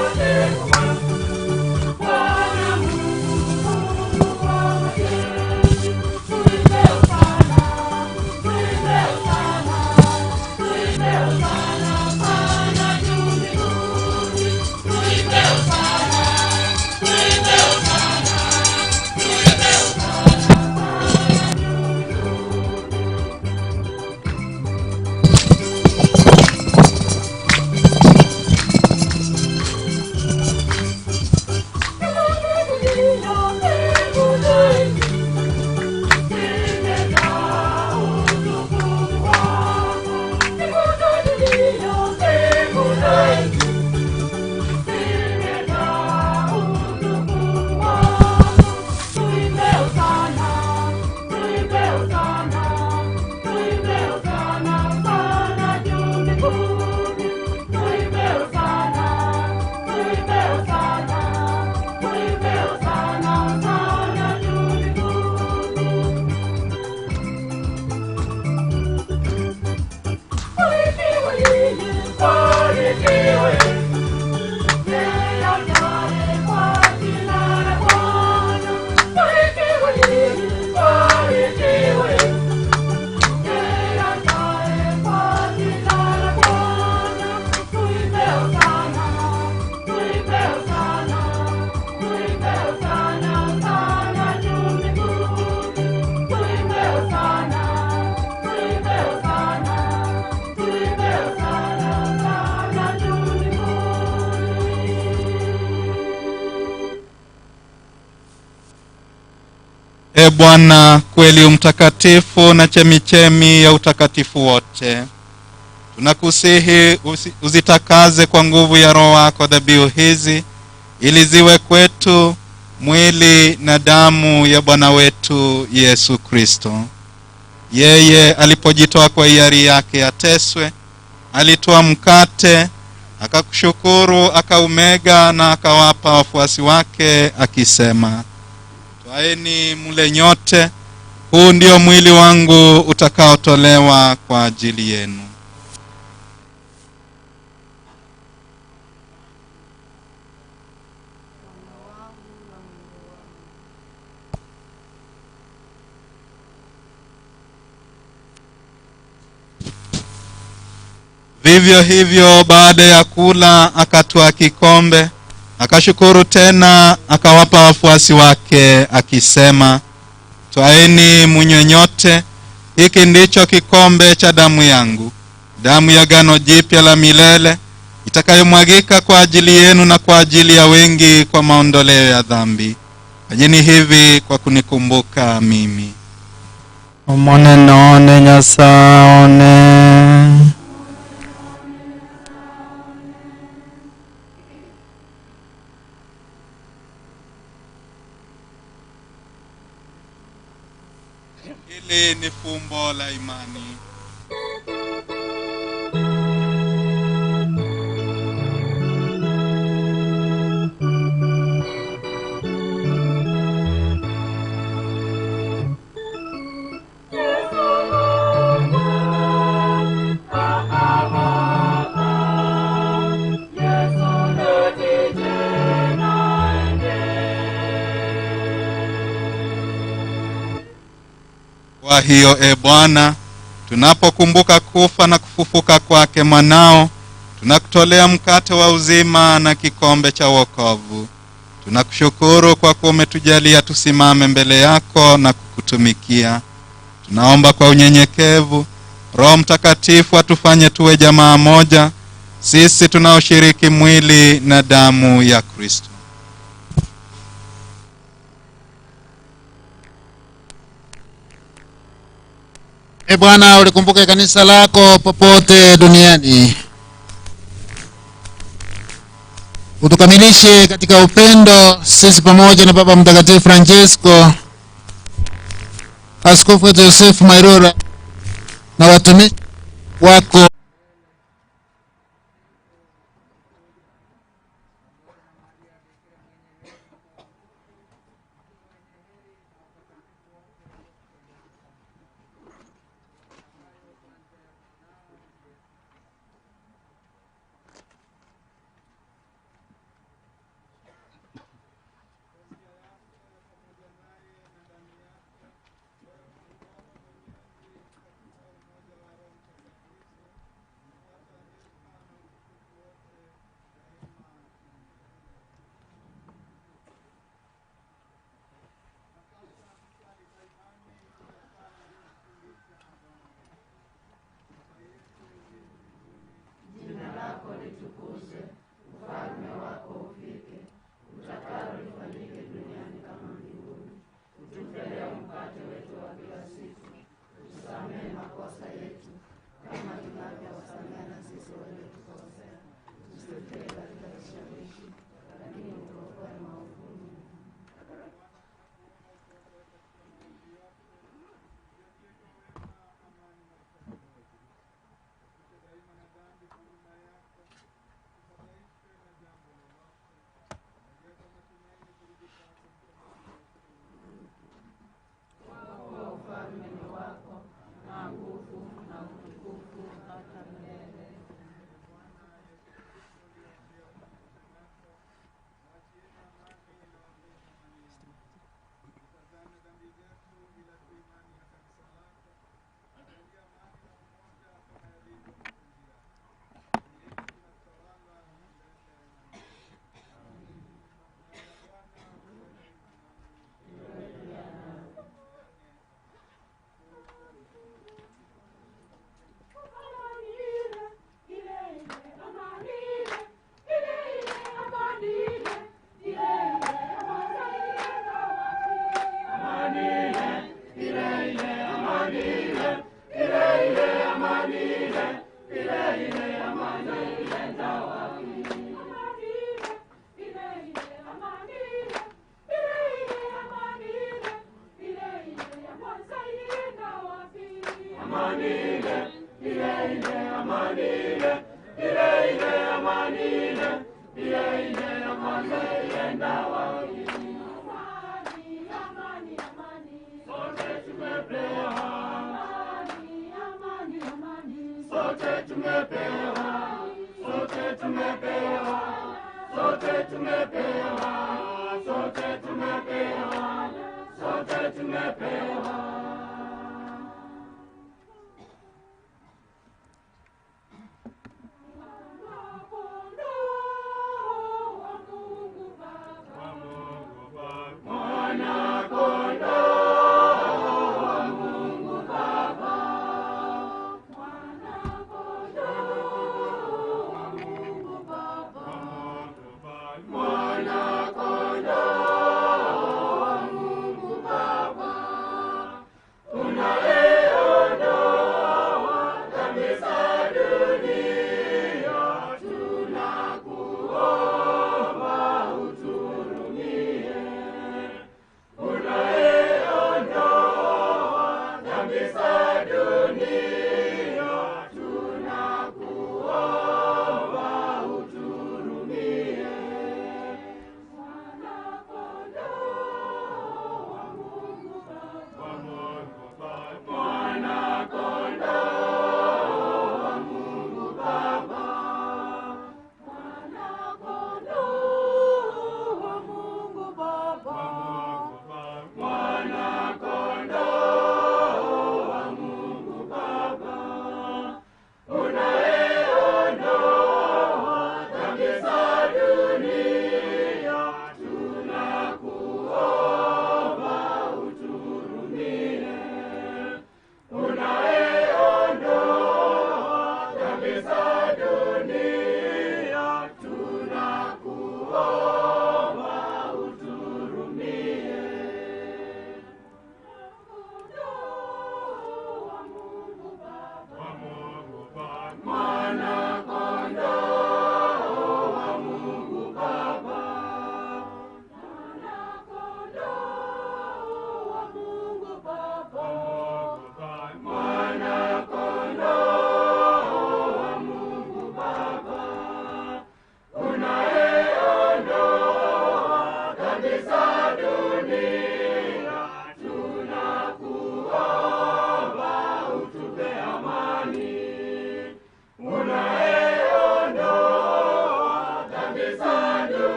E Bwana, kweli umtakatifu na chemichemi ya utakatifu wote, tunakusihi uzitakaze kwa nguvu ya Roho wako dhabihu hizi, ili ziwe kwetu mwili na damu ya Bwana wetu Yesu Kristo. Yeye alipojitoa kwa hiari yake ateswe, alitoa mkate, akakushukuru, akaumega na akawapa wafuasi wake akisema, twaeni mle nyote, huu ndio mwili wangu utakaotolewa kwa ajili yenu. Vivyo hivyo baada ya kula akatwaa kikombe, akashukuru tena, akawapa wafuasi wake akisema, twaeni mnywe nyote, hiki ndicho kikombe cha damu yangu, damu ya agano jipya la milele, itakayomwagika kwa ajili yenu na kwa ajili ya wengi kwa maondoleo ya dhambi. Fanyeni hivi kwa kunikumbuka mimi. Omone none nyasaone. Hili ni fumbo la imani. Kwa hiyo e Bwana, tunapokumbuka kufa na kufufuka kwake mwanao, tunakutolea mkate wa uzima na kikombe cha wokovu. Tunakushukuru kwa kuwa umetujalia tusimame mbele yako na kukutumikia. Tunaomba kwa unyenyekevu Roho Mtakatifu atufanye tuwe jamaa moja, sisi tunaoshiriki mwili na damu ya Kristo. E Bwana, ulikumbuke kanisa lako popote duniani. Utukamilishe katika upendo, sisi pamoja na Baba Mtakatifu Francesco, Askofu wetu Yosefu Mairora na watumishi wako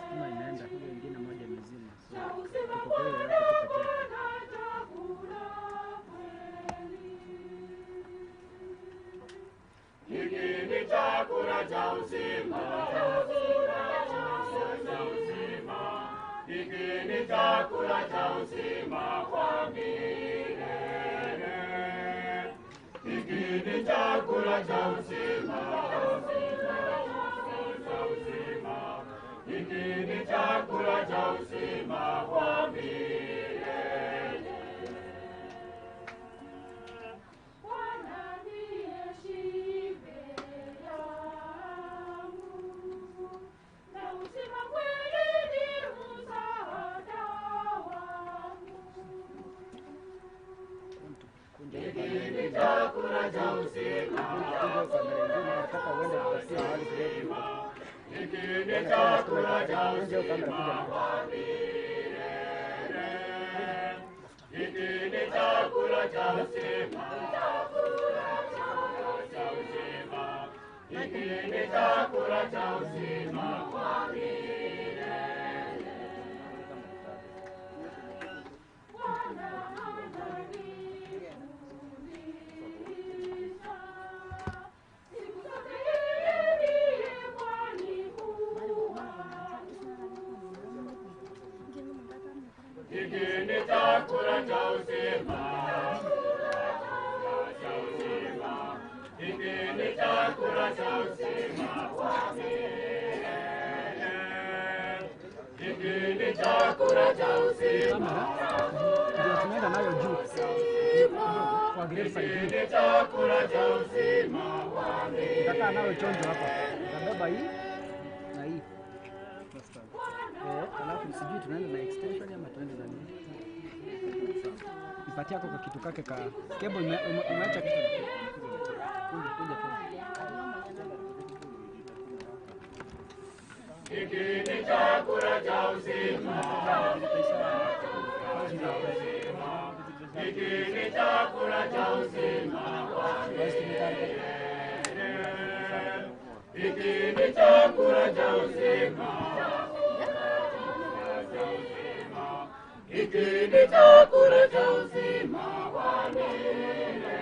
Kama inaenda hiyo ingine moja mzima. So tuko kwa hiyo yako tu pekee. Nitakaa nayo chonjo hapa. Nitabeba hii na hii. Alafu sijui tunaenda na extension ama tuende na nini. Ipatie yako kwa kitu kake ka cable umeacha kitu. Kuja tu. Hiki ni chakula cha uzima. Hiki ni chakula cha uzima. Hiki ni chakula cha uzima. Hiki ni chakula cha uzima wa milele.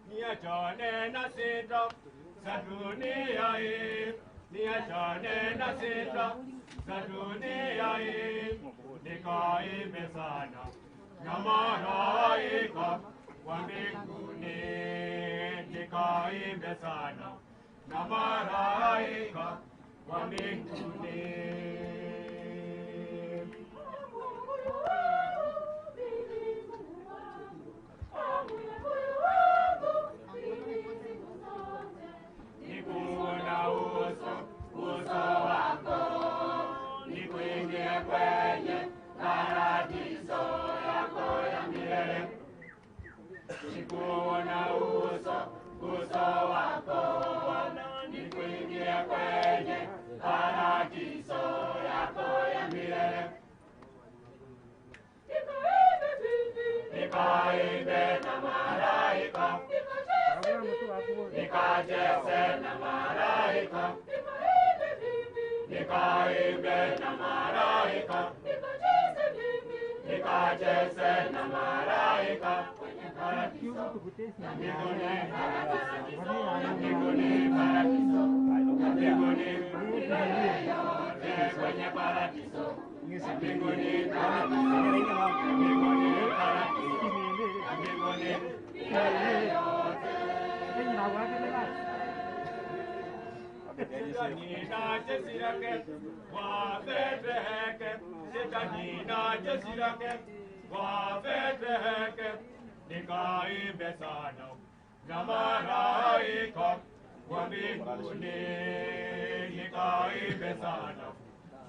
Niachane na sita za dunia hii, niachane na sita za dunia hii, nikaimbe sana na malaika wa mbinguni, nikaimbe sana na malaika wa mbinguni. Nikuona uso wako, nikuingia kwenye paradiso yako ya milele. Nikuona uso wako, nikuingia kwenye paradiso yako ya milele. Nikaimbe na malaika, nikacheze na malaika, nikaimbe na malaika, nikacheze na malaika kwenye paradiso ya mbinguni, ya mbinguni paradiso, ya mbinguni milele yote kwenye paradiso, ya mbinguni paradiso, ya mbinguni paradiso, ya mbinguni milele yote. Sitanina jesirake wa Bethlehem, sitanina jesirake wa Bethlehem, nikaimbe sana na malaika wa mbinguni, nikaimbe sana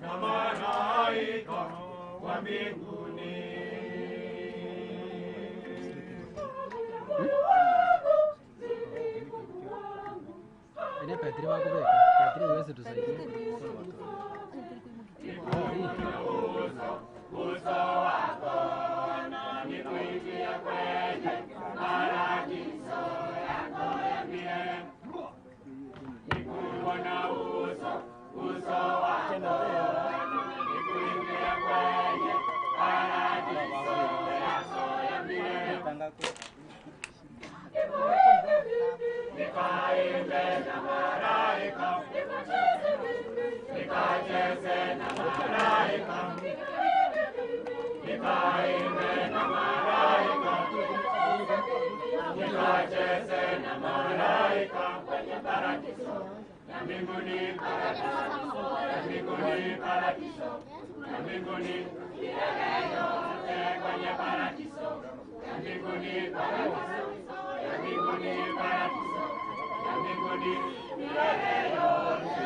na malaika wa mbinguni. Ini Petri wako beka. Petri wewe tusaidie. Uso wako nikuingia kwenye paradiso yako ya milele. Nikuona uso wako nikuingia kwenye paradiso yako ya milele. Nikaimbe na malaika, nikacheze na malaika, nikaimbe na malaika, nikacheze na malaika kwenye paradiso ya mbinguni, paradiso ya mbinguni, paradiso ya mbinguni milele yote kwenye paradiso ya mbinguni, paradiso ya mbinguni, paradiso ya mbinguni milele yote.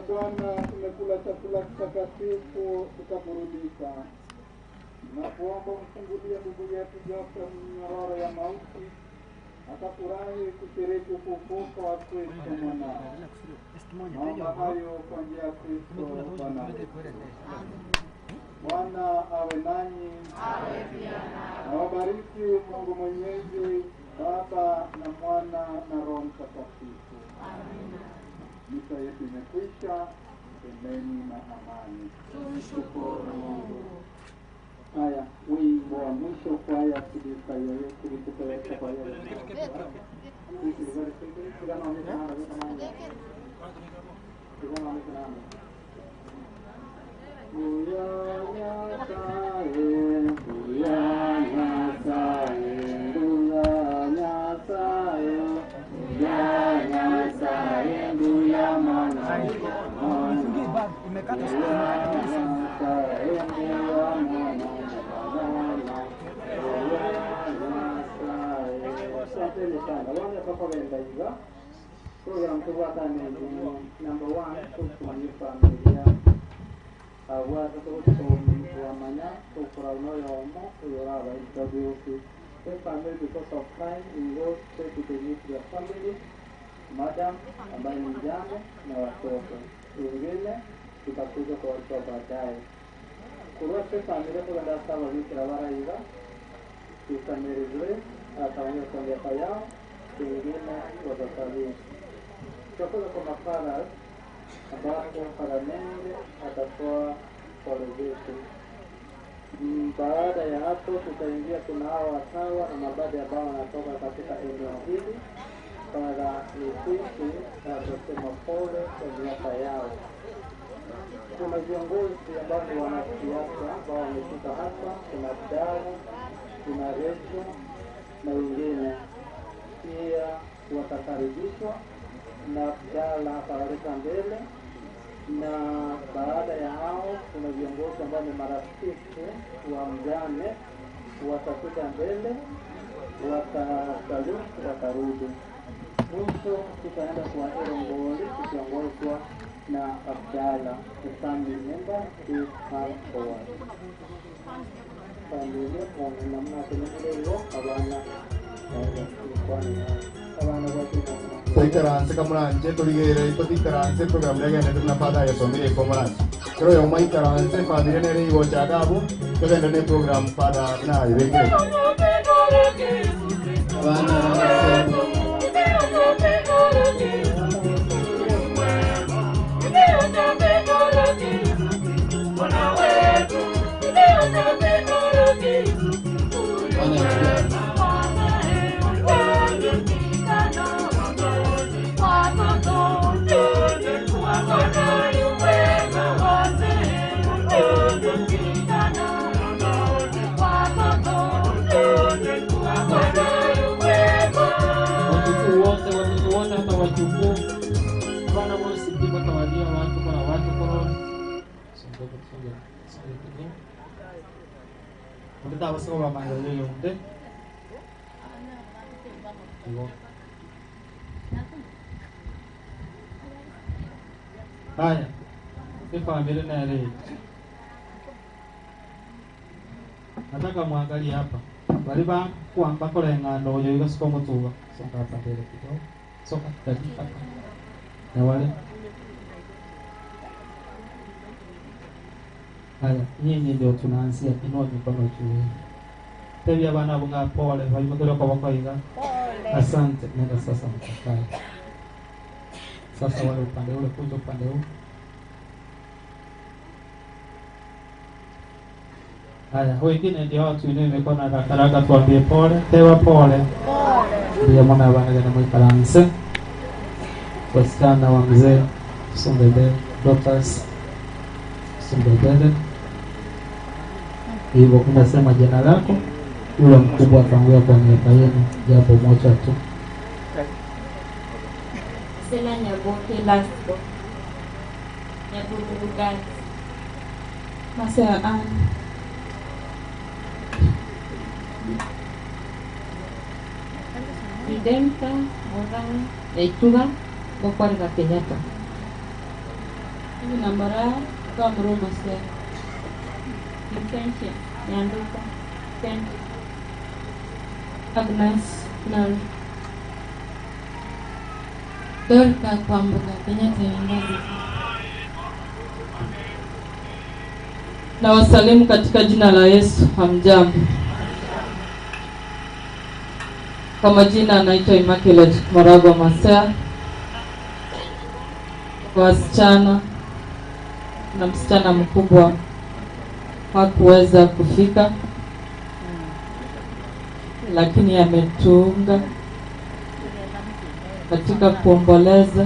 Bwana, tumekula chakula kitakatifu tukaburudika. Nakuomba umfungulie ndugu yetu Joseph minyororo ya mauti, akafurahi kushiriki ufufuko wa Kristo mwanao. Naomba hayo kwa njia ya Kristo Bwana wetu. Bwana awe nanyi, awabariki Mungu Mwenyezi, Baba na Mwana na Roho Mtakatifu. Misa yetu imekwisha, endeni na amani. Tumshukuru Mungu. Haya, wimbo wa mwisho kwaya tulipeleka kwa yeye. Program kebuatan ini number 1 kumpulnya familia awal uamanya ukuran yomo uyara interview the family because of time we go to the nuclear family madam ambaye ni mjane na watoto wengine tutakuja kwa watu baadaye kurote familia kwa sawa wiki la waraiga tukamerezwe ataongea kwa njia yao wengine watasalia tutakuja kwa mafara ambapo Paramende atatoa pole zetu. Baada ya hapo tutaingia kuna hao watawa na mabadi ambao wanatoka katika eneo hili para nisisi na kusema pole kwa miaka yao. Kuna viongozi ambao ni wanasiasa ambao wamefika hapa, kuna Dawa, kuna Recho na wengine pia watakaribishwa na Abdalla atawaleta mbele, na baada ya hao kuna viongozi ambao ni marafiki wa mjane watakuja mbele, watasaluti, watarudi. Mwisho tutaenda kwa Erongoli tukiongozwa na Abdalla, the family member who comes forward. Familia kwa namna tunaelewa abana Toikaranse kamuranje turigere ipotikaranse program legende tuna fada ya somire komuranje kero yo maikaranse fadire nere iwo chagabu tugende ne program fada na iregere abana kita harus coba manggil dulu, deh. Haya, ni familia na yale. Nataka muangalie hapa. Bali ba kuamba kolenga ndo yoyo sikomo tuwa. Songa hapa mbele kidogo. Soka dakika. Na wale. Haya, nyinyi ndio tunaanzia kinoni kwa juu. Tebia bana bunga pole, walimtoka kwa wakaiga. Asante, nenda sasa mtakaye. Sasa wale upande ule kuja upande huu. Haya, wengine ndio watu wenyewe wamekuwa na haraka tuambie pole, tewa pole. Ndio mwana bana gani mwikaranse. Wasichana wa mzee, Sumbebe, doctors, Sumbebe. Hivyo unasema jina lako, yule mkubwa ataongea kwa miaka yenu, japo moja tu. Sena Nyaboke last book. Nyabudu guys. Masaya an. Identa orang Naituga Bokwarga Kenyatta. Hivi nambara kwa mruma se. Intention Nyanduka Kent Agnes Nal. Dorka Kwambuga Kenyatta Nyanduka. Na wasalimu katika jina la Yesu. Hamjambo. Kwa majina anaitwa Immaculate Moragwa Masea. Kwa wasichana na msichana mkubwa hakuweza kufika, lakini ametuunga katika kuomboleza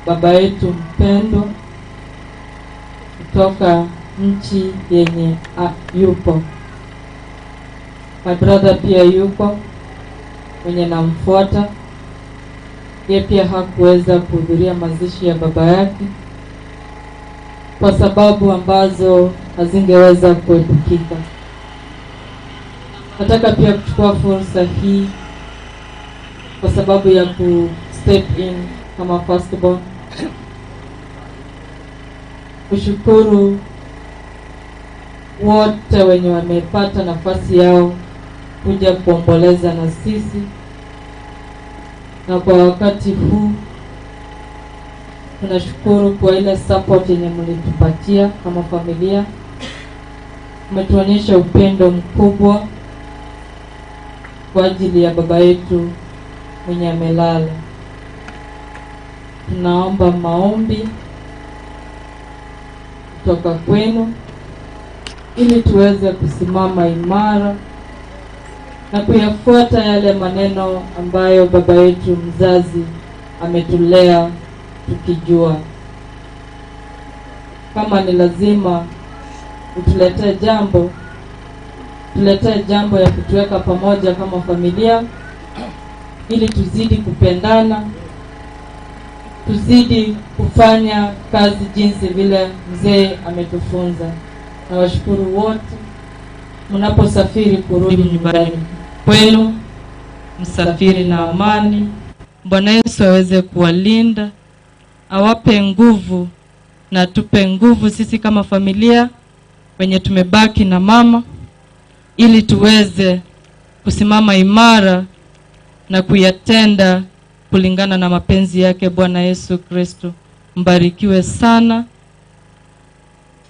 baba yetu mpendwa kutoka nchi yenye yupo. My brother pia yupo mwenye namfuata, yeye pia hakuweza kuhudhuria mazishi ya baba yake kwa sababu ambazo hazingeweza kuepukika. Nataka pia kuchukua fursa hii kwa sababu ya ku step in kama firstborn, kushukuru wote wenye wamepata nafasi yao kuja kuomboleza na sisi, na kwa wakati huu tunashukuru kwa ile support yenye mlitupatia kama familia. Mmetuonyesha upendo mkubwa kwa ajili ya baba yetu mwenye amelala. Tunaomba maombi kutoka kwenu ili tuweze kusimama imara na kuyafuata yale maneno ambayo baba yetu mzazi ametulea tukijua. Kama ni lazima utuletee jambo, tuletee jambo ya kutuweka pamoja kama familia ili tuzidi kupendana, tuzidi kufanya kazi jinsi vile mzee ametufunza. Na washukuru wote mnaposafiri kurudi nyumbani kwenu, msafiri na amani. Bwana Yesu aweze kuwalinda, awape nguvu na tupe nguvu sisi kama familia wenye tumebaki na mama, ili tuweze kusimama imara na kuyatenda kulingana na mapenzi yake Bwana Yesu Kristo. Mbarikiwe sana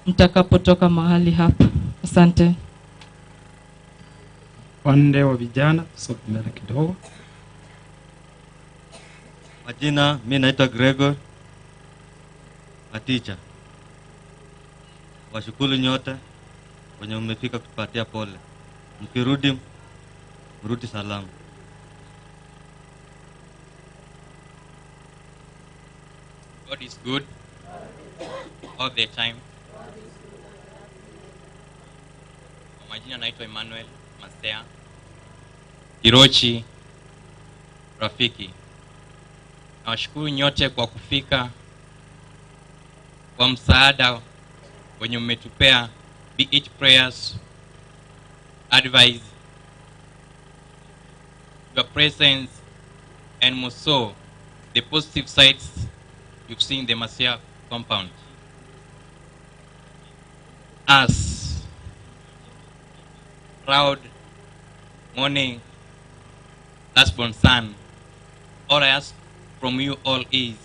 mtakapotoka mahali hapa. Asante. Pande wa vijana tusome mbele kidogo. Majina, mimi naitwa Gregor Aticha. Washukuru nyote wenye mmefika kutupatia pole. Mkirudi mrudi salama. God is good all the time. Kwa majina naitwa Emmanuel Masea Kirochi rafiki. Nawashukuru nyote kwa kufika, kwa msaada wenye mmetupea, be it prayers, advice, your presence, and more so the positive sides you've seen in the Masea compound. As proud morning last-born son, all I ask from you all is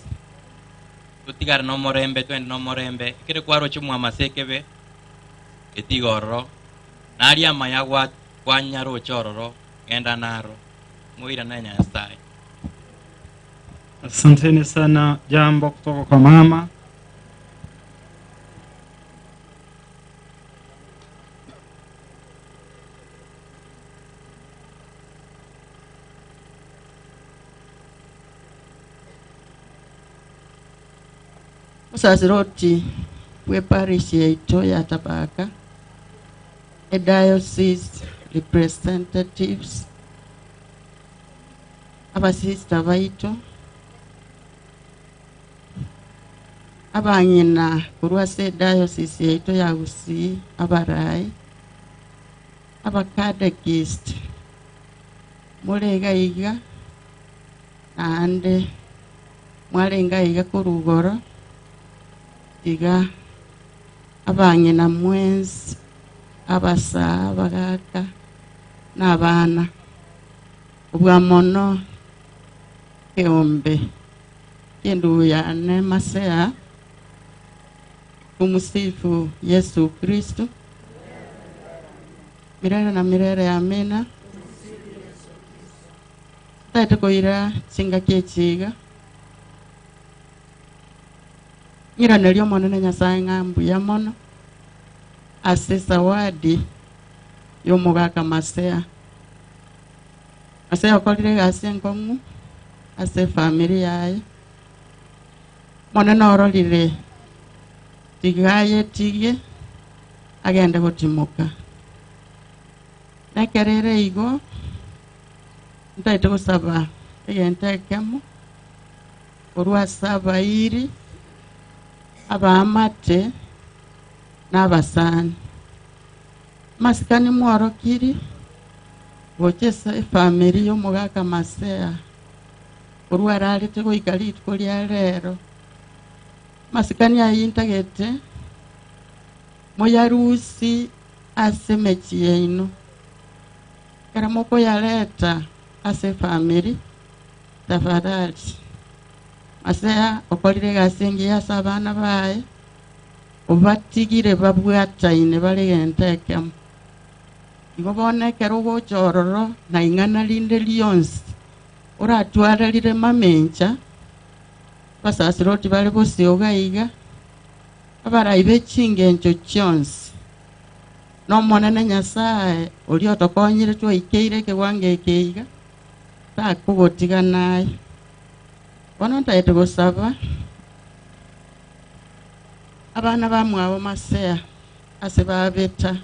tutigar no morembe twende no morembe kire kwaro chumwa masekebe etigoro naria mayagwa kwanyaro chororo enda naro muira na Nyasaye. Asanteni sana. Jambo kutoka kwa mama. Musaziroti we parish yaito ya Tabaka, a diocese representatives, abasista baito abangina kurwa se diocese yaito ya Gusii abarai abakadekist mulega iga nande mwarenga iga kurugoro iga abangina mwenzi abasa abagaka n'abana ubwa mono keombe kendu yane masea kumusifu Yesu Kristo milele na milele, amina. Taite koira chinga kechiga nyira nelio monene Nyasaye ng'ambuya mono ase zawadi y'omugaka Masea. Masea okorire gasi enkong'u ase family yaye monene ororire tigaye tige agende gotimuka nekerere igo ntaite gosaba egente ekemo orwa saba iri abaamate n'abasani masikani mworokiri gochesa efamily y'omugaka Masea orwa ararete goikari ituko ria rero masikani ayintagete moyarusi ase mechi yaino kera moko yareta ase family tafadhali Masea okorire gasi engi ase abana baye obatigire babwataine baregente ekemo igo bonekera ogochororo na ing'ana rinde rionsi oratwararire mamencha basasiroti bari bosi ogaiga abarai bechingencho chionsi n'omonene Nyasaye ori otokonyire twaikeire ekegwanga ekeiga takogotiga naye bono ntaete gosaba abana bamwabo Masea ase babeta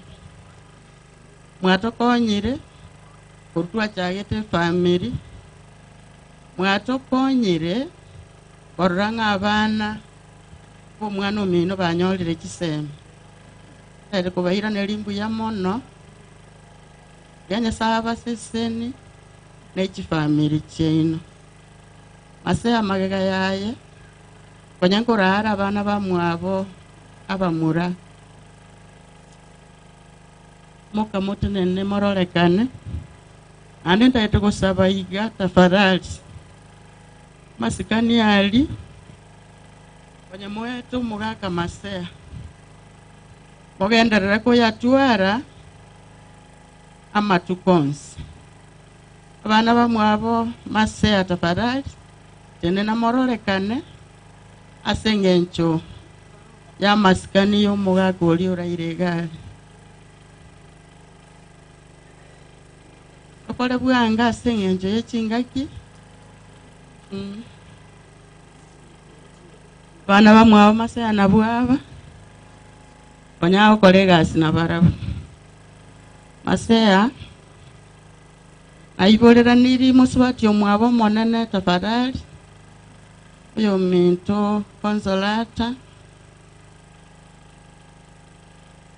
mwatokonyire otwachagete family mwatokonyire koranga abana omwana omino banyorire chiseme ere kubaira nelimbu ya mono yanya saba seseni nechi family chaino Masea magega yaye konyankorara abana bamwabo abamura moka motenene mororekane ande ntaete gosaba iga tafadhali masikani ali mwetu mugaka Masea mogenderera kuyatwara amatukonsi abana bamwabo Masea tafadhali tene namororekane ase eng'encho ya masikani y'omugaka ori oraire egari okore bwanga ase eng'encho y'echingaki bana bamwabo Masea nabwaba onyago kore egasi nabarabo Masea aiborera niri musubati omwabo omonene tafadhali oyo minto Consolata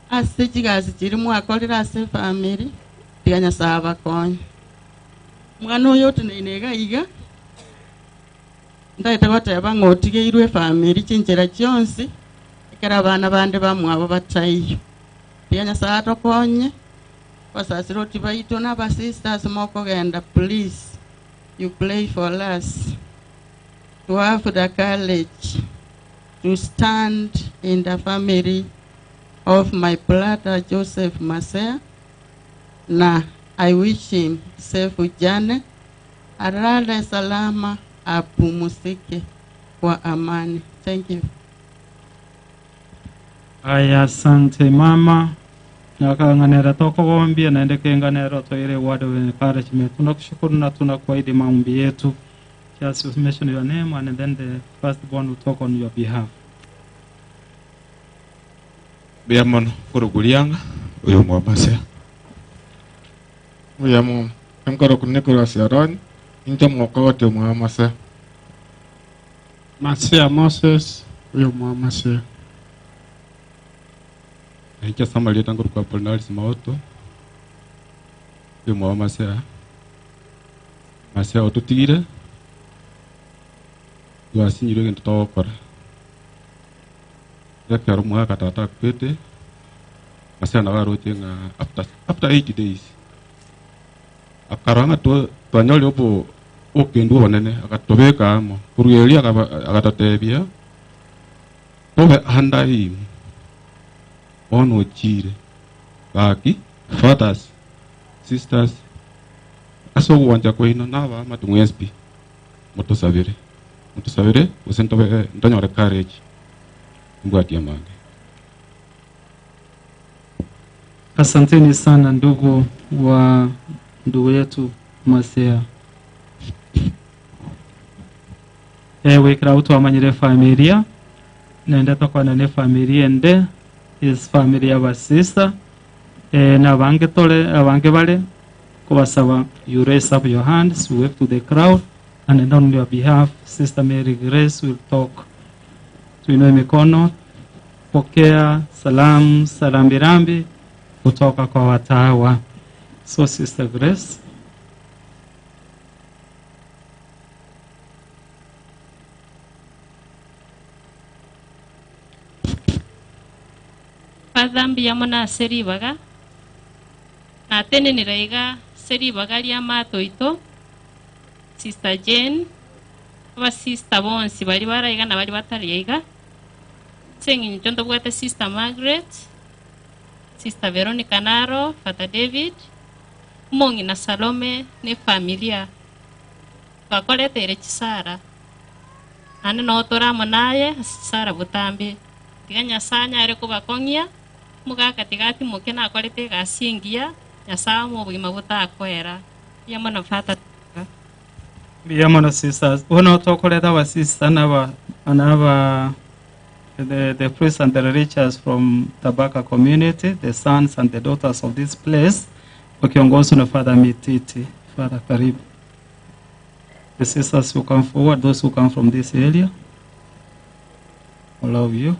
ase chigasi chiri mwakorera ase family tiga Nyasaye abakonye mwana oyo oteneine iga ndaite goteba ng'otigeirwe family chinchera chionsi ekera abana bande bamwabo bataiyo tiga Nyasaye atokonye basasiroti baito n'abasisters mokogenda please you play for us to have the courage to stand in the family of my brother Joseph Masea. Na I wish him safe journey, alale salama, apumzike kwa amani. Thank you. Aya, asante mama. Nyakanganera toko gombia na ndeke nganero to ile word of encouragement. Tunakushukuru na tunakuahidi maombi yetu. Just mention your name and then the firstborn will talk on your behalf. Biamon kurugulianga uyo Masea. Uyamu emkoro kunekura siarani Inja mokote mwa masa. Masia Moses huyo Masia. Inja Samaria tangu kwa Polnaris Mauto. Yo mwa masa. Masia otutigire. Yo sinyiro ngento tokora. Yakaro mwa katata kwete. Masia na waro tenga after 80 days. Akaranga to twanyoli opo okendu wanene akatobeka amo kuruyeli akatatebia tobe handa him ono chire baki fathers sisters aso wanja ko ino nawa matungwespi mutosabire usentobe ndonyore courage ngwati amange. Asanteni sana ndugu wa ndugu yetu Masia. Wekira utu amanyire familia nende tokwana ne familia ende is familia basisa na bange tole abange bale kubasaba you raise up your hands, wave to the crowd, and then on your behalf Sister Mary Grace will talk. Tuinue mikono, pokea salamu salambirambi kutoka kwa watawa. So Sister Grace. Padhambi ya mona seri baga na tene ni raiga seri baga ya mato ito Sister Jane aba Sister Bonsi bali baraiga na bali batariga sengi njondo bwete Sister Margaret, Sister Veronica Naro, Father David mongi na Salome ne familia bakolete ire Chisara ane no tora monaye Sara butambi tiganya sanya are kubakongia mugaka tigati mukena akolete gasingia nyasawa mu bugima butakwera yamana fata Biyamana sisters uno tokoleta wa sister anaba the priests and the religious from Tabaka community, the sons and the daughters of this place, wakiongozwa na Father Mititi. Father, karibu. The sisters who come forward, those who come from this area, I love you.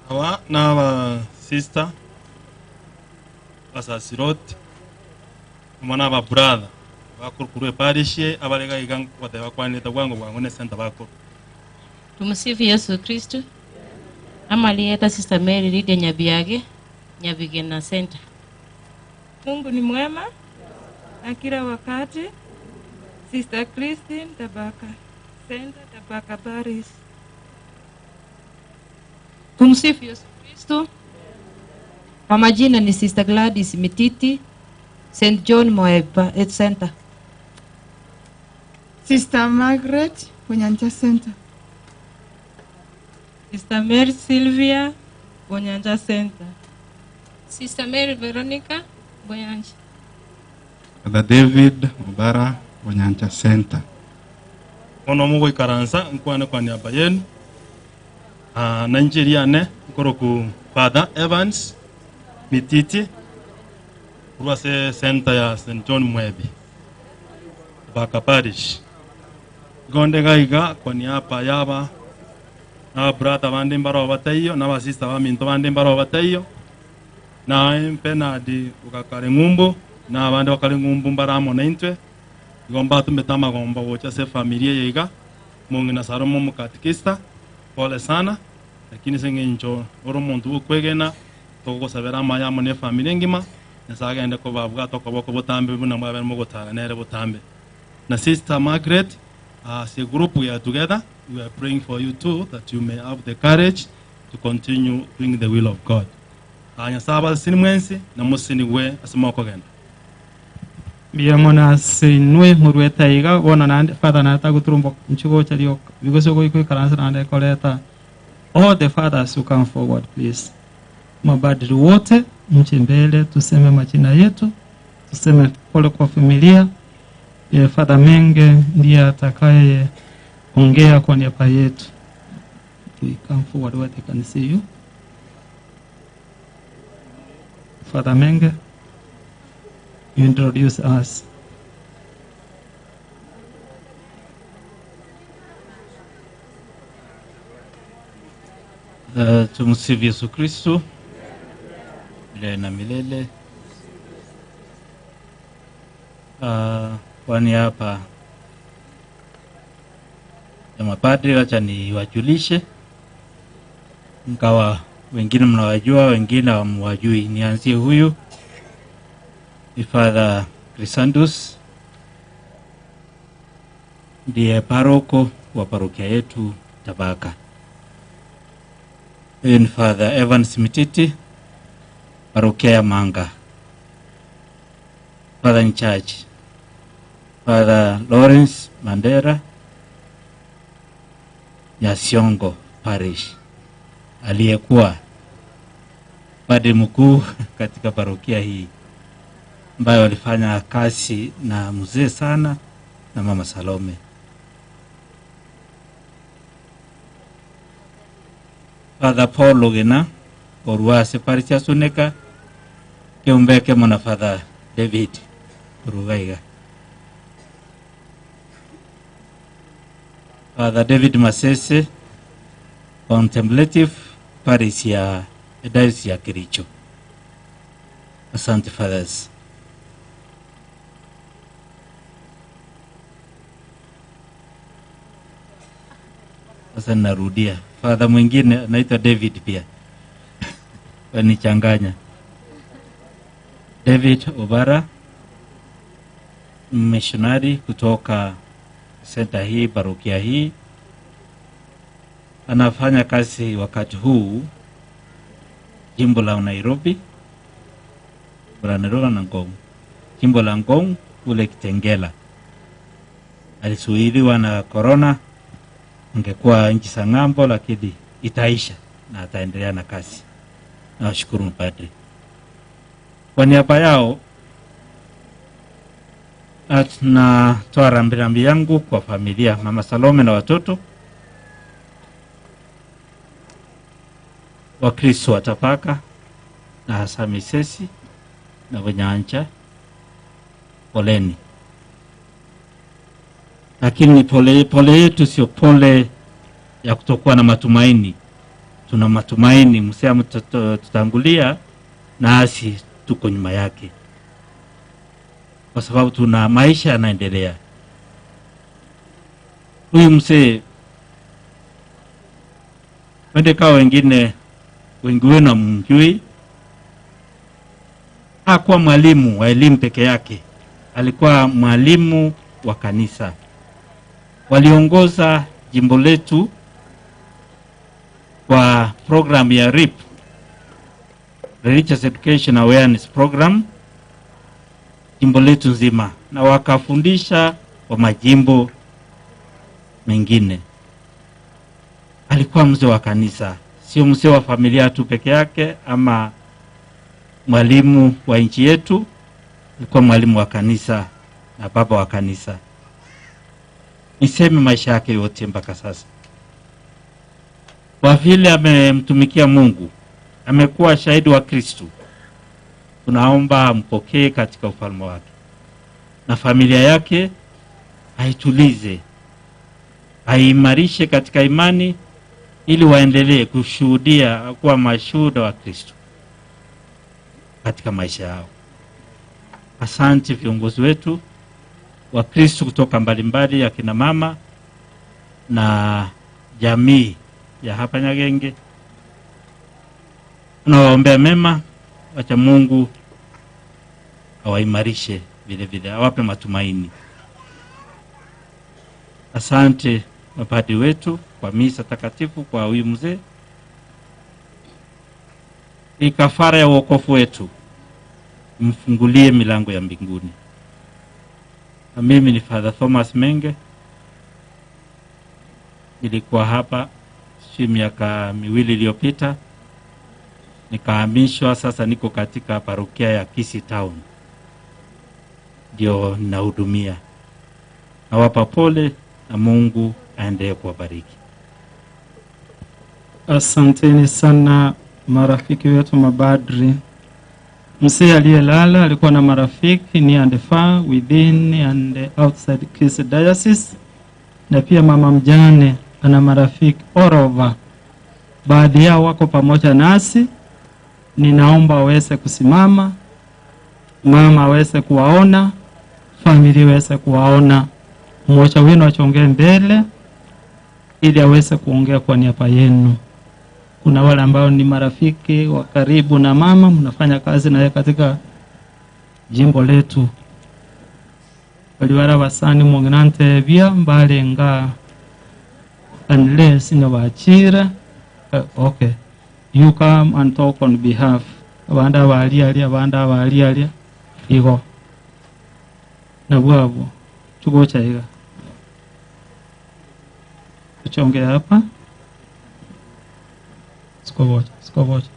Awa na sister basasiroti mwana ba brother bakurukuru parishe abalega igang kwateba kwaneta gwango gwangone center bako. Tumsifu Yesu Kristo. Amalieta Sister Mary Lydia Nyabiage Nyabigena Center. Mungu ni mwema na kila wakati. Sister Christine Tabaka Center Tabaka Paris. Tumsifu Yesu Kristo. Kwa majina ni Sister Gladys Mititi, St. John Moeba Center. Sister Margaret Bonyanja Center. Sister Mary Sylvia Bonyanja Center. Sister Mary Veronica Bonyanja. Father David Mubara Bonyanja Center. Ono mugo ikaransa nkwane kwa niaba yenu. Nigeria ne koroku Father Evans Mititi Ruase Center ya St. John Mwebi Baka Parish. Gonde gaiga kwa niaba yaba na brother bande mbaro batayo na sister ba minto bande mbaro batayo na empena di ukakare ngumbo na bande bakare ngumbo mbaramo na intwe igomba tumetama gomba wocha se familia yiga mungi na saromo mukatikista pole sana lakini sengenjo oromuntu ukwegena toko sabera maya mone familia ngima nasaga ende ko babuga toko boko botambe buna mwabe mo gotara nere botambe na Sister Margaret as a group we are together. We are praying for you too, that you may have the courage to continue doing the will of God. Anya saba sinimwensi na musini we asimoko genda. Biamona sinwe murueta iga wona nande father na ta gutrumbo nchugo chario bigoso go iko karansa nande koleta. All the fathers who come forward please. Mabadili wote mche mbele tuseme majina yetu, tuseme pole kwa familia. Father Menge ndiye atakaye ongea kwa niaba yetu. We come forward where they can see you. Father Menge, you introduce us. Tumsifu Yesu Kristo milele na milele. Kwa niaba ya mapadri wacha niwajulishe, ingawa wengine mnawajua wengine hamwajui. Nianzie huyu ni Father Crisandus, ndiye paroko wa parokia yetu Tabaka. Huyu ni Father Evans Mititi, parokia ya Manga. Father in charge Father Lawrence Mandera, Nyasiongo Parish, aliyekuwa padri mkuu katika parokia hii, ambaye walifanya kazi na mzee sana na Mama Salome. Father Paul Logena, Oruase Parish Suneka, Keumbeke mwana Father David Rugaiga. Father David Masese, Contemplative Parish ya Diocese ya Kericho. Asante fathers. Sasa narudia. Father mwingine anaitwa David pia. Wanichanganya. David Obara, missionary kutoka center hii, parokia hii. Anafanya kazi wakati huu jimbo la Nairobi, Nairobi na Ngong. Jimbo la Ngong kule Kitengela. Alisuiliwa na corona, ingekuwa nchi za ng'ambo, lakini itaisha na ataendelea na kazi. Nawashukuru padri. Kwa niaba yao natoa rambirambi yangu kwa familia Mama Salome na watoto, Wakristo wa Tabaka na hasa Misesi na Wenyancha, poleni. Lakini pole yetu sio pole ya kutokuwa na matumaini. Tuna matumaini, msea tutangulia na asi tuko nyuma yake. Kwa sababu tuna maisha yanaendelea. Huyu msee wende kwa wengine, wengi wenu mjui, hakuwa mwalimu wa elimu peke yake. Alikuwa mwalimu wa kanisa. Waliongoza jimbo letu kwa program ya RIP, Religious Education Awareness Program, jimbo letu nzima, na wakafundisha wa majimbo mengine. Alikuwa mzee wa kanisa, sio mzee wa familia tu peke yake ama mwalimu wa nchi yetu. Alikuwa mwalimu wa kanisa na baba wa kanisa. Niseme maisha yake yote mpaka sasa, kwa vile amemtumikia Mungu, amekuwa shahidi wa Kristo, tunaomba mpokee katika ufalme wake, na familia yake aitulize, aimarishe katika imani, ili waendelee kushuhudia kuwa mashuhuda wa Kristo katika maisha yao. Asante viongozi wetu wa Kristo kutoka mbalimbali, ya kina mama na jamii ya hapa Nyagenge. Tunawaombea mema, wacha Mungu awaimarishe vile vile, awape matumaini. Asante mapadri wetu kwa misa takatifu kwa huyu mzee. Hii kafara ya wokovu wetu, mfungulie milango ya mbinguni. Na mimi ni Father Thomas Menge. Nilikuwa hapa miaka miwili iliyopita, nikahamishwa. Sasa niko katika parokia ya Kisii Town, ndio ninahudumia. Nawapa pole na Mungu aendelee kuwabariki. Asanteni sana marafiki wetu mabadri. Mzee aliyelala alikuwa na marafiki near and far, within and outside Kisii Diocese, na pia mama mjane ana marafiki all over. Baadhi yao wako pamoja nasi. Ninaomba waweze kusimama, mama aweze kuwaona, familia aweze kuwaona. Mmoja wenu achongee mbele ili aweze kuongea kwa niaba yenu. Kuna wale ambao ni marafiki wa karibu na mama, mnafanya kazi naye katika jimbo letu. Waliwara wasani mwongenante vya mbale nga unless inawachira. Okay, you come and talk on behalf. Abanda wali igo na bwabo tugocha iga tuchongea hapa. Sikobocha.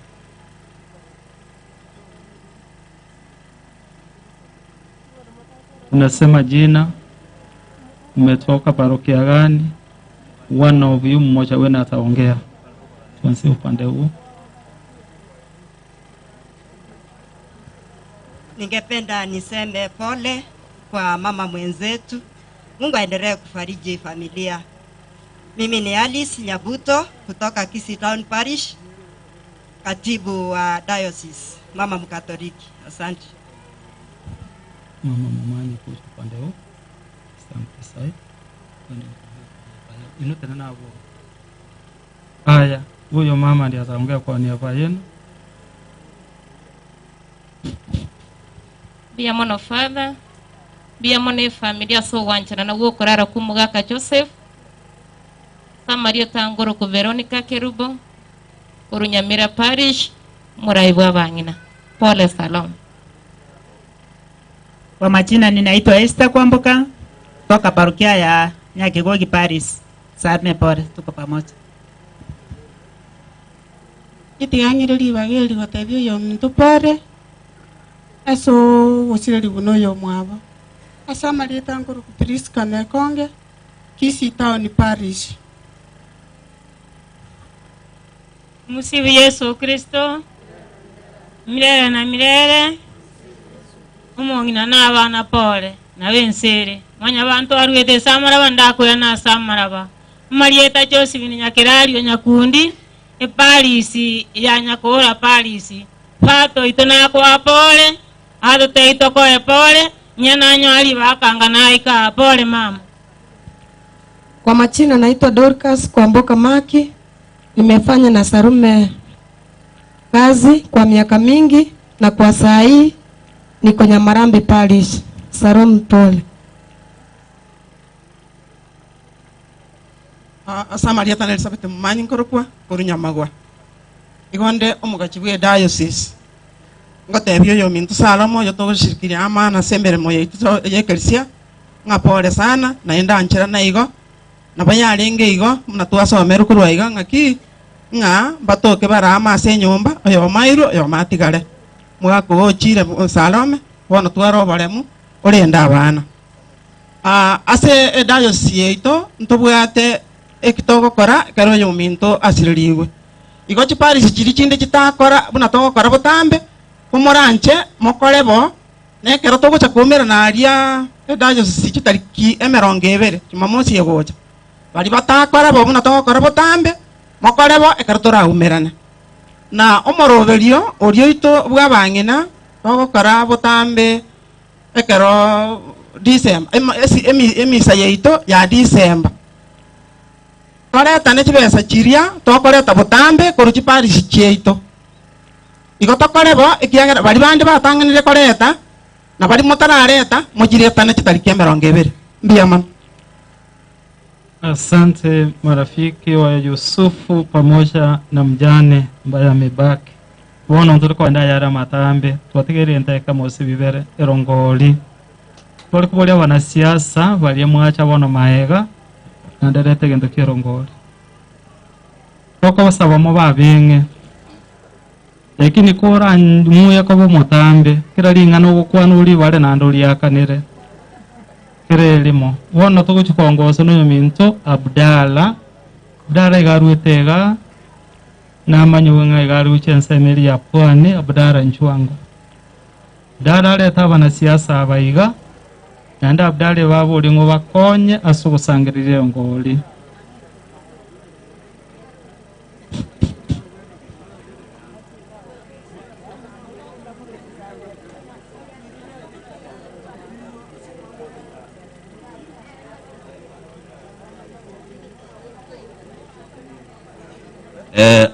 Unasema jina, umetoka parokia gani? One of you mmoja wenu ataongea. Tuanze upande huu. Ningependa niseme pole kwa mama mwenzetu. Mungu aendelee kufariji familia. Mimi ni Alice Nyabuto kutoka Kisii Town Parish, katibu wa diocese, mama Mkatoliki. Asante. Mama mamani kwa upande huu. Asante sana. Tena nao. Haya, huyo mama ndiye ataongea kwa niaba yenu. Bia mono Father, bia mono familia so wanchana na gukorara kumugaka Joseph, Samaria Tangoro ku Veronica Kerubo, Urunyamira Parish, Muraibwa Bangina. Pole salom. Kwa majina ninaitwa Esther Kwamboka toka parokia ya Nyakigogi Paris. Sarne pole, tuko pamoja. Itiganyiriri bageli gotebyo yo muntu pare. Aso wasiriri buno yo mwabo. Asamaria Tangoro ku Priska na Konge, Kisii Town Parish. Musibu Yesu Kristo milele na milele. Umongina n'abana pole na bensere mwanya abantu arwete samara bandako ya na samara ba Marieta Josephine Nyakirari Nyakundi e Parisi ya Nyakora Parisi pato itona kwa pole ado teito kwa pole nyana nyali bakanga naika pole mama. Kwa majina naitwa Dorcas Kwamboka Maki. Nimefanya na Sarume kazi kwa miaka mingi na kwa saa hii niko Nyamarambe Parish. Sarum pole. Samaria Tana Elizabeth Mmanyi nkorokwa Urunyamagwa. Igonde omugachibwe diocese. Ngotebyo yo mintu Salomo yo togushirikiria amana sembere moyo ito yekelisia. Ngapole sana na enda anchira na igo. Na bayarenge igo muna twasomera kurwa iga ngaki nga batoke barama ase nyumba oyo mairo oyo matigare. Mwako ochire Salome bono twaro baremu orenda abana. Ase diocese yeito ntobwate ekitogo kora karo yo minto asiririwe. Igo chipari chiri chinde chitakora buna togokora butambe kumoranche mokorebo ne kero togocha kumera na aria diocese chitariki emerongo ebere Jumamosi egocha. Bali batakora bo buna togokora butambe mokorebo ekero toraumerana. Na omoroberio orio ito bwabangina togokora butambe ekero December emisa yeito ya December. Koreta ne chibesa chiria tokoreta butambe koruchi parish chieito. Igo tokorebo ekiagera bali bande batanganire koreta na bali motarareta mojireta ne chitariki emerongo ebere. Mbiaman. Asante marafiki wa Yusufu pamoja na mjane ambaye amebaki. Wono tulikuwa ndaya yara matambe tuwatigeri enteka mosi bibere erongoli. twali kubolia wanasiasa balie mwacha bono maega na nderete gento kirongori toko basaba mo babenge lakini kora muya ko mutambe kira lingano gukwana uli bale nando liakanire kire limo wono to kuchikongoso no minto Abdala igarwetega na manyunga igarwichense meli ya pwani Abdala nchwango Abdala leta bana siasa abaiga nanda Abdala babo lingo bakonye asugusangirire ngoli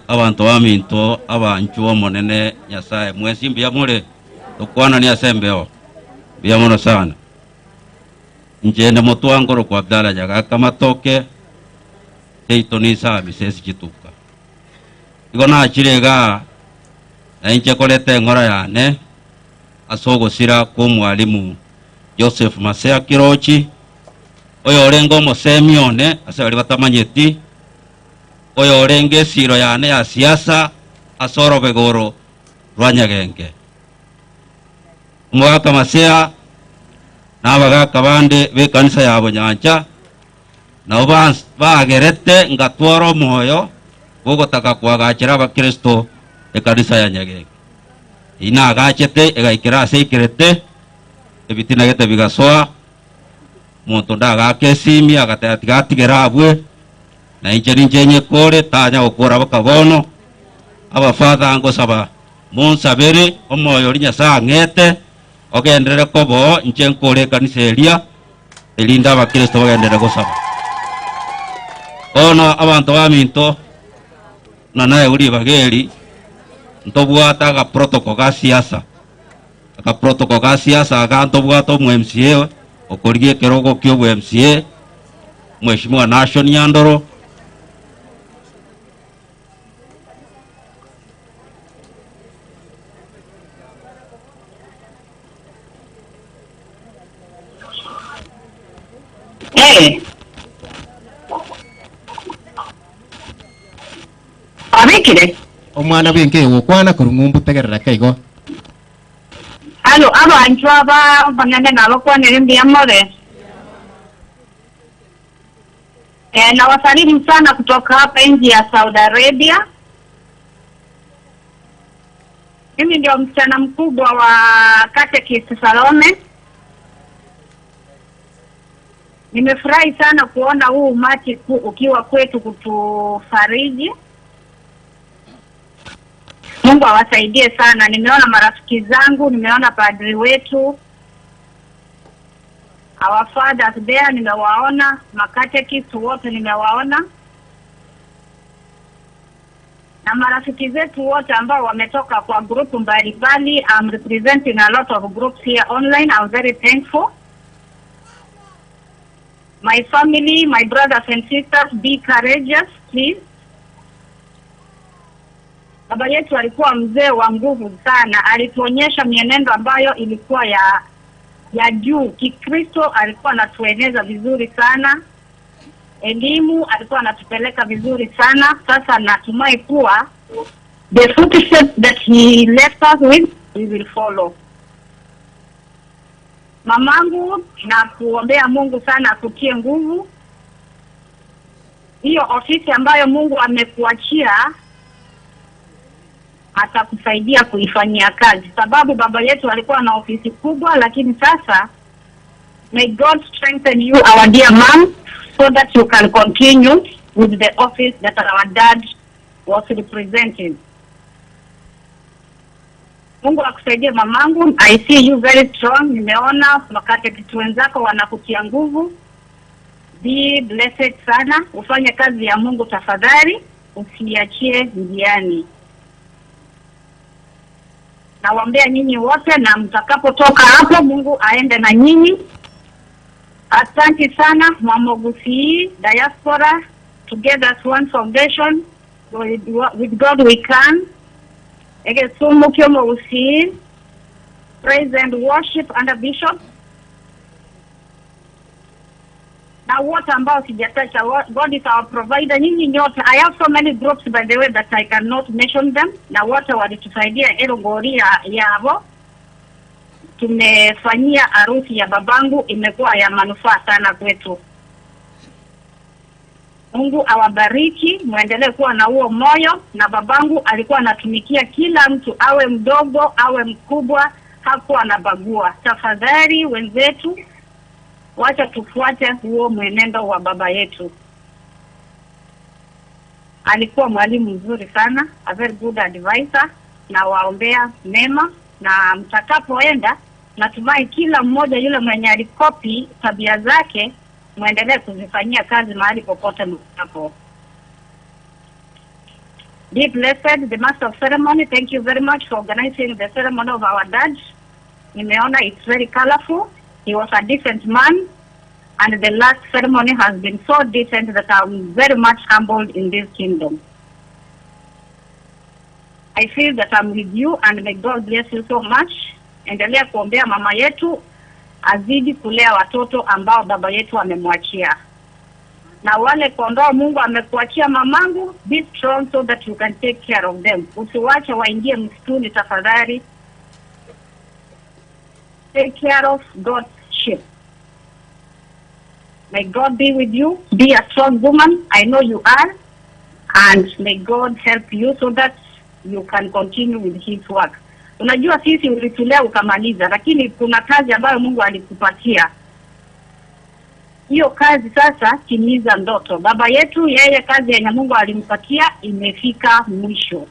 abantu baminto abanchu omonene Nyasaye mwesi mbia mure tukwana ni asembeo bia mono sana njende motwangoro kwa Abdala jaga kama toke teito ni sabi sesi kituka igona achirega na inche kolete ngora yane asogo sira ko mwalimu Joseph Masea Kirochi oyo orengo mosemione ase bali batamanyeti oyo orenge siro yane ya siasa asoro begoro rwanyagenge mwaka Masea n'abagaka bande be kanisa yabo Nyancha nabo bagerete ngatworo moyo gogotaka kwagakira abakristo ekanisa ya Nyagenge ina agachete egaikira seikirete ebitina gete bigasoa muntu ndagake simi agatatigera abwe na injeri njenye kore tanya okora bakabono abafadha ngo saba munsabere omoyo linyasa ngete ogendere kobo nchenkore kanisa elia elinda abakristo bagendere gosaba ono abantu baminto na naye uli bageri ntobwata ga protocol ga siasa aga ntobwata mu MCA okorigie kerogo kyo bu MCA Mheshimiwa Nation Nyandoro abikire omwana bwenge wokwana kurungumbu tegerera kaigo alo abantu aba bangane nabakwanira mbia more na wasalimu sana kutoka hapa nchi ya Saudi Arabia. Mimi ndio msichana mkubwa wa Catechist Salome. Nimefurahi sana kuona huu umati ukiwa kwetu kutufariji. Mungu awasaidie sana. Nimeona marafiki zangu, nimeona padri wetu, our fathers there nimewaona, makatekist wote nimewaona, na marafiki zetu wote ambao wametoka kwa group mbalimbali. I'm representing a lot of groups here online. I'm very thankful. My family, my brothers and sisters, be courageous, please. Baba yetu alikuwa mzee wa nguvu sana. Alituonyesha mienendo ambayo ilikuwa ya juu. Kikristo alikuwa anatueneza vizuri sana. Elimu alikuwa anatupeleka vizuri sana. Sasa natumai kuwa the footsteps that he left us with, we will follow. Mamangu, na kuombea Mungu sana akutie nguvu. Hiyo ofisi ambayo Mungu amekuachia atakusaidia kuifanyia kazi, sababu baba yetu alikuwa na ofisi kubwa, lakini sasa may God strengthen you, our dear mom, so that you can continue with the office that our dad was representing. Mungu akusaidie mamangu. I see you very strong. Nimeona wakati kitu wenzako wanakutia nguvu. Be blessed sana. Ufanye kazi ya Mungu tafadhali, usiachie njiani. Nawaombea nyinyi wote, na mtakapotoka hapo Mungu aende na nyinyi. Asante sana Mwamogusi Diaspora, together as one foundation. With God we can. Egesumu kyomo usi praise and worship under Bishop. na wote ambao sijatacha. God is our provider. Nyinyi nyote, I have so many groups by the way that I cannot mention them, na wote walitusaidia Elongori yavo. Tumefanyia harusi ya babangu, imekuwa ya manufaa sana kwetu. Mungu awabariki, muendelee kuwa na huo moyo. Na babangu alikuwa anatumikia kila mtu, awe mdogo awe mkubwa, hakuwa anabagua. Tafadhali wenzetu, wacha tufuate huo mwenendo wa baba yetu. Alikuwa mwalimu mzuri sana, a very good advisor, na waombea mema. Na mtakapoenda, natumai kila mmoja yule mwenye alikopi tabia zake muendelee kuzifanyia kazi mahali popote mtapo. Be blessed, the master of ceremony. Thank you very much for organizing the ceremony of our dad. Nimeona it's very colorful. He was a decent man, and the last ceremony has been so decent that I'm very much humbled in this kingdom. I feel that I'm with you, and may God bless you so much. Endelea kuombea mama yetu, azidi kulea watoto ambao baba yetu amemwachia. Na wale kondoo Mungu amekuachia mamangu, be strong so that you can take care of them. Usiwache waingie msituni tafadhali. Take care of God's sheep. May God be with you. Be a strong woman. I know you are. And may God help you so that you can continue with his work. Unajua sisi ulitulea ukamaliza, lakini kuna kazi ambayo Mungu alikupatia. Hiyo kazi sasa timiza ndoto. Baba yetu yeye kazi yenye Mungu alimpatia imefika mwisho.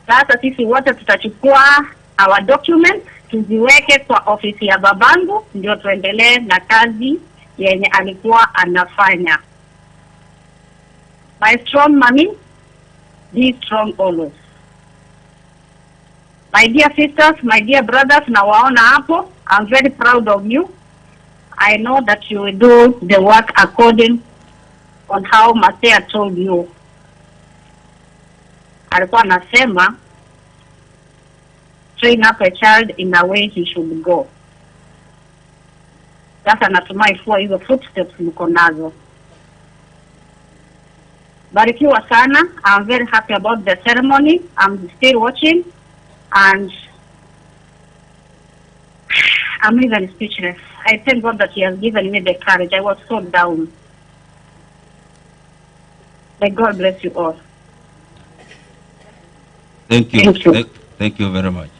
Sasa sisi wote tutachukua our documents tuziweke kwa ofisi ya babangu, ndio tuendelee na kazi yenye alikuwa anafanya. My strong mommy, be strong always. My dear sisters, my dear brothers, nawaona hapo, I'm very proud of you. I know that you will do the work according on how Masea told you. Alikuwa anasema, train up a child in a way he should go. Sasa natumai kuwa hizo footsteps mko nazo. Barikiwa sana. I'm very happy about the ceremony. I'm still watching and I'm even speechless. I thank God that he has given me the courage. I was so down. May God bless you all. Thank you. Thank you very much.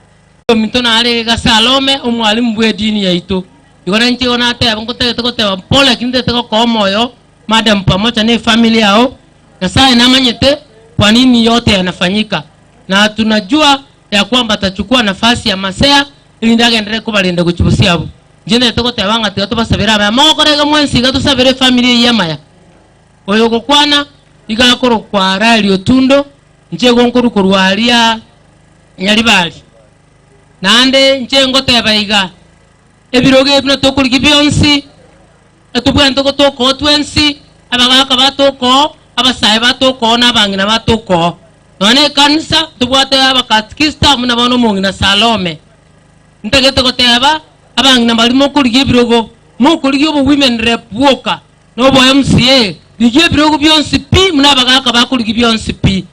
Mitona ale ga Salome umwalimu bwe dini yaitu. Igona nchi ona ate abangote tokote pole kinde toko moyo madam pamoja na familia yao. Na saa inamanyete kwa nini yote yanafanyika. Na tunajua ya kwamba atachukua nafasi ya Masea ili ndage ndere kubalinda kuchibusia abo. Jene tokote abanga teto basabira aba mokorega mwensi gato sabire familia yamaya. Oyo gokwana igakoro kwa rali otundo nje gonkuru kurwalia nyalibali. Nande nje ngote baiga ebiroge bino tokuri byonsi etubwa ntoko toko twensi abagaka batoko abasaye batoko nabangina batoko none kanisa tubwate abakatikista muna bono mungina Salome ntegete koteba abangina balimo kuri birogo mu kuri obo women rep woka no bo MCA bije birogo byonsi pi muna abagaka bakuri byonsi pi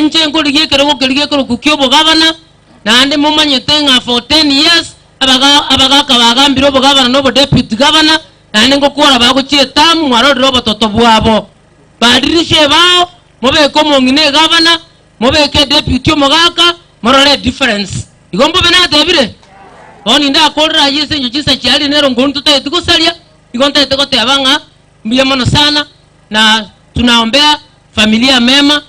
nje nguri kero kukyobo gavana nande mumanyete nga for 10 years abagaka bagambira obo gavana no bo deputy governor nande ngokora baguchie tamu mwaro robo toto bwabo badirishe bao mobe komo ngine governor mobe ke deputy omogaka morole difference igombo benate bire oni nda korra yese nyo chisa chiali nero ngontu tete kusalia igonta tete kote abanga mbiye mono sana na tunaombea familia mema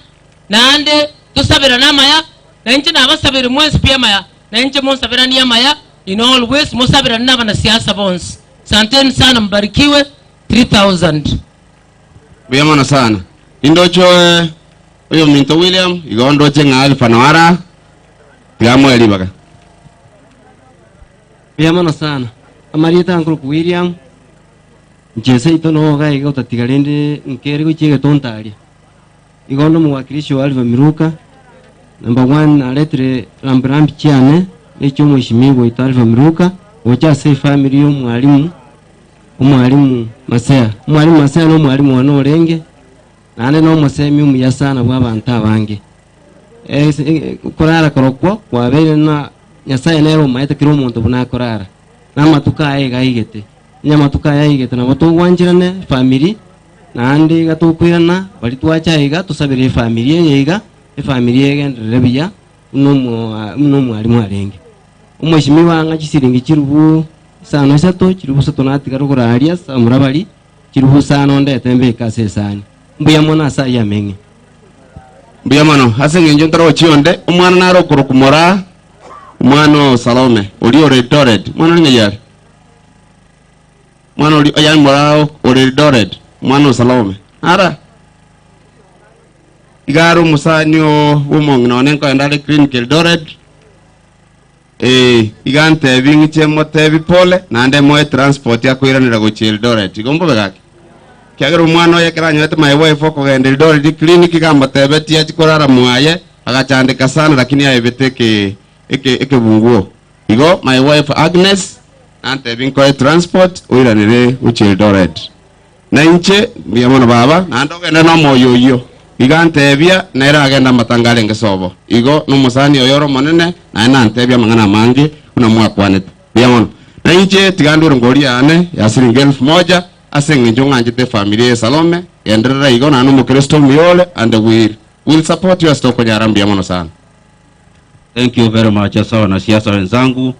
nande tusabira namaya na nje na abasabira mwezi pia maya na nje monsabira ni maya in all ways monsabira naba na siasa bonds. Asanteni sana, mbarikiwe. 3000 Biyamana sana indocho oyo Minto William igondo chenga Alfa Noara gamo elibaga. Biyamana sana amarieta Uncle William njese itono ga igo tatigalende nkeri go chege tontali igondo mwakilishi wa Alfa Miruka number 1 aletre rambirambi chiane echo mheshimiwa Alfa Miruka ocha se family yo mwalimu umwalimu Masea no mwalimu wana orenge nane no musemi umuya sana bw'abantu abange kurara korokwo kwabere na Nyasaye nero maete kiro omonto buna korara namatuka aiga igete nyamatuka yaigete nabo tugwanjirane family nandi gatukwirana bali twacha iga tusabire family yeiga family yegenderere biya no mwalimu arenge umweshimiwa anga chisiringi chirubu sano sato chirubu sato natigaro kuraria samurabali chirubu sano ndete mbeka sesani mbuya mona sa yamenye mbuya mano hasenge njontaro chionde umwana naro kurukumora umwana Salome uli Eldoret mwana ngeyari mwana uli ayani morao uli Eldoret mwana Salome ara igaro musanyo umong nonenko endale clinic Eldoret igante vingiche motevi pole nande moe transport ya kuiranira go Eldoret igombo begaki kyagero mwana yakira nyote my wife ko gende Eldoret clinic kamba tebeti achikorara muaye agachandika sana lakini ayebeteke eke bunguo igo my wife Agnes ante vinko transport uiranire uchi Eldoret na inche biamono baba nandoge na moyoyo igante bia naira agenda matangale ngesobo igo numusani oyoro monene na nante bia mangana mangi una mwakwanete biamono na inche tiganduru ngori ane ya shilingi 1000 asengi njonga njite familia Salome enderera igo na numu Kristo miole and will support your stock kwenye arambi biamono sana. Thank you very much. Sasa wanasiasa wenzangu,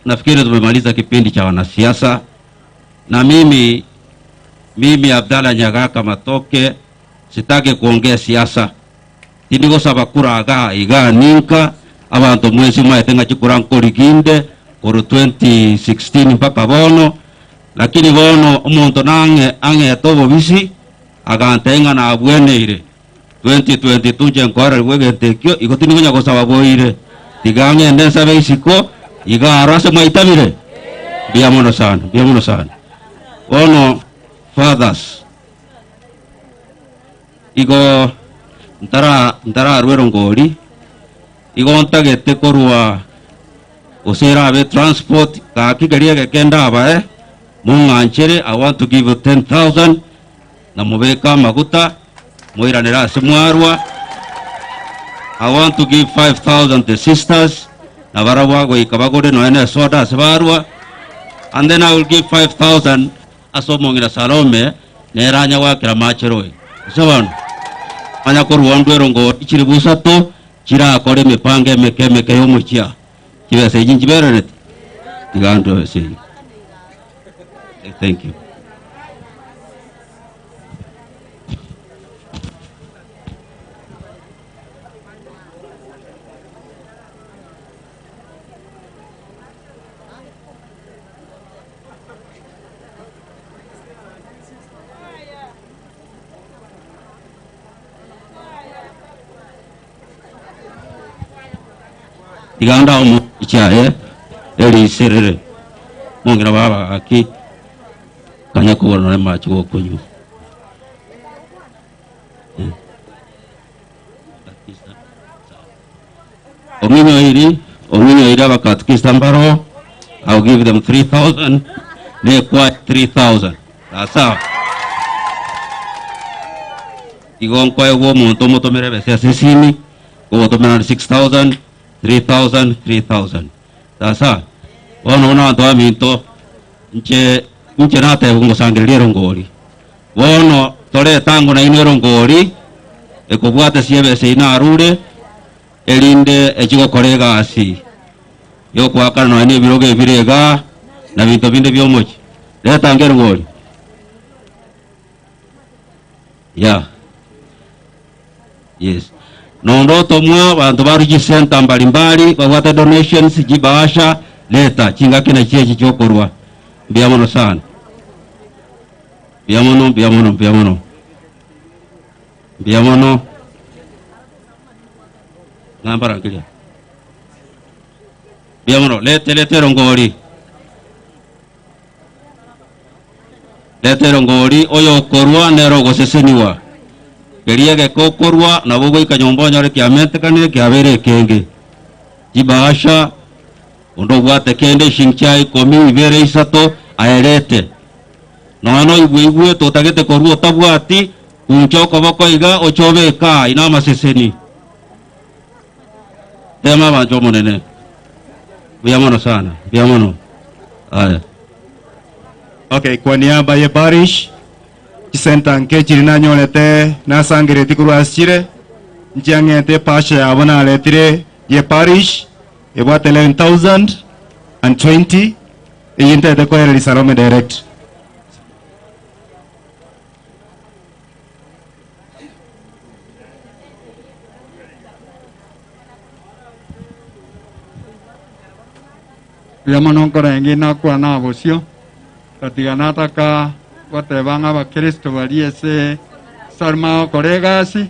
nafikiri tumemaliza kipindi cha wanasiasa, na mimi Abdalla Nyagaka Matoke sitaki kuongea siasa. Tindigo sabakura aga iga ninka abantu mwezi mwaetenga chikura nkoriginde kuru 2016 mpaka bono, lakini bono umuntu nange ange tobo bisi agantenga na abweneire 2022 jenkora wegentekyo igotini ngonya gosaba boire tigange ndensa beisiko iga arase maitabire biamono sana ono fathers igo ntara rwero ngori igo ntagete korwa osera abe transport ka kigaria gekenda aba munganchere. I want to give you 10,000 na mubeka maguta moiranira semwarwa. I want to give 5,000 to sisters na barawa go ikabagode no ene soda sebarwa, and then I will give 5,000 asomongira Salome neranya wa kira macheroi sabano anya korwandwero ngo ichiribusato chira akore mipange mekemeke yomuchia kibese jinjiberet digando se. Thank you. Diganda umu ichae eri serere mongira baba aki kanya kuona na macho go kunyu ominyo iri abakatikista mbaro. I'll give them 3,000 ne kwa 3,000 sawa igon kwa wo muntu mutomere bese sesini go tomera 6,000 3,000 sasa ona ndo aminto nche nate ngosangirira ngori wono tole tango na inero ngori ekobwate siebe seina arure elinde echigo korega asi yoko akana no biroge birega na bintu binde byomochi leta ngero ngori yes nondo tomwa bantu baruji senta mbalimbali kwa donations jibasha leta chinga kina chechi chokorwa biamono sana biamono ngambara kilia biamono lete rongori oyo korwa nero goseseniwa keriege kokorwa na bogo ikanyombo nyore kiamente kanire kiabere kenge jibasha ondo bwate kende shinchai komi ibere isato aelete nono igwe tutagete koruo tabwati unchoko boko iga ochobe ka ina maseseni tema banjo monene biamono sana biamono aya. Okay, kwa niaba ya parish kisenta nke chirina nyolete nasangire tikuru asire njiangete pasha abona letire ye parish about 11,020 yinta de ko yeli Salome direct. Biamono korengi na kwa na bosio katika nataka wote banga ba Kristo waliese sarma koregasi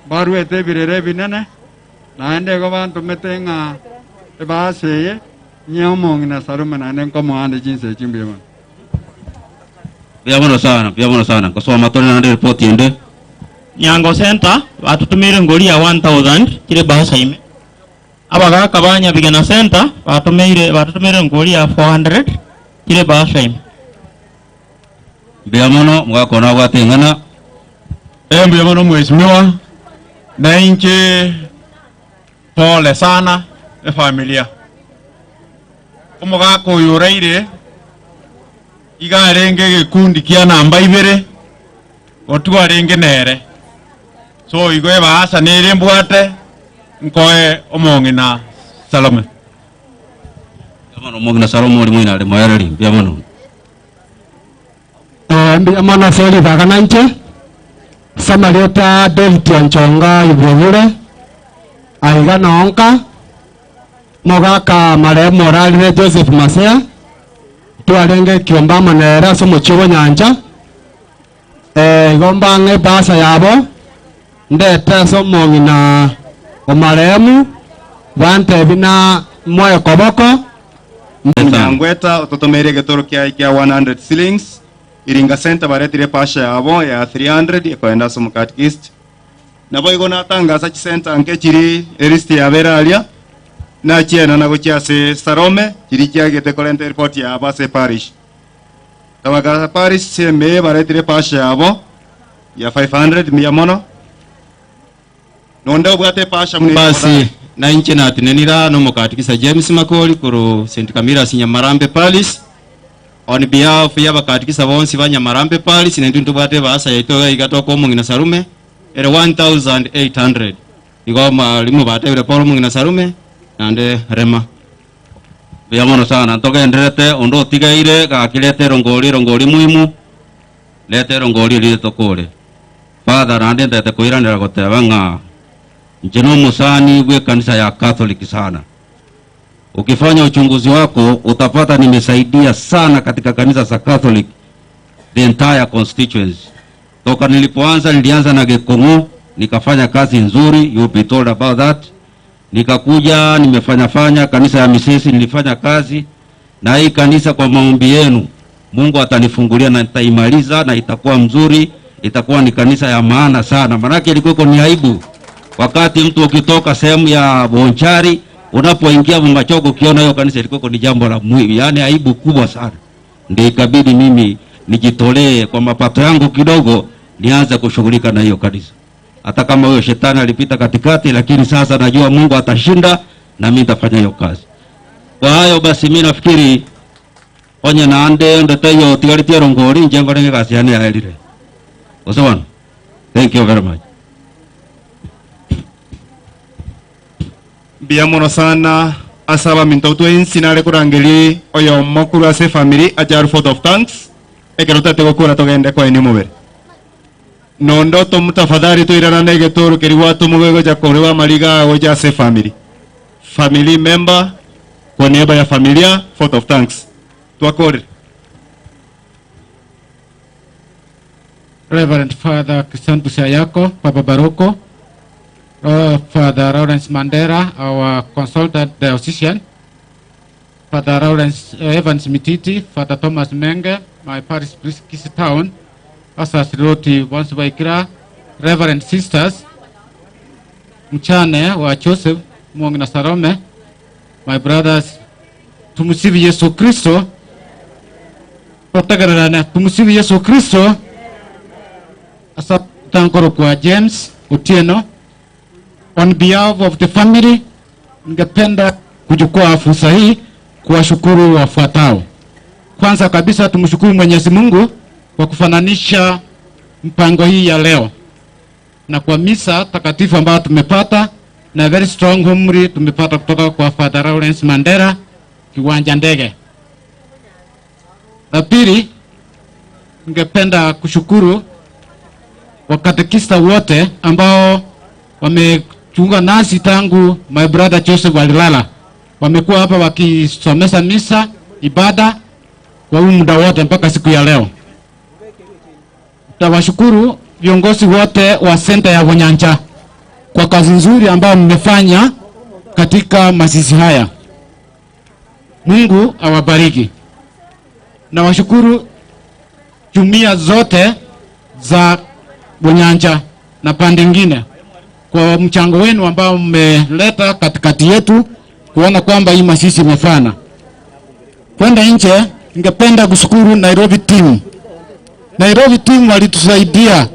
baruete birere binene naende go bantu metenga ebaseye nyomong na saruma na nen komo ande jinse chimbiema. Biamono sana kusoma tone na report yende Nyango Center watutumire ngoli ya 1000 kile bahasa ime abaga kabanya bigana center watutumire ngoli ya 400 kile bahasa ime. Biamono mwakona watengana Biamono mheshimiwa na inche pole sana familia umuga kuyureire igarenge gikundi kia namba 2 otwarenge nere so igwe baasa nere mbwate nkoe omongina Salome. Biamono omongina Salome oli mwina ali moyareli biamono Biamono seli bagananche Samariota David Anchonga ibwebure aiga nonka mogaka maremo moralire Joseph Masea twarenge kiomba manera somo chibo nyanja igomba nge basa yabo ndete somo ngina omaremu bante bina moyo koboko Ngweta ototomere getoro kia 100 shillings iringa center baretire pasha yabo ya 300 ikoenda somo catechist nabo igona tangaza center nke chiri eristi ya beralia na chiena na gochiase Salome chiri kiagete kolente report ya base parish tawaga parish seme baretire pasha yabo ya 500 miyamono nonde obwate pasha mune basi na inche na tinenira no mukatikisa James Makoli kuru St. Camillus Nyamarambe Palace on behalf ya bakatikisa bonsi ba Nyamarambe Palace nendu ntubate basa yaito igato ko mungina Sarume ere 1800 igoma limu bate bere polo mungina Sarume nande rema. Biamono sana toke enderete ondo tigaire gakilete rongoli muhimu lete rongoli lile tokole Father nande ndete kuiranira gotebanga njeno musani we kanisa ya Catholic sana. Ukifanya uchunguzi wako utapata nimesaidia sana katika kanisa za Catholic the entire constituency. Toka nilianza na Gekongo nikafanya kazi nzuri, you be told about that. Nikakuja nimefanya kanisa ya Misesi nilifanya kazi na hii kanisa kwa maombi yenu Mungu atanifungulia na nitaimaliza na itakuwa mzuri, itakuwa ni kanisa ya maana sana. Manake ilikuwa ni aibu wakati mtu ukitoka sehemu ya Bonchari unapoingia Machoko ukiona hiyo kanisa ilikuwa ni jambo la muhimu, yani aibu kubwa sana. Ndio ikabidi mimi nijitolee kwa mapato yangu kidogo nianze kushughulika na hiyo kanisa. Hata kama huyo shetani alipita katikati, lakini sasa najua Mungu atashinda na mimi nitafanya hiyo kazi. Kwa hayo basi mimi nafikiri onye naande ndete yo tigalitie rongori njengo renge kasi yani ya elire. Osawan. Thank you very much. Biamono sana asaba mintoto insinare kurangeli oyo mokuru ase family ajar vote of thanks ekerota tego kura togende kwa eni mubere nondo to mutafadhali to irana nege toro keriwa to mubego ja korewa maliga oja ase family member kwa niaba ya familia vote of thanks twakore. Reverend Father Christian Busayako, Papa Baroko, Father Lawrence Mandera, our consultant diocesan, Father Lawrence Evans Mititi, Father Thomas Menge, my parish priest Kisi Town, Asas Roti Wanswaikira, Reverend Sisters, Mchane wa Joseph Mwangina Sarome, my brothers, tumusifu Yesu Kristo, totegererana tumusifu Yesu Kristo. Asante kwa James Otieno. On behalf of the family, ningependa kuchukua fursa hii kuwashukuru wafuatao. Kwanza kabisa tumshukuru Mwenyezi Mungu kwa kufananisha mpango hii ya leo na kwa misa takatifu ambayo tumepata na very strong homily tumepata kutoka kwa Father Lawrence Mandera kiwanja ndege. La pili, ningependa kushukuru wakatekista wote ambao wamechunga nasi tangu my brother Joseph walilala. Wamekuwa hapa wakisomesha misa ibada kwa muda wote mpaka siku ya leo. Tawashukuru viongozi wote wa senta ya Vonyancha kwa kazi nzuri ambayo mmefanya katika masisi haya. Mungu awabariki. Na washukuru jumuiya zote za Vonyancha na pande nyingine kwa mchango wenu ambao mmeleta katikati yetu kuona kwamba hii masisi imefana. Kwenda nje, ningependa kushukuru Nairobi team. Nairobi team walitusaidia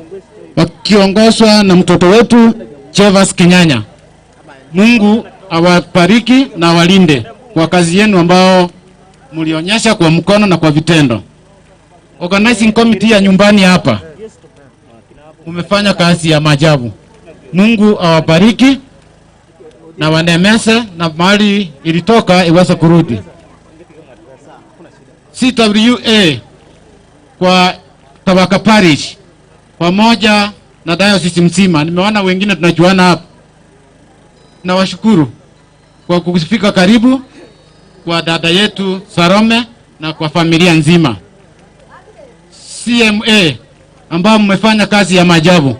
wakiongozwa na mtoto wetu Chevas Kinyanya. Mungu awabariki na walinde kwa kazi yenu ambao mlionyesha kwa mkono na kwa vitendo. Organizing committee ya nyumbani hapa umefanya kazi ya maajabu. Mungu awabariki na wanemese na mali ilitoka iweze kurudi. CWA kwa Tabaka Parish pamoja na diocese mzima, nimeona wengine tunajuana hapa. Na washukuru kwa kufika karibu kwa dada yetu Sarome na kwa familia nzima. CMA ambao mmefanya kazi ya maajabu.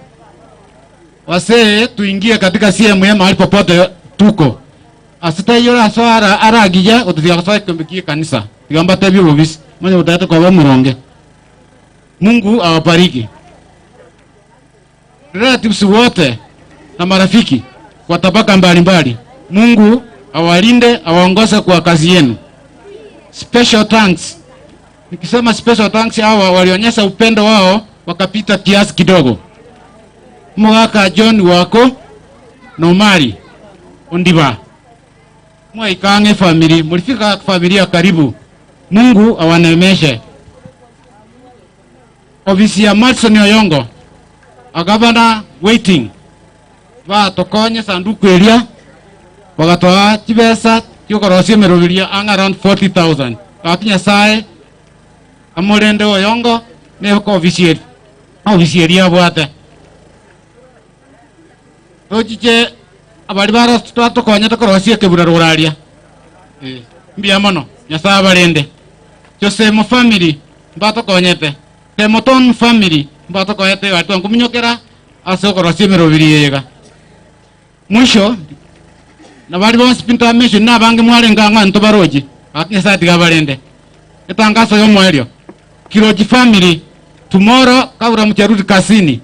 Wasee tuingie katika CMA mahali popote tuko. Asitayora swara aragija utuzia kumbikie kanisa. Tigamba tabio bobisi. Mwenye utata kwa muronge. Mungu awabariki. Relatives wote na marafiki kwa tabaka mbalimbali. Mungu awalinde, awaongoze kwa kazi yenu. Special thanks. Nikisema special thanks, hawa walionyesha upendo wao wakapita kiasi kidogo. Mwaka John wako Nomari Ondiba. Mwaikange family, mulifika familia karibu. Mungu awanemeshe. Ofisi ya Matson Oyongo agabana waiting va tokonye sanduku elia wakatoa chibesa kyokorosie merobiria around 40,000 akinya sae amorende Oyongo ne ko ofisi elia bwate ojiche abali bara tokonya tokorosie kebura ruraria mbia mono nyasaye barende Josemo family mbato konyete Kemoton family mbato konyete watu nguminyokera asokorosie merobiria yega mwisho na bali bonse pinta mission na bange mwalenga ng'anto baroji akinya sati gabalende etangazo yo mwelio Kiroji family tomorrow kaura mcherudi kasini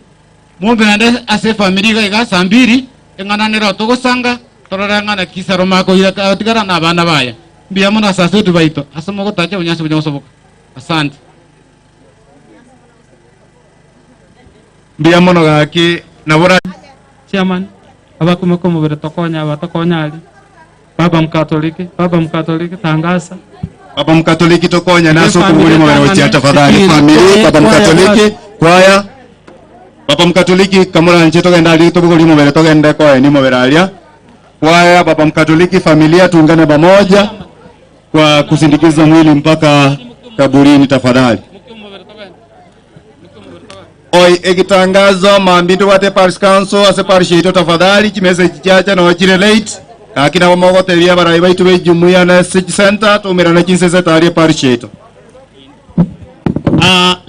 mumbe nande ase family ga saa 2 engananira tugusanga tororanga kisaro mako ira tigara na bana baya mbia mona sasa tu baito asamo gotaje unyase bunyosoboka. Asante. Mbia mono gaki nabora Chairman abakumeko mubere tokonya ali baba mkatoliki tangaza Baba Mkatoliki tokonya naso kubuli mubere wacha tafadhali family Baba Mkatoliki kwaya Baba Mkatoliki kamura nje togenda ali tobuguli mubere togenda kwa ni mubere alia kwaya Baba Mkatoliki familia tuungane pamoja kwa kusindikiza mwili mpaka kaburini tafadhali. Oi egitangazo mambindu wate Parish Council ase parish ito tafadhali kimeze chichacha na wachire late kakina wamogoteria barai baitu be jumuiya na City Center tumira na kinsese tari parish ito.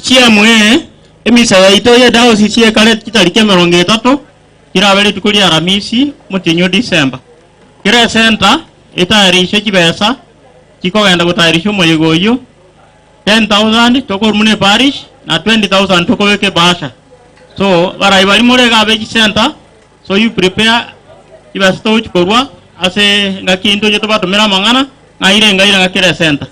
CMA emisa ya ito ya diocese ya kale kitariki 30 kirabere tukuri aramisi mutinyo December kire center itayarishe kibesa kikogenda gutayarisha moyegoyo 10,000 toko mune parish na 20,000 toko weke basha so barai bali murega beji center so you prepare kibesa to chikorwa ase ngakindo jeto batumira mangana ngaire ngakire center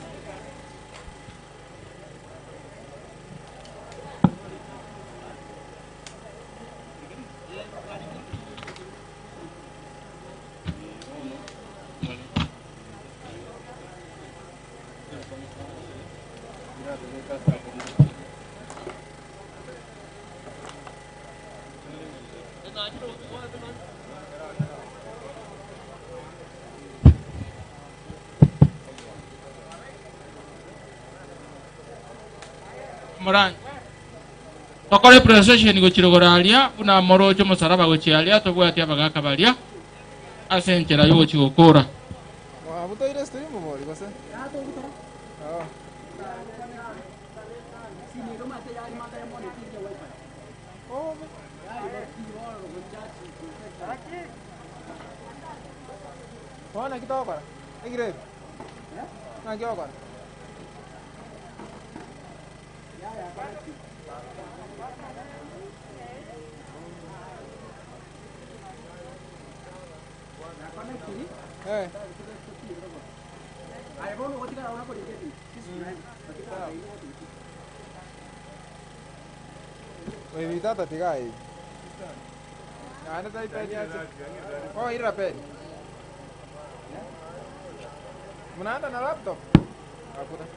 Moran. Tokore procession gochirogoralia una morojo musaraba gochialia tobwati abagaka balia asenchera yo chigokora. Wa buto ile stream mo ligose. Oh, na kita apa? Igre. Na kita apa? Eh. Evita tatigai. Ana tai tanya. Oh, ira pen. Mana na laptop? Aku dah.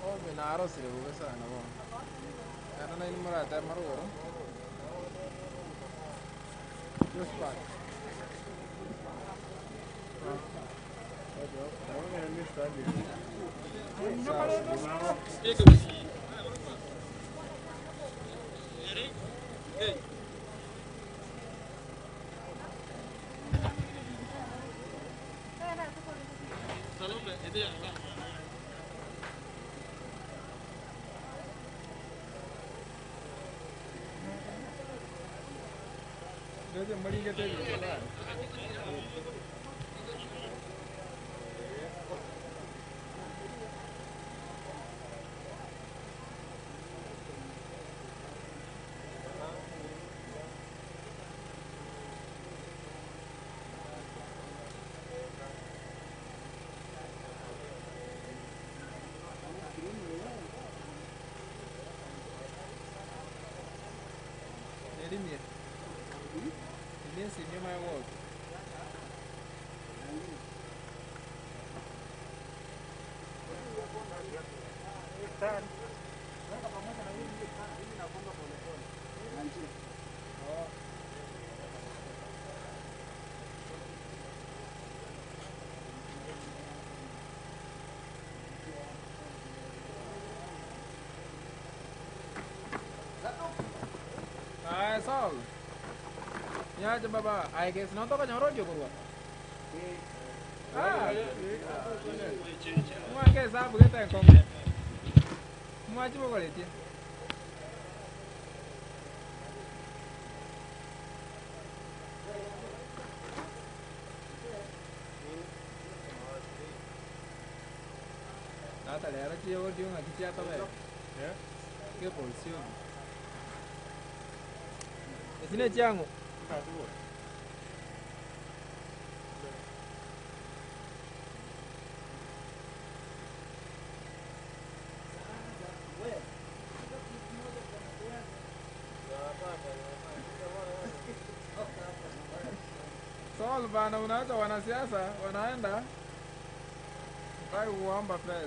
Oh, menaro sih bukan sana, bang. Karena ini merata maru. Terus pak. Jadi mari kita jalan. Jadi ni. Ini sini my work. Sol. Ya coba Pak, I guess nonton kan nyoro juga gua. Semua guys apa kita yang kong. Semua coba kali aja. Nah, tadi ada cewek dia nggak kicau apa ya? Dia polisi. Sini jangan. Soal bana wanasiasa wanaenda mpaka kuomba pesa.